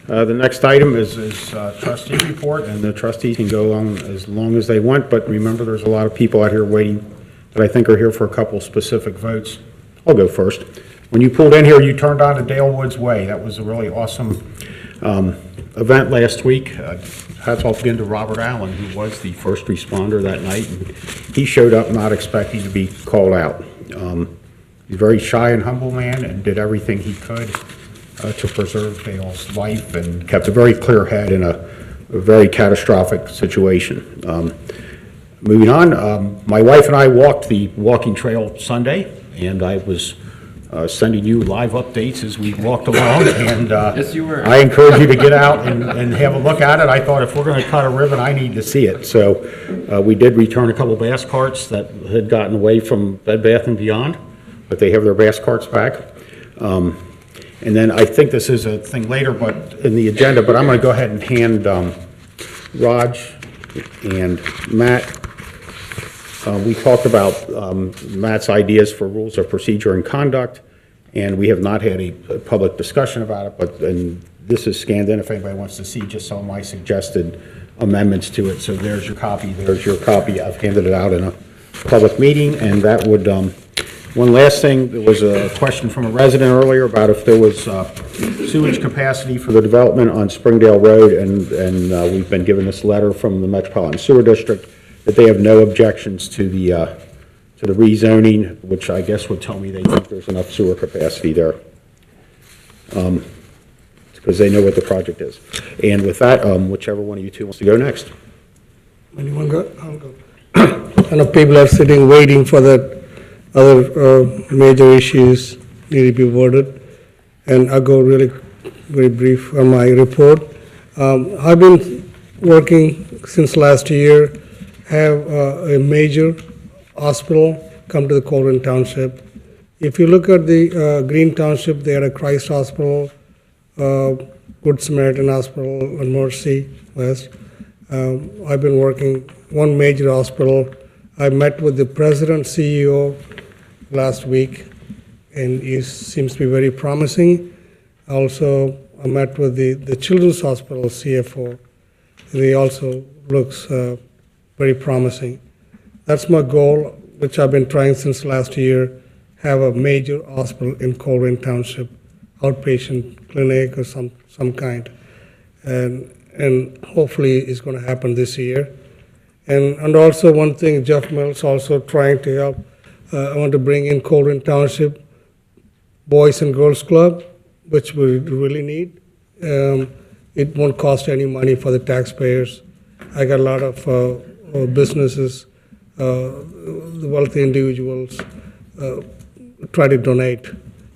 The next item is trustee report, and the trustees can go on as long as they want, but remember there's a lot of people out here waiting that I think are here for a couple specific votes. I'll go first. when you pulled in here, you turned onto Dale Woods Way. That was a really awesome event last week. Hats off again to Robert Allen, who was the first responder that night. And he showed up not expecting to be called out. He's a very shy and humble man and did everything he could to preserve Dale's life and kept a very clear head in a very catastrophic situation. Moving on, my wife and I walked the walking trail Sunday, and I was sending you live updates as we walked along, and Yes, you were. I encourage you to get out and have a look at it. I thought if we're going to cut a ribbon, I need to see it. So we did return a couple bass carts that had gotten away from Bed Bath & Beyond, but they have their bass carts back. And then I think this is a thing later, but in the agenda, but I'm going to go ahead and hand Raj and Matt. We talked about Matt's ideas for rules of procedure and conduct, and we have not had a public discussion about it, but and this is scanned in if anybody wants to see just some of my suggested amendments to it. So there's your copy, there's your copy. I've handed it out in a public meeting, and that would, one last thing, there was a question from a resident earlier about if there was sewage capacity for the development on Springdale Road, and we've been given this letter from the Metropolitan Sewer District that they have no objections to the rezoning, which I guess would tell me they think there's enough sewer capacity there, because they know what the project is. And with that, whichever one of you two wants to go next. Anyone go? I'll go. I know people are sitting waiting for the other major issues need to be worded, and I'll go really very brief on my report. I've been working since last year, have a major hospital come to the Colerain Township. If you look at the Green Township, they had a Christ Hospital, Good Samaritan Hospital, and Mercy West. I've been working one major hospital. I met with the president, CEO last week, and he seems to be very promising. Also, I met with the Children's Hospital CFO. They also looks very promising. That's my goal, which I've been trying since last year, have a major hospital in Colerain Township, outpatient clinic or some kind. And hopefully it's going to happen this year. And also one thing, Jeff Mills also trying to help. I want to bring in Colerain Township Boys and Girls Club, which we really need. It won't cost any money for the taxpayers. I got a lot of businesses, the wealthy individuals try to donate,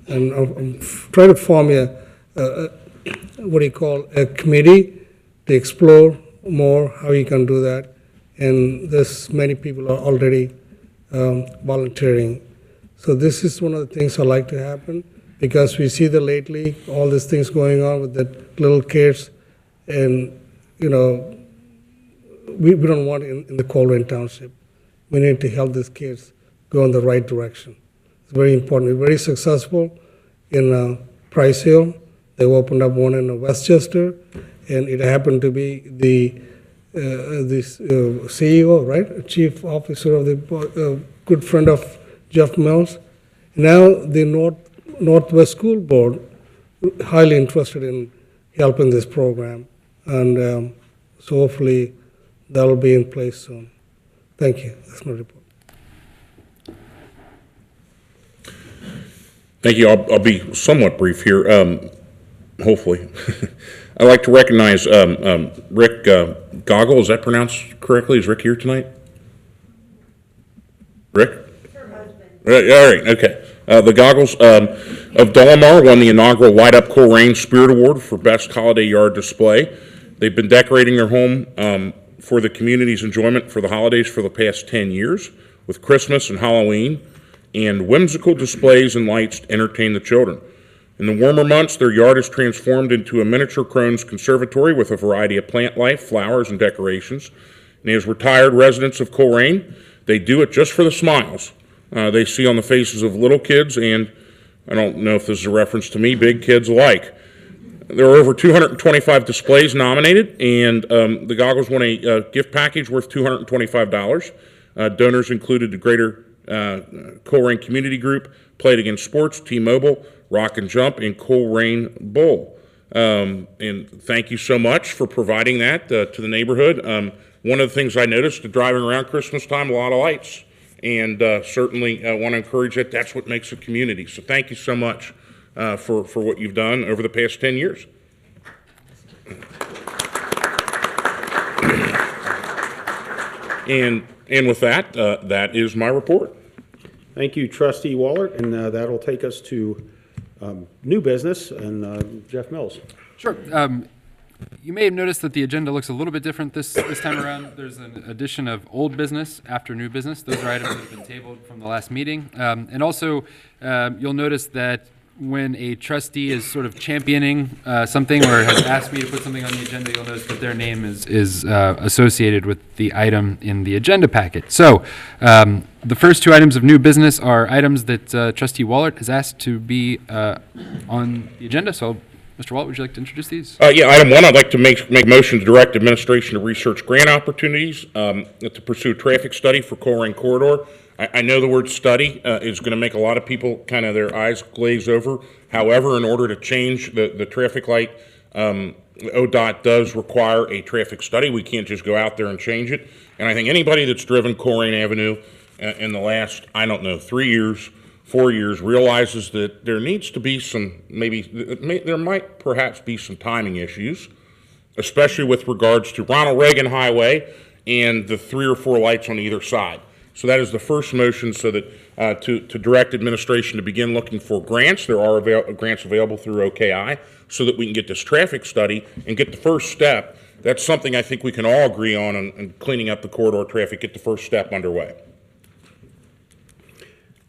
and I'm trying to form a committee to explore more how you can do that. And there's many people are already volunteering. So this is one of the things I like to happen, because we see that lately all these things going on with the little kids, and we don't want it in the Colerain Township. We need to help these kids go in the right direction. It's very important. We're very successful in Price Hill. They opened up one in Westchester, and it happened to be the CEO, right, chief officer of the good friend of Jeff Mills. Now the Northwest School Board highly interested in helping this program, and so hopefully that'll be in place soon. Thank you. That's my report. Thank you. I'll be somewhat brief here, hopefully. I'd like to recognize Rick Goggle. Is that pronounced correctly? Is Rick here tonight? Rick? All right, okay. The Goggles of Dolomar won the inaugural Light Up Coleraine Spirit Award for Best Holiday Yard Display. They've been decorating their home for the community's enjoyment for the holidays for the past 10 years with Christmas and Halloween and whimsical displays and lights to entertain the children. In the warmer months, their yard is transformed into a miniature Crohn's conservatory with a variety of plant life, flowers, and decorations. And as retired residents of Coleraine, they do it just for the smiles they see on the faces of little kids, and I don't know if this is a reference to me, big kids alike. There are over 225 displays nominated, and the Goggles won a gift package worth $225. Donors included the Greater Coleraine Community Group played against Sports, T-Mobile, Rock and Jump, and Coleraine Bowl. And thank you so much for providing that to the neighborhood. One of the things I noticed driving around Christmas time, a lot of lights. And certainly want to encourage that. That's what makes a community. So thank you so much for what you've done over the past 10 years. And with that, that is my report. Thank you, Trustee Wallert, and that'll take us to new business, and Jeff Mills. Sure. You may have noticed that the agenda looks a little bit different this time around. There's an addition of old business after new business. Those are items that have been tabled from the last meeting. And also, you'll notice that when a trustee is sort of championing something or has asked me to put something on the agenda, you'll notice that their name is associated with the item in the agenda packet. So the first two items of new business are items that Trustee Wallert has asked to be on the agenda. So, Mr. Wallert, would you like to introduce these? Yeah, item one, I'd like to make motion to direct administration to research grant opportunities to pursue traffic study for Coleraine corridor. I know the word study is going to make a lot of people kind of their eyes glaze over. However, in order to change the traffic light, ODOT does require a traffic study. We can't just go out there and change it. And I think anybody that's driven Coleraine Avenue in the last, I don't know, 3 years, 4 years, realizes that there needs to be some, there might perhaps be some timing issues, especially with regards to Ronald Reagan Highway and the 3 or 4 lights on either side. So that is the first motion, so that to direct administration to begin looking for grants. There are grants available through OKI, so that we can get this traffic study and get the first step. That's something I think we can all agree on in cleaning up the corridor traffic, get the first step underway.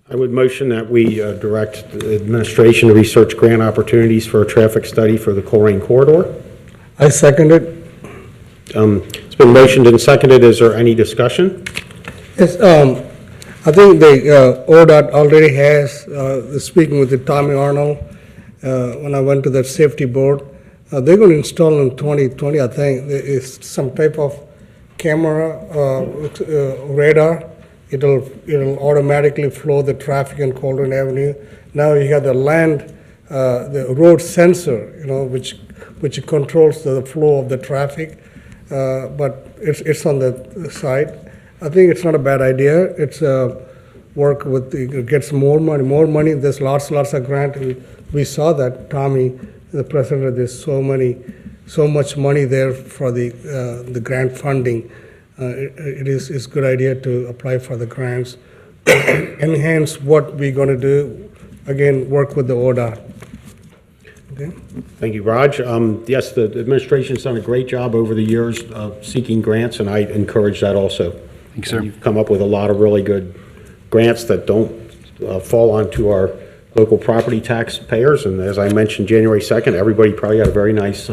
I would motion that we direct the administration to research grant opportunities for a traffic study for the Coleraine corridor. I second it. It's been motioned and seconded. Is there any discussion? Yes, I think the ODOT already has, speaking with the Tommy Arnold, when I went to that safety board, they're going to install in 2020, I think, there is some type of camera, radar. It'll automatically flow the traffic in Coleraine Avenue. Now you have the the road sensor, which controls the flow of the traffic, but it's on the side. I think it's not a bad idea. It's work with it gets more money. There's lots of grant. We saw that, Tommy, the president. There's so much money there for the grant funding. It's a good idea to apply for the grants, enhance what we're going to do. Again, work with the ODOT. Okay. Thank you, Raj. Yes, the administration's done a great job over the years of seeking grants, and I encourage that also. Thanks, sir. You've come up with a lot of really good grants that don't fall onto our local property taxpayers. And as I mentioned, January 2nd, everybody probably got a very nice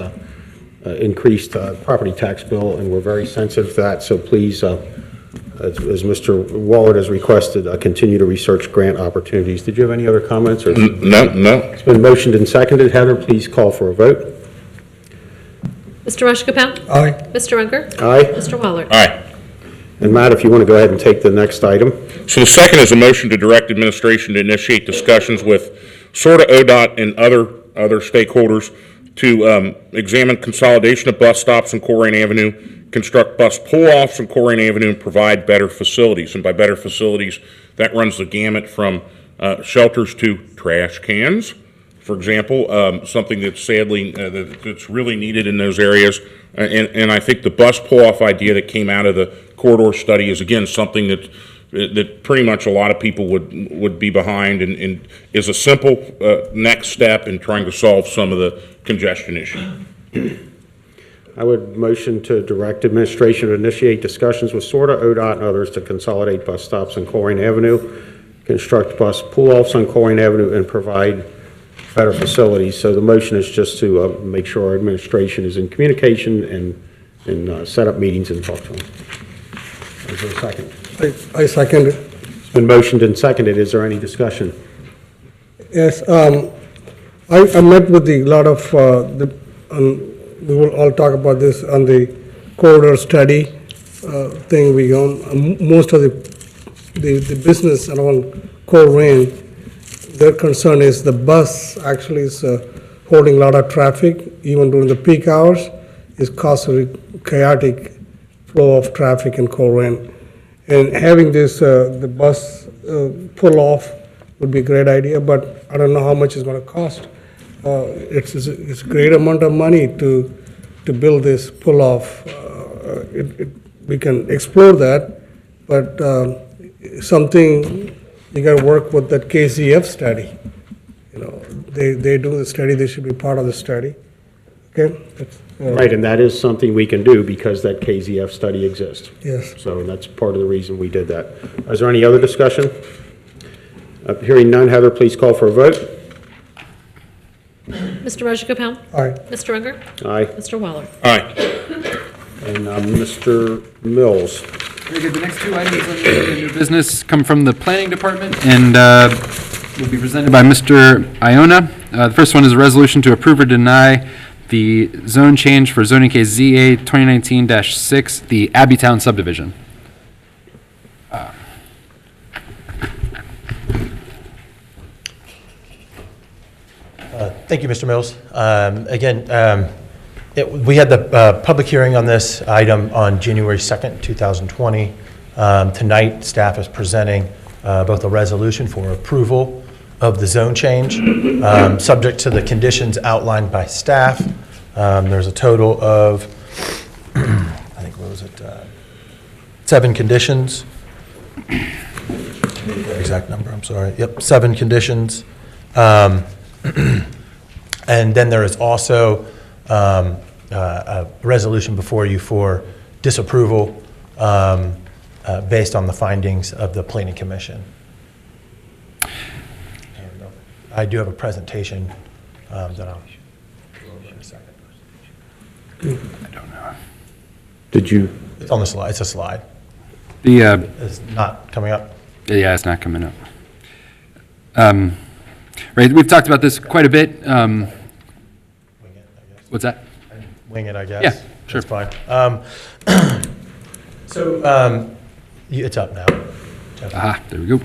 increased property tax bill, and we're very sensitive to that. So please, as Mr. Wallert has requested, continue to research grant opportunities. Did you have any other comments? Or? No. It's been motioned and seconded. Heather, please call for a vote. Mr. Rashkepan? Aye. Mr. Unger? Aye. Mr. Wallert? Aye. And Matt, if you want to go ahead and take the next item. So the second is a motion to direct administration to initiate discussions with SORTA, ODOT, and other stakeholders to examine consolidation of bus stops on Coleraine Avenue, construct bus pull-offs on Coleraine Avenue, and provide better facilities. And by better facilities, that runs the gamut from shelters to trash cans, for example, something that's sadly that's really needed in those areas. And I think the bus pull-off idea that came out of the corridor study is, again, something that pretty much a lot of people would be behind, and is a simple next step in trying to solve some of the congestion issue. I would motion to direct administration to initiate discussions with SORTA, ODOT, and others to consolidate bus stops on Coleraine Avenue, construct bus pull-offs on Coleraine Avenue, and provide better facilities. So the motion is just to make sure our administration is in communication and set up meetings and talk to them. Is there a second? I second it. It's been motioned and seconded. Is there any discussion? Yes, I met with a lot of, we will all talk about this on the corridor study thing we own. Most of the the business around Colerain, their concern is the bus actually is holding a lot of traffic, even during the peak hours. It's causing a chaotic flow of traffic in Colerain. And having this, the bus pull off would be a great idea, but I don't know how much it's going to cost. It's a great amount of money to build this pull off. We can explore that, but something you got to work with that KZF study. You know, they do the study. They should be part of the study. Okay. Right, and that is something we can do because that KZF study exists. Yes. So that's part of the reason we did that. Is there any other discussion? Hearing none, Heather, please call for a vote. Mr. Moshikopound? Aye. Mr. Unger? Aye. Mr. Waller? Aye. And Mr. Mills. Very good. The next two items on the new business come from the Planning Department and will be presented by Mr. Iona. The first one is a resolution to approve or deny the zone change for Zoning Case ZA2019-06, the Abbeytown subdivision. Thank you, Mr. Mills. We had the public hearing on this item on January 2nd, 2020. Tonight, staff is presenting both a resolution for approval of the zone change, subject to the conditions outlined by staff. There's a total of, I think, what was it, 7 conditions. Exact number, I'm sorry. Yep, 7 conditions. And then there is also a resolution before you for disapproval based on the findings of the Planning Commission. And I do have a presentation that I'll go over in a second. I don't know. Did you? It's on the slide. It's a slide. It's not coming up. Yeah, it's not coming up. Right, we've talked about this quite a bit. What's that? Wing it, I guess. Yeah, sure. That's fine. It's up now. Aha, there we go.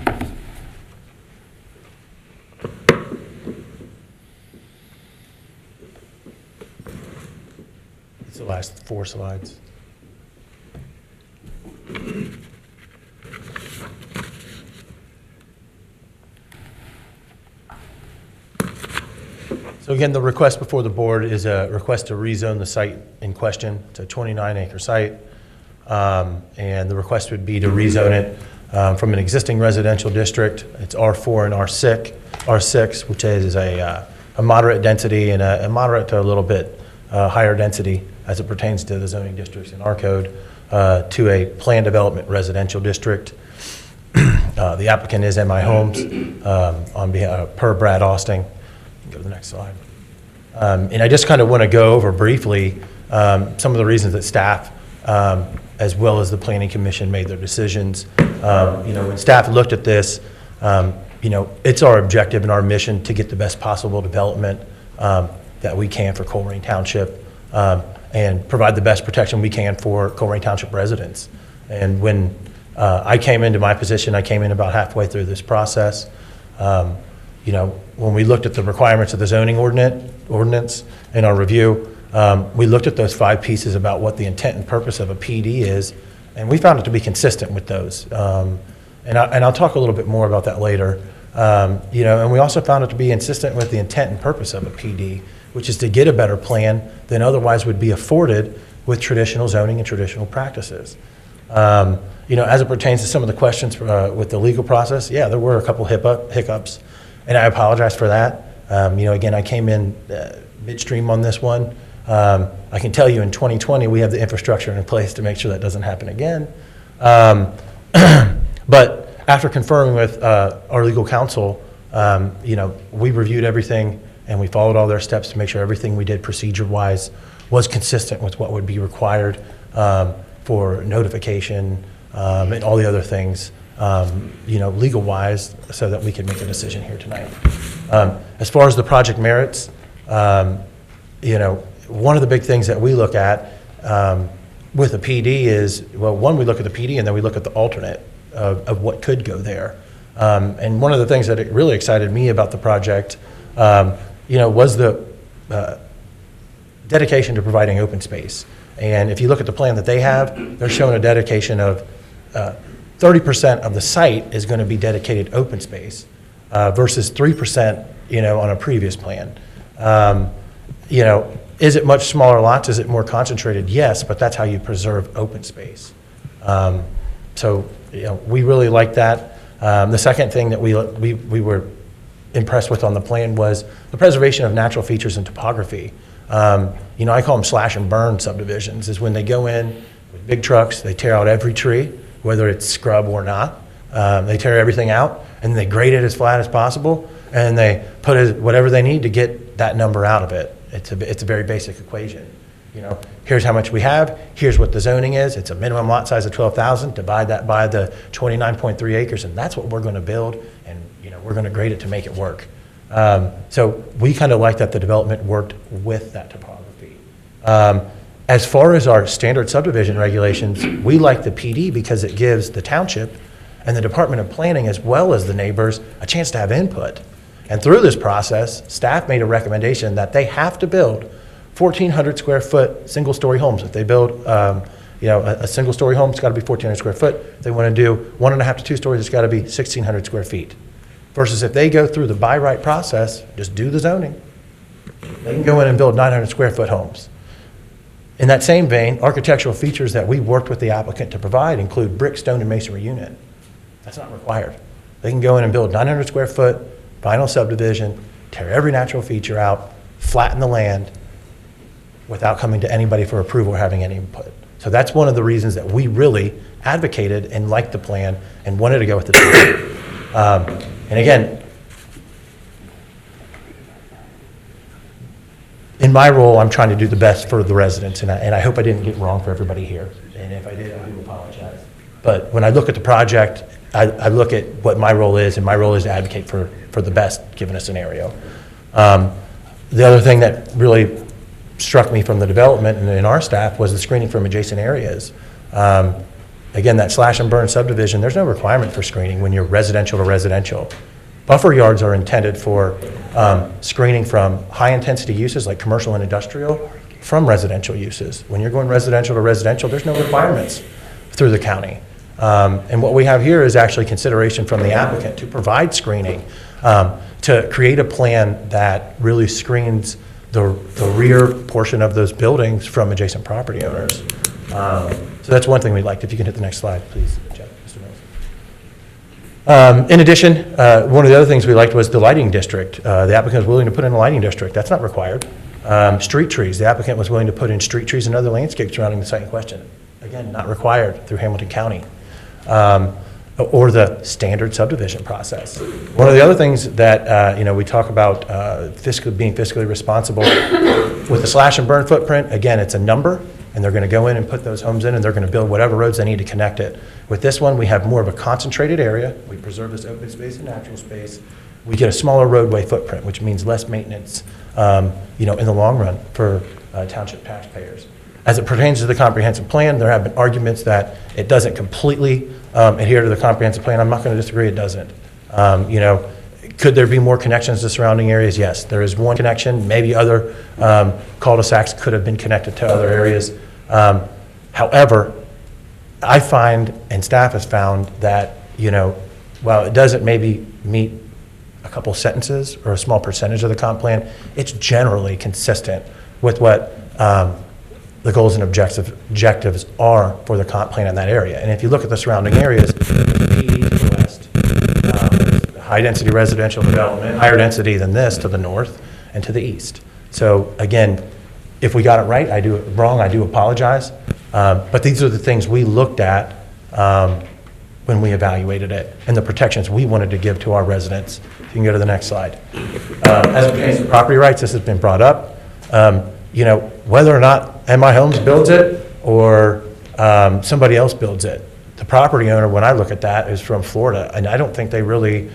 It's the last 4 slides. So again, the request before the board is a request to rezone the site in question. It's a 29-acre site. And the request would be to rezone it from an existing residential district. It's R4 and R6, which is a moderate density and a moderate to a little bit higher density as it pertains to the zoning districts in our code, to a planned development residential district. The applicant is MI Homes on behalf per Brad Austin. Go to the next slide. And I just kind of want to go over briefly some of the reasons that staff, as well as the Planning Commission, made their decisions. When staff looked at this, it's our objective and our mission to get the best possible development that we can for Coleraine Township and provide the best protection we can for Coleraine Township residents. And when I came into my position, I came in about halfway through this process. When we looked at the requirements of the zoning ordinance in our review, we looked at those 5 pieces about what the intent and purpose of a PD is, and we found it to be consistent with those. And I'll talk a little bit more about that later. And we also found it to be consistent with the intent and purpose of a PD, which is to get a better plan than otherwise would be afforded with traditional zoning and traditional practices. As it pertains to some of the questions with the legal process, yeah, there were a couple hiccups, and I apologize for that. Again, I came in midstream on this one. I can tell you in 2020, we have the infrastructure in place to make sure that doesn't happen again. But after confirming with our legal counsel, we reviewed everything and we followed all their steps to make sure everything we did procedure-wise was consistent with what would be required for notification and all the other things, legal-wise, so that we could make a decision here tonight. As far as the project merits, one of the big things that we look at with a PD is, well, one, we look at the PD and then we look at the alternate of what could go there. And one of the things that it really excited me about the project, was the dedication to providing open space. And if you look at the plan that they have, they're showing a dedication of 30% of the site is going to be dedicated open space versus 3%, on a previous plan. Is it much smaller lots? Is it more concentrated? Yes, but that's how you preserve open space. So we really like that. The second thing that we were impressed with on the plan was the preservation of natural features and topography. I call them slash and burn subdivisions, is when they go in with big trucks, they tear out every tree, whether it's scrub or not. They tear everything out and they grade it as flat as possible, and they put whatever they need to get that number out of it. It's a very basic equation. Here's how much we have, here's what the zoning is, it's a minimum lot size of 12,000, divide that by the 29.3 acres, and that's what we're going to build, and we're going to grade it to make it work. So we kind of like that the development worked with that topography. As far as our standard subdivision regulations, we like the PD because it gives the township and the Department of Planning, as well as the neighbors, a chance to have input. And through this process, staff made a recommendation that they have to build 1,400 square foot single-story homes. If they build, a single-story home, it's got to be 1,400 square foot. If they want to do 1.5 to 2 stories, it's got to be 1,600 square feet. Versus if they go through the by right process, just do the zoning, they can go in and build 900 square foot homes. In that same vein, architectural features that we worked with the applicant to provide include brick, stone, and masonry unit. That's not required. They can go in and build 900 square foot vinyl subdivision, tear every natural feature out, flatten the land without coming to anybody for approval or having any input. So that's one of the reasons that we really advocated and liked the plan and wanted to go with the plan. And again, in my role, I'm trying to do the best for the residents, and I hope I didn't get wrong for everybody here. And if I did, I do apologize. But when I look at the project, I look at what my role is, and my role is to advocate for the best given a scenario. The other thing that really struck me from the development and in our staff was the screening from adjacent areas. Again, that slash and burn subdivision, there's no requirement for screening when you're residential to residential. Buffer yards are intended for screening from high-intensity uses like commercial and industrial from residential uses. When you're going residential to residential, there's no requirements through the county. And what we have here is actually consideration from the applicant to provide screening, to create a plan that really screens the rear portion of those buildings from adjacent property owners. So that's one thing we liked. If you can hit the next slide, please, Jeff, Mr. Mills. In addition, one of the other things we liked was the lighting district. The applicant was willing to put in a lighting district. That's not required. Street trees. The applicant was willing to put in street trees and other landscapes surrounding the site in question. Again, not required through Hamilton County. Or the standard subdivision process. One of the other things that we talk about being fiscally responsible with the slash and burn footprint. Again, it's a number, and they're going to go in and put those homes in, and they're going to build whatever roads they need to connect it. With this one, we have more of a concentrated area. We preserve this open space and natural space. We get a smaller roadway footprint, which means less maintenance, in the long run for township taxpayers. As it pertains to the comprehensive plan, there have been arguments that it doesn't completely adhere to the comprehensive plan. I'm not going to disagree, it doesn't. Could there be more connections to surrounding areas? Yes, there is one connection. Maybe other cul-de-sacs could have been connected to other areas. However, I find, and staff has found, that, while it doesn't maybe meet a couple sentences or a small percentage of the comp plan, it's generally consistent with what the goals and objectives are for the comp plan in that area. And if you look at the surrounding areas, to the west, high-density residential development, higher density than this to the north and to the east. So again, if we got it right, I do it wrong, I do apologize. But these are the things we looked at when we evaluated it and the protections we wanted to give to our residents. You can go to the next slide. As it pertains to property rights, this has been brought up. Whether or not MI Homes builds it or somebody else builds it, the property owner, when I look at that, is from Florida, and I don't think they really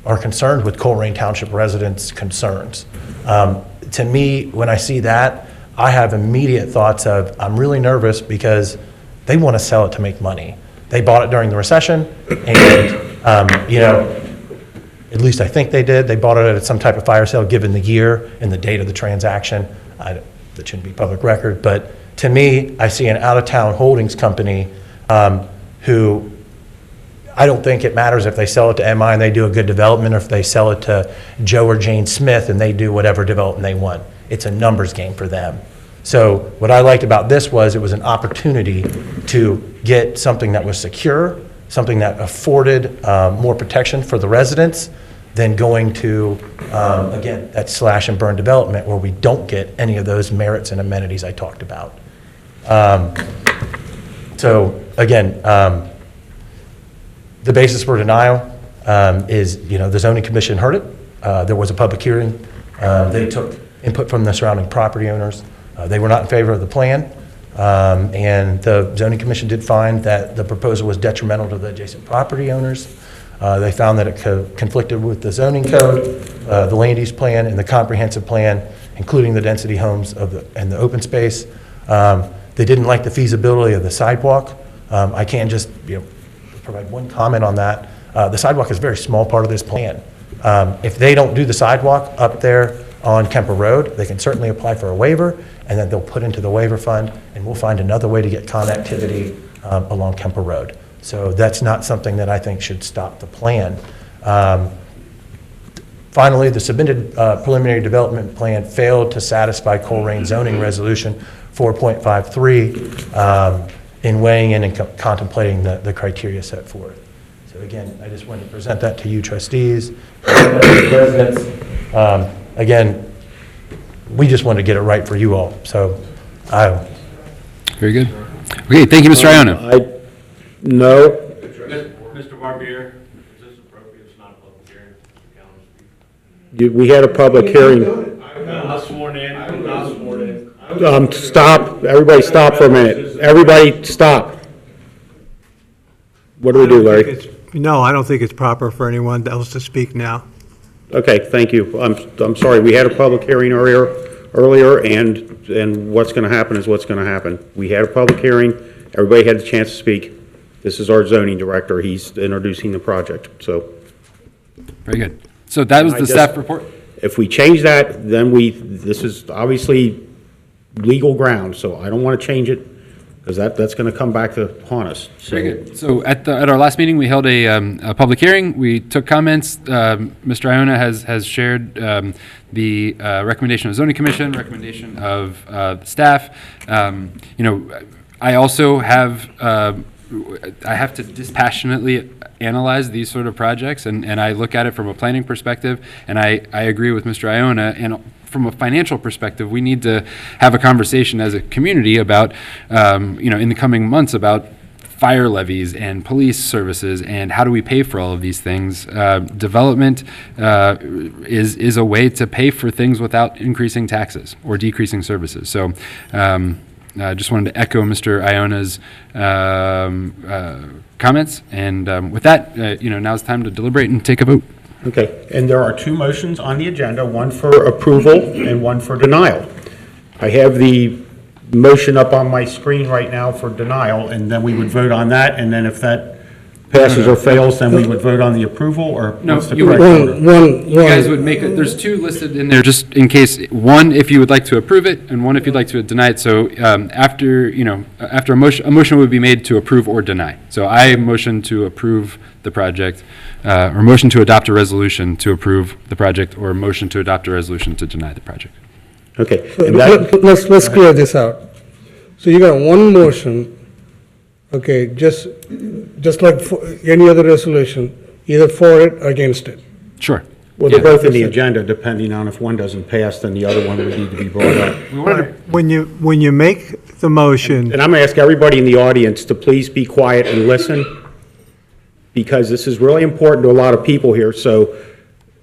are concerned with Coleraine Township residents' concerns. To me, when I see that, I have immediate thoughts of, I'm really nervous because they want to sell it to make money. They bought it during the recession, and, you know, at least I think they did. They bought it at some type of fire sale, given the year and the date of the transaction. That shouldn't be public record, but to me, I see an out-of-town holdings company who, I don't think it matters if they sell it to MI and they do a good development, or if they sell it to Joe or Jane Smith and they do whatever development they want. It's a numbers game for them. So what I liked about this was it was an opportunity to get something that was secure, something that afforded more protection for the residents than going to, again, that slash and burn development where we don't get any of those merits and amenities I talked about. So again, the basis for denial is, you know, the zoning commission heard it. There was a public hearing. They took input from the surrounding property owners. They were not in favor of the plan. And the zoning commission did find that the proposal was detrimental to the adjacent property owners. They found that it conflicted with the zoning code, the land use plan, and the comprehensive plan, including the density homes and the open space. They didn't like the feasibility of the sidewalk. I can just, you know, provide one comment on that. The sidewalk is a very small part of this plan. If they don't do the sidewalk up there on Kemper Road, they can certainly apply for a waiver, and then they'll put into the waiver fund, and we'll find another way to get connectivity along Kemper Road. So that's not something that I think should stop the plan. Finally, the submitted preliminary development plan failed to satisfy Colerain zoning resolution 4.53 in weighing in and contemplating the criteria set forth. So again, I just wanted to present that to you trustees, residents. Again, we just wanted to get it right for you all. So, Very good. Okay, thank you, Mr. Iona. No. Mr. Barbier, is this appropriate? It's not a public hearing. We had a public hearing. I'm not sworn in. I'm not sworn in. Stop. Everybody stop for a minute. Everybody stop. What do we do, Larry? No, I don't think it's proper for anyone else to speak now. Okay, thank you. I'm sorry. We had a public hearing earlier, and what's going to happen is what's going to happen. We had a public hearing. Everybody had the chance to speak. This is our zoning director. He's introducing the project, so. Very good. So that was the staff report? If we change that, then this is obviously legal ground, so I don't want to change it, because that's going to come back to haunt us. Very good. So at our last meeting, we held a public hearing. We took comments. Mr. Iona has shared the recommendation of zoning commission, recommendation of staff. You know, I also have I have to dispassionately analyze these sort of projects, and I look at it from a planning perspective, and I agree with Mr. Iona. And from a financial perspective, we need to have a conversation as a community about, you know, in the coming months about fire levies and police services and how do we pay for all of these things. Development is a way to pay for things without increasing taxes or decreasing services. So I just wanted to echo Mr. Iona's comments, and with that, you know, now's time to deliberate and take a vote. Okay, and there are two motions on the agenda, one for approval and one for denial. I have the motion up on my screen right now for denial, and then we would vote on that, and then if that passes or fails, then we would vote on the approval, or No, what's the you correct order? You guys would make it, there's two listed in there, just in case, one if you would like to approve it, and one if you'd like to deny it. So after, you know, after a motion would be made to approve or deny. So I motion to approve the project, or motion to adopt a resolution to approve the project, or motion to adopt a resolution to deny the project. Okay. Let's clear this out. So you got one motion, okay, just like for any other resolution, either for it or against it. Sure. Well, they're both in the agenda, depending on if one doesn't pass, then the other one would need to be brought up. When you make the motion, And I'm going to ask everybody in the audience to please be quiet and listen, because this is really important to a lot of people here, so,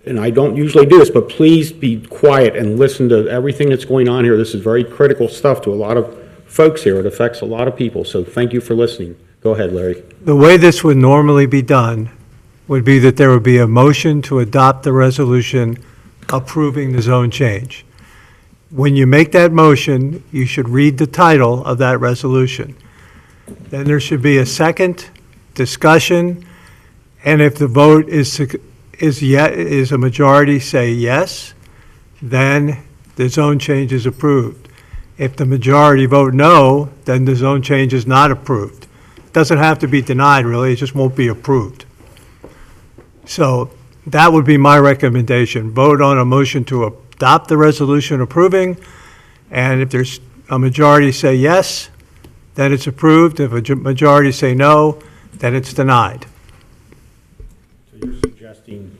and I don't usually do this, but please be quiet and listen to everything that's going on here. This is very critical stuff to a lot of folks here. It affects a lot of people, so thank you for listening. Go ahead, Larry. the way this would normally be done would be that there would be a motion to adopt the resolution approving the zone change. When you make that motion, you should read the title of that resolution. Then there should be a second discussion, and if the vote is a majority say yes, then the zone change is approved. If the majority vote no, then the zone change is not approved. It doesn't have to be denied, really, it just won't be approved. So that would be my recommendation. Vote on a motion to adopt the resolution approving, and if there's a majority say yes, then it's approved. If a majority say no, then it's denied. So you're suggesting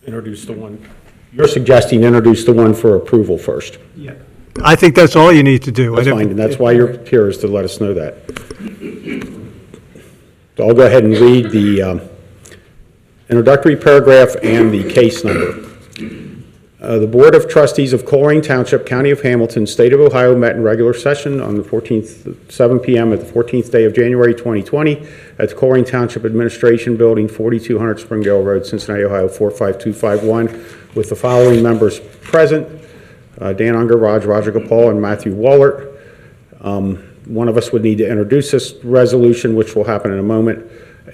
introduce the one for approval first? Yeah. I think that's all you need to do. That's fine, and that's why you're here, is to let us know that. So I'll go ahead and read the introductory paragraph and the case number. The Board of Trustees of Coleraine Township, County of Hamilton, State of Ohio met in regular session on the 14th, 7 p.m. at the 14th day of January 2020 at the Coleraine Township Administration Building, 4200 Springdale Road, Cincinnati, Ohio 45251, with the following members present: Dan Unger, Roger Gopal, and Matthew Wallert. One of us would need to introduce this resolution, which will happen in a moment.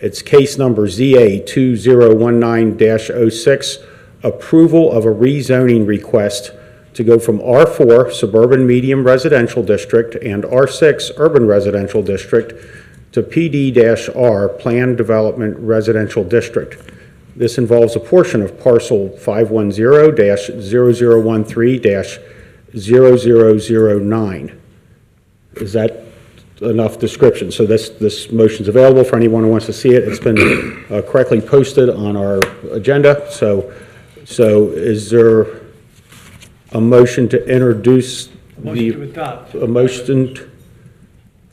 It's case number ZA2019-06. Approval of a rezoning request to go from R4 Suburban Medium Residential District and R6 Urban Residential District to PD-R Planned Development Residential District. This involves a portion of parcel 510-0013-0009. Is that enough description? So this motion's available for anyone who wants to see it. It's been correctly posted on our agenda. So is there a motion to introduce a motion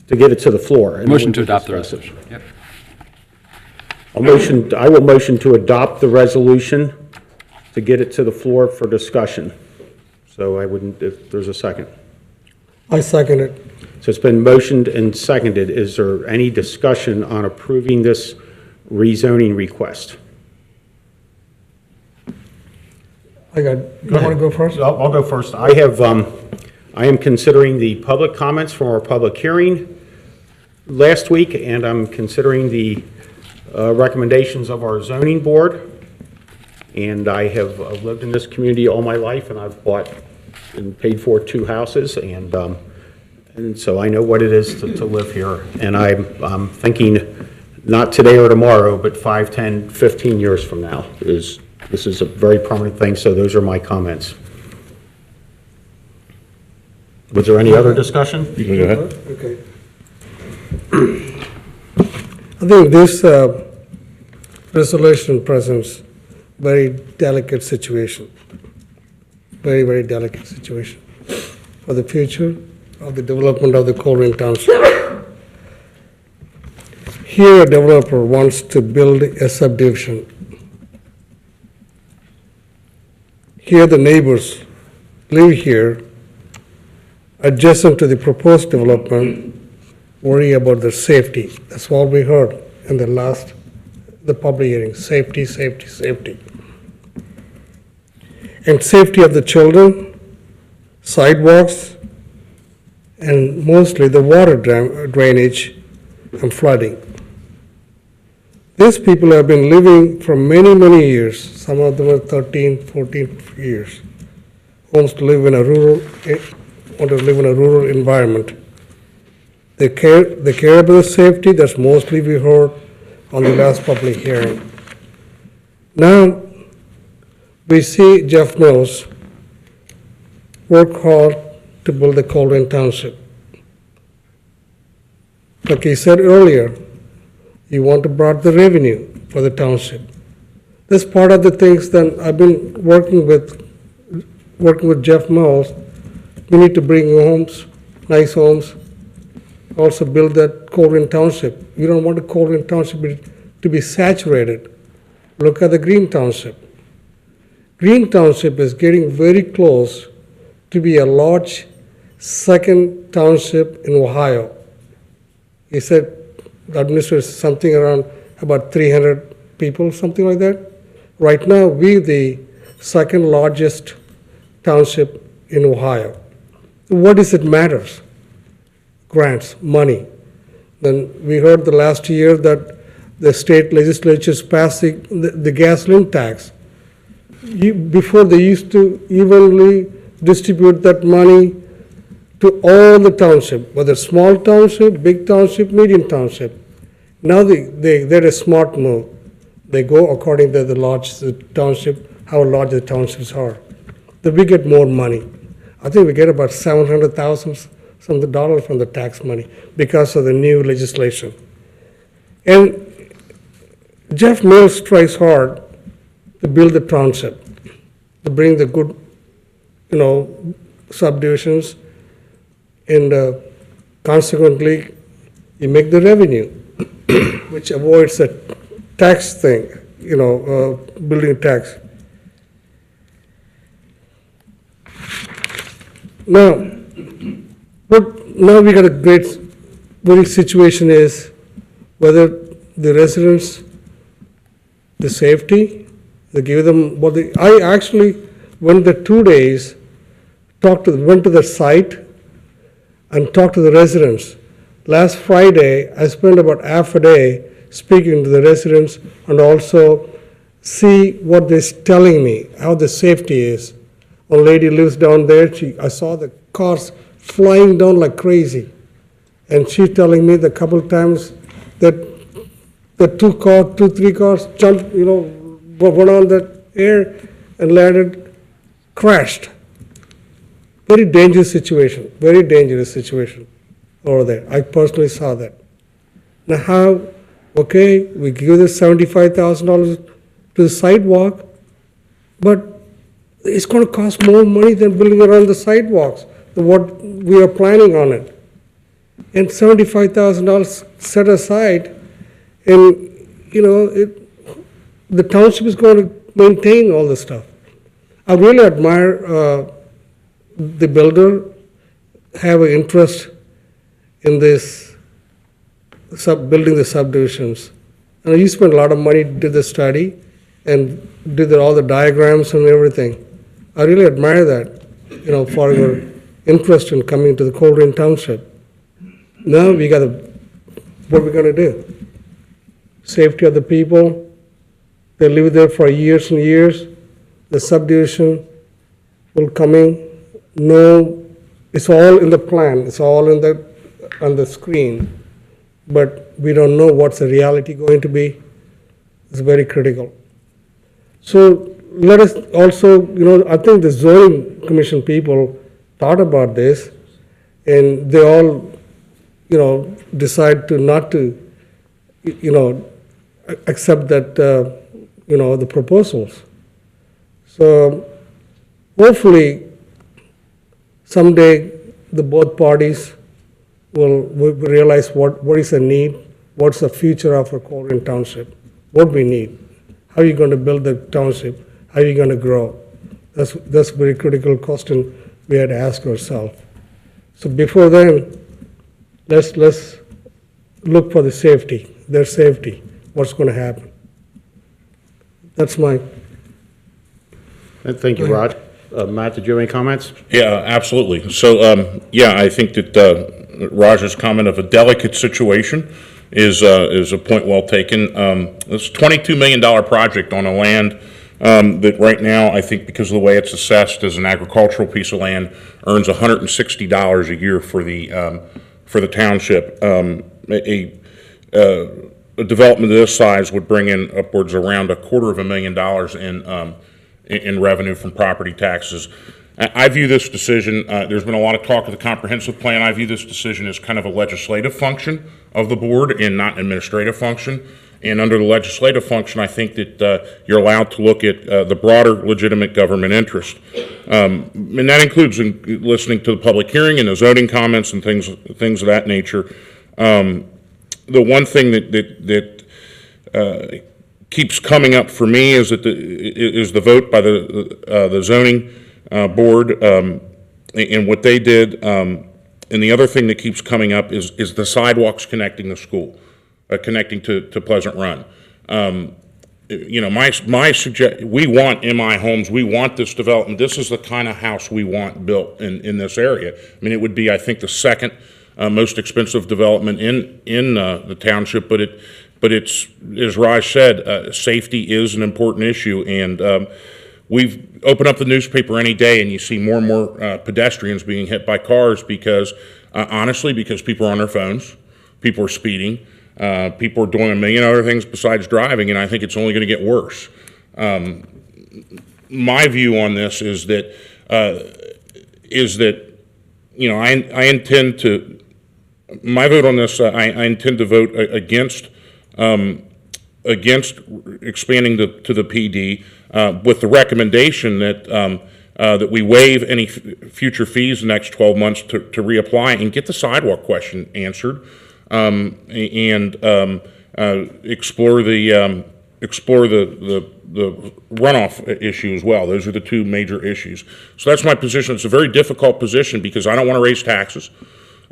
to get it to the floor? Motion to adopt the resolution. Yep. I will motion to adopt the resolution to get it to the floor for discussion. So I wouldn't, if there's a second. I second it. So it's been motioned and seconded. Is there any discussion on approving this rezoning request? You want to go first? I'll go first. I am considering the public comments from our public hearing last week, and I'm considering the recommendations of our zoning board. And I have lived in this community all my life, and I've bought and paid for 2 houses, and so I know what it is to live here. And I'm thinking not today or tomorrow, but 5, 10, 15 years from now. This is a very permanent thing, so those are my comments. Was there any other discussion? You can go ahead. Okay. I think this resolution presents very delicate situation, very, very delicate situation for the future of the development of the Coleraine Township. Here, a developer wants to build a subdivision. Here, the neighbors live here, adjacent to the proposed development, worry about their safety. That's what we heard in the public hearing: safety, safety, safety. And safety of the children, sidewalks, and mostly the water drainage and flooding. These people have been living for many, many years. Some of them are 13, 14 years. Want to live in a rural environment. They care about the safety. That's mostly we heard on the last public hearing. Now, we see Jeff Mills work hard to build the Coleraine Township. Like he said earlier, he want to bring the revenue for the township. That's part of the things that I've been working with Jeff Mills. We need to bring homes, nice homes, also build that Coleraine Township. We don't want the Coleraine Township to be saturated. Look at the Green Township. Green Township is getting very close to be a large second township in Ohio. He said the administrator is something around about 300 people, something like that. Right now, we're the second largest township in Ohio. What does it matter? Grants, money. Then we heard the last year that the state legislatures passing the gasoline tax. Before they used to evenly distribute that money to all the township, whether small township, big township, medium township. Now they're a smart move. They go according to the township, how large the townships are. Then we get more money. I think we get about $700,000 something dollars from the tax money because of the new legislation. And Jeff Mills tries hard to build the township, to bring the good, subdivisions, and consequently, you make the revenue, which avoids the tax thing, building tax. Now we got a very situation is whether the residents, the safety, they give them I actually went there 2 days, went to the site and talked to the residents. Last Friday, I spent about half a day speaking to the residents and also see what they're telling me, how the safety is. One lady lives down there, I saw the cars flying down like crazy. And she's telling me the couple of times that the three cars jumped, went on the air and landed, crashed. Very dangerous situation over there. I personally saw that. Now how, we give this $75,000 to the sidewalk, but it's going to cost more money than building around the sidewalks, than what we are planning on it. And $75,000 set aside, and the township is going to maintain all this stuff. I really admire the builder, have an interest in this building the subdivisions. And he spent a lot of money, did the study, and did all the diagrams and everything. I really admire that, for your interest in coming to the Coleraine Township. Now we got what we're going to do. Safety of the people. They live there for years and years. The subdivision will come in. No, it's all in the plan. It's all on the screen. But we don't know what's the reality going to be. It's very critical. So let us also, I think the zoning commission people thought about this, and they all, decide to not to, accept that, the proposals. So hopefully someday the both parties will realize what is the need, what's the future of our Coleraine Township, what we need, how are you going to build the township, how are you going to grow? That's a very critical question we had to ask ourselves. So before then, let's look for the safety, their safety, what's going to happen. That's my. Thank you, Rod. Matt, did you have any comments? Yeah, absolutely. So, I think that Raj's comment of a delicate situation is a point well taken. This $22 million project on a land that right now, I think because of the way it's assessed as an agricultural piece of land, earns $160 a year for the township. A development of this size would bring in upwards around $250,000 in revenue from property taxes. I view this decision, there's been a lot of talk of the comprehensive plan. I view this decision as kind of a legislative function of the board and not an administrative function. And under the legislative function, I think that you're allowed to look at the broader legitimate government interest. And that includes listening to the public hearing and the zoning comments and things of that nature. The one thing that keeps coming up for me is the vote by the zoning board and what they did. And the other thing that keeps coming up is the sidewalks connecting the school, connecting to Pleasant Run. My suggestion, we want MI homes, we want this development. This is the kind of house we want built in this area. I mean, it would be, I think, the second most expensive development in the township, but but it's, as Raj said, safety is an important issue, and we've opened up the newspaper any day and you see more and more pedestrians being hit by cars because, honestly, because people are on their phones, people are speeding, people are doing a million other things besides driving, and I think it's only going to get worse. My view on this is that, you know, I intend to, my vote on this, I intend to vote against expanding to the PD with the recommendation that that we waive any future fees the next 12 months to reapply and get the sidewalk question answered, and explore the runoff issue as well. Those are the two major issues. So that's my position. It's a very difficult position because I don't want to raise taxes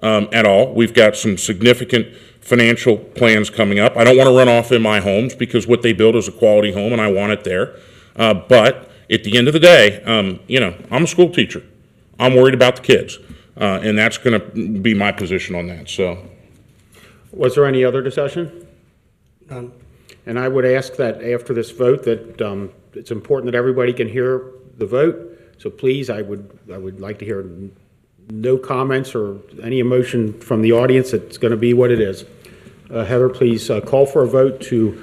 at all. We've got some significant financial plans coming up. I don't want to run off in my homes because what they build is a quality home and I want it there. But at the end of the day, you know, I'm a school teacher. I'm worried about the kids, and that's going to be my position on that. So, was there any other discussion? None. And I would ask that after this vote that it's important that everybody can hear the vote. So please, I would like to hear no comments or any emotion from the audience. It's going to be what it is. Heather, please call for a vote to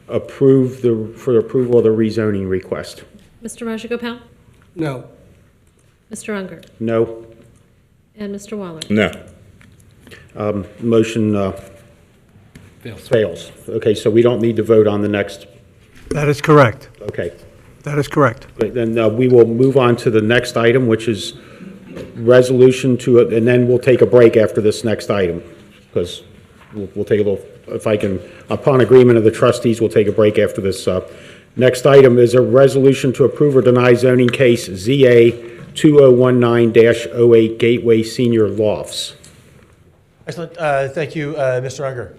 approve for approval of the rezoning request. Mr. Rajagopal? No. Mr. Unger? No. And Mr. Waller? no. Motion fails. Okay, so we don't need to vote on the next. That is correct. Okay. That is correct. Great, then we will move on to the next item, which is resolution to, and then we'll take a break after this next item, because we'll take a little, if I can, upon agreement of the trustees, we'll take a break after this. Next item is a resolution to approve or deny zoning case ZA2019-08 Gateway Senior Lofts. Excellent. Thank you, Mr. Unger.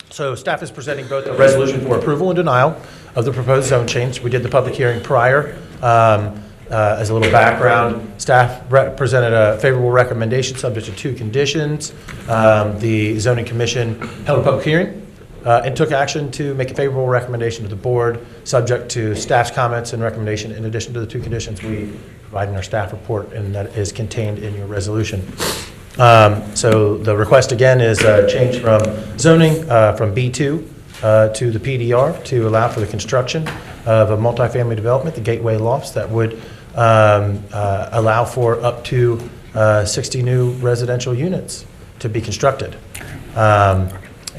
So staff is presenting both a resolution for approval and denial of the proposed zone change. We did the public hearing prior. As a little background, staff presented a favorable recommendation subject to two conditions. The Zoning Commission held a public hearing and took action to make a favorable recommendation to the board subject to staff's comments and recommendation in addition to the two conditions we provide in our staff report, and that is contained in your resolution. So the request again is change from zoning from B2 to the PDR to allow for the construction of a multifamily development, the Gateway Lofts, that would allow for up to 60 new residential units to be constructed.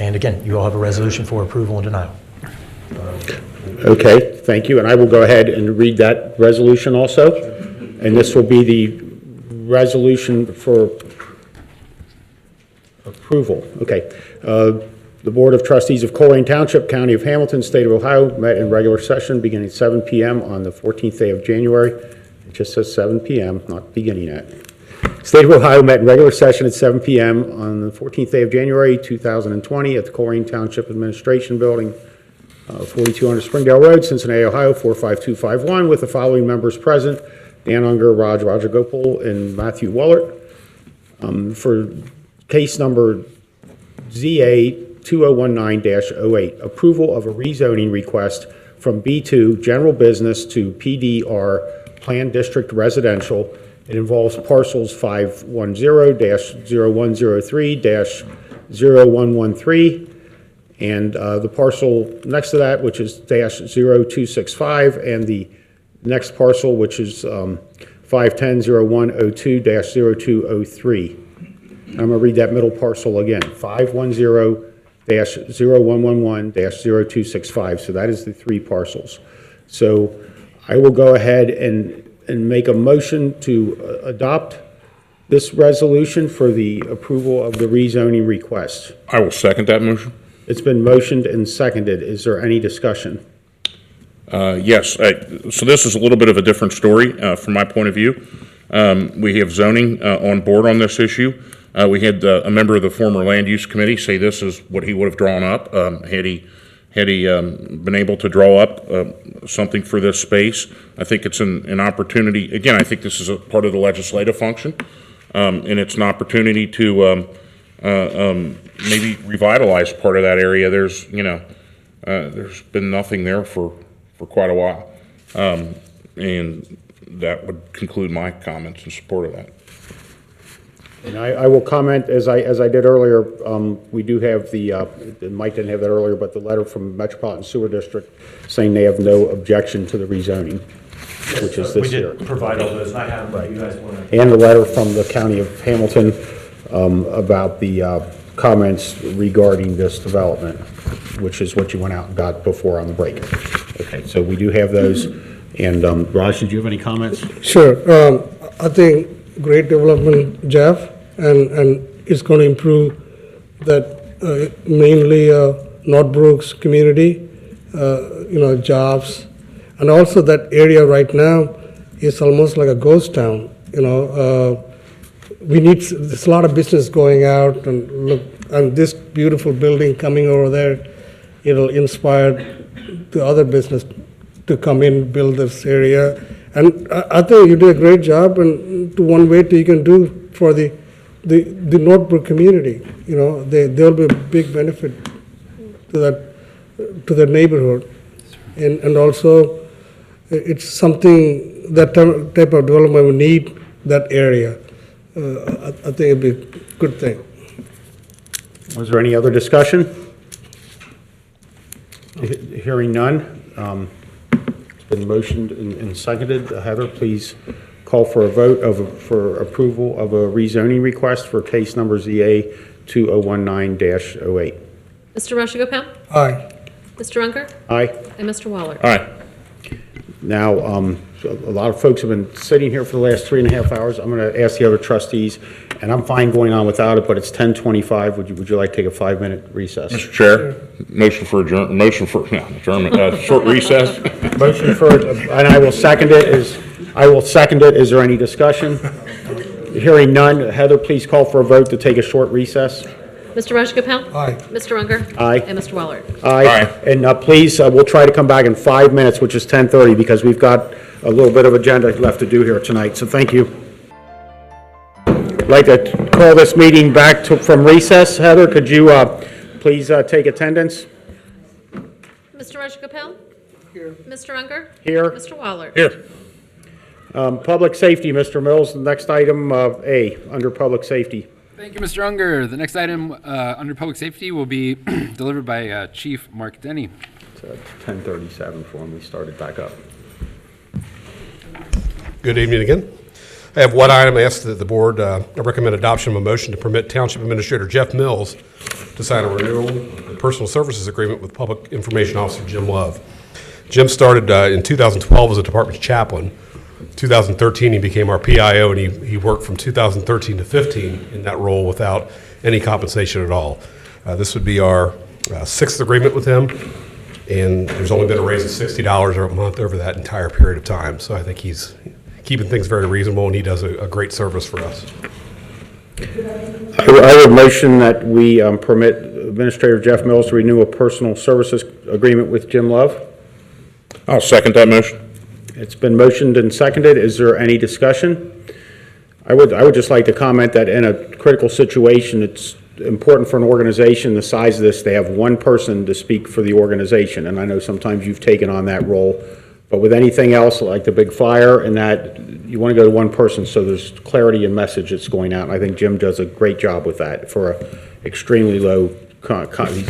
And again, you all have a resolution for approval and denial. Okay, thank you, and I will go ahead and read that resolution also. And this will be the resolution for approval. Okay. The Board of Trustees of Coleraine Township, County of Hamilton, State of Ohio, met in regular session beginning at 7 p.m. on the 14th day of January. It just says 7 p.m., not beginning at. State of Ohio met in regular session at 7 p.m. on the 14th day of January 2020 at the Coleraine Township Administration Building, 4200 Springdale Road, Cincinnati, Ohio, 45251, with the following members present: Dan Unger, Raj Rajagopal, and Matthew Wallert. For case number ZA2019-08, approval of a rezoning request from B2 General Business to PDR Planned District Residential. It involves parcels 510-0103-0113 and the parcel next to that, which is -0265, and the next parcel, which is 510-0102-0203. I'm going to read that middle parcel again, 510-0111-0265. So that is the three parcels. So I will go ahead and make a motion to adopt this resolution for the approval of the rezoning request. I will second that motion. It's been motioned and seconded. Is there any discussion? Yes. So this is a little bit of a different story from my point of view. We have zoning on board on this issue. We had a member of the former land use committee say this is what he would have drawn up had he been able to draw up something for this space. I think it's an opportunity. Again, I think this is a part of the legislative function, and it's an opportunity to maybe revitalize part of that area. There's been nothing there for quite a while. And that would conclude my comments in support of that. And I will comment, as I did earlier, we do have Mike didn't have that earlier, but the letter from Metropolitan Sewer District saying they have no objection to the rezoning, which is this year. We did provide all those, and I have them, if you guys want to. And the letter from the County of Hamilton about the comments regarding this development, which is what you went out and got before on the break. Okay, so we do have those. And Raj, did you have any comments? Sure. I think great development, Jeff, and it's going to improve that mainly Northbrook's community, jobs, and also that area right now is almost like a ghost town. There's a lot of business going out, and look, and this beautiful building coming over there, it'll inspire the other business to come in, build this area. And I think you did a great job, and to one way you can do for the Northbrook community. There'll be a big benefit to that neighborhood, and also it's something that type of development we need that area. I think it'd be a good thing. Was there any other discussion? Hearing none. Been motioned and seconded. Heather, please call for a vote for approval of a rezoning request for case number ZA2019-08. Mr. Roshagopail? Aye. Mr. Unger? Aye. And Mr. Waller? All right. Now, a lot of folks have been sitting here for the last 3.5 hours. I'm going to ask the other trustees, and I'm fine going on without it, but it's 10:25. Would you like to take a 5-minute recess? Mr. Chair, motion for adjournment, short recess. Motion for, and I will second it. Is there any discussion? Hearing none. Heather, please call for a vote to take a short recess. Mr. Roshagopail? Aye. Mr. Unger? Aye. And Mr. Waller? Aye. And please, we'll try to come back in 5 minutes, which is 10:30, because we've got a little bit of agenda left to do here tonight, so thank you. I'd like to call this meeting back from recess. Heather, could you please take attendance? Mr. Roshagopail? Here. Mr. Unger? Here. Mr. Waller? Here. Public safety, Mr. Mills, the next item, A, under public safety. Thank you, Mr. Unger. The next item under public safety will be delivered by Chief Mark Denny. It's 10:37 for when we started back up. Good evening again. I have one item. I ask that the board recommend adoption of a motion to permit Township Administrator Jeff Mills to sign a renewal of the personal services agreement with Public Information Officer Jim Love. Jim started in 2012 as a department chaplain. 2013, he became our PIO, and he worked from 2013 to 15 in that role without any compensation at all. This would be our 6th agreement with him, and there's only been a raise of $60 a month over that entire period of time. So I think he's keeping things very reasonable, and he does a great service for us. I would motion that we permit Administrator Jeff Mills to renew a personal services agreement with Jim Love. I'll second that motion. It's been motioned and seconded. Is there any discussion? I would just like to comment that in a critical situation, it's important for an organization the size of this to have one person to speak for the organization. And I know sometimes you've taken on that role, but with anything else like the big fire and that, you want to go to one person so there's clarity and message that's going out. And I think Jim does a great job with that for a extremely low. He probably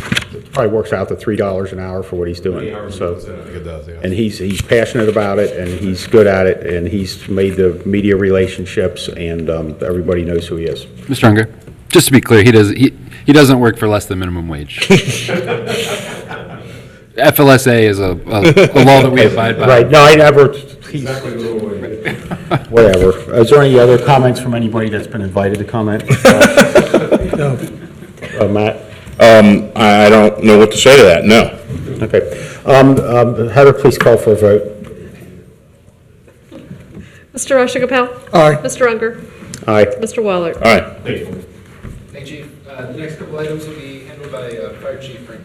works out to $3 an hour for what he's doing. So, I think it does, yeah. and he's passionate about it, and he's good at it, and he's made the media relationships, and everybody knows who he is. Mr. Unger, just to be clear, he doesn't work for less than minimum wage. FLSA is a law that we abide by. Right. No, I never. Whatever. Is there any other comments from anybody that's been invited to comment? No. Matt? I don't know what to say to that, no. Okay. Heather, please call for a vote. Mr. Roshagopail? Aye. Mr. Unger? Aye. Mr. Waller? All right. Thank you, Chief. The next couple items will be handled by Fire Chief Frank.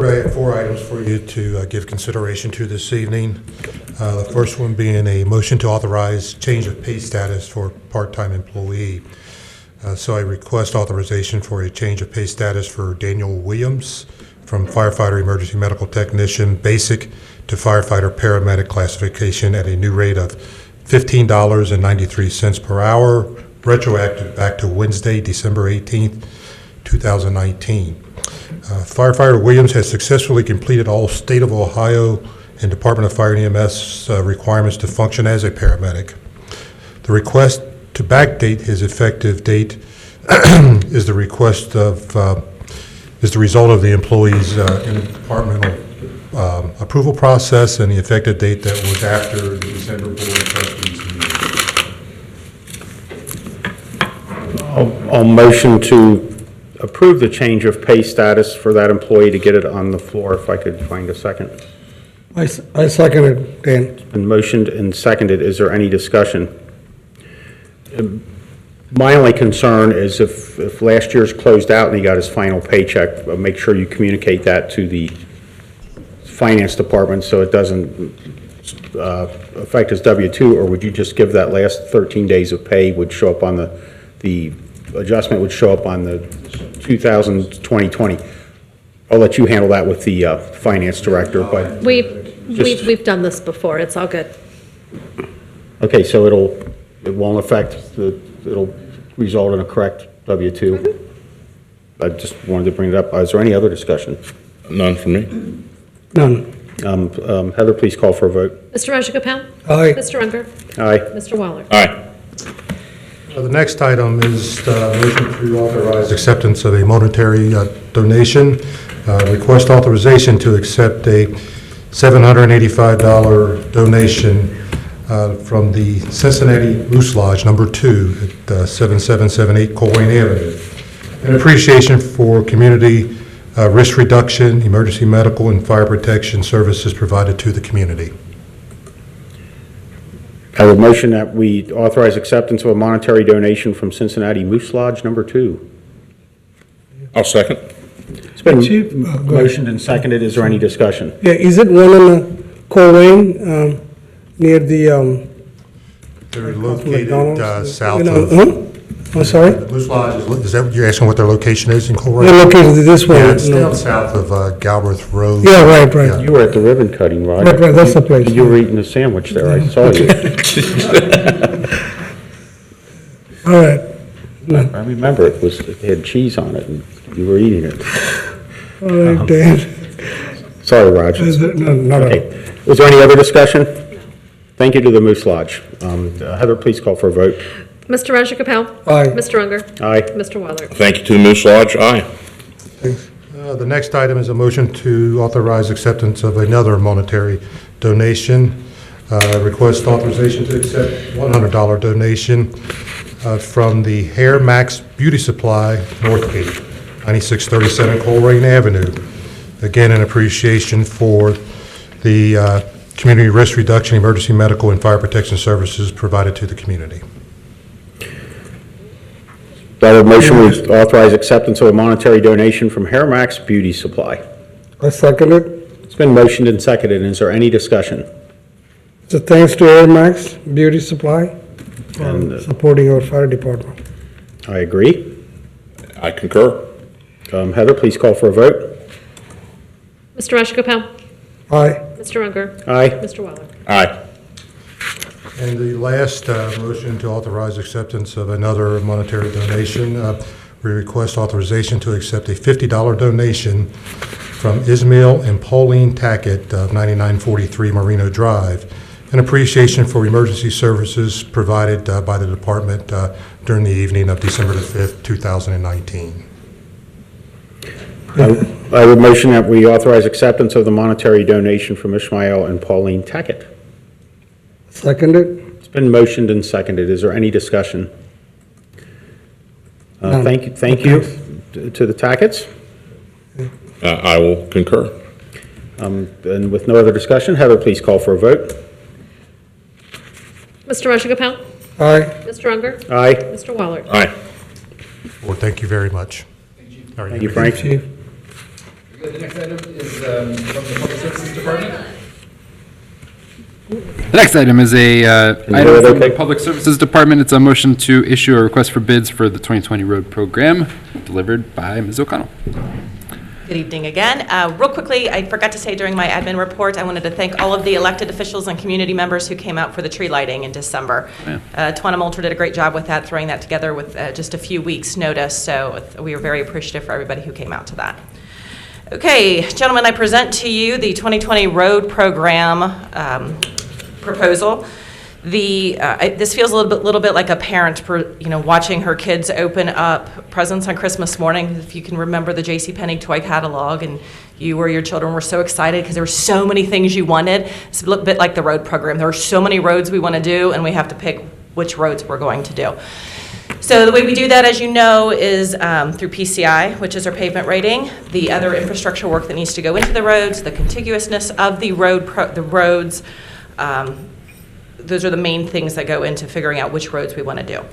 four items for you to give consideration to this evening. The first one being a motion to authorize change of pay status for part-time employee. So I request authorization for a change of pay status for Daniel Williams from firefighter emergency medical technician basic to firefighter paramedic classification at a new rate of $15.93 per hour, retroactive back to Wednesday, December 18th, 2019. Firefighter Williams has successfully completed all State of Ohio and Department of Fire and EMS requirements to function as a paramedic. The request to backdate his effective date is the result of the employee's interdepartmental approval process and the effective date that was after the December Board of Trustees meeting. I'll motion to approve the change of pay status for that employee to get it on the floor, if I could find a second. I second it, Dan. It's been motioned and seconded. Is there any discussion? My only concern is if last year's closed out and he got his final paycheck, make sure you communicate that to the finance department so it doesn't affect his W-2, or would you just give that last 13 days of pay would show up on the adjustment would show up on the 2020. I'll let you handle that with the finance director, but We've done this before. It's all good. okay, so it won't affect it'll result in a correct W-2. I just wanted to bring it up. Is there any other discussion? None for me. None. Heather, please call for a vote. Mr. Rajagopal? Aye. Mr. Unger? Aye. Mr. Waller? Aye. The next item is motion to authorize acceptance of a monetary donation. Request authorization to accept a $785 donation from the Cincinnati Moose Lodge, number 2, at 7778 Coleraine Avenue. An appreciation for community risk reduction, emergency medical, and fire protection services provided to the community. I would motion that we authorize acceptance of a monetary donation from Cincinnati Moose Lodge, number 2. I'll second. It's been motioned and seconded. Is there any discussion? Yeah, is it one in Coleraine, near the, They're located McDonald's? south of... I'm sorry? The Moose Lodge, is that what you're asking, what their location is in Coleraine? They're located this way. Yeah, it's No. down south of Galbraith Road. Yeah, right. Yeah. You were at the ribbon cutting, Rod. Right, that's the place. You were eating a sandwich there. I saw you. All right. I remember it had cheese on it, and you were eating it. All right, Dan. Sorry, Roger. No, not at all. Okay. Was there any other discussion? Thank you to the Moose Lodge. Heather, please call for a vote. Mr. Rajagopal? Aye. Mr. Unger? Aye. Mr. Waller? Thank you to the Moose Lodge. Aye. The next item is a motion to authorize acceptance of another monetary donation. Request authorization to accept $100 donation from the Hair Max Beauty Supply, Northgate, 9637 Coleraine Avenue. Again, an appreciation for the community risk reduction, emergency medical, and fire protection services provided to the community. That motion would authorize acceptance of a monetary donation from Hair Max Beauty Supply. I second it. It's been motioned and seconded. Is there any discussion? So thanks to Air Max Beauty Supply for And, supporting our fire department. I agree. I concur. Heather, please call for a vote. Mr. Rajagopal? Aye. Mr. Unger? Aye. Mr. Waller? Aye. And the last motion to authorize acceptance of another monetary donation. We request authorization to accept a $50 donation from Ismail and Pauline Tackett of 9943 Marino Drive, an appreciation for emergency services provided by the department during the evening of December the 5th, 2019. I would motion that we authorize acceptance of the monetary donation from Ishmael and Pauline Tackett. Second it. It's been motioned and seconded. Is there any discussion? Thank you to the Tacketts. I will concur. And with no other discussion, Heather, please call for a vote. Mr. Rajagopal? Aye. Mr. Unger? Aye. Mr. Waller? Aye. Well, thank you very much. Thank you, Frank. Chief. The next item is from the Public Services Department? The next item is item from the Public Services Department. It's a motion to issue a request for bids for the 2020 road program, delivered by Ms. O'Connell. Good evening again. Real quickly, I forgot to say during my admin report, I wanted to thank all of the elected officials and community members who came out for the tree lighting in December. Twana Moulter did a great job with that, throwing that together with just a few weeks' notice, so we are very appreciative for everybody who came out to that. Okay, gentlemen, I present to you the 2020 road program proposal. This feels a little bit like a parent, watching her kids open up presents on Christmas morning. If you can remember the JCPenney toy catalog, and you or your children were so excited because there were so many things you wanted. It's a little bit like the road program. There are so many roads we want to do, and we have to pick which roads we're going to do. So the way we do that, as you know, is through PCI, which is our pavement rating, the other infrastructure work that needs to go into the roads, the contiguousness of the roads. Those are the main things that go into figuring out which roads we want to do.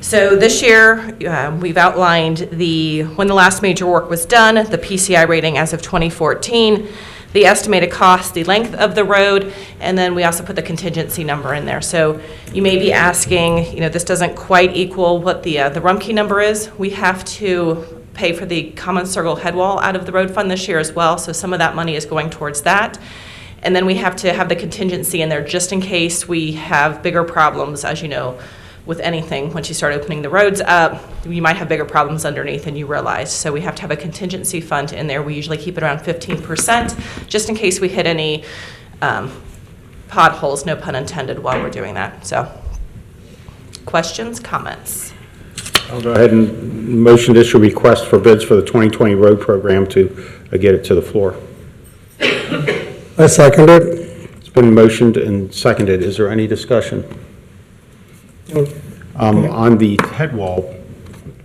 So this year, we've outlined when the last major work was done, the PCI rating as of 2014, the estimated cost, the length of the road, and then we also put the contingency number in there. So you may be asking, this doesn't quite equal what the Rumpke number is. We have to pay for the common circle head wall out of the road fund this year as well, so some of that money is going towards that. And then we have to have the contingency in there just in case we have bigger problems. As you know, with anything, once you start opening the roads up, you might have bigger problems underneath than you realize. So we have to have a contingency fund in there. We usually keep it around 15%, just in case we hit any potholes, no pun intended, while we're doing that. So, questions, comments? I'll go ahead and motion to issue a request for bids for the 2020 road program to get it to the floor. I second it. It's been motioned and seconded. Is there any discussion? On the head wall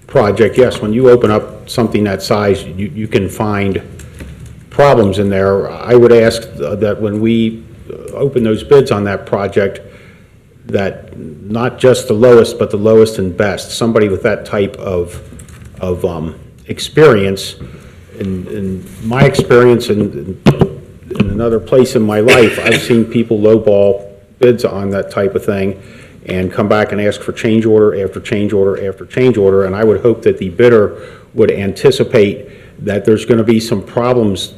project, yes, when you open up something that size, you can find problems in there. I would ask that when we open those bids on that project, that not just the lowest, but the lowest and best, somebody with that type of experience. In my experience in another place in my life, I've seen people lowball bids on that type of thing and come back and ask for change order after change order after change order, and I would hope that the bidder would anticipate that there's going to be some problems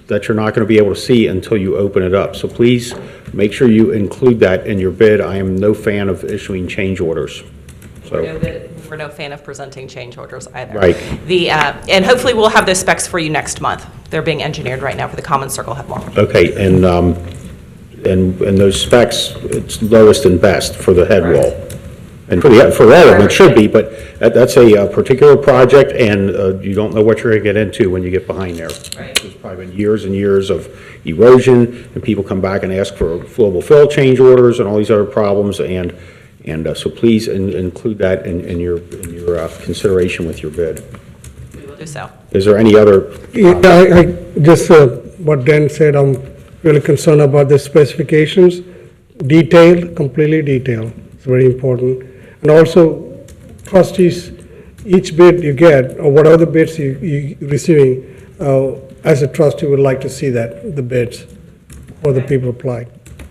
that you're not going to be able to see until you open it up. So please make sure you include that in your bid. I am no fan of issuing change orders. So. We're no fan of presenting change orders either. Right. And hopefully we'll have those specs for you next month. They're being engineered right now for the common circle head wall. Okay, and those specs, it's lowest and best for the head wall. And for all of them, it should be, but that's a particular project, and you don't know what you're going to get into when you get behind there. Right. There's probably been years and years of erosion, and people come back and ask for flowable fill change orders and all these other problems, and so please include that in your consideration with your bid. We will do so. Is there any other? I just what Dan said, I'm really concerned about the specifications. Detailed, completely detailed. It's very important. And also, trustees, each bid you get, or whatever the bids you're receiving, as a trustee would like to see that, the bids, or the people applied.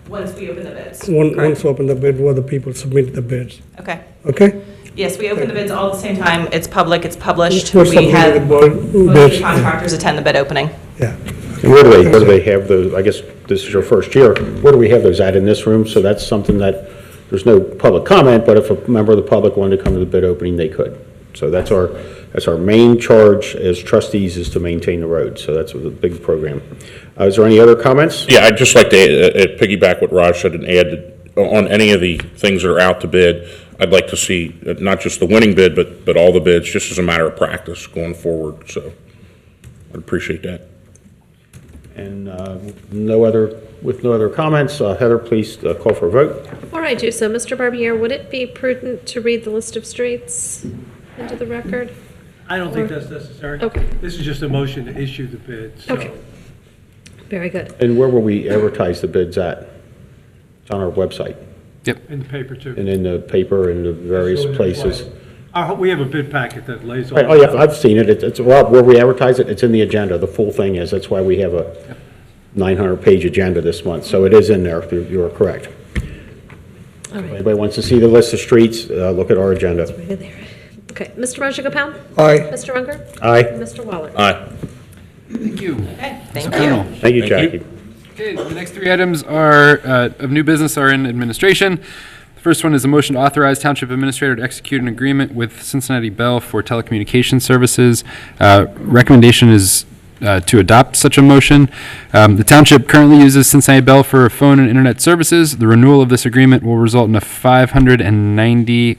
Once we open the bids. Once we open the bid, where the people submit the bids. Okay. Okay? Yes, we open the bids all at the same time. It's public, it's published. Or We something have with most of bids, the contractors attend the bid opening. Yeah. And where do they have those? I guess this is your first year. Where do we have those at in this room? So that's something that there's no public comment, but if a member of the public wanted to come to the bid opening, they could. So that's our main charge as trustees, is to maintain the road. So that's a big program. Is there any other comments? Yeah, I'd just like to piggyback what Raj said and add that on any of the things that are out to bid, I'd like to see not just the winning bid, but all the bids, just as a matter of practice going forward. So I'd appreciate that. And with no other comments, Heather, please call for a vote. Before I do so, Mr. Barbier, would it be prudent to read the list of streets into the record? I don't think that's necessary. Okay. This is just a motion to issue the bid, so. Okay. Very good. And where will we advertise the bids at? It's on our website. Yep. In the paper, too. And in the paper and the various So in the places. We have a bid packet that lays Right, all. oh, yeah, I've seen it. It's well, where we advertise it, it's in the agenda. The full thing is, that's why we have 900-page agenda this month, so it is in there. You are correct. All right. Anybody wants to see the list of streets, look at our agenda. Right in there. Okay, Mr. Moshika-Pound? Aye. Mr. Unger? Aye. Mr. Waller? Aye. Thank you. Thank Mr. Colonel. Thank you, Jackie. Okay, the next three items are, of new business are in administration. The first one is a motion to authorize Township Administrator to execute an agreement with Cincinnati Bell for telecommunications services. Recommendation is to adopt such a motion. The Township currently uses Cincinnati Bell for phone and internet services. The renewal of this agreement will result in a $590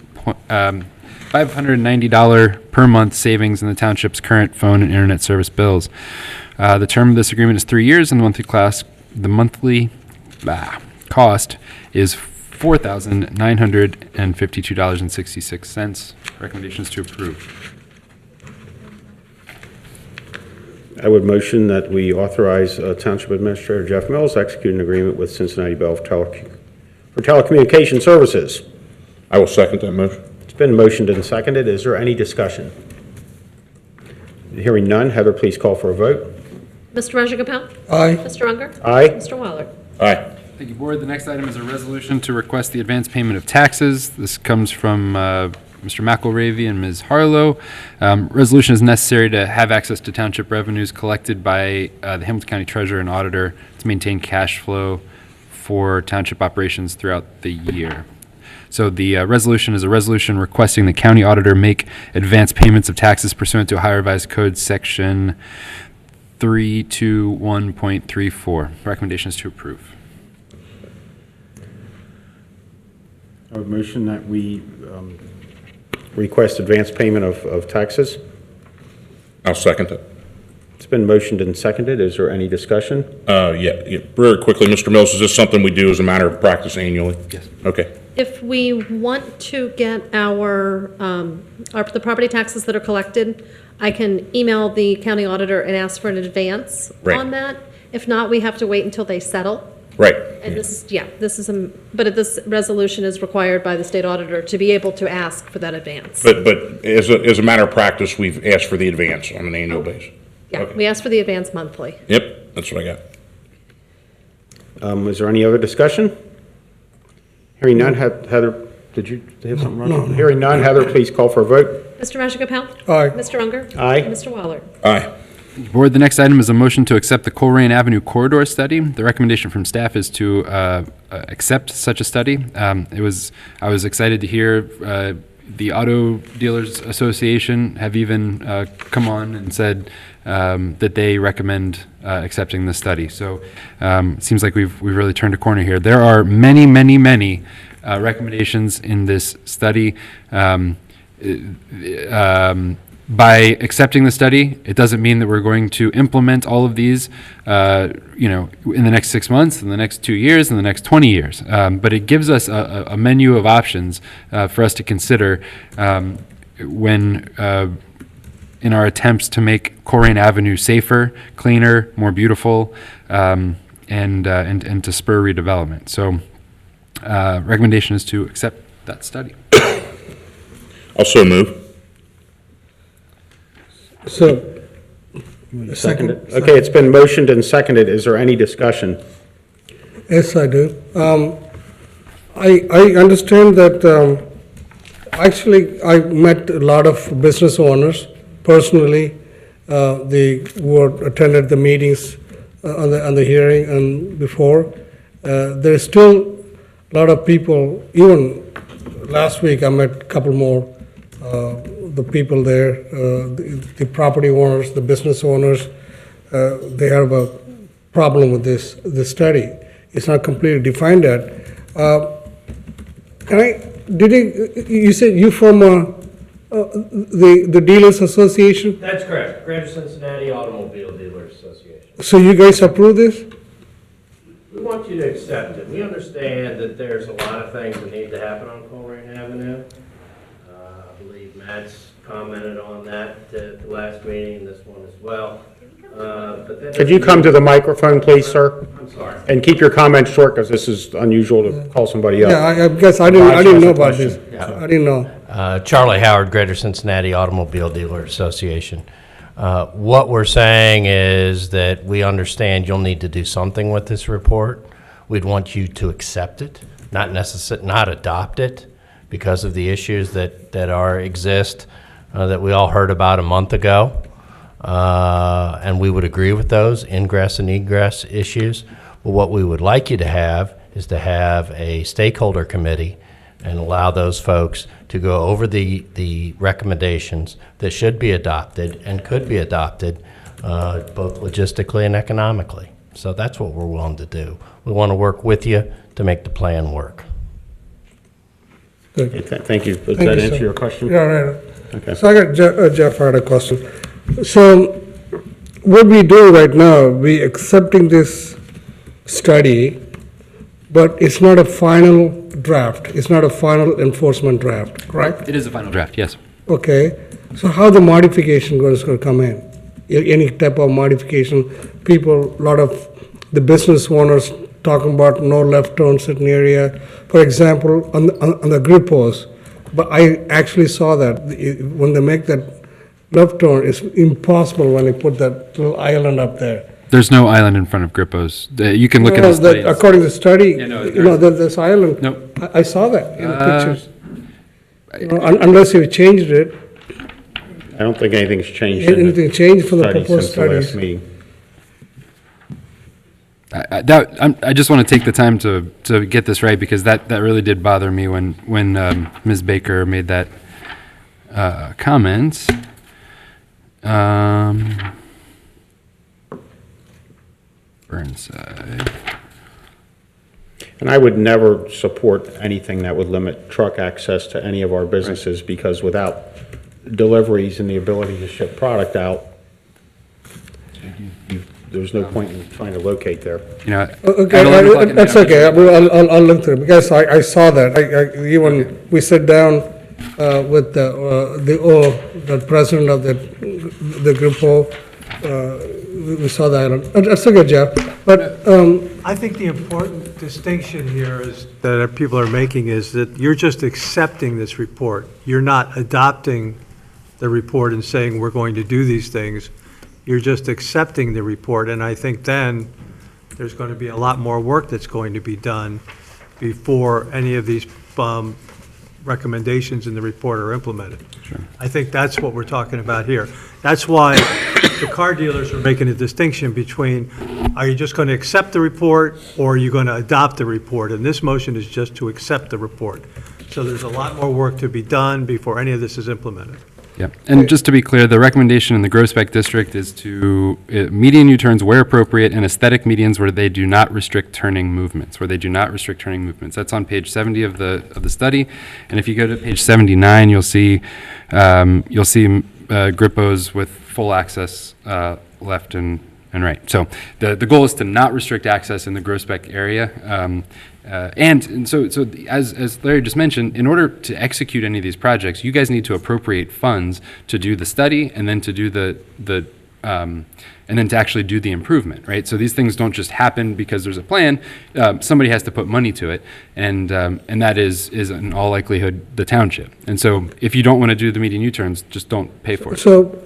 per month savings in the Township's current phone and internet service bills. The term of this agreement is 3 years, and the monthly cost is $4,952.66. Recommendations to approve. I would motion that we authorize Township Administrator Jeff Mills to execute an agreement with Cincinnati Bell for telecommunication services. I will second that motion. It's been motioned and seconded. Is there any discussion? Hearing none, Heather, please call for a vote. Mr. Moshika-Pound? Aye. Mr. Unger? Aye. Mr. Waller? Aye. Thank you, Board. The next item is a resolution to request the advance payment of taxes. This comes from Mr. McElravy and Ms. Harlow. Resolution is necessary to have access to township revenues collected by the Hamilton County Treasurer and Auditor to maintain cash flow for township operations throughout the year. So the resolution is a resolution requesting the county auditor make advance payments of taxes pursuant to Ohio Revised Code Section 321.34. Recommendations to approve. I would motion that we request advance payment of taxes. I'll second it. It's been motioned and seconded. Is there any discussion? Yeah, very quickly, Mr. Mills, is this something we do as a matter of practice annually? Yes. Okay. If we want to get the property taxes that are collected, I can email the county auditor and ask for an advance Right. on that. If not, we have to wait until they settle. Right. And this resolution is required by the state auditor to be able to ask for that advance. But as a matter of practice, we've asked for the advance on an annual basis. Yeah, Okay. we ask for the advance monthly. Yep, that's what I got. Is there any other discussion? Hearing none, Heather, did you have something wrong? No. Hearing none, Heather, please call for a vote. Mr. Moshika-Pound? Aye. Mr. Unger? Aye. Mr. Waller? Aye. Board, the next item is a motion to accept the Coleraine Avenue corridor study. The recommendation from staff is to accept such a study. I was excited to hear the Auto Dealers Association have even come on and said that they recommend accepting this study. So it seems like we've really turned a corner here. There are many, many, many recommendations in this study. By accepting the study, it doesn't mean that we're going to implement all of these, in the next 6 months, in the next 2 years, in the next 20 years. But it gives us a menu of options for us to consider when in our attempts to make Coleraine Avenue safer, cleaner, more beautiful, and to spur redevelopment. So, recommendation is to accept that study. Also move. So, Seconded. Okay, it's been motioned and seconded. Is there any discussion? yes, I do. I understand that, actually, I met a lot of business owners personally, who attended the meetings on the hearing and before. There's still a lot of people, even last week I met a couple more, the people there, the property owners, the business owners, they have a problem with this study. It's not completely defined yet. You said you from the Dealers Association? That's correct. Greater Cincinnati Automobile Dealers Association. So you guys approve this? We want you to accept it. We understand that there's a lot of things that need to happen on Coleraine Avenue. I believe Matt's commented on that at the last meeting, this one as well. Could you come to the microphone, please, sir? I'm sorry. And keep your comments short, because this is unusual to call somebody up. Yeah, I guess I didn't know about this. Yeah. I didn't know. Charlie Howard, Greater Cincinnati Automobile Dealer Association. What we're saying is that we understand you'll need to do something with this report. We'd want you to accept it, not adopt it, because of the issues that exist that we all heard about a month ago. And we would agree with those ingress and egress issues. But what we would like you to have is to have a stakeholder committee and allow those folks to go over the recommendations that should be adopted and could be adopted both logistically and economically. So that's what we're willing to do. We want to work with you to make the plan work. Okay, thank you. Does Thank that you, answer sir. your question? Yeah, right. Okay. So I got Jeff had a question. So what we do right now, we accepting this study, but it's not a final draft. It's not a final enforcement draft, correct? It is a final draft, yes. Okay. So how the modification is going to come in? Any type of modification? People, a lot of the business owners talking about no left turn certain area. For example, on the grid post, but I actually saw that when they make that left turn, it's impossible when they put that little island up there. There's no island in front of Grippos. You can look at the study. According to the study, Yeah, no, this island. No. I saw that in the pictures. Unless you changed it. I don't think anything's changed. in the Anything changed from the study proposed since the last studies? meeting. I just want to take the time to get this right, because that really did bother me when Ms. Baker made that comment. Burnside. And I would never support anything that would limit truck access to any of our businesses, because without deliveries and the ability to ship product out, there's no point in trying to locate there. You know, Okay, that's okay. I'll look through it, because I saw that. Even we sat down with the president of the group. We saw the island. That's okay, Jeff. But I think the important distinction here is that people are making is that you're just accepting this report. You're not adopting the report and saying we're going to do these things. You're just accepting the report, and I think then there's going to be a lot more work that's going to be done before any of these recommendations in the report are implemented. Sure. I think that's what we're talking about here. That's why the car dealers are making a distinction between, are you just going to accept the report, or are you going to adopt the report? And this motion is just to accept the report. So there's a lot more work to be done before any of this is implemented. Yeah, and just to be clear, the recommendation in the Gross Spec District is to median U-turns where appropriate and aesthetic medians where they do not restrict turning movements, That's on page 70 of the study. And if you go to page 79, you'll see Grippos with full access left and right. So the goal is to not restrict access in the Gross Spec area. And so as Larry just mentioned, in order to execute any of these projects, you guys need to appropriate funds to do the study and then to do and then to actually do the improvement, right? So these things don't just happen because there's a plan. Somebody has to put money to it, and that is in all likelihood the township. And so if you don't want to do the median U-turns, just don't pay for it. So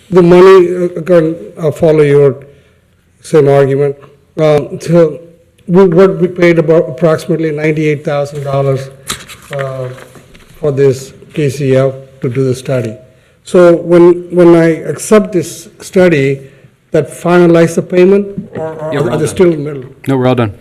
the money, again, I'll follow your same argument. So what we paid about approximately $98,000 for this KCF to do the study. So when I accept this study, that finalize the payment, or Yeah, we're are all they done. still in the middle? No, we're all done.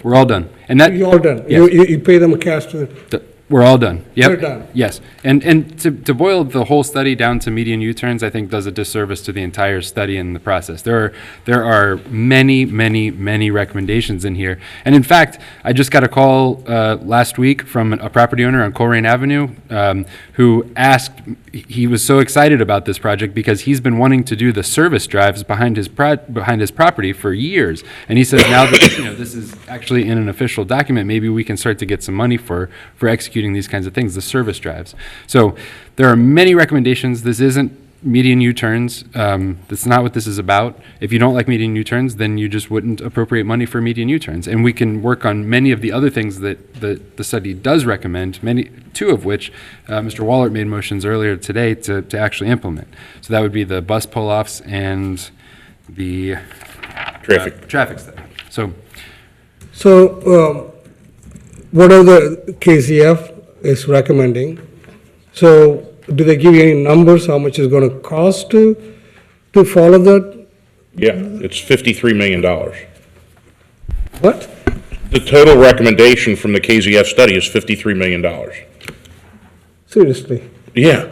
We're all done. And that You're all done? Yes. You pay them cash to the... We're all done. Yep. We're done. Yes. And to boil the whole study down to median U-turns, I think does a disservice to the entire study and the process. There are many recommendations in here. And in fact, I just got a call last week from a property owner on Coleraine Avenue who asked, he was so excited about this project because he's been wanting to do the service drives behind his property for years. And he says now that this is actually in an official document, maybe we can start to get some money for executing these kinds of things, the service drives. So there are many recommendations. This isn't median U-turns. That's not what this is about. If you don't like median U-turns, then you just wouldn't appropriate money for median U-turns. And we can work on many of the other things that the study does recommend, two of which Mr. Wallert made motions earlier today to actually implement. So that would be the bus pull-offs and the traffic study. So what are the KZF is recommending? So do they give you any numbers, how much it's going to cost to follow that? Yeah, it's $53 million. What? The total recommendation from the KZF study is $53 million. Seriously? Yeah.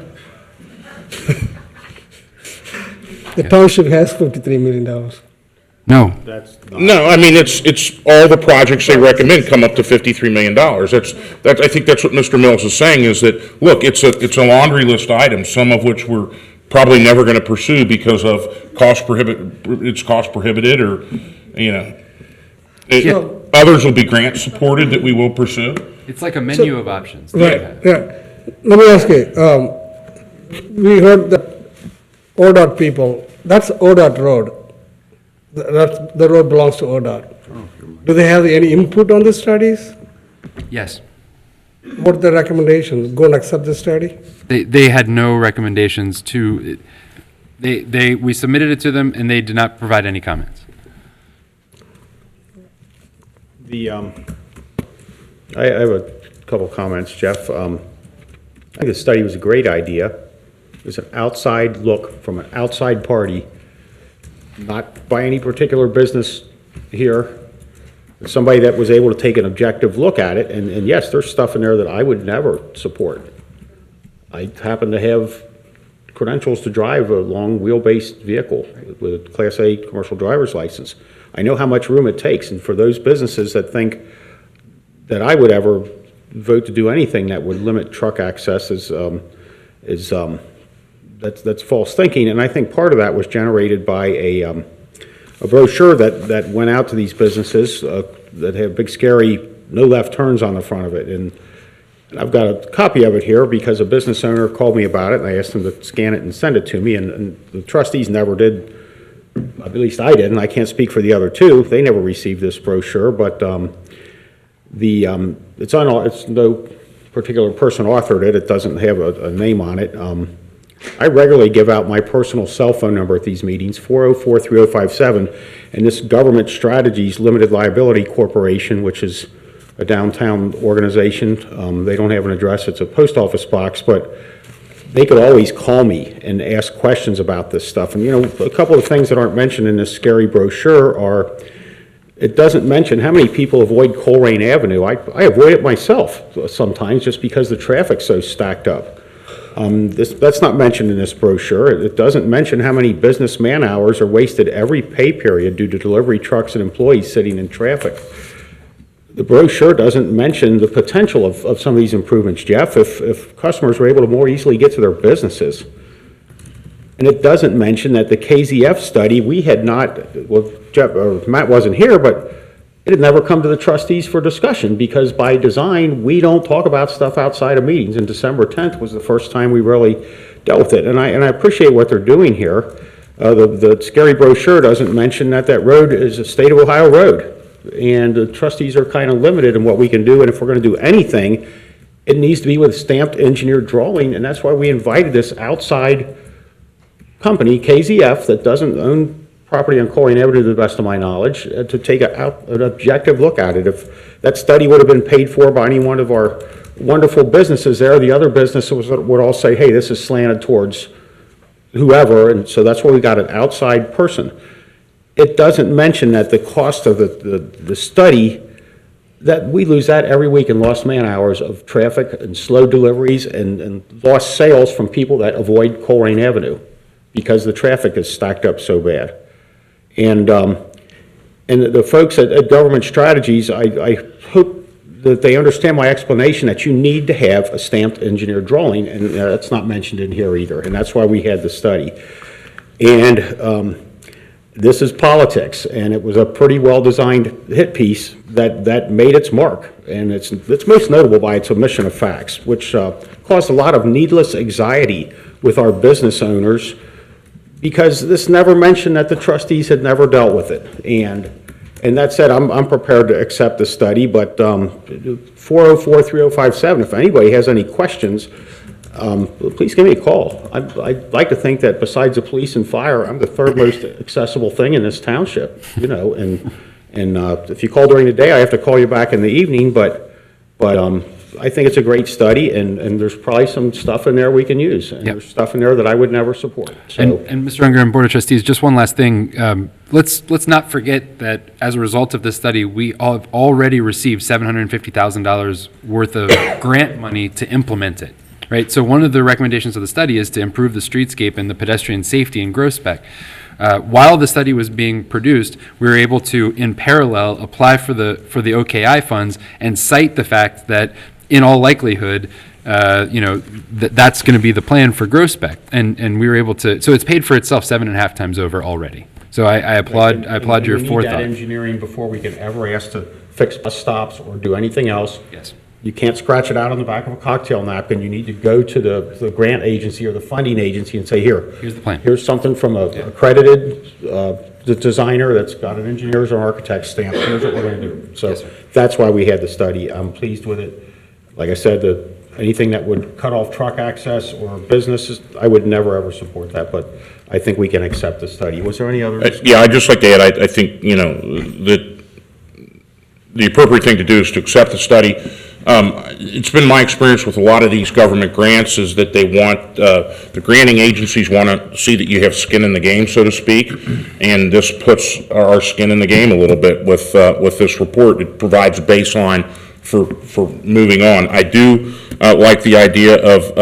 The township has $53 million. No. No, I mean, it's all the projects they recommend come up to $53 million. I think that's what Mr. Mills is saying, is that, look, it's a laundry list item, some of which we're probably never going to pursue because of cost prohibited, or, you know. Others will be grant supported that we will pursue. It's like a menu of options. Right, yeah. Let me ask you, we heard that ODOT people, that's ODOT road. The road belongs to ODOT. Do they have any input on the studies? Yes. What are the recommendations? Go and accept the study? They had no recommendations to, we submitted it to them and they did not provide any comments. I have a couple comments, Jeff. I think the study was a great idea. It's an outside look from an outside party, not by any particular business here. Somebody that was able to take an objective look at it, and yes, there's stuff in there that I would never support. I happen to have credentials to drive a long wheelbase vehicle with a Class A commercial driver's license. I know how much room it takes, and for those businesses that think that I would ever vote to do anything that would limit truck access that's false thinking. And I think part of that was generated by a brochure that went out to these businesses that have big scary no left turns on the front of it. And I've got a copy of it here because a business owner called me about it, and I asked him to scan it and send it to me, and the trustees never did. At least I didn't. I can't speak for the other two. They never received this brochure, but it's no particular person authored it. It doesn't have a name on it. I regularly give out my personal cell phone number at these meetings, 404-3057, and this Government Strategies Limited Liability Corporation, which is a downtown organization. They don't have an address. It's a post office box, but they could always call me and ask questions about this stuff. And, you know, a couple of things that aren't mentioned in this scary brochure are, it doesn't mention how many people avoid Coleraine Avenue. I avoid it myself sometimes just because the traffic's so stacked up. That's not mentioned in this brochure. It doesn't mention how many business man hours are wasted every pay period due to delivery trucks and employees sitting in traffic. The brochure doesn't mention the potential of some of these improvements, Jeff, if customers were able to more easily get to their businesses. And it doesn't mention that the KZF study, we had not, well, Jeff, or Matt wasn't here, but it had never come to the trustees for discussion because by design, we don't talk about stuff outside of meetings. And December 10th was the first time we really dealt with it. And I appreciate what they're doing here. The scary brochure doesn't mention that road is a state of Ohio road. And the trustees are kind of limited in what we can do, and if we're going to do anything, it needs to be with a stamped engineered drawing, and that's why we invited this outside company, KZF, that doesn't own property on Coleraine Avenue to the best of my knowledge, to take an objective look at it. If that study would have been paid for by any one of our wonderful businesses there, the other businesses would all say, hey, this is slanted towards whoever, and so that's why we got an outside person. It doesn't mention that the cost of the study, that we lose that every week in lost man hours of traffic and slow deliveries and lost sales from people that avoid Coleraine Avenue because the traffic is stacked up so bad. And the folks at Government Strategies, I hope that they understand my explanation that you need to have a stamped engineered drawing, and that's not mentioned in here either, and that's why we had the study. And this is politics, and it was a pretty well-designed hit piece that made its mark. And it's most notable by its omission of facts, which caused a lot of needless anxiety with our business owners, because this never mentioned that the trustees had never dealt with it. And that said, I'm prepared to accept the study, but 404-3057, if anybody has any questions, please give me a call. I'd like to think that besides the police and fire, I'm the third most accessible thing in this township, you know, and if you call during the day, I have to call you back in the evening, but I think it's a great study, and there's probably some stuff in there we can use, and there's stuff in there that I would never support. So. And Mr. Unger and Board of Trustees, just one last thing. Let's not forget that as a result of this study, we have already received $750,000 worth of grant money to implement it. Right, so one of the recommendations of the study is to improve the streetscape and the pedestrian safety in Groesbeck. While the study was being produced, we were able to, in parallel, apply for the OKI funds and cite the fact that, in all likelihood, that's going to be the plan for Groesbeck, and we were able to. So it's paid for itself 7.5 times over already. So I applaud your forethought. We need that engineering before we can ever ask to fix bus stops or do anything else. Yes. You can't scratch it out on the back of a cocktail napkin. You need to go to the grant agency or the funding agency and say, here's the plan. Here's something from a accredited designer that's got an engineer's or architect's stamp. Here's what we're going to do. So that's why we had the study. I'm pleased with it. Like I said, anything that would cut off truck access or businesses, I would never ever support that. But I think we can accept the study. Was there any other? Yeah, I'd just like to add, I think, that the appropriate thing to do is to accept the study. It's been my experience with a lot of these government grants is that they want, the granting agencies want to see that you have skin in the game, so to speak, and this puts our skin in the game a little bit with this report. It provides a baseline for moving on. I do like the idea of,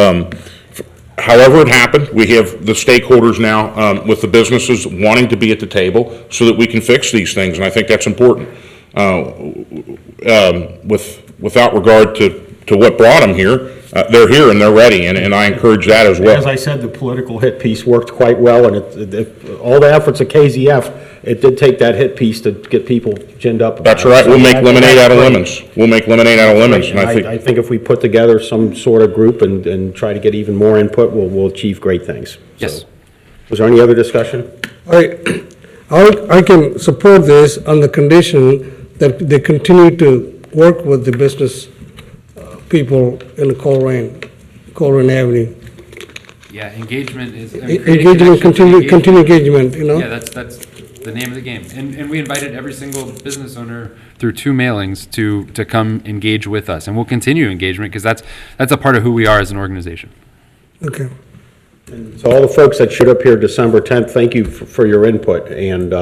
however it happened, we have the stakeholders now with the businesses wanting to be at the table so that we can fix these things, and I think that's important. Without regard to what brought them here, they're here and they're ready, and I encourage that as well. As I said, the political hit piece worked quite well, and all the efforts of KZF, it did take that hit piece to get people ginned up. That's right. We'll make lemonade out of lemons. We'll make lemonade out of lemons. And I think if we put together some sort of group and try to get even more input, we'll achieve great things. Yes. So, was there any other discussion? I can support this on the condition that they continue to work with the business people in the Coleraine Avenue. Yeah, engagement is. Engagement, continue engagement, you know? Yeah, that's the name of the game. And we invited every single business owner through 2 mailings to come engage with us. And we'll continue engagement because that's a part of who we are as an organization. Okay. And so all the folks that showed up here December 10th, thank you for your input. And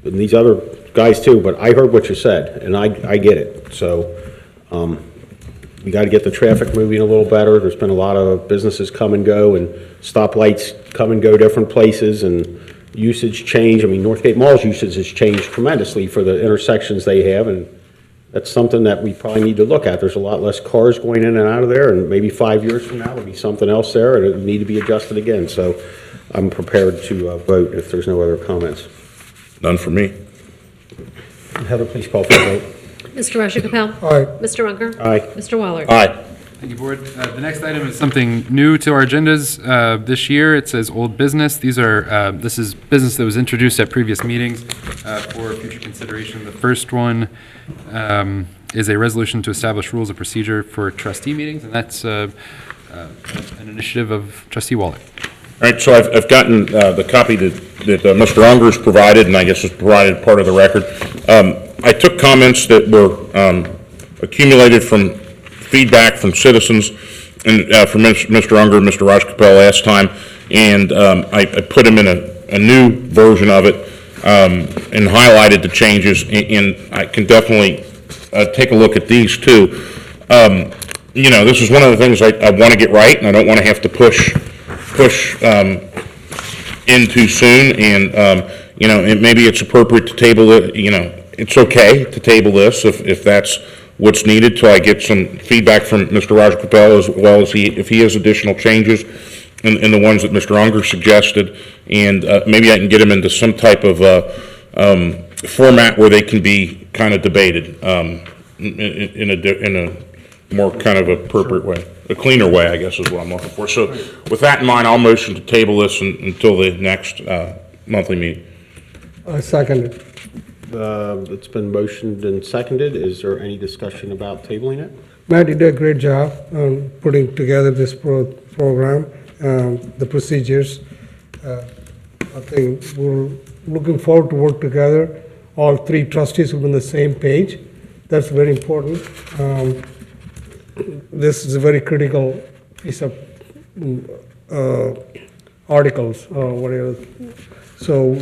these other guys too, but I heard what you said, and I get it. So we got to get the traffic moving a little better. There's been a lot of businesses come and go, and stoplights come and go different places, and usage change. I mean, Northgate Mall's usage has changed tremendously for the intersections they have, and that's something that we probably need to look at. There's a lot less cars going in and out of there, and maybe 5 years from now there'll be something else there, and it'll need to be adjusted again. So I'm prepared to vote if there's no other comments. None for me. Heather, please call for the vote. Mr. Rajagopal? Aye. Mr. Unger? Aye. Mr. Waller? Aye. Thank you, Board. The next item is something new to our agendas this year. It says old business. This is business that was introduced at previous meetings for future consideration. The first one is a resolution to establish rules of procedure for trustee meetings, and that's an initiative of Trustee Waller. All right, so I've gotten the copy that Mr. Unger's provided, and I guess is provided part of the record. I took comments that were accumulated from feedback from citizens and from Mr. Unger and Mr. Rajagopal last time, and I put them in a new version of it and highlighted the changes, and I can definitely take a look at these too. This is one of the things I want to get right, and I don't want to have to push in too soon, and maybe it's appropriate to table it. It's okay to table this if that's what's needed till I get some feedback from Mr. Rajagopal, as well as if he has additional changes. and the ones that Mr. Unger suggested, and maybe I can get them into some type of format where they can be kind of debated in a more kind of appropriate way, a cleaner way, I guess is what I'm looking for. So with that in mind, I'll motion to table this until the next monthly meeting. I second it. It's been motioned and seconded. Is there any discussion about tabling it? Matt, you did a great job on putting together this program, the procedures. I think we're looking forward to work together. All three trustees will be on the same page. That's very important. This is a very critical piece of articles or whatever. So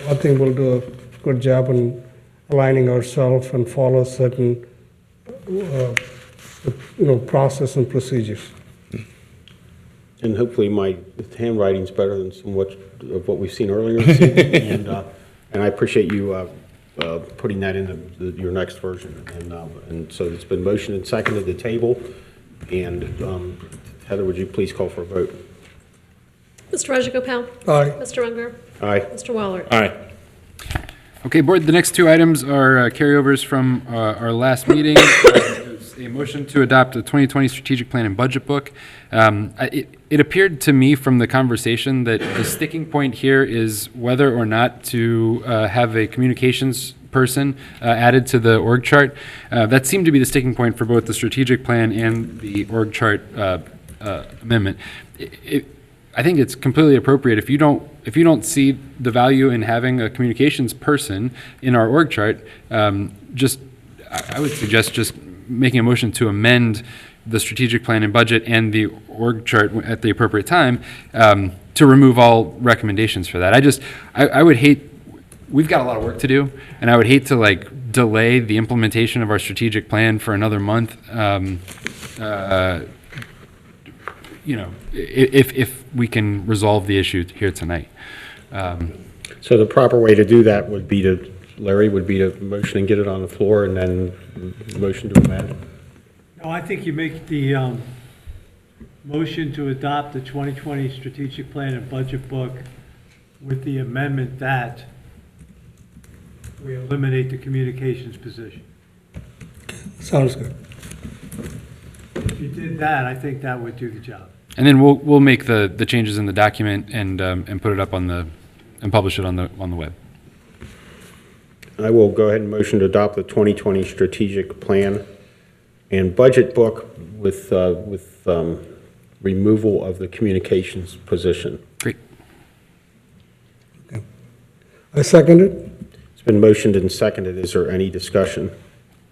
I think we'll do a good job in aligning ourselves and follow certain process and procedures. And hopefully my handwriting's better than somewhat of what we've seen earlier this evening. And I appreciate you putting that into your next version. And so it's been motioned and seconded to table. And Heather, would you please call for a vote? Mr. Rajagopal? Aye. Mr. Unger? Aye. Mr. Waller? Aye. Okay, Board, the next two items are carryovers from our last meeting. There's a motion to adopt the 2020 Strategic Plan and Budget Book. It appeared to me from the conversation that the sticking point here is whether or not to have a communications person added to the org chart. That seemed to be the sticking point for both the strategic plan and the org chart amendment. I think it's completely appropriate if you don't see the value in having a communications person in our org chart. I would suggest just making a motion to amend the strategic plan and budget and the org chart at the appropriate time to remove all recommendations for that. I would hate. We've got a lot of work to do, and I would hate to delay the implementation of our strategic plan for another month. If we can resolve the issue here tonight. So the proper way to do that would be to, Larry, would be to motion and get it on the floor and then motion to amend. No, I think you make the motion to adopt the 2020 Strategic Plan and Budget Book with the amendment that we eliminate the communications position. Sounds good. If you did that, I think that would do the job. And then we'll make the changes in the document and put it up and publish it on the web. I will go ahead and motion to adopt the 2020 Strategic Plan and Budget Book with removal of the communications position. Great. Okay. I second it. It's been motioned and seconded. Is there any discussion?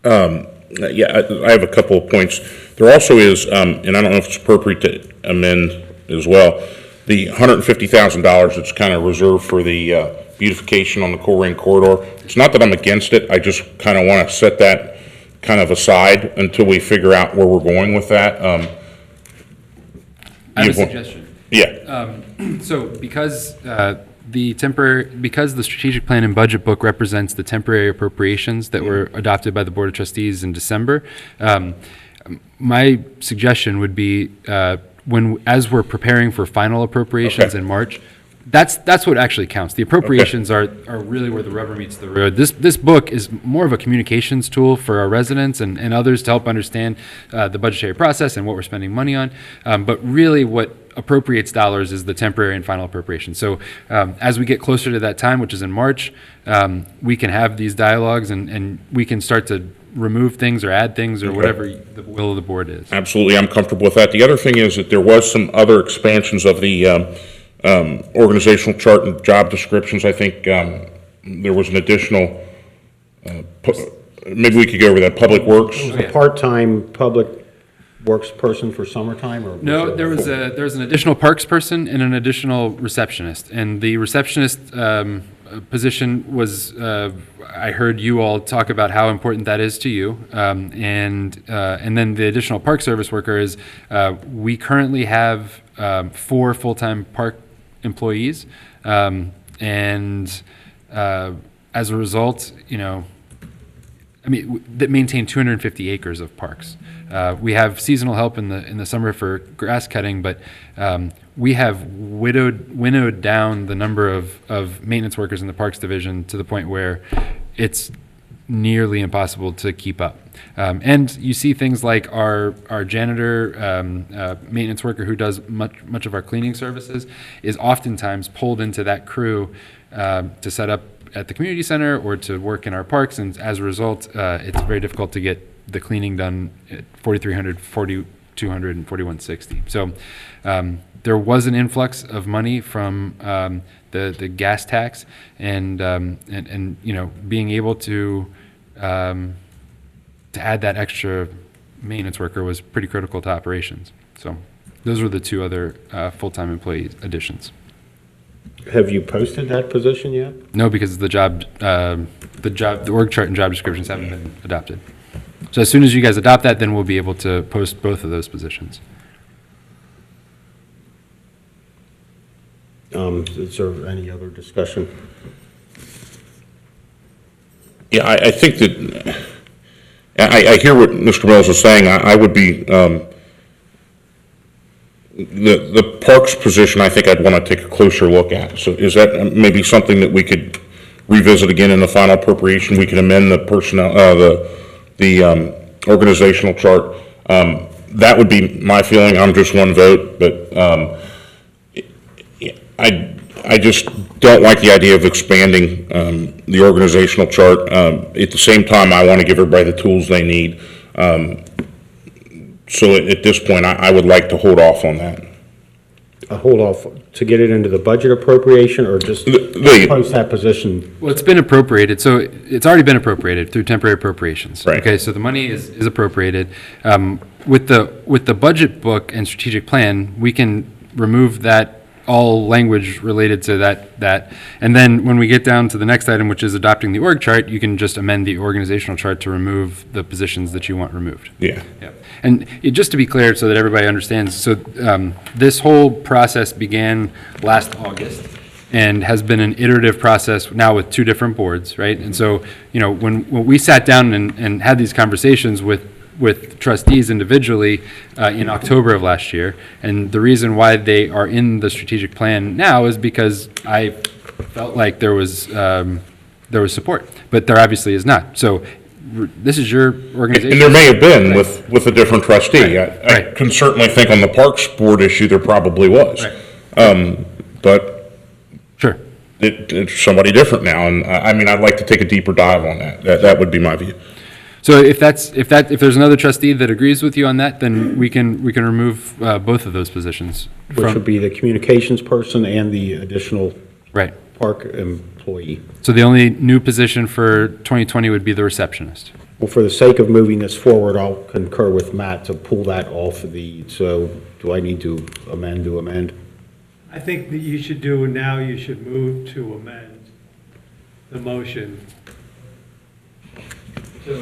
Yeah, I have a couple of points. There also is, and I don't know if it's appropriate to amend as well, the $150,000 that's kind of reserved for the beautification on the Coleraine corridor. It's not that I'm against it. I just kind of want to set that kind of aside until we figure out where we're going with that. I have a suggestion. Yeah. So because because the strategic plan and budget book represents the temporary appropriations that were adopted by the Board of Trustees in December, my suggestion would be as we're preparing for final appropriations in March, that's what actually counts. The appropriations are really where the rubber meets the road. This book is more of a communications tool for our residents and others to help understand the budgetary process and what we're spending money on. But really what appropriates dollars is the temporary and final appropriation. So as we get closer to that time, which is in March, we can have these dialogues and we can start to remove things or add things or whatever the will of the board is. Absolutely, I'm comfortable with that. The other thing is that there was some other expansions of the organizational chart and job descriptions. I think there was an additional, maybe we could go over that, Public Works. It was a part-time Public Works person for summertime? Or No, there was an additional parks person and an additional receptionist. And the receptionist position was, I heard you all talk about how important that is to you. And then the additional park service worker is, we currently have 4 full-time park employees. As a result, that maintain 250 acres of parks. We have seasonal help in the summer for grass cutting, but we have winnowed down the number of maintenance workers in the Parks Division to the point where it's nearly impossible to keep up. And you see things like our janitor, maintenance worker who does much of our cleaning services is oftentimes pulled into that crew to set up at the community center or to work in our parks, and as a result, it's very difficult to get the cleaning done at 4,300, 4,200, and 4,160. So there was an influx of money from the gas tax, and being able to add that extra maintenance worker was pretty critical to operations. So those were the two other full-time employee additions. Have you posted that position yet? No, because the org chart and job descriptions haven't been adopted. So as soon as you guys adopt that, then we'll be able to post both of those positions. Is there any other discussion? Yeah, I think that, I hear what Mr. Mills is saying. I would be, the parks position, I think I'd want to take a closer look at. So is that maybe something that we could revisit again in the final appropriation? We can amend the personnel, the organizational chart. That would be my feeling. I'm just one vote, but I just don't like the idea of expanding the organizational chart. At the same time, I want to give everybody the tools they need. So at this point, I would like to hold off on that. Hold off to get it into the budget appropriation, or just post that position? Well, it's been appropriated, so it's already been appropriated through temporary appropriations. Right. Okay, so the money is appropriated. With the budget book and strategic plan, we can remove that, all language related to that. And then when we get down to the next item, which is adopting the org chart, you can just amend the organizational chart to remove the positions that you want removed. Yeah. Yeah. And just to be clear, so that everybody understands, so this whole process began last August and has been an iterative process now with two different boards, right? And so, when we sat down and had these conversations with trustees individually in October of last year. And the reason why they are in the strategic plan now is because I felt like there was support, but there obviously is not. So this is your organization. And there may have been with a different trustee. I can certainly think on the Parks Board issue there probably was. Right. But sure, it's somebody different now. And I'd like to take a deeper dive on that. That would be my view. So if there's another trustee that agrees with you on that, then we can remove both of those positions. Which would be the communications person and the additional park employee. So the only new position for 2020 would be the receptionist. Well, for the sake of moving this forward, I'll concur with Matt to pull that off of so do I need to amend? I think that you should move to amend the motion to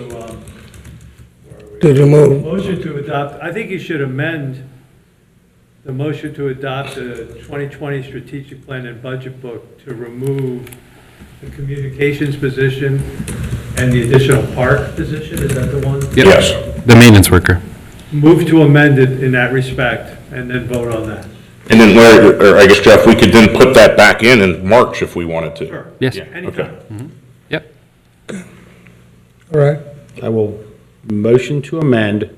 remove. Motion to adopt, I think you should amend the motion to adopt the 2020 strategic plan and budget book to remove the communications position and the additional park position. Is that the one? Yep. Yes. The maintenance worker. Move to amend it in that respect and then vote on that. And then Larry, or I guess Jeff, we could then put that back in March if we wanted to. Sure. Yes. Yeah. Anytime. Okay. Mm-hmm. Yep. All right. I will motion to amend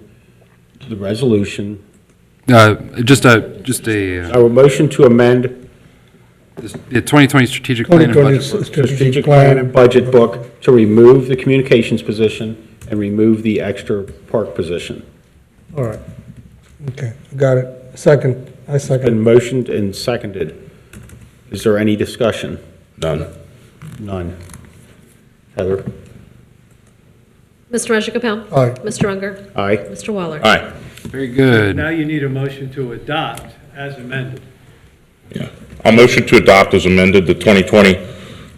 the resolution. I will motion to amend the 2020 strategic plan and budget book. Strategic plan and budget book to remove the communications position and remove the extra park position. All right. Okay, got it. Second. I second. Been motioned and seconded. Is there any discussion? None. None. Heather? Mr. Rajagopal? Aye. Mr. Unger? Aye. Mr. Waller? Aye. Very good. Now you need a motion to adopt as amended. Yeah. I'll motion to adopt as amended the 2020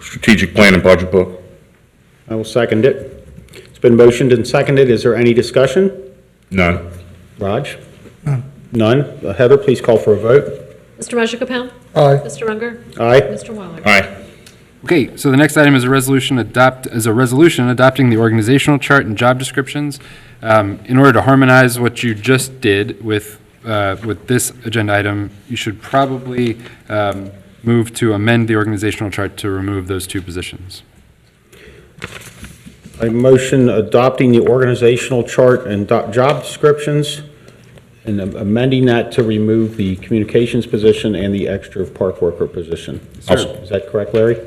strategic plan and budget book. I will second it. It's been motioned and seconded. Is there any discussion? None. Raj? None. Heather, please call for a vote. Mr. Rajagopal? Aye. Mr. Unger? Aye. Mr. Waller? Aye. Okay, so the next item is a resolution adopting the organizational chart and job descriptions. In order to harmonize what you just did with this agenda item, you should probably move to amend the organizational chart to remove those two positions. I motion adopting the organizational chart and job descriptions and amending that to remove the communications position and the extra park worker position. Is that correct, Larry?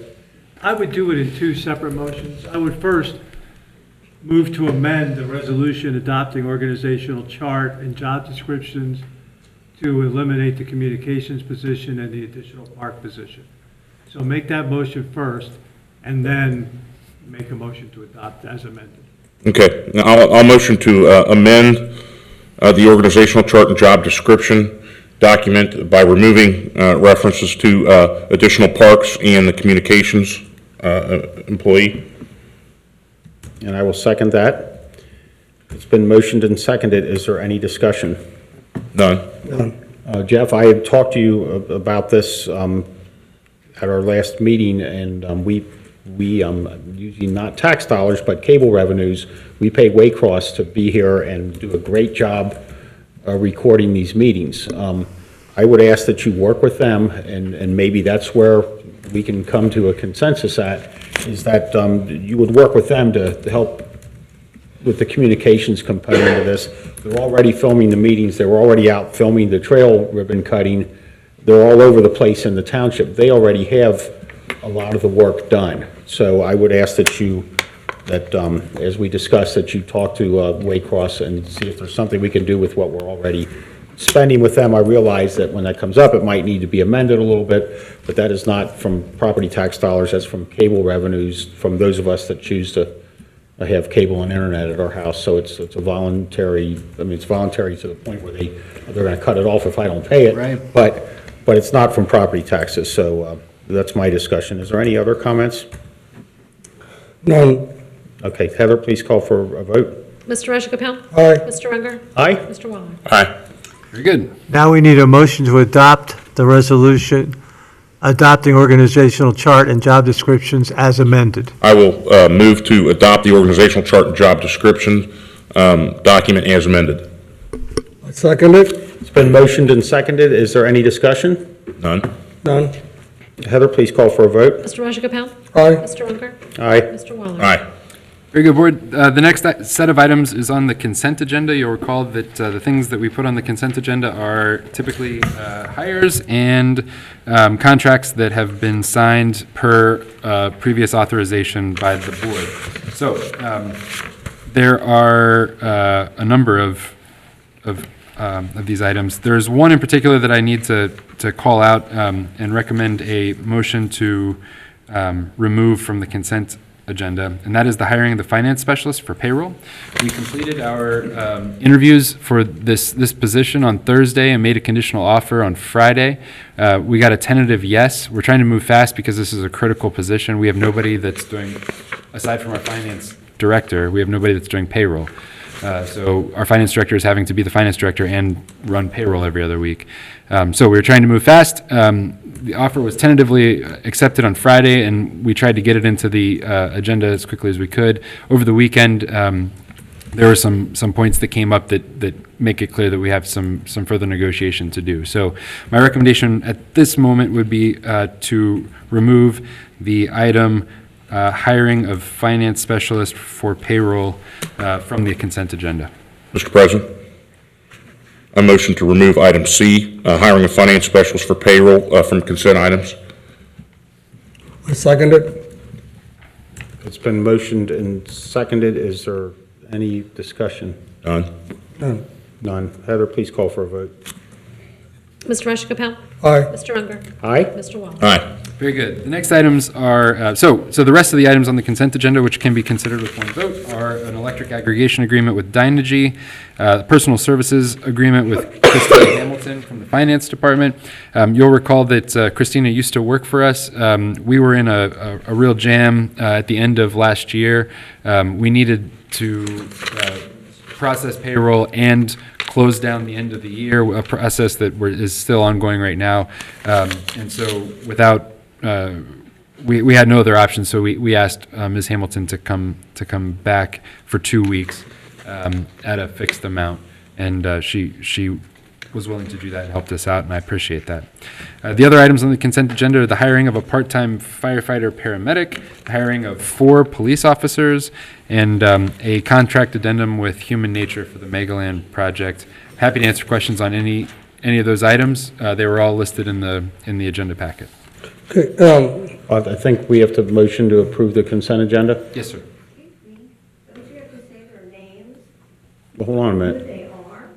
I would do it in two separate motions. I would first move to amend the resolution adopting organizational chart and job descriptions to eliminate the communications position and the additional park position. So make that motion first, and then make a motion to adopt as amended. Okay, now I'll motion to amend the organizational chart and job description document by removing references to additional parks and the communications employee. And I will second that. It's been motioned and seconded. Is there any discussion? None. Jeff, I had talked to you about this at our last meeting, and we using not tax dollars, but cable revenues, we pay Waycross to be here and do a great job recording these meetings. I would ask that you work with them, and maybe that's where we can come to a consensus at, is that you would work with them to help with the communications component of this. They're already filming the meetings. They were already out filming the trail ribbon cutting. They're all over the place in the township. They already have a lot of the work done. So I would ask that you, as we discussed, that you talk to Waycross and see if there's something we can do with what we're already spending with them. I realize that when that comes up, it might need to be amended a little bit, but that is not from property tax dollars. That's from cable revenues from those of us that choose to have cable and internet at our house. So it's a voluntary, it's voluntary to the point where they're going to cut it off if I don't pay it. Right. But it's not from property taxes. So that's my discussion. Is there any other comments? None. Okay, Heather, please call for a vote. Mr. Rajagopal? Aye. Mr. Unger? Aye. Mr. Waller? Aye. Very good. Now we need a motion to adopt the resolution adopting organizational chart and job descriptions as amended. I will move to adopt the organizational chart and job description document as amended. I second it. It's been motioned and seconded. Is there any discussion? None. None. Heather, please call for a vote. Mr. Rajagopal? Aye. Mr. Unger? Aye. Mr. Waller? Aye. Very good, Board. The next set of items is on the consent agenda. You'll recall that the things that we put on the consent agenda are typically hires and contracts that have been signed per previous authorization by the Board. So there are a number of these items. There's one in particular that I need to call out and recommend a motion to remove from the consent agenda, and that is the hiring of the finance specialist for payroll. We completed our interviews for this position on Thursday and made a conditional offer on Friday. We got a tentative yes. We're trying to move fast because this is a critical position. We have nobody that's doing, aside from our finance director, we have nobody that's doing payroll. So our finance director is having to be the finance director and run payroll every other week. So we were trying to move fast. The offer was tentatively accepted on Friday, and we tried to get it into the agenda as quickly as we could. Over the weekend, there were some points that came up that make it clear that we have some further negotiation to do. So my recommendation at this moment would be to remove the item hiring of finance specialist for payroll from the consent agenda. Mr. President, a motion to remove item C, hiring a finance specialist for payroll from consent items. I second it. It's been motioned and seconded. Is there any discussion? None. None. None. Heather, please call for a vote. Mr. Rajagopal? Aye. Mr. Unger? Aye. Mr. Waller? Aye. Very good. The next items are, so the rest of the items on the consent agenda, which can be considered with one vote, are an electric aggregation agreement with Dynegy, personal services agreement with Christina Hamilton from the Finance Department. You'll recall that Christina used to work for us. We were in a real jam at the end of last year. We needed to process payroll and close down the end of the year, a process that is still ongoing right now. And so without we had no other option, so we asked Ms. Hamilton to come back for 2 weeks at a fixed amount, and she was willing to do that and helped us out, and I appreciate that. The other items on the consent agenda are the hiring of a part-time firefighter paramedic, the hiring of 4 police officers, and a contract addendum with Human Nature for the Megaland project. Happy to answer questions on any of those items. They were all listed in the agenda packet. Okay, I think we have to motion to approve the consent agenda. Yes, sir. Don't you have to say their names, Well, hold on a who minute. they are?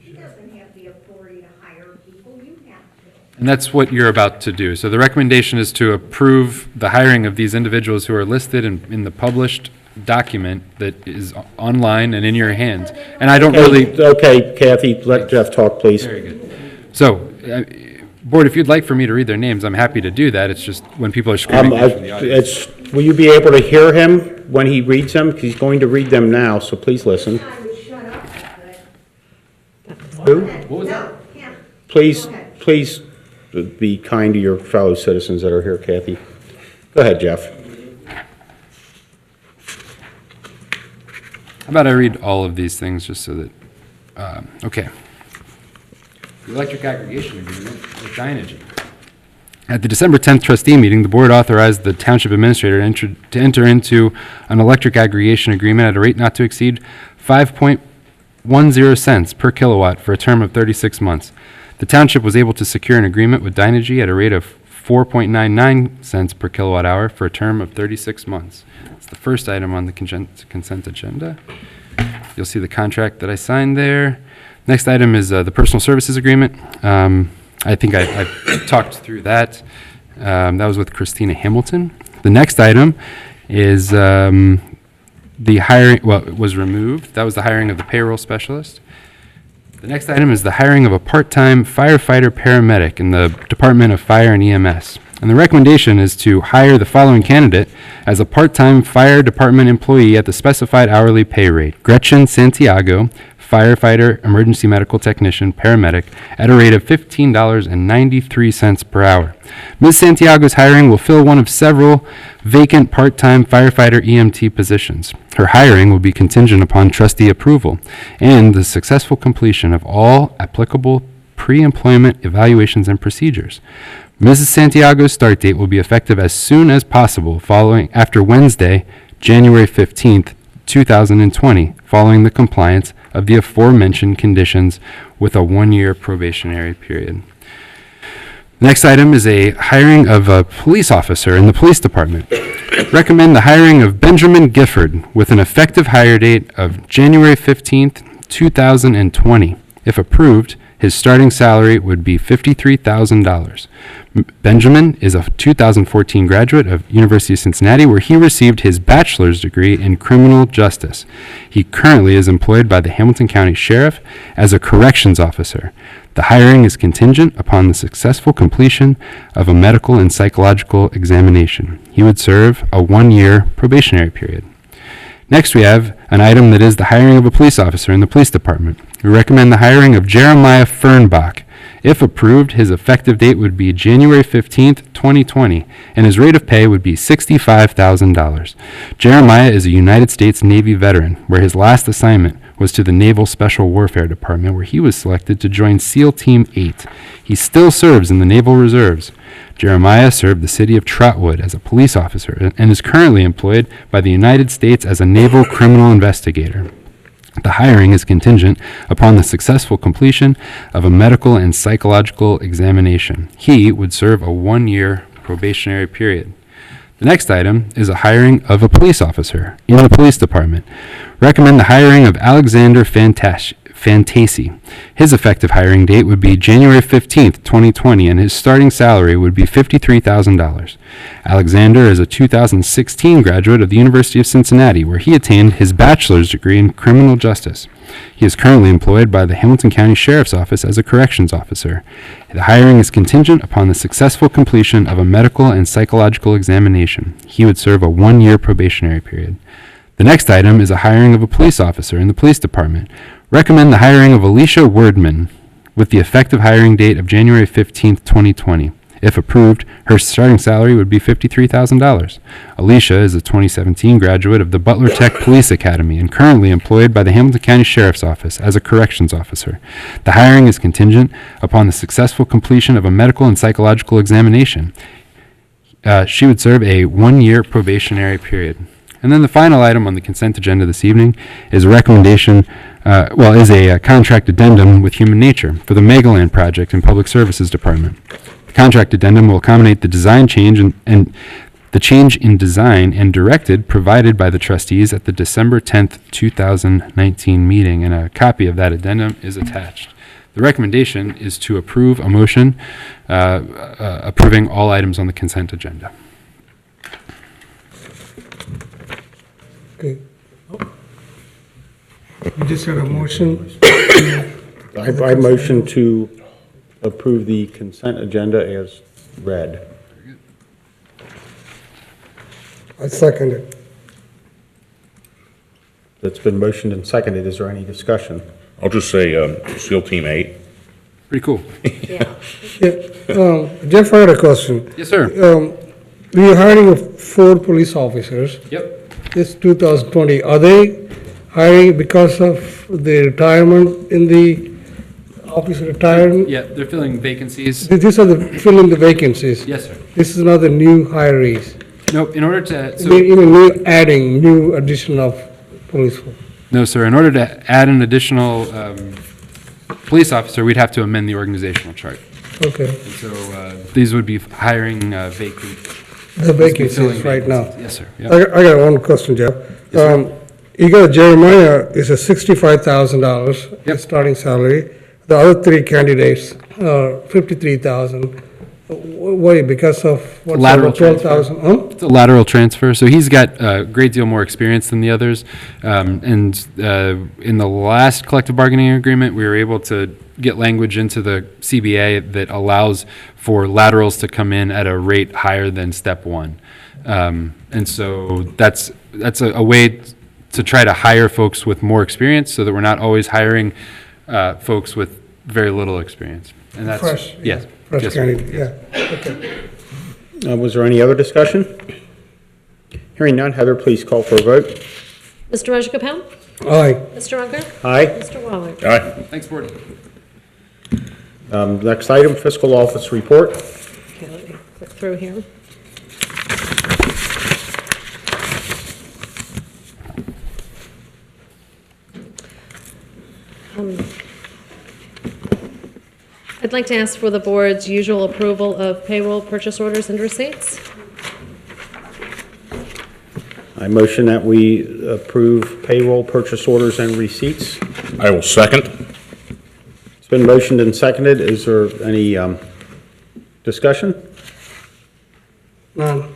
He doesn't have the authority to hire people, you have to. And that's what you're about to do. So the recommendation is to approve the hiring of these individuals who are listed in the published document that is online and in your hands. And I don't really... Okay, Kathy, let Jeff talk, please. Very good. So, Board, if you'd like for me to read their names, I'm happy to do that. It's just when people are screaming from the audience. Will you be able to hear him when he reads them? Because he's going to read them now, so please listen. Who? What was that? Please be kind to your fellow citizens that are here, Kathy. Go ahead, Jeff. How about I read all of these things just so that, okay. The electric aggregation agreement with Dynegy. At the December 10th trustee meeting, the board authorized the township administrator to enter into an electric aggregation agreement at a rate not to exceed 5.10 cents per kilowatt for a term of 36 months. The township was able to secure an agreement with Dynegy at a rate of 4.99 cents per kilowatt hour for a term of 36 months. That's the first item on the consent agenda. You'll see the contract that I signed there. Next item is the personal services agreement. I think I talked through that. That was with Christina Hamilton. The next item is the hiring, well, it was removed. That was the hiring of the payroll specialist. The next item is the hiring of a part-time firefighter paramedic in the Department of Fire and EMS. And the recommendation is to hire the following candidate as a part-time fire department employee at the specified hourly pay rate. Gretchen Santiago, firefighter, emergency medical technician, paramedic, at a rate of $15.93 per hour. Ms. Santiago's hiring will fill one of several vacant part-time firefighter EMT positions. Her hiring will be contingent upon trustee approval and the successful completion of all applicable pre-employment evaluations and procedures. Mrs. Santiago's start date will be effective as soon as possible after Wednesday, January 15th, 2020, following the compliance of the aforementioned conditions with a 1-year probationary period. Next item is a hiring of a police officer in the police department. Recommend the hiring of Benjamin Gifford with an effective hire date of January 15th, 2020. If approved, his starting salary would be $53,000. Benjamin is a 2014 graduate of University of Cincinnati, where he received his bachelor's degree in criminal justice. He currently is employed by the Hamilton County Sheriff as a corrections officer. The hiring is contingent upon the successful completion of a medical and psychological examination. He would serve a 1-year probationary period. Next, we have an item that is the hiring of a police officer in the police department. We recommend the hiring of Jeremiah Fernbach. If approved, his effective date would be January 15th, 2020, and his rate of pay would be $65,000. Jeremiah is a United States Navy veteran, where his last assignment was to the Naval Special Warfare Department, where he was selected to join SEAL Team 8. He still serves in the Naval Reserves. Jeremiah served the city of Trotwood as a police officer and is currently employed by the United States as a naval criminal investigator. The hiring is contingent upon the successful completion of a medical and psychological examination. He would serve a 1-year probationary period. The next item is a hiring of a police officer in the police department. Recommend the hiring of Alexander Fantasi. His effective hiring date would be January 15th, 2020, and his starting salary would be $53,000. Alexander is a 2016 graduate of the University of Cincinnati, where he attained his bachelor's degree in criminal justice. He is currently employed by the Hamilton County Sheriff's Office as a corrections officer. The hiring is contingent upon the successful completion of a medical and psychological examination. He would serve a 1-year probationary period. The next item is a hiring of a police officer in the police department. Recommend the hiring of Alicia Wordman with the effective hiring date of January 15th, 2020. If approved, her starting salary would be $53,000. Alicia is a 2017 graduate of the Butler Tech Police Academy and currently employed by the Hamilton County Sheriff's Office as a corrections officer. The hiring is contingent upon the successful completion of a medical and psychological examination. She would serve a 1-year probationary period. And then the final item on the consent agenda this evening is a recommendation, is a contract addendum with Human Nature for the Megaland project in Public Services Department. The contract addendum will accommodate the design change and the change in design and directed provided by the trustees at the December 10th, 2019 meeting, and a copy of that addendum is attached. The recommendation is to approve a motion approving all items on the consent agenda. Okay. You just had a motion. I motion to approve the consent agenda as read. I second it. That's been motioned and seconded. Is there any discussion? I'll just say, SEAL Team 8. Pretty cool. Yeah, Jeff, I had a question. Yes, sir. We are hiring 4 police officers. Yep. It's 2020. Are they hiring because of the retirement in the officer retiring? Yeah, they're filling vacancies. These are the filling the vacancies. Yes, sir. This is not the new hirees. Nope, in order to... Even new addition of police force. No, sir. In order to add an additional police officer, we'd have to amend the organizational chart. Okay. And so these would be hiring vacant. The vacancies right now. Yes, sir. I got one question, Jeff. You got Jeremiah is a $65,000 starting salary. The other 3 candidates are $53,000. Why? Because of what? Lateral 12,000? Huh? It's a lateral transfer. So he's got a great deal more experience than the others. In the last collective bargaining agreement, we were able to get language into the CBA that allows for laterals to come in at a rate higher than step 1. And so that's a way to try to hire folks with more experience so that we're not always hiring folks with very little experience. And that's Fresh. Yes. Fresh Yes, candidate, yeah. Okay. Was there any other discussion? Hearing none, Heather, please call for a vote. Mr. Rajagopal? Aye. Mr. Unger? Aye. Mr. Waller? Aye. Thanks, Board. Next item, fiscal office report. Okay, let me click through here. I'd like to ask for the board's usual approval of payroll, purchase orders, and receipts. I motion that we approve payroll, purchase orders, and receipts. I will second. It's been motioned and seconded. Is there any discussion? None.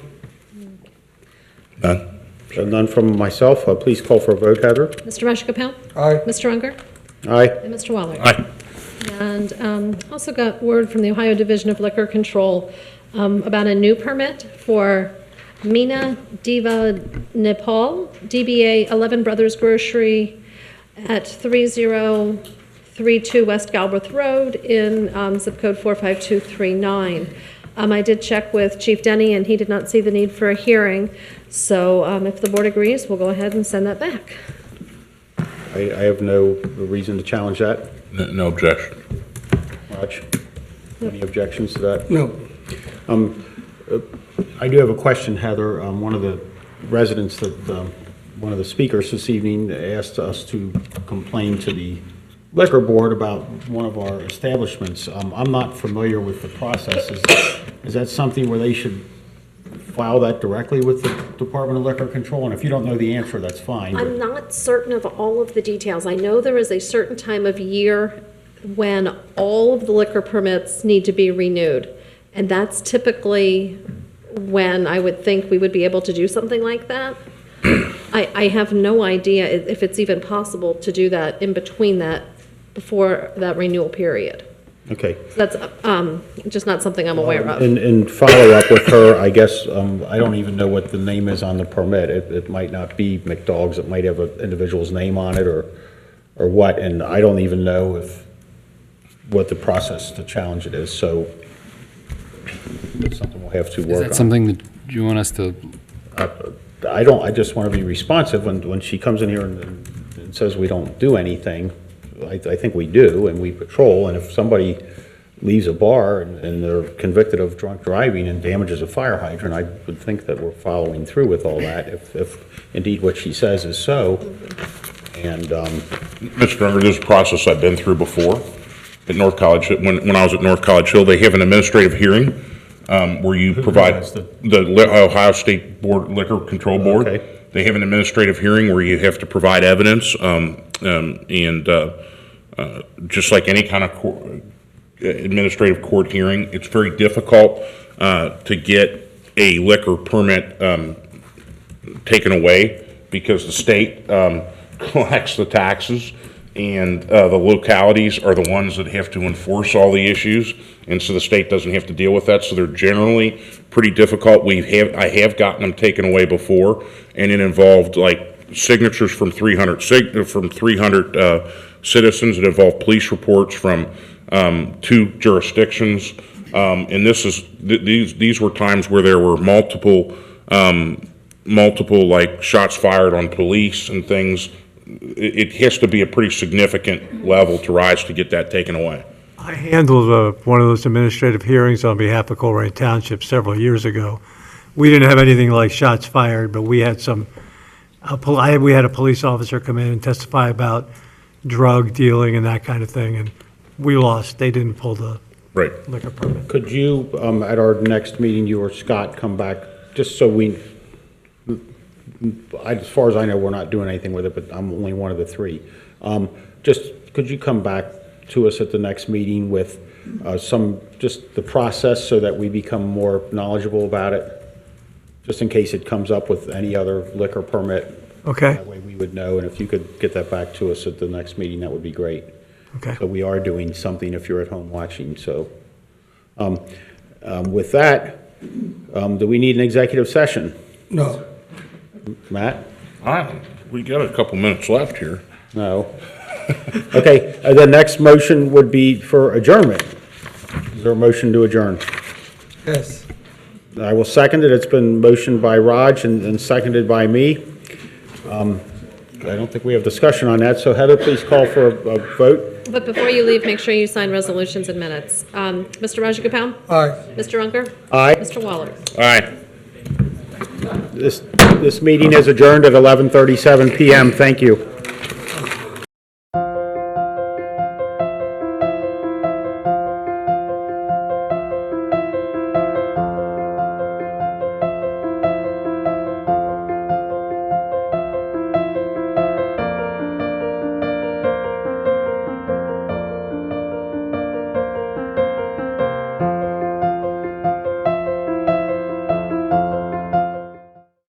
None. None from myself. Please call for a vote, Heather. Mr. Rajagopal? Aye. Mr. Unger? Aye. And Mr. Waller? Aye. And also got word from the Ohio Division of Liquor Control about a new permit for Meena Diva Nepal, DBA 11 Brothers Grocery at 3032 West Galbraith Road in zip code 45239. I did check with Chief Denny, and he did not see the need for a hearing. So if the board agrees, we'll go ahead and send that back. I have no reason to challenge that. No objection. Raj, any objections to that? No. I do have a question, Heather. One of the residents that, one of the speakers this evening asked us to complain to the liquor board about one of our establishments. I'm not familiar with the process. Is that something where they should file that directly with the Department of Liquor Control? And if you don't know the answer, that's fine. I'm not certain of all of the details. I know there is a certain time of year when all of the liquor permits need to be renewed. And that's typically when I would think we would be able to do something like that. I have no idea if it's even possible to do that in between that, before that renewal period. Okay. So that's just not something I'm aware of. And follow up with her, I guess, I don't even know what the name is on the permit. It might not be McDonald's, it might have an individual's name on it or what, and I don't even know what the process to challenge it is. So it's something we'll have to Is work on. that something that you want us to, I don't, I just want to be responsive when she comes in here and says we don't do anything. I think we do, and we patrol, and if somebody leaves a bar and they're convicted of drunk driving and damages a fire hydrant, I would think that we're following through with all that, if indeed what she says is so. And, Mr. Unger, this is a process I've been through before at North College. When I was at North College Hill, they have an administrative hearing where you provide the Ohio State Liquor Control Board. Okay. They have an administrative hearing where you have to provide evidence, just like any kind of administrative court hearing, it's very difficult to get a liquor permit taken away because the state collects the taxes, and the localities are the ones that have to enforce all the issues, and so the state doesn't have to deal with that. So they're generally pretty difficult. I have gotten them taken away before, and it involved like signatures from 300 citizens. It involved police reports from 2 jurisdictions, and these were times where there were multiple like shots fired on police and things. It has to be a pretty significant level to rise to get that taken away. I handled one of those administrative hearings on behalf of Colerain Township several years ago. We didn't have anything like shots fired, but we had we had a police officer come in and testify about drug dealing and that kind of thing, and we lost. They didn't pull the liquor permit. could you, at our next meeting, you or Scott come back, just so as far as I know, we're not doing anything with it, but I'm only one of the 3. Could you come back to us at the next meeting with just the process so that we become more knowledgeable about it? Just in case it comes up with any other liquor permit. Okay. That way we would know, and if you could get that back to us at the next meeting, that would be great. Okay. So we are doing something if you're at home watching, so. With that, do we need an executive session? No. Matt? We got a couple minutes left here. No. Okay, the next motion would be for adjournment. Is there a motion to adjourn? Yes. I will second it. It's been motioned by Raj and seconded by me. I don't think we have discussion on that, so Heather, please call for a vote. But before you leave, make sure you sign resolutions and minutes. Mr. Rajagopal? Aye. Mr. Unger? Aye. Mr. Waller? Aye. This meeting is adjourned at 11:37 PM. Thank you.